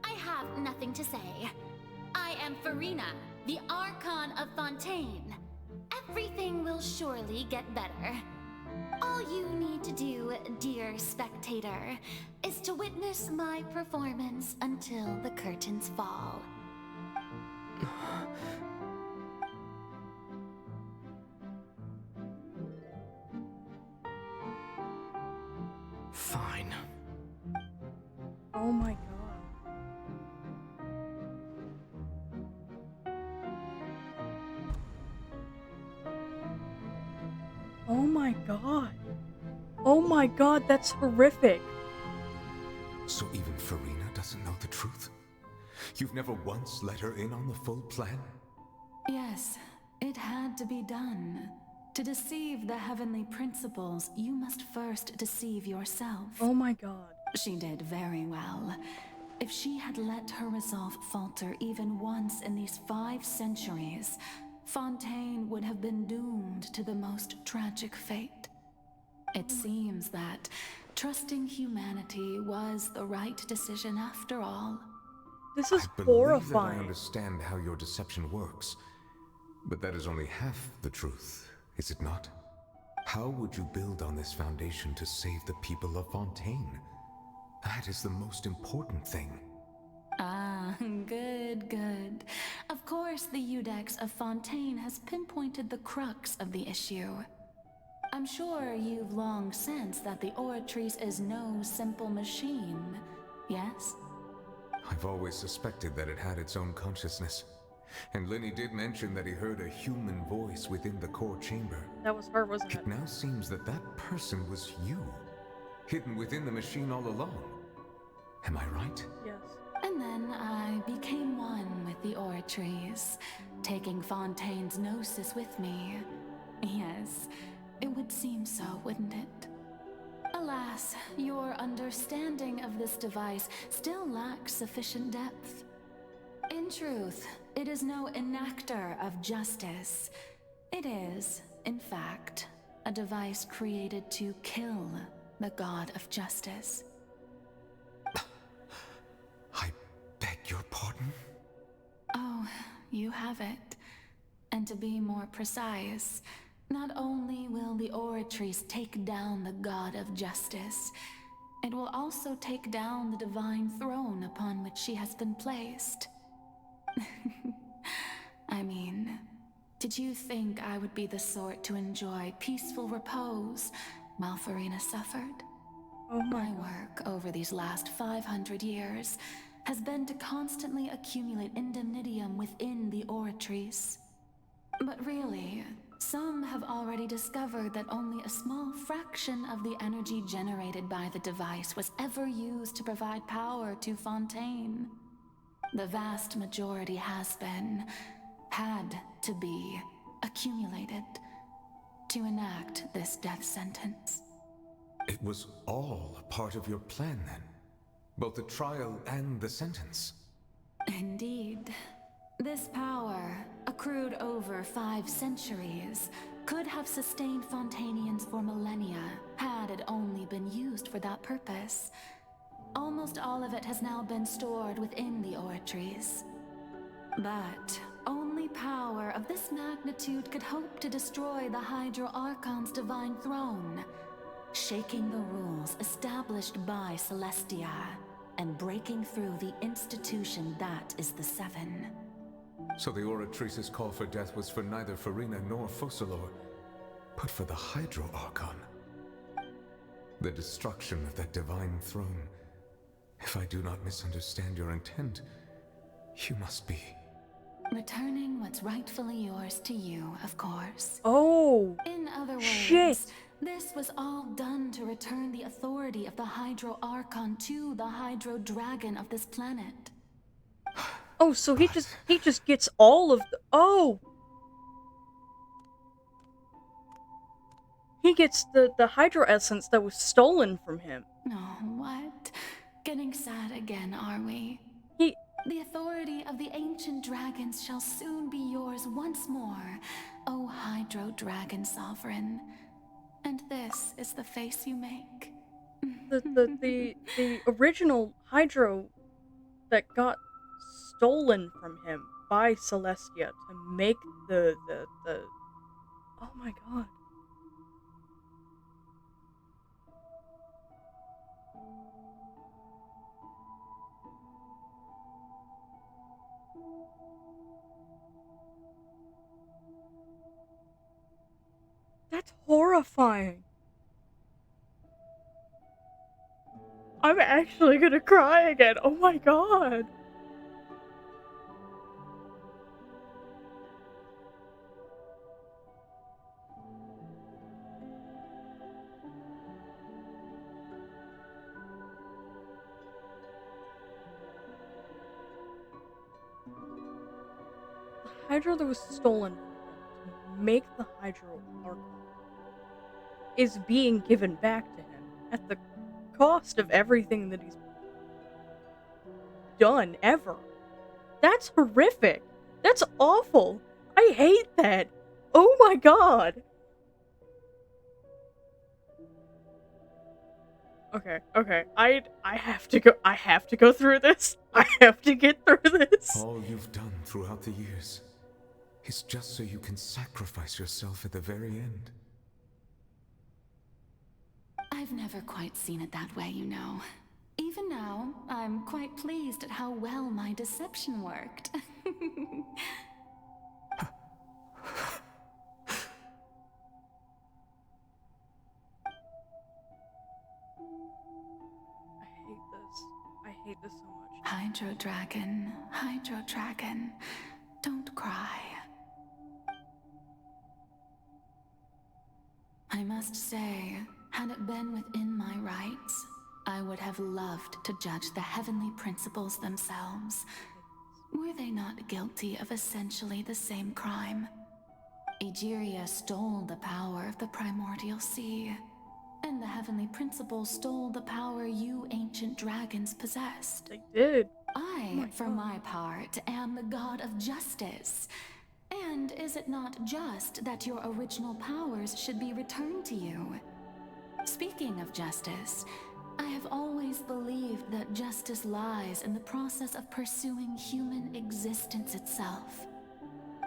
I have nothing to say. I am Farina, the Archon of Fontaine. Everything will surely get better. All you need to do, dear spectator, is to witness my performance until the curtains fall. god. Oh my god, that's horrific. So even Farina doesn't know the truth? You've never once let her in on the full plan? Yes, it had to be done. To deceive the heavenly principles, you must first deceive yourself. Oh my god. She did very well. If she had let her resolve falter even once in these 5 centuries, Fontaine would have been doomed to the most tragic fate. It seems that trusting humanity was the right decision after all. This is I believe that I horrifying. understand how your deception works, but that is only half the truth, is it not? How would you build on this foundation to save the people of Fontaine? That is the most important thing. Ah, good. Of course, the Eudex of Fontaine has pinpointed the crux of the issue. I'm sure you've long sensed that the Oratrice is no simple machine, yes? I've always suspected that it had its own consciousness. And Lenny did mention that he heard a human voice within the core chamber. That was her, wasn't it? It now seems that that person was you, hidden within the machine all along. Am I right? Yes. And then I became one with the Oratrice, taking Fontaine's gnosis with me. Yes, it would seem so, wouldn't it? Alas, your understanding of this device still lacks sufficient depth. In truth, it is no enactor of justice. It is, in fact, a device created to kill the god of justice. I beg your pardon? Oh, you have it. And to be more precise, not only will the Oratrice take down the god of justice, it will also take down the divine throne upon which she has been placed. I mean, did you think I would be the sort to enjoy peaceful repose while Farina suffered? Oh my work over these last 500 years has been to constantly accumulate indemnitium within the Oratrice. But really, some have already discovered that only a small fraction of the energy generated by the device was ever used to provide power to Fontaine. The vast majority had to be, accumulated to enact this death sentence. It was all a part of your plan then? Both the trial and the sentence? Indeed. This power, accrued over 5 centuries, could have sustained Fontainians for millennia had it only been used for that purpose. Almost all of it has now been stored within the Oratrice. But only power of this magnitude could hope to destroy the Hydro Archon's divine throne, shaking the rules established by Celestia, and breaking through the institution that is the Seven. So the Oratrice's call for death was for neither Farina nor Focalor, but for the Hydro Archon. The destruction of that divine throne. If I do not misunderstand your intent, you must be... Returning what's rightfully yours to you, of course. Oh! In other words, shit. This was all done to return the authority of the Hydro Archon to the Hydro Dragon of this planet. Oh, so he just gets all of the... Oh! He gets the Hydro Essence that was stolen from him. Oh, what? Getting sad again, are we? The authority of the ancient dragons shall soon be yours once more, O Hydro Dragon Sovereign. And this is the face you make. The original Hydro that got stolen from him by Celestia to make the oh my god. That's horrifying. I'm actually gonna cry again. Oh my god. Hydra that was stolen from him to make the Hydro Archon is being given back to him at the cost of everything that he's done ever. That's horrific. That's awful. I hate that. Oh my god. Okay. I have to go through this. I have to get through this. All you've done throughout the years is just so you can sacrifice yourself at the very end. I've never quite seen it that way, you know. Even now, I'm quite pleased at how well my deception worked. I hate this so much. Hydro Dragon, don't cry. I must say, had it been within my rights, I would have loved to judge the heavenly principles themselves. Were they not guilty of essentially the same crime? Egeria stole the power of the primordial sea, and the heavenly principles stole the power you ancient dragons possessed. They did. For my part, am the god of justice. And is it not just that your original powers should be returned to you? Speaking of justice, I have always believed that justice lies in the process of pursuing human existence itself.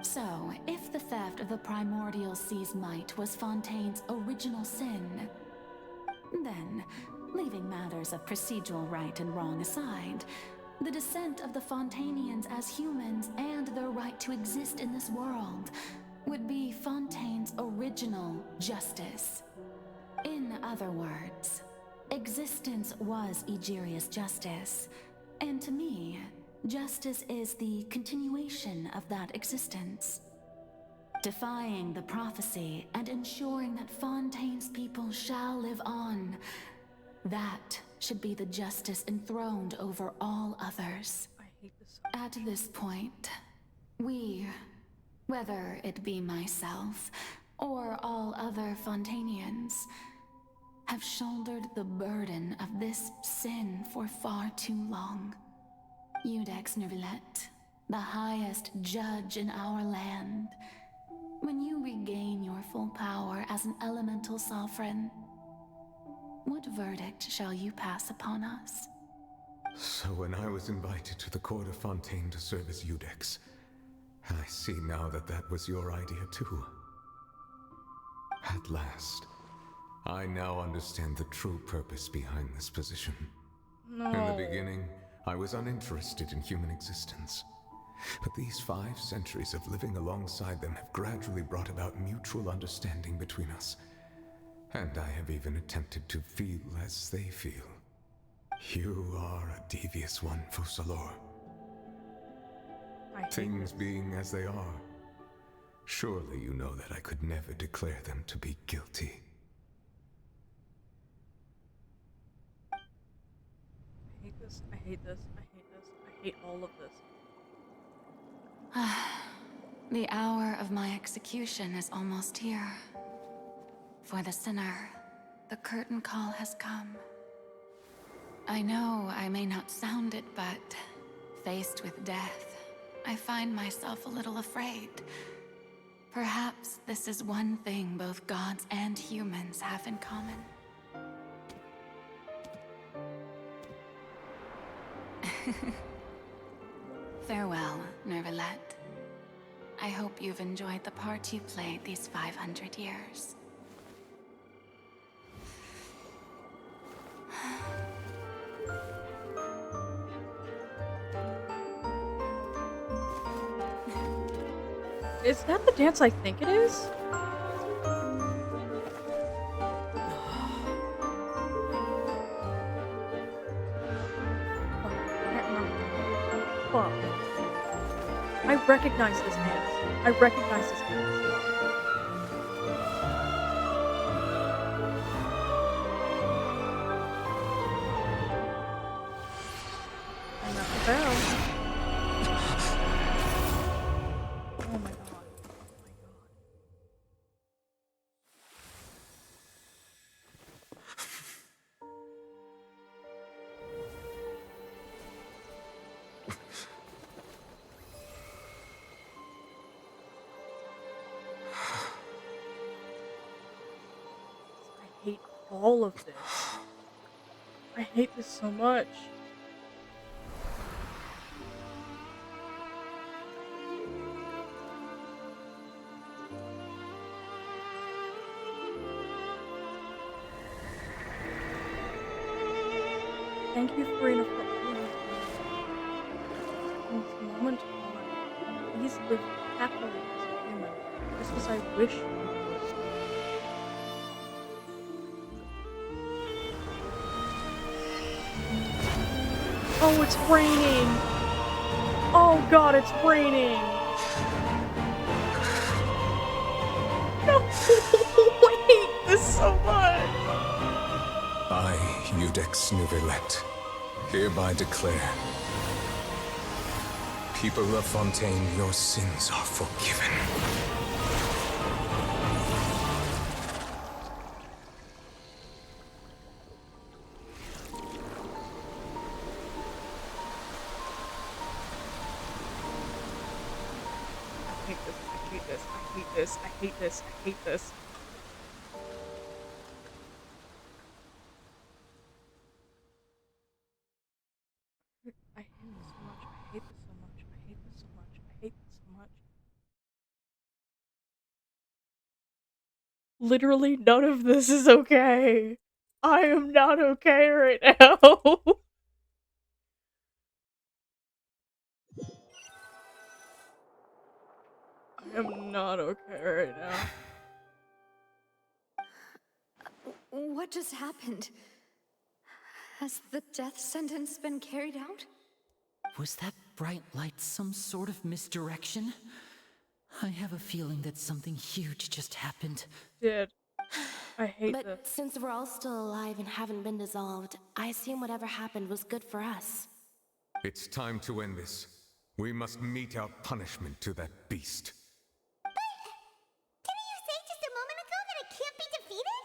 So, if the theft of the primordial sea's might was Fontaine's original sin, then, leaving matters of procedural right and wrong aside, the descent of the Fontanians as humans and their right to exist in this world would be Fontaine's original justice. In other words, existence was Egeria's justice, and to me, justice is the continuation of that existence. Defying the prophecy and ensuring that Fontaine's people shall live on, that should be the justice enthroned over all others. I hate this. At this point, we, whether it be myself or all other Fontanians, have shouldered the burden of this sin for far too long. Iudex Neuvillette, the highest judge in our land, when you regain your full power as an elemental sovereign, what verdict shall you pass upon us? So when I was invited to the court of Fontaine to serve as Iudex, I see now that that was your idea too. At last, I now understand the true purpose behind this position. No. In the beginning, I was uninterested in human existence. But these 5 centuries of living alongside them have gradually brought about mutual understanding between us. And I have even attempted to feel as they feel. You are a devious one, Focalors. Things being as they are, surely you know that I could never declare them to be guilty. I hate this. I hate this. I hate this. I hate all of this. The hour of my execution is almost here. For the sinner, the curtain call has come. I know I may not sound it, but faced with death, I find myself a little afraid. Perhaps this is one thing both gods and humans have in common. Farewell, Neuvillette. I hope you've enjoyed the part you played these 500 years. Is that the dance I think it is? Fuck. I recognize this dance. I recognize this dance. And that's the bell. Oh all of this. I hate this so much. Thank you, Farina, for always being this moment on. Please live happily as a human, just as I wish you would. Oh, it's raining! Oh god, it's raining! No! I hate this so much! I, Eudex Nouvelet, hereby declare, people of Fontaine, your sins are forgiven. I hate this, I hate this, I hate this, I hate this. I hate this so much, I hate this so much, I hate this so much, I hate this so much. Literally none of this is okay. I am not okay right now. I am not okay right now. What just happened? Has the death sentence been carried out? Was that bright light some sort of misdirection? I have a feeling that something huge just happened. Did. I hate But this. since we're all still alive and haven't been dissolved, I assume whatever happened was good for us. It's time to end this. We must mete out punishment to that beast. Didn't you say just a moment ago that it can't be defeated?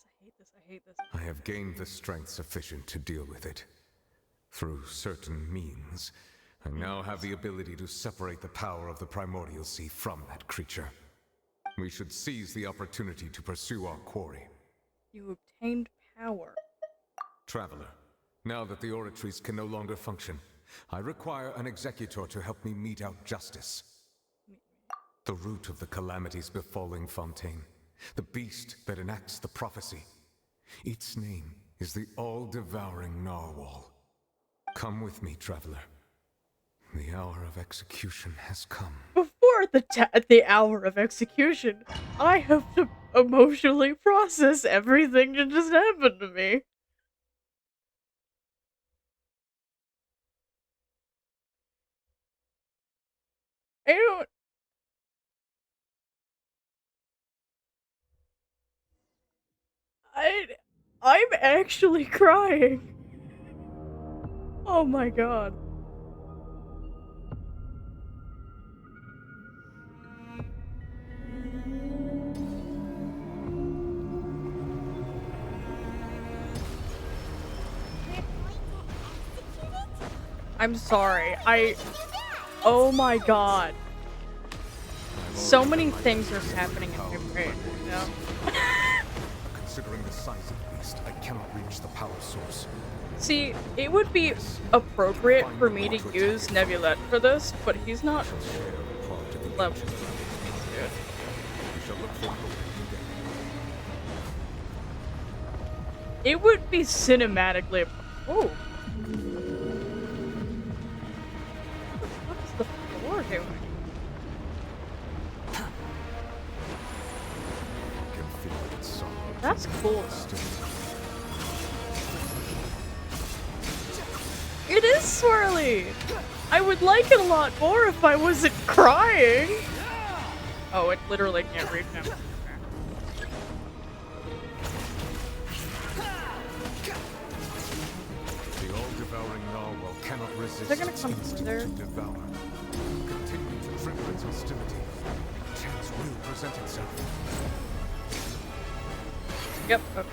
I hate this, I hate this. I have gained the strength sufficient to deal with it. Through certain means, I now have the ability to separate the power of the Primordial Sea from that creature. We should seize the opportunity to pursue our quarry. You obtained power. Traveler, now that the oratories can no longer function, I require an executor to help me mete out justice. The root of the calamities befalling Fontaine, the beast that enacts the prophecy. Its name is the all-devouring Narwhal. Come with me, traveler. The hour of execution has come. Before the hour of execution, I have to emotionally process everything that just happened to me. I'm actually crying. Oh my god. I'm sorry. Oh my god. So many things are happening in my brain right now. Considering the size of the beast, I cannot reach the power source. See, it would be appropriate for me to use Nebulette for this, but he's not level. It would be cinematically. Oh. What is the floor doing? That's cool. It is swirly! I would like it a lot more if I wasn't crying! Oh, it literally can't reach him. The all-devouring narwhal cannot resist. Is it gonna come through there? Devour. Continue to trigger its hostility. A chance will present itself. Yep, okay.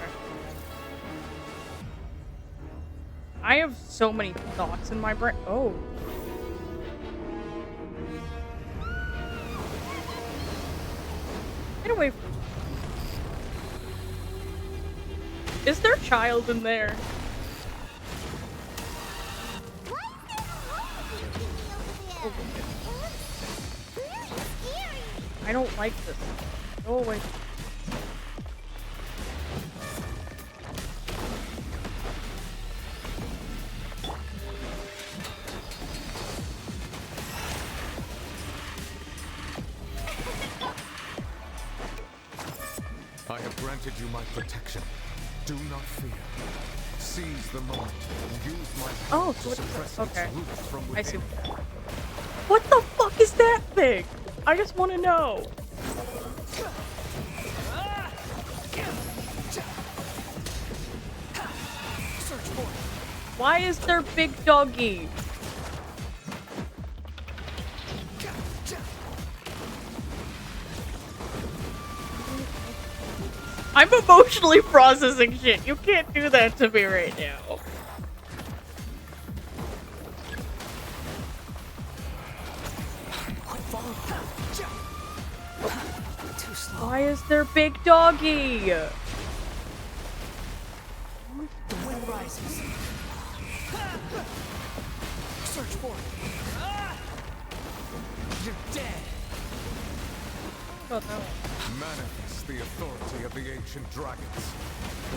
I have so many thoughts in my brain. Oh. Get away from me. Is there a child in there? I don't like this. Go away. I have granted you my protection. Do not fear. Seize the moment and use my power to suppress its roots from within. I see. What the fuck is that thing? I just want to know. Why is there big doggy? I'm emotionally processing shit. You can't do that to me right now. Why is there big doggy? The wind rises. Search for it. You're dead. Oh, no. Manifest the authority of the ancient dragons.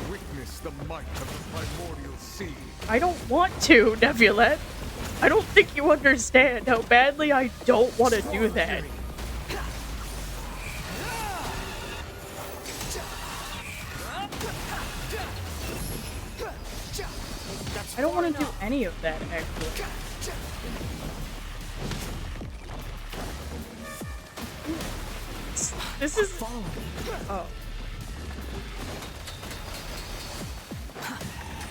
Witness the might of the primordial sea. I don't want to, Nebulette. I don't think you understand how badly I don't want to do that. I don't want to do any of that, actually. This is... Oh.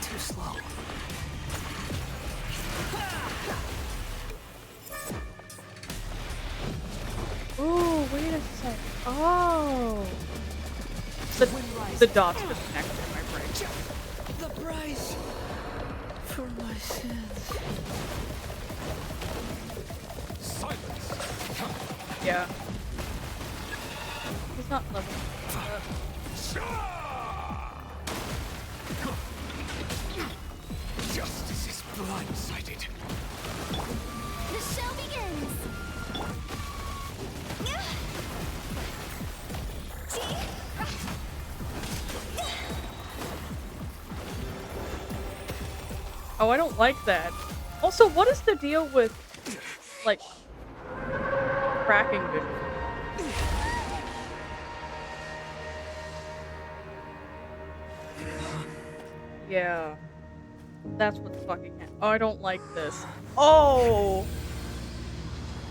Too slow. Ooh, wait a sec. Oh. The dots just connected in my brain. The price for my sins. Silence. Yeah. He's not level. Justice is blindsided. The show begins. Oh, I don't like that. Also, what is the deal with, like, tracking vision? Yeah. That's what's fucking happening. Oh, I don't like this. Oh!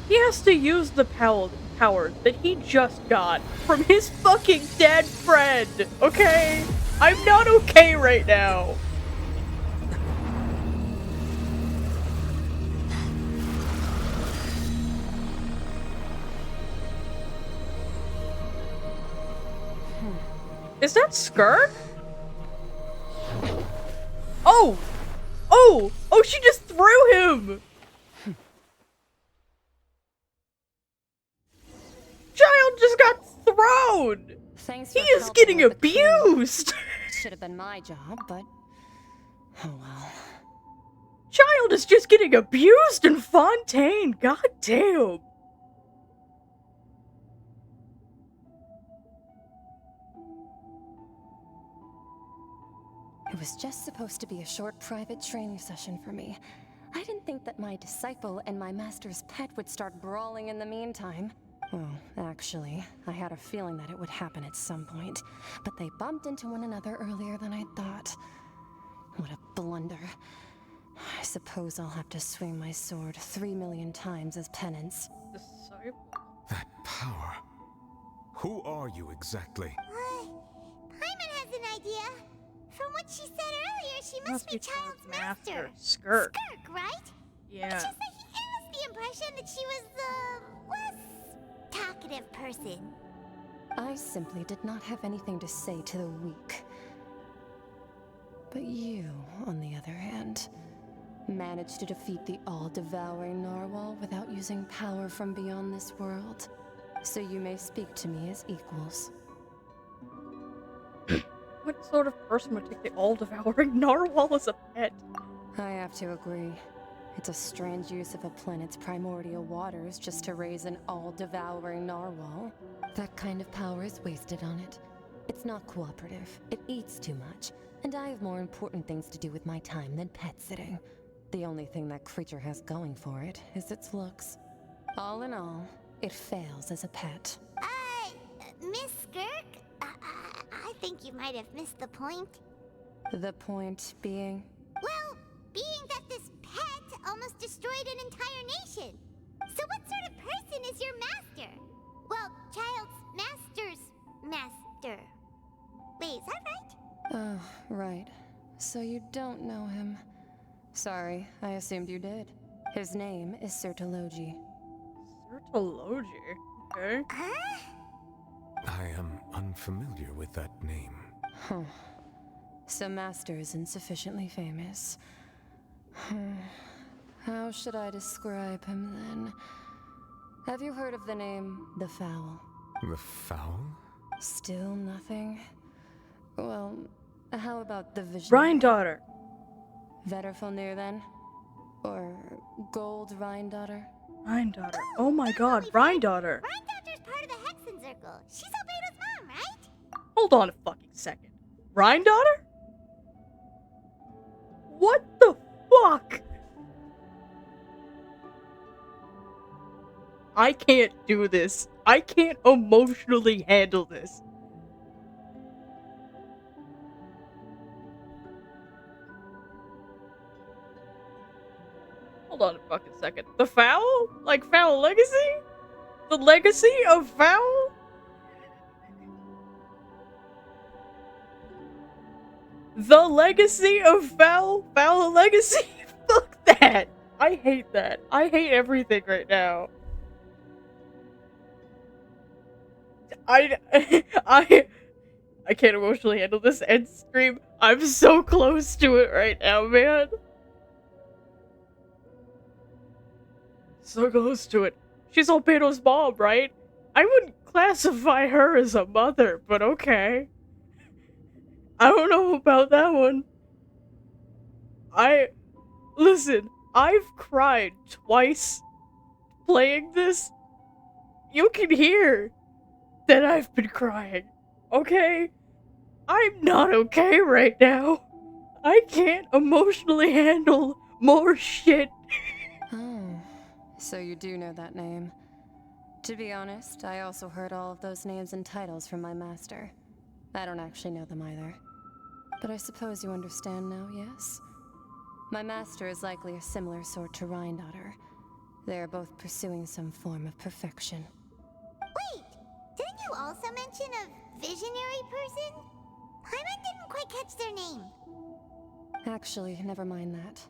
He has to use the power that he just got from his fucking dead friend, okay? I'm not okay right now. Is that Skirk? Oh! Oh! Oh, she just threw him! Child just got thrown! Thanks He for is helping getting with the cleanup. abused! Should have been my job, but oh well. Child is just getting abused in Fontaine, god damn! It was just supposed to be a short private training session for me. I didn't think that my disciple and my master's pet would start brawling in the meantime. Well, actually, I had a feeling that it would happen at some point, but they bumped into one another earlier than I thought. What a blunder. I suppose I'll have to swing my sword 3 million times as penance. That power. Who are you exactly? Paimon has an idea. From what she said earlier, she must be Child's master. Skirk. Skirk, right? Yeah. It's just that he gave us the impression that she was the less talkative person. I simply did not have anything to say to the weak. But you, on the other hand, managed to defeat the all-devouring narwhal without using power from beyond this world. So you may speak to me as equals. What sort of person would take the all-devouring narwhal as a pet? I have to agree. It's a strange use of a planet's primordial waters just to raise an all-devouring narwhal. That kind of power is wasted on it. It's not cooperative, it eats too much, and I have more important things to do with my time than pet sitting. The only thing that creature has going for it is its looks. All in all, it fails as a pet. Miss Skirk? I think you might have missed the point. The point being? Well, being that this pet almost destroyed an entire nation. So what sort of person is your master? Well, child's master's master. Wait, is that right? Oh, right. So you don't know him. Sorry, I assumed you did. His name is Sertologi. Sertologi? Okay. Huh? I am unfamiliar with that name. Huh. So Master isn't sufficiently famous. How should I describe him then? Have you heard of the name The Fowl? The Fowl? Still nothing? Well, how about the Vision? Rhine-daughter. Vetterfulnir then? Or Gold Rhine-daughter? Rhine-daughter. Oh my god, Rhine-daughter. Rhine-daughter's part of the Hexen Circle. She's Albedo's mom, right? Hold on a fucking second. Rhine-daughter? What the fuck? I can't do this. I can't emotionally handle this. Hold on a fucking second. The Fowl? Like Fowl Legacy? The legacy of Fowl? The legacy of Fowl? Fowl Legacy? Fuck that. I hate that. I hate everything right now. I can't emotionally handle this end stream. I'm so close to it right now, man. So close to it. She's Albedo's mom, right? I wouldn't classify her as a mother, but okay. I don't know about that one. Listen, I've cried twice playing this. You can hear that I've been crying, okay? I'm not okay right now. I can't emotionally handle more shit. Oh, so you do know that name. To be honest, I also heard all of those names and titles from my master. I don't actually know them either. But I suppose you understand now, yes? My master is likely a similar sort to Rhine-daughter. They are both pursuing some form of perfection. Wait, didn't you also mention a visionary person? Paimon didn't quite catch their name. Actually, never mind that.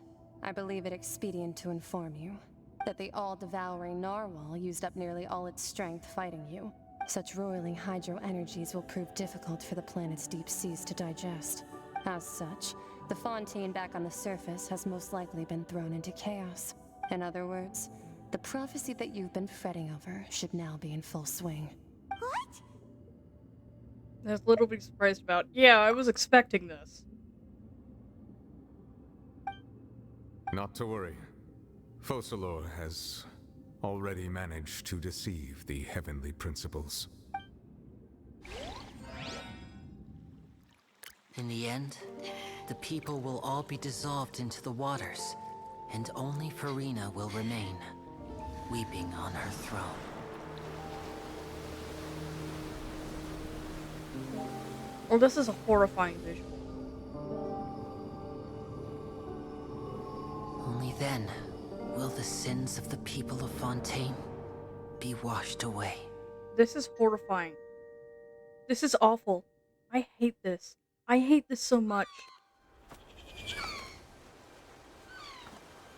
I believe it expedient to inform you that the all-devouring narwhal used up nearly all its strength fighting you. Such roiling hydro energies will prove difficult for the planet's deep seas to digest. As such, the Fontaine back on the surface has most likely been thrown into chaos. In other words, the prophecy that you've been fretting over should now be in full swing. What? There's little to be surprised about. Yeah, I was expecting this. Not to worry. Focalor has already managed to deceive the heavenly principles. In the end, the people will all be dissolved into the waters, and only Farina will remain, weeping on her throne. Well, this is a horrifying visual. Only then will the sins of the people of Fontaine be washed away. This is horrifying. This is awful. I hate this. I hate this so much.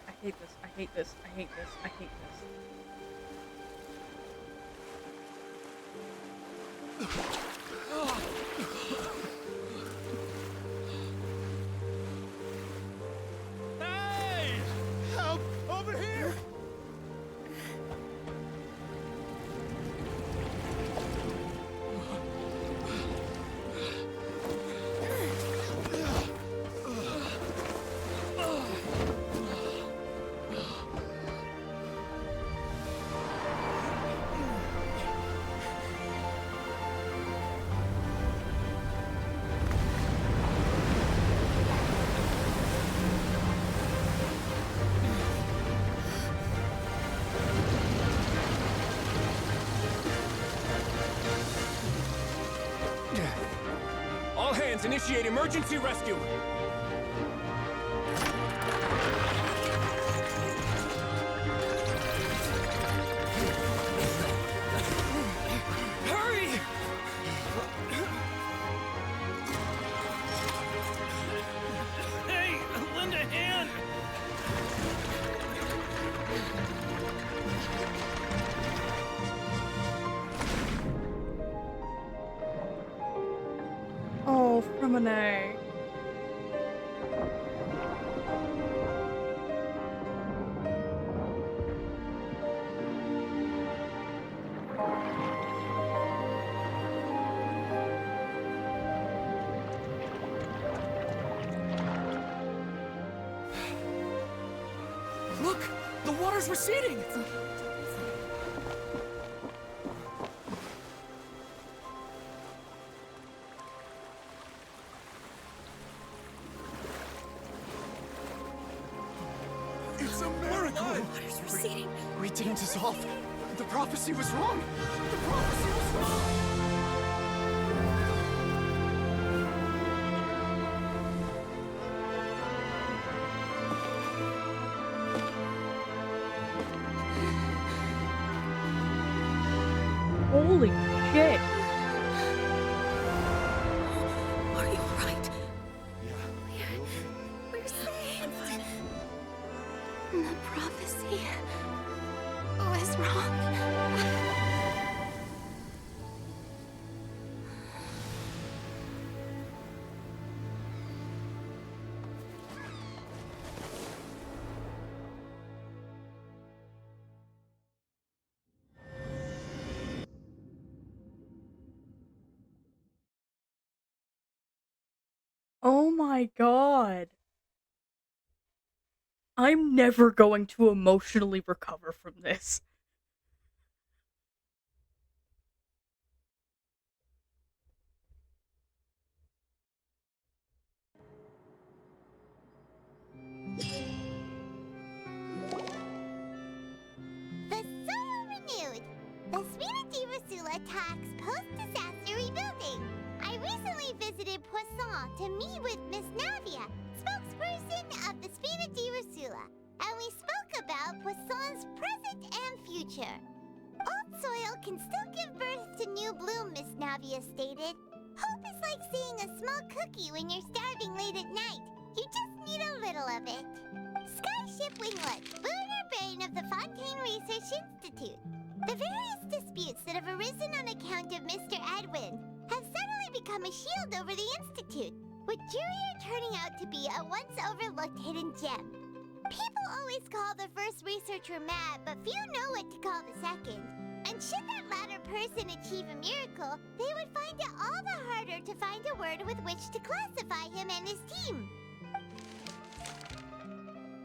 I hate this. I hate this. I hate this. I hate this. Hey! Help! Over here! Guardians, initiate emergency rescue! Hurry! Hey, lend a hand! Oh, Fremine. Look! The water's receding! It's a miracle! Water's receding. We didn't dissolve. The prophecy was wrong. The prophecy was wrong. Holy shit. Are you alright? Yeah. We're safe. The prophecy was wrong. Oh my god. I'm never going to emotionally recover from this. The soil renewed. The Spina di Rasula talks post-disaster rebuilding. I recently visited Poisson to meet with Miss Navia, spokesperson of the Spina di Rasula, and we spoke about Poisson's present and future. Old soil can still give birth to new bloom, Miss Navia stated. Hope is like seeing a small cookie when you're starving late at night. You just need a little of it. Skyship Winglet, lunar brain of the Fontaine Research Institute. The various disputes that have arisen on account of Mr. Edwin have suddenly become a shield over the Institute, with Jurier turning out to be a once overlooked hidden gem. People always call the first researcher mad, but few know what to call the second. And should that latter person achieve a miracle, they would find it all the harder to find a word with which to classify him and his team.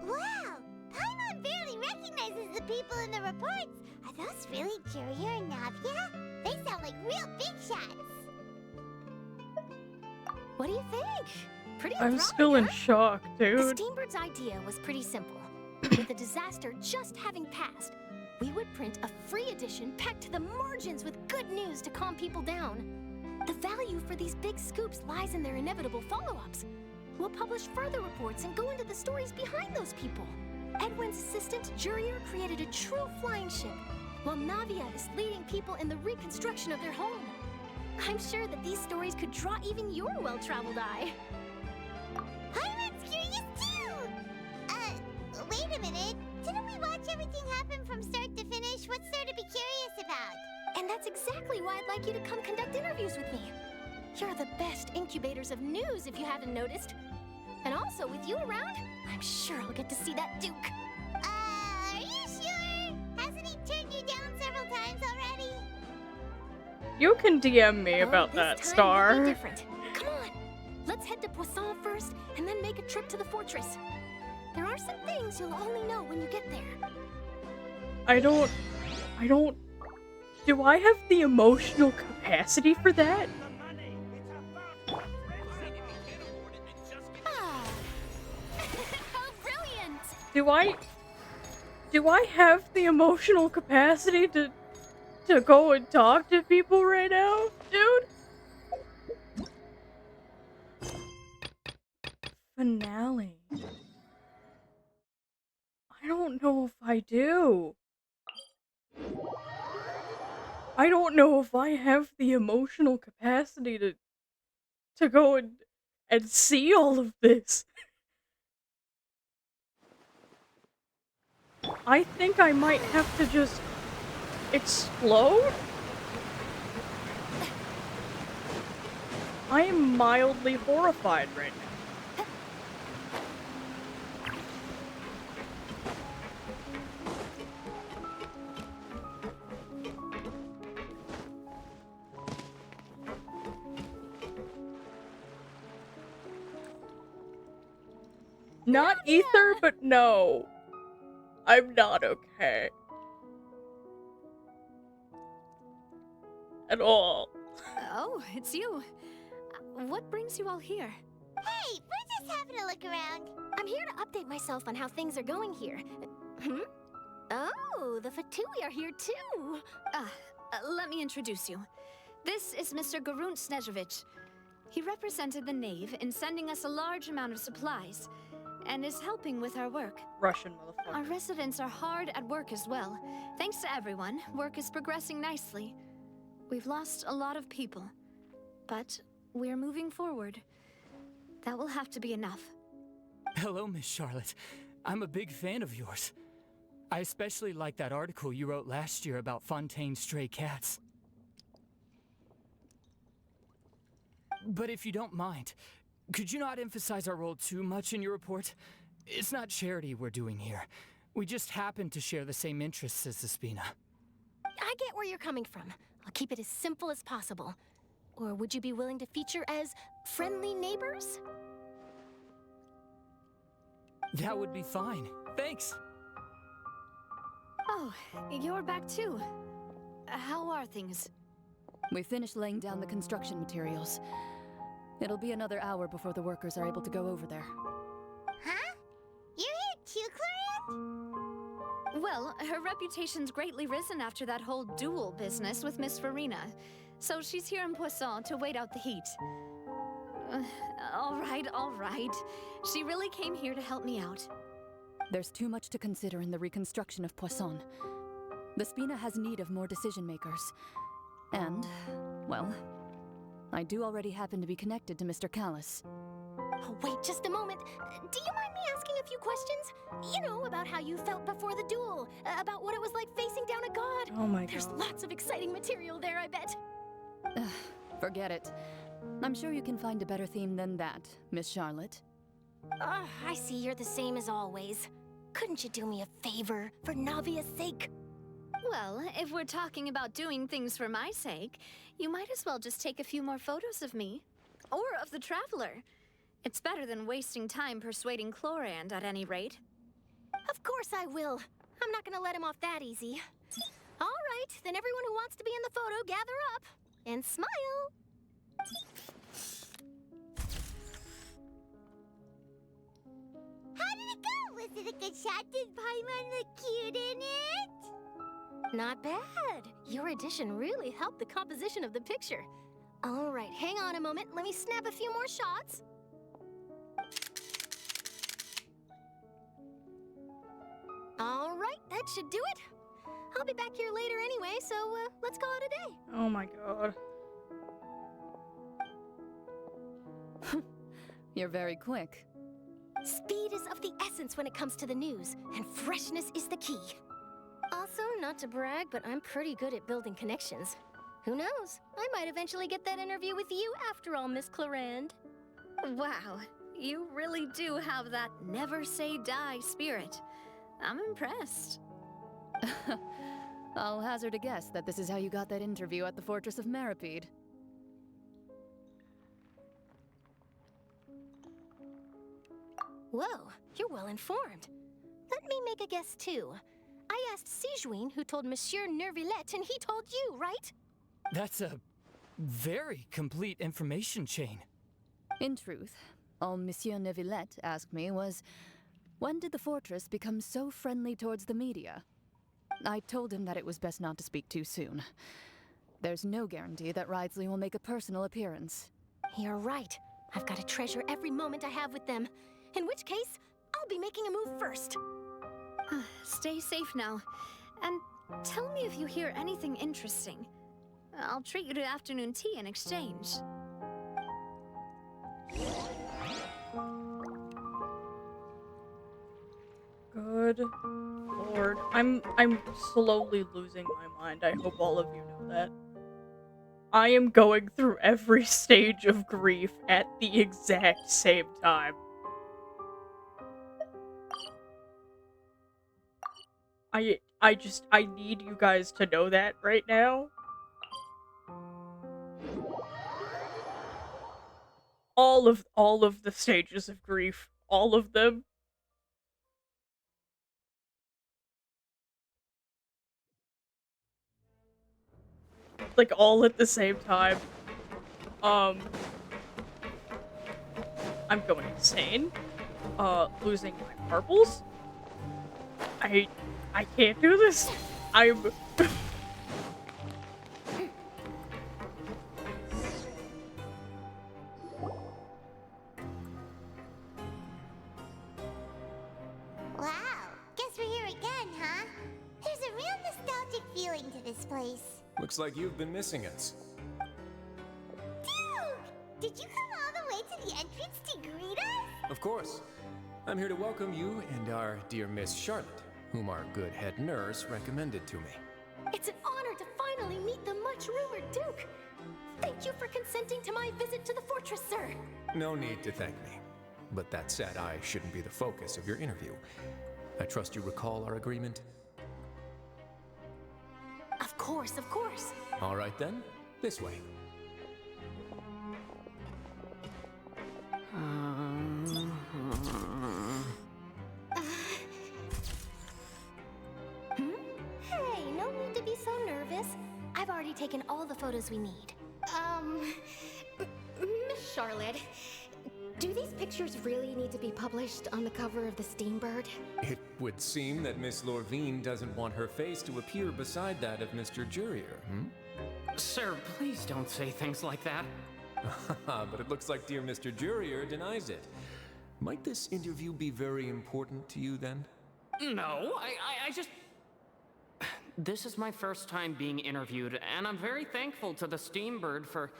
Wow! Paimon barely recognizes the people in the reports. Are those really Jurier and Navia? They sound like real big shots. What do you think? Pretty I'm thrilling, still in huh? shock, The dude. Steambird's idea was pretty simple. With the disaster just having passed, we would print a free edition packed to the margins with good news to calm people down. The value for these big scoops lies in their inevitable follow-ups. We'll publish further reports and go into the stories behind those people. Edwin's assistant, Jurier, created a true flying ship, while Navia is leading people in the reconstruction of their home. I'm sure that these stories could draw even your well-traveled eye. Paimon's curious too! Wait a minute. Didn't we watch everything happen from start to finish? What's there to be curious about? And that's exactly why I'd like you to come conduct interviews with me. You're the best incubators of news, if you haven't noticed. And also, with you around, I'm sure I'll get to see that Duke. Are you sure? Hasn't he turned you down several times already? You can DM me about This that, time Star. will be different. Come on, let's head to Poisson first, and then make a trip to the fortress. There are some things you'll only know when you get there. I don't... Do I have the emotional capacity for that? How brilliant! Do I have the emotional capacity to go and talk to people right now, dude? finale. I don't know if I do. I don't know if I have the emotional capacity to go and see all of this. I think I might have to just explode? I am mildly horrified right now. Not ether, but no. I'm not okay. At all. Oh, it's you. What brings you all here? Hey, we're just having a look around. I'm here to update myself on how things are going here. Oh, the Fatui are here too. Let me introduce you. This is Mr. Garunt Snezhevich. He represented the Knave in sending us a large amount of supplies, and is helping with our work. Russian motherfucker. Our residents are hard at work as well. Thanks to everyone, work is progressing nicely. We've lost a lot of people, but we're moving forward. That will have to be enough. Hello, Miss Charlotte. I'm a big fan of yours. I especially like that article you wrote last year about Fontaine's stray cats. But if you don't mind, could you not emphasize our role too much in your report? It's not charity we're doing here. We just happen to share the same interests as the Spina. I get where you're coming from. I'll keep it as simple as possible. Or would you be willing to feature as friendly neighbors? That would be fine. Thanks. Oh, you're back too. How are things? We finished laying down the construction materials. It'll be another hour before the workers are able to go over there. Huh? You're here too, Clorinde? Well, her reputation's greatly risen after that whole duel business with Miss Farina. So she's here in Poisson to wait out the heat. All right. She really came here to help me out. There's too much to consider in the reconstruction of Poisson. The Spina has need of more decision makers. And, well, I do already happen to be connected to Mr. Callis. Oh, wait just a moment. Do you mind me asking a few questions? You know, about how you felt before the duel, about what it was like facing down a god. Oh my There's God. lots of exciting material there, I bet. Forget it. I'm sure you can find a better theme than that, Miss Charlotte. I see you're the same as always. Couldn't you do me a favor, for Navia's sake? Well, if we're talking about doing things for my sake, you might as well just take a few more photos of me. Or of the Traveler. It's better than wasting time persuading Chlorand, at any rate. Of course I will. I'm not gonna let him off that easy. All right, then everyone who wants to be in the photo, gather up. And smile. How did it go? Was it a good shot? Did Paimon look cute in it? Not bad. Your addition really helped the composition of the picture. All right, hang on a moment. Let me snap a few more shots. All right, that should do it. I'll be back here later anyway, so let's call it a day. Oh my God. You're very quick. Speed is of the essence when it comes to the news, and freshness is the key. Also, not to brag, but I'm pretty good at building connections. Who knows? I might eventually get that interview with you after all, Miss Clorinde. Wow, you really do have that never say die spirit. I'm impressed. I'll hazard a guess that this is how you got that interview at the Fortress of Meripede. Whoa, you're well informed. Let me make a guess too. I asked Sijuin, who told Monsieur Nervillet, and he told you, right? That's a very complete information chain. In truth, all Monsieur Neuvillette asked me was, when did the fortress become so friendly towards the media? I told him that it was best not to speak too soon. There's no guarantee that Ridesley will make a personal appearance. You're right. I've got to treasure every moment I have with them. In which case, I'll be making a move first. Stay safe now. And tell me if you hear anything interesting. I'll treat you to afternoon tea in exchange. Good lord. I'm slowly losing my mind. I hope all of you know that. I am going through every stage of grief at the exact same time. I need you guys to know that right now. All of the stages of grief. All of them. Like, all at the same time. I'm going insane. Losing my marbles. I can't do this. I'm... Wow, guess we're here again, huh? There's a real nostalgic feeling to this place. Looks like you've been missing us. Dude! Did you come all the way to the entrance to greet us? Of course. I'm here to welcome you and our dear Miss Charlotte, whom our good head nurse recommended to me. It's an honor to finally meet the much-rumored Duke. Thank you for consenting to my visit to the fortress, sir. No need to thank me. But that said, I shouldn't be the focus of your interview. I trust you recall our agreement? Of course, of course. All right then, this way. Hey, no need to be so nervous. I've already taken all the photos we need. Miss Charlotte, do these pictures really need to be published on the cover of the Steambird? It would seem that Miss Lorvine doesn't want her face to appear beside that of Mr. Jurier, Sir, please don't say things like that. But it looks like dear Mr. Jurier denies it. Might this interview be very important to you then? No, I just... This is my first time being interviewed, and I'm very thankful to the Steambird for...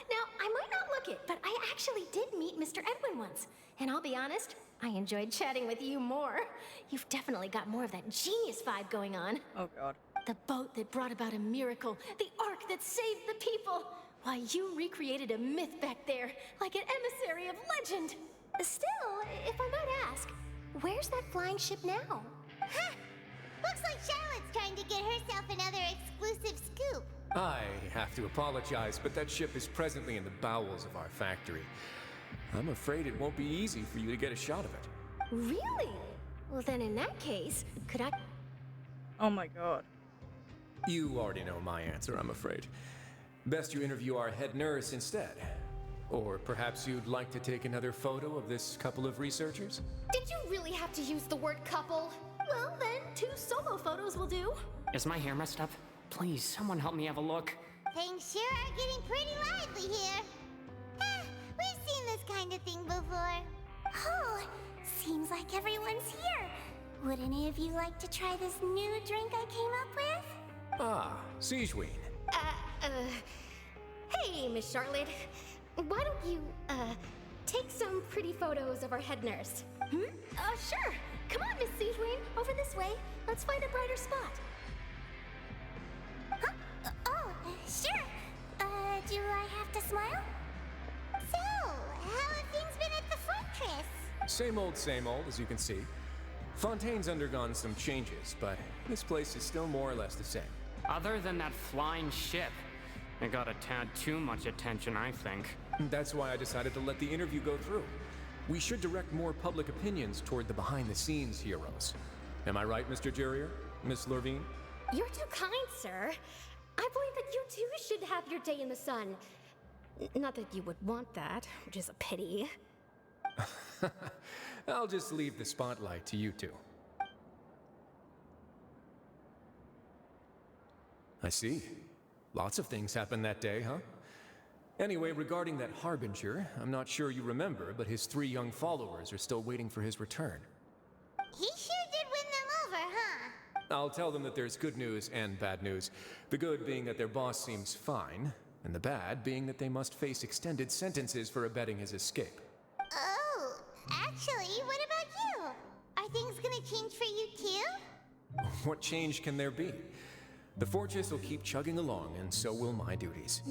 Now, I might not look it, but I actually did meet Mr. Edwin once. And I'll be honest, I enjoyed chatting with you more. You've definitely got more of that genius vibe going on. Oh god. The boat that brought about a miracle, the ark that saved the people. Why, you recreated a myth back there, like an emissary of legend. Still, if I might ask, where's that flying ship now? Huh! Looks like Charlotte's trying to get herself another exclusive scoop. I have to apologize, but that ship is presently in the bowels of our factory. I'm afraid it won't be easy for you to get a shot of it. Really? Well, then in that case, could I... Oh my god. You already know my answer, I'm afraid. Best you interview our head nurse instead. Or perhaps you'd like to take another photo of this couple of researchers? Did you really have to use the word couple? Well, then, 2 solo photos will do. Is my hair messed up? Please, someone help me have a look. Things sure are getting pretty lively here. We've seen this kind of thing before. Oh, seems like everyone's here. Would any of you like to try this new drink I came up with? Ah, Siegeween. Hey, Miss Charlotte. Why don't you, take some pretty photos of our head nurse? Sure. Come on, Miss Siegeween. Over this way. Let's find a brighter spot. Huh? Sure. Do I have to smile? So, how have things been at the fortress? Same old, as you can see. Fontaine's undergone some changes, but this place is still more or less the same. Other than that flying ship, it got a tad too much attention, I think. That's why I decided to let the interview go through. We should direct more public opinions toward the behind-the-scenes heroes. Am I right, Mr. Jurier? Miss Lorvine? You're too kind, sir. I believe that you too should have your day in the sun. Not that you would want that, which is a pity. I'll just leave the spotlight to you two. I see. Lots of things happened that day, huh? Anyway, regarding that Harbinger, I'm not sure you remember, but his 3 young followers are still waiting for his return. He sure did win them over, huh? I'll tell them that there's good news and bad news. The good being that their boss seems fine, and the bad being that they must face extended sentences for abetting his escape. Oh, actually, what about you? Are things gonna change for you too? What change can there be? The fortress will keep chugging along, and so will my duties.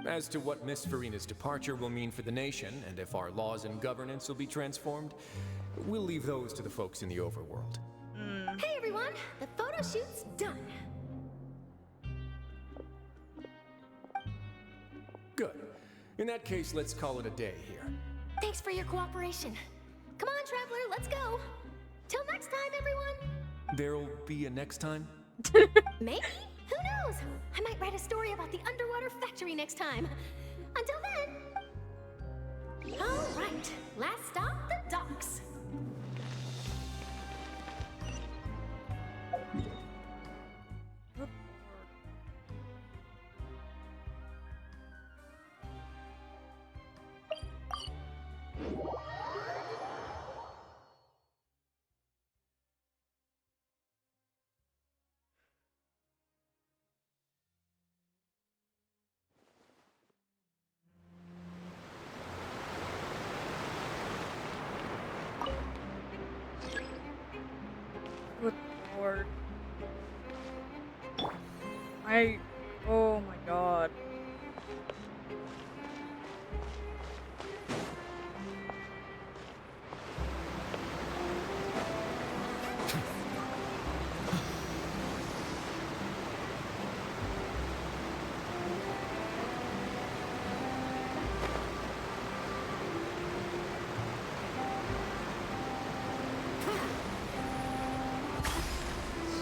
As to what Miss Farina's departure will mean for the nation, and if our laws and governance will be transformed, we'll leave those to the folks in the overworld. Hey everyone, the photo shoot's done. Good. In that case, let's call it a day here. Thanks for your cooperation. Come on, Traveler, let's go. Till next time, everyone. There'll be a next time? Maybe? Who knows? I might write a story about the underwater factory next time. Until then. All right, last stop, the docks. Good lord. Oh my god.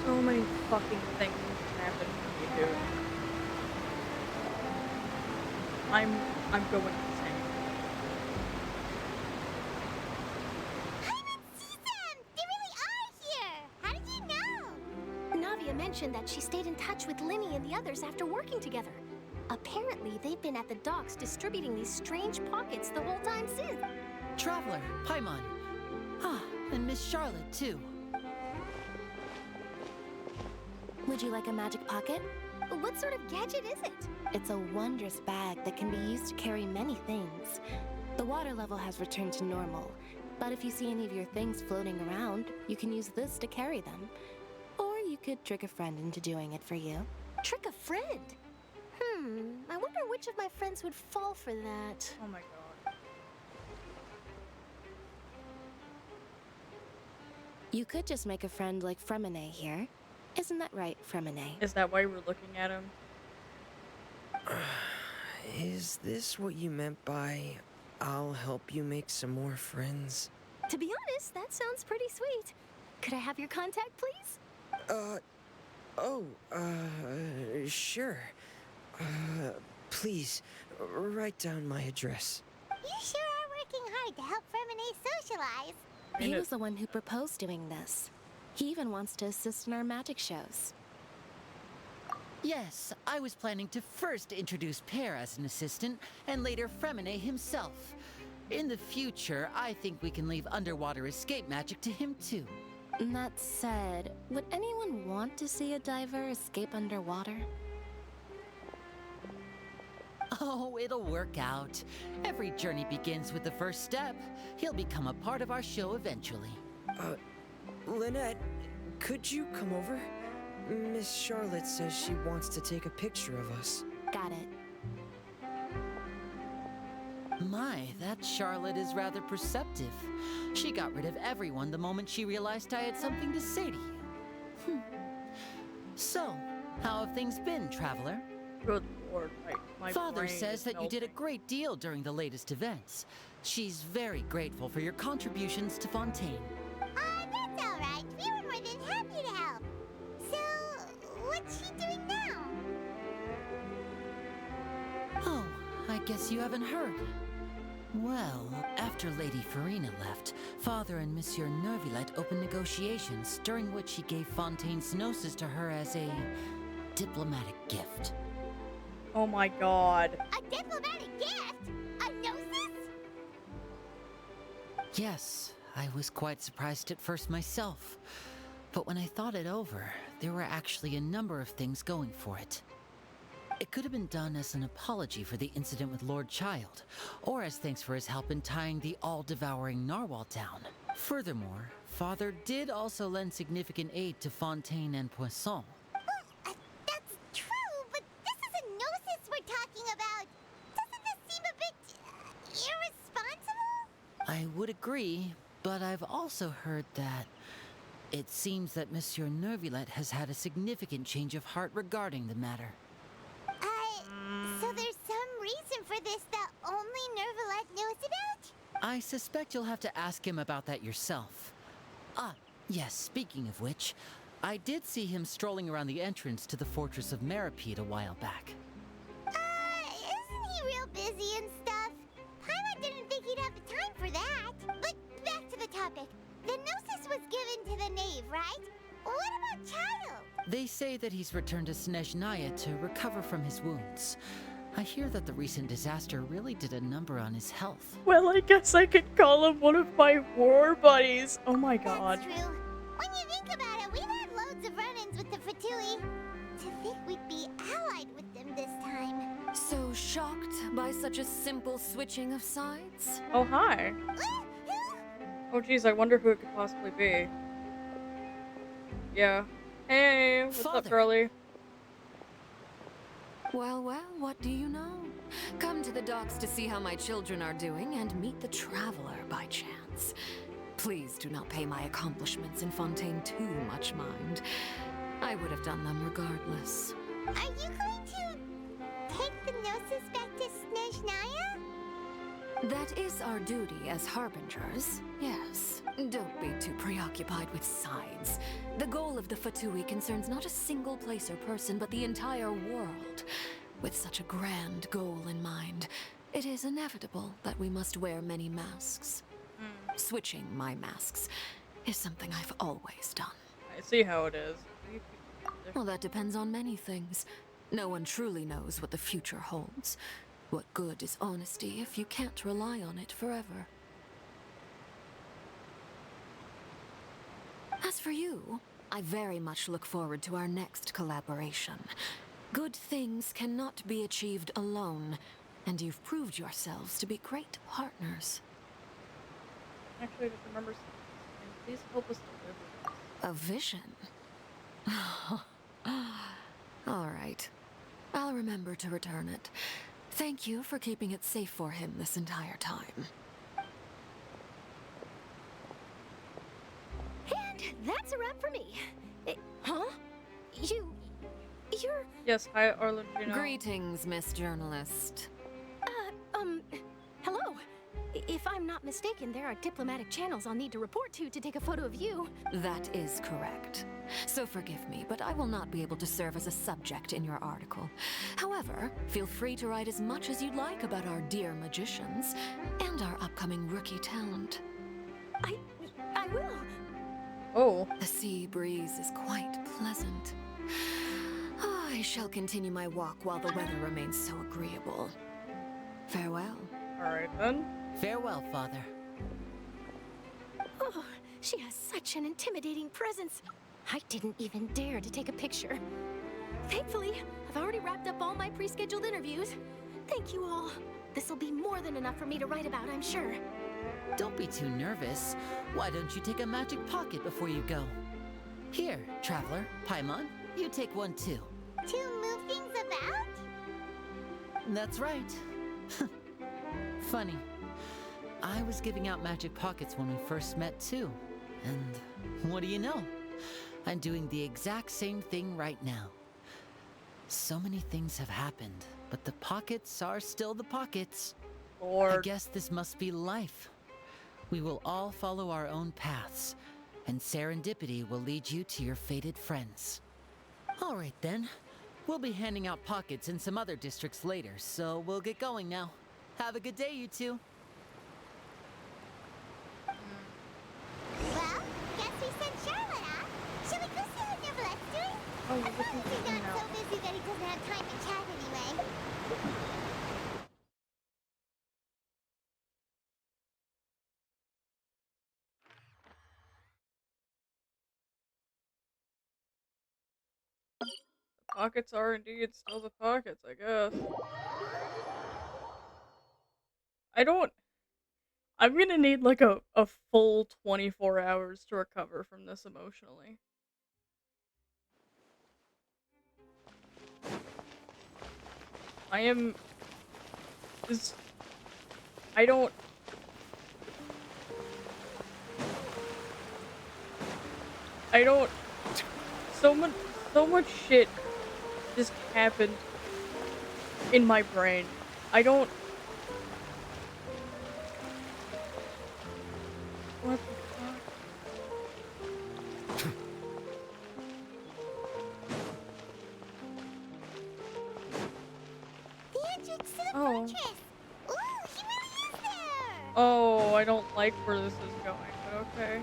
So many fucking things can happen to me, dude. I'm going insane. They really are here! How did you know? Navia mentioned that she stayed in touch with Linny and the others after working together. Apparently, they've been at the docks distributing these strange pockets the whole time since. Traveler, Paimon. Ah, and Miss Charlotte, too. Would you like a magic pocket? What sort of gadget is it? It's a wondrous bag that can be used to carry many things. The water level has returned to normal, but if you see any of your things floating around, you can use this to carry them. Or you could trick a friend into doing it for you. Trick a friend? I wonder which of my friends would fall for that. Oh my god. You could just make a friend like Fremine here. Isn't that right, Fremine? Is that why we're looking at him? Is this what you meant by, I'll help you make some more friends? To be honest, that sounds pretty sweet. Could I have your contact, please? Sure. Please, write down my address. You sure are working hard to help Fremine socialize. He was the one who proposed doing this. He even wants to assist in our magic shows. Yes, I was planning to first introduce Pear as an assistant, and later Fremine himself. In the future, I think we can leave underwater escape magic to him too. That said, would anyone want to see a diver escape underwater? Oh, it'll work out. Every journey begins with the first step. He'll become a part of our show eventually. Lynette, could you come over? Miss Charlotte says she wants to take a picture of us. Got it. My, that Charlotte is rather perceptive. She got rid of everyone the moment she realized I had something to say to you. So, how have things been, Traveler? Good lord, my Father brain says is that you did a melting. great deal during the latest events. She's very grateful for your contributions to Fontaine. That's all right. We were more than happy to help. So, what's she doing now? Oh, I guess you haven't heard. Well, after Lady Farina left, Father and Monsieur Nervilette opened negotiations, during which he gave Fontaine's gnosis to her as a diplomatic gift. Oh my god. A diplomatic gift? A gnosis? Yes, I was quite surprised at first myself. But when I thought it over, there were actually a number of things going for it. It could have been done as an apology for the incident with Lord Child, or as thanks for his help in tying the all-devouring narwhal down. Furthermore, Father did also lend significant aid to Fontaine and Poisson. That's true, but this is a gnosis we're talking about. Doesn't this seem a bit irresponsible? I would agree, but I've also heard that it seems that Monsieur Nervulette has had a significant change of heart regarding the matter. So there's some reason for this that only Nervulette knows about? I suspect you'll have to ask him about that yourself. Ah, yes, speaking of which, I did see him strolling around the entrance to the Fortress of Meripede a while back. Isn't he real busy and stuff? Paimon didn't think he'd have the time for that. But back to the topic. The gnosis was given to the knave, right? What about Child? They say that he's returned to Snezhnaya to recover from his wounds. I hear that the recent disaster really did a number on his health. Well, I guess I could call him one of my war buddies. Oh my god. That's true. When you think about it, we've had loads of run-ins with the Fatui. To think we'd be allied with them this time. So shocked by such a simple switching of sides? Oh, hi. Oh, geez, I wonder who it could possibly be. Yeah. Hey, what's up, girlie? Well, well, what do you know? Come to the docks to see how my children are doing and meet the traveler by chance. Please do not pay my accomplishments in Fontaine too much mind. I would have done them regardless. Are you going to take the gnosis back to Snezhnaya? That is our duty as harbingers, yes. Don't be too preoccupied with sides. The goal of the Fatui concerns not a single place or person, but the entire world. With such a grand goal in mind, it is inevitable that we must wear many masks. Switching my masks is something I've always done. I see how it is. Well, that depends on many things. No one truly knows what the future holds. What good is honesty if you can't rely on it forever? As for you, I very much look forward to our next collaboration. Good things cannot be achieved alone, and you've proved yourselves to be great partners. Actually, I just remember something. Please help us deliver this. A vision? All right. I'll remember to return it. Thank you for keeping it safe for him this entire time. And that's a wrap for me. Huh? You're... Yes, hi, Arlingino. Greetings, Miss Journalist. Hello. If I'm not mistaken, there are diplomatic channels I'll need to report to take a photo of you. That is correct. So forgive me, but I will not be able to serve as a subject in your article. However, feel free to write as much as you'd like about our dear magicians and our upcoming rookie talent. I will. Oh. The sea breeze is quite pleasant. I shall continue my walk while the weather remains so agreeable. Farewell. All right, then. Farewell, Father. Oh, she has such an intimidating presence. I didn't even dare to take a picture. Thankfully, I've already wrapped up all my pre-scheduled interviews. Thank you all. This'll be more than enough for me to write about, I'm sure. Don't be too nervous. Why don't you take a magic pocket before you go? Here, traveler, Paimon, you take one too. To move things about? That's right. Funny. I was giving out magic pockets when we first met too. And what do you know? I'm doing the exact same thing right now. So many things have happened, but the pockets are still the pockets. Lord. I guess this must be life. We will all follow our own paths, and serendipity will lead you to your fated friends. All right then. We'll be handing out pockets in some other districts later, so we'll get going now. Have a good day, you two. Well, guess we sent Charlotte off. Shall we go see what Nervulette's doing? Oh we're looking He's for him gotten now. so busy that he doesn't have time to chat anyway. The pockets are indeed still the pockets, I guess. I'm gonna need like a full 24 hours to recover from this emotionally. I am... This... I don't... So much shit just happened in my brain. I don't... What the fuck? The entrance to the fortress! Ooh, he really is there! Oh, I don't like where this is going, but okay.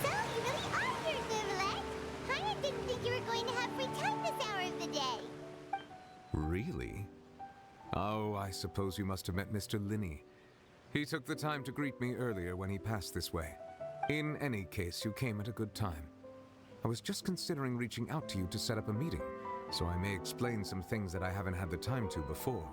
So, you really are here, Nervalette! Paimon didn't think you were going to have free time this hour of the day! Really? Oh, I suppose you must have met Mr. Linney. He took the time to greet me earlier when he passed this way. In any case, you came at a good time. I was just considering reaching out to you to set up a meeting, so I may explain some things that I haven't had the time to before.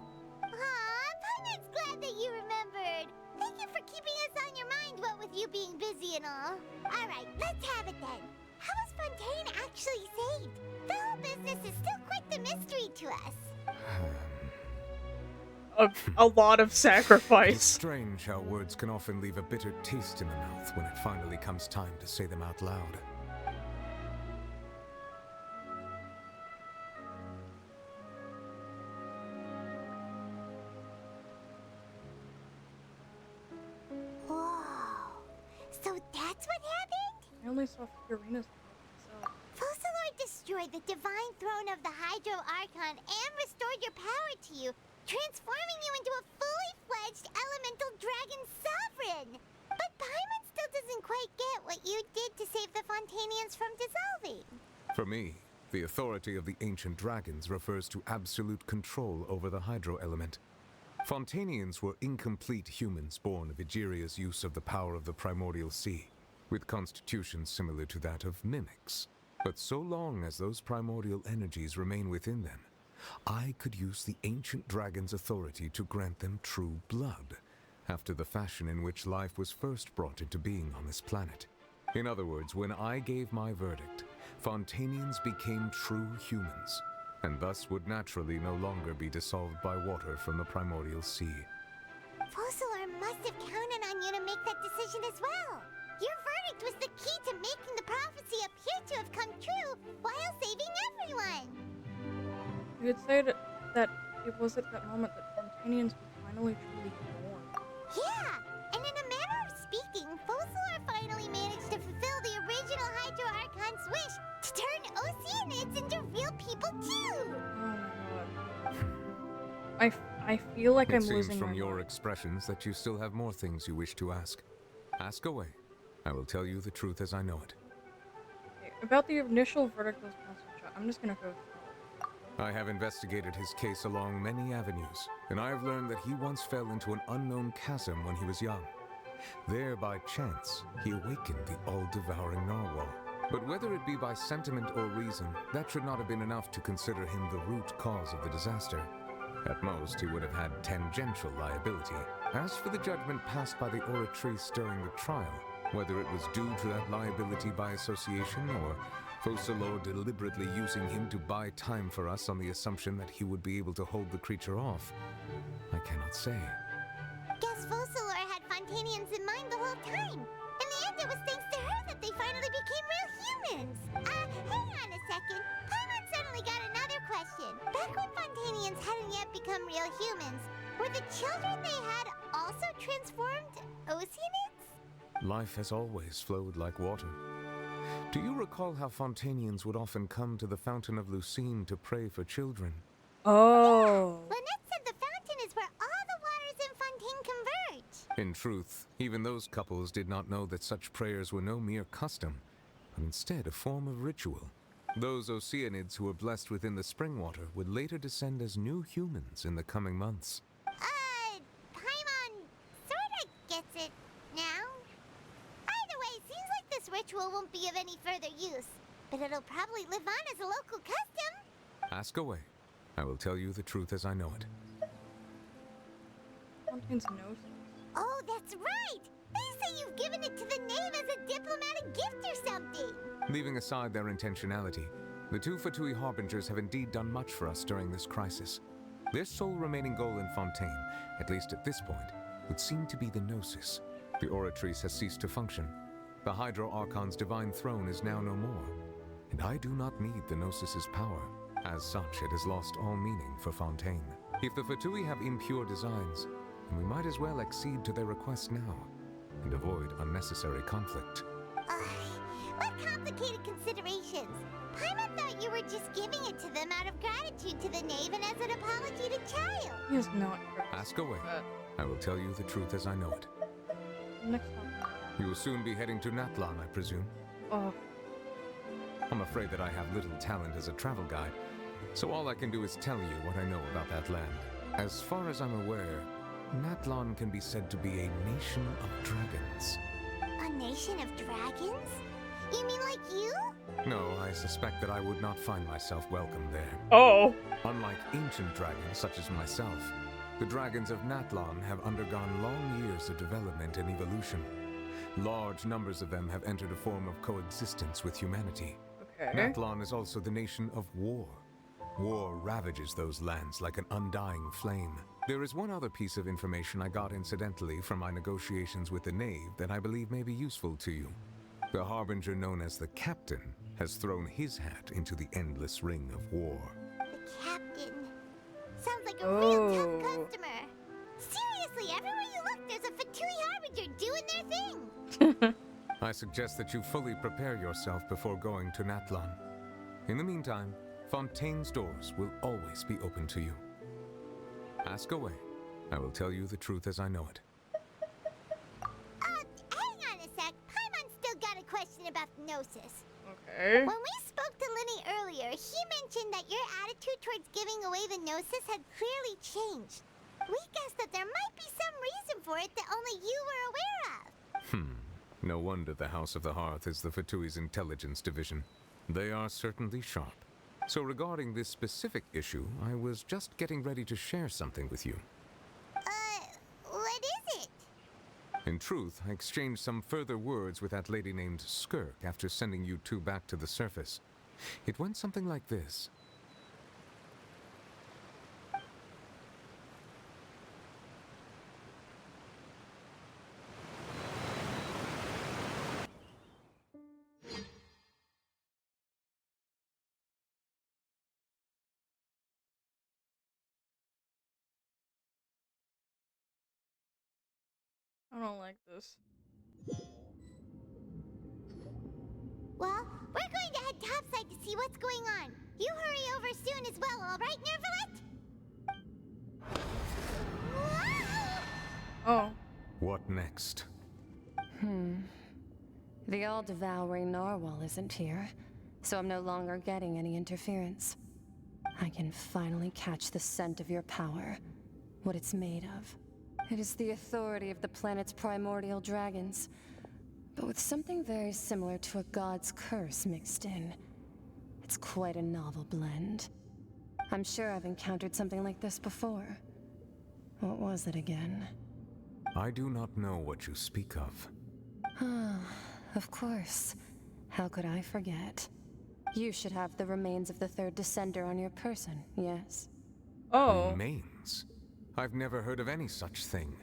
Aw, Paimon's glad that you remembered! Thank you for keeping us on your mind, what with you being busy and all. Alright, let's have it then. How was Fontaine actually saved? The whole business is still quite the mystery to us. A lot of sacrifice. It's strange how words can often leave a bitter taste in the mouth when it finally comes time to say them out loud. Whoa. So that's what happened? I only saw Figurina's so. Focalor destroyed the divine throne of the Hydro Archon and restored your power to you, transforming you into a fully fledged elemental dragon sovereign! But Paimon still doesn't quite get what you did to save the Fontanians from dissolving. For me, the authority of the ancient dragons refers to absolute control over the hydro element. Fontanians were incomplete humans born of Egeria's use of the power of the primordial sea, with constitutions similar to that of mimics. But so long as those primordial energies remain within them, I could use the ancient dragon's authority to grant them true blood, after the fashion in which life was first brought into being on this planet. In other words, when I gave my verdict, Fontanians became true humans, and thus would naturally no longer be dissolved by water from the primordial sea. Focalor must have counted on you to make that decision as well. Your verdict was the key to making the prophecy appear to have come true while saving everyone. You could say that it was at that moment that Fontanians were finally truly born. Yeah, and in a manner of speaking, Focalor finally managed to fulfill the original Hydro Archon's wish to turn Oceanids into real people too! Oh my god. I feel like I'm losing It seems from my your mind. expressions that you still have more things you wish to ask. Ask away. I will tell you the truth as I know it. Okay, about the initial verdict was Pastor, I'm just gonna go. I have investigated his case along many avenues, and I have learned that he once fell into an unknown chasm when he was young. There, by chance, he awakened the all-devouring narwhal. But whether it be by sentiment or reason, that should not have been enough to consider him the root cause of the disaster. At most, he would have had tangential liability. As for the judgment passed by the oratrice during the trial, whether it was due to that liability by association or Focalor deliberately using him to buy time for us on the assumption that he would be able to hold the creature off, I cannot say. Guess Focalor had Fontanians in mind the whole time. In the end, it was thanks to her that they finally became real humans. Hang on a second. Paimon suddenly got another question. Back when Fontanians hadn't yet become real humans, were the children they had also transformed Oceanids? Life has always flowed like water. Do you recall how Fontanians would often come to the Fountain of Lucine to pray for children? Oh. Lynette said the fountain is where all the waters in Fontaine converge. In truth, even those couples did not know that such prayers were no mere custom, but instead a form of ritual. Those Oceanids who were blessed within the spring water would later descend as new humans in the coming months. Paimon sorta gets it now. Either way, seems like this ritual won't be of any further use, but it'll probably live on as a local custom. Ask away. I will tell you the truth as I know it. Fontaine's nose. Oh, that's right! They say you've given it to the knave as a diplomatic gift or something. Leaving aside their intentionality, the two Fatui Harbingers have indeed done much for us during this crisis. Their sole remaining goal in Fontaine, at least at this point, would seem to be the Gnosis. The Oratrice has ceased to function. The Hydro Archon's divine throne is now no more, and I do not need the Gnosis's power. As such, it has lost all meaning for Fontaine. If the Fatui have impure designs, then we might as well accede to their request now, and avoid unnecessary conflict. What complicated considerations? Paimon thought you were just giving it to them out of gratitude to the knave and as an apology to Child. He is not. Ask away. I will tell you the truth as I know it. Next one. You will soon be heading to Natlan, I presume. Oh. I'm afraid that I have little talent as a travel guide, so all I can do is tell you what I know about that land. As far as I'm aware, Natlan can be said to be a nation of dragons. A nation of dragons? You mean like you? No, I suspect that I would not find myself welcome there. Oh. Unlike ancient dragons such as myself, the dragons of Natlan have undergone long years of development and evolution. Large numbers of them have entered a form of coexistence with humanity. Okay. Natlan is also the nation of war. War ravages those lands like an undying flame. There is one other piece of information I got incidentally from my negotiations with the knave that I believe may be useful to you. The harbinger known as the Captain has thrown his hat into the endless ring of war. The Captain. Sounds like a real tough customer. Seriously, everywhere you look, there's a Fatui Harbinger doing their thing. I suggest that you fully prepare yourself before going to Natlan. In the meantime, Fontaine's doors will always be open to you. Ask away. I will tell you the truth as I know it. Hang on a sec. Paimon's still got a question about the Gnosis. Okay. When we spoke to Linny earlier, he mentioned that your attitude towards giving away the Gnosis had clearly changed. We guessed that there might be some reason for it that only you were aware of. No wonder the House of the Hearth is the Fatui's intelligence division. They are certainly sharp. So regarding this specific issue, I was just getting ready to share something with you. What is it? In truth, I exchanged some further words with that lady named Skirk after sending you two back to the surface. It went something like this. I don't like this. Well, we're going to head topside to see what's going on. You hurry over soon as well, all right, Nervalet? Oh. What next? The all-devouring narwhal isn't here, so I'm no longer getting any interference. I can finally catch the scent of your power, what it's made of. It is the authority of the planet's primordial dragons, but with something very similar to a god's curse mixed in. It's quite a novel blend. I'm sure I've encountered something like this before. What was it again? I do not know what you speak of. Of course. How could I forget? You should have the remains of the third descender on your person, yes? Oh. Remains? I've never heard of any such thing.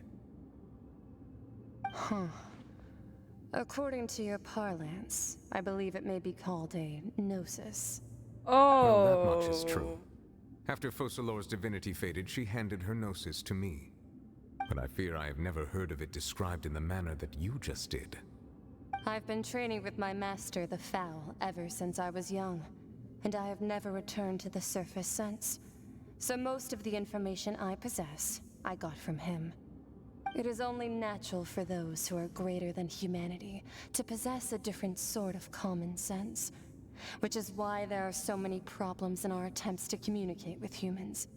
According to your parlance, I believe it may be called a gnosis. Oh. Well, that much is true. After Focalor's divinity faded, she handed her gnosis to me. But I fear I have never heard of it described in the manner that you just did. I've been training with my master, the Foul, ever since I was young, and I have never returned to the surface since. So most of the information I possess, I got from him. It is only natural for those who are greater than humanity to possess a different sort of common sense, which is why there are so many problems in our attempts to communicate with humans.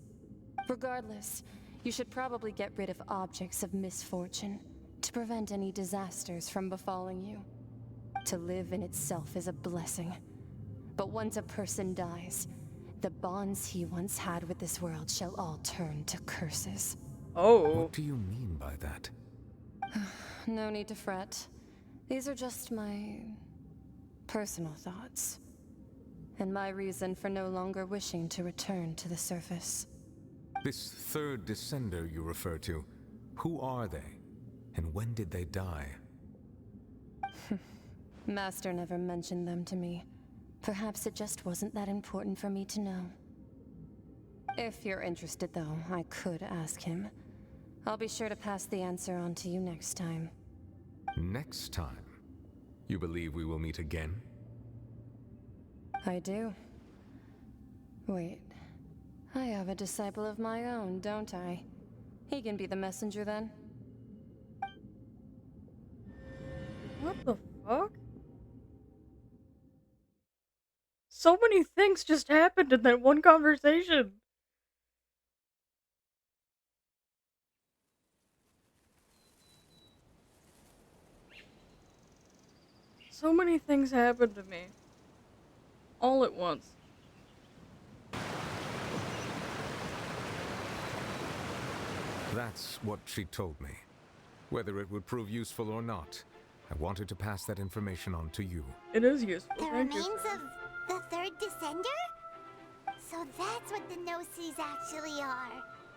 Regardless, you should probably get rid of objects of misfortune to prevent any disasters from befalling you. To live in itself is a blessing, but once a person dies, the bonds he once had with this world shall all turn to curses. Oh. What do you mean by that? No need to fret. These are just my personal thoughts, and my reason for no longer wishing to return to the surface. This third descender you refer to, who are they? And when did they die? Master never mentioned them to me. Perhaps it just wasn't that important for me to know. If you're interested, though, I could ask him. I'll be sure to pass the answer on to you next time. Next time? You believe we will meet again? I do. Wait. I have a disciple of my own, don't I? He can be the messenger then. What the fuck? So many things just happened in that one conversation. So many things happened to me. All at once. That's what she told me. Whether it would prove useful or not, I wanted to pass that information on to you. It is useful. The Thank you, remains sir. of the third descender? So that's what the no-sees actually are.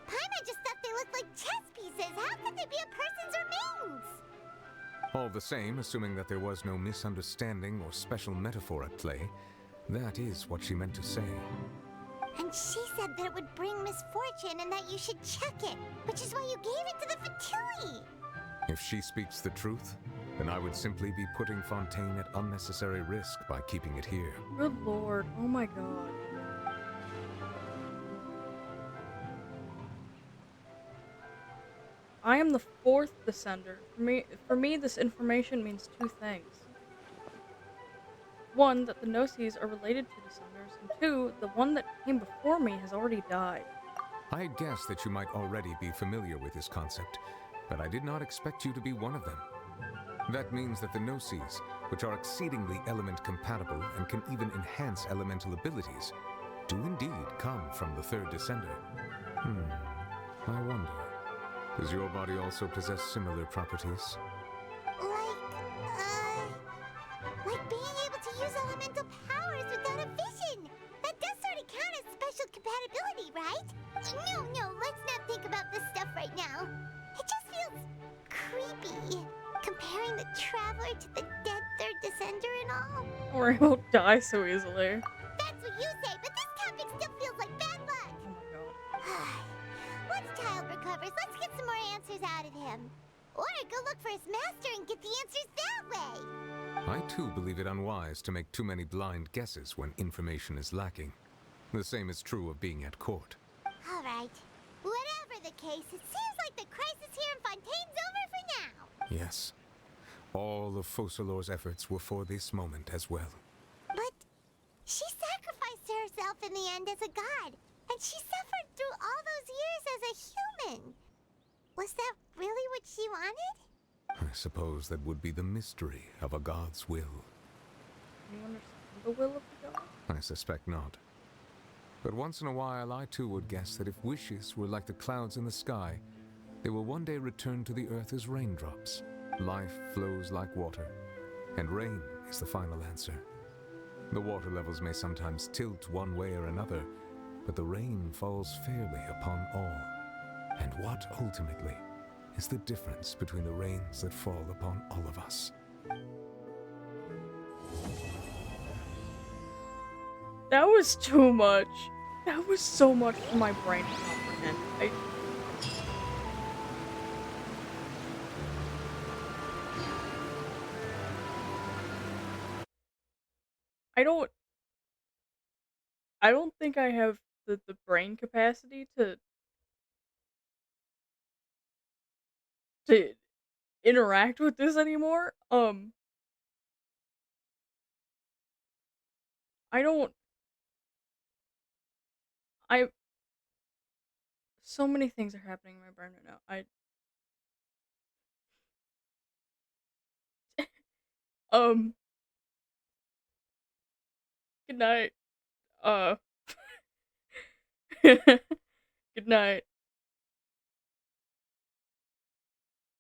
Paimon just thought they looked like chess pieces. How could they be a person's remains? All the same, assuming that there was no misunderstanding or special metaphor at play, that is what she meant to say. And she said that it would bring misfortune and that you should check it, which is why you gave it to the Fatui. If she speaks the truth, then I would simply be putting Fontaine at unnecessary risk by keeping it here. Good lord. Oh my god. I am the fourth descender. For me, this information means two things. One, that the no-sees are related to descenders, and two, the one that came before me has already died. I guessed that you might already be familiar with this concept, but I did not expect you to be one of them. That means that the no-sees, which are exceedingly element-compatible and can even enhance elemental abilities, do indeed come from the third descender. I wonder, does your body also possess similar properties? Like being able to use elemental powers without a vision. That does sort of count as special compatibility, right? No, let's not think about this stuff right now. It just feels creepy. Comparing the Traveler to the dead third descender and all. Or I won't die so easily. That's what you say, but this topic still feels like bad luck. Oh my god. Once Child recovers, let's get some more answers out of him. Or go look for his master and get the answers that way. I too believe it unwise to make too many blind guesses when information is lacking. The same is true of being at court. All right. Whatever the case, it seems like the crisis here in Fontaine's over for now. Yes. All of Focalor's efforts were for this moment as well. But she sacrificed herself in the end as a god, and she suffered through all those years as a human. Was that really what she wanted? I suppose that would be the mystery of a god's will. Do you understand the will of the god? I suspect not. But once in a while, I too would guess that if wishes were like the clouds in the sky, they will one day return to the earth as raindrops. Life flows like water, and rain is the final answer. The water levels may sometimes tilt one way or another, but the rain falls fairly upon all. And what, ultimately, is the difference between the rains that fall upon all of us? That was too much. That was so much for my brain to comprehend. I don't I don't think I have the brain capacity to interact with this anymore. I don't I so many things are happening in my brain right now. Um Good night. Uh Good night.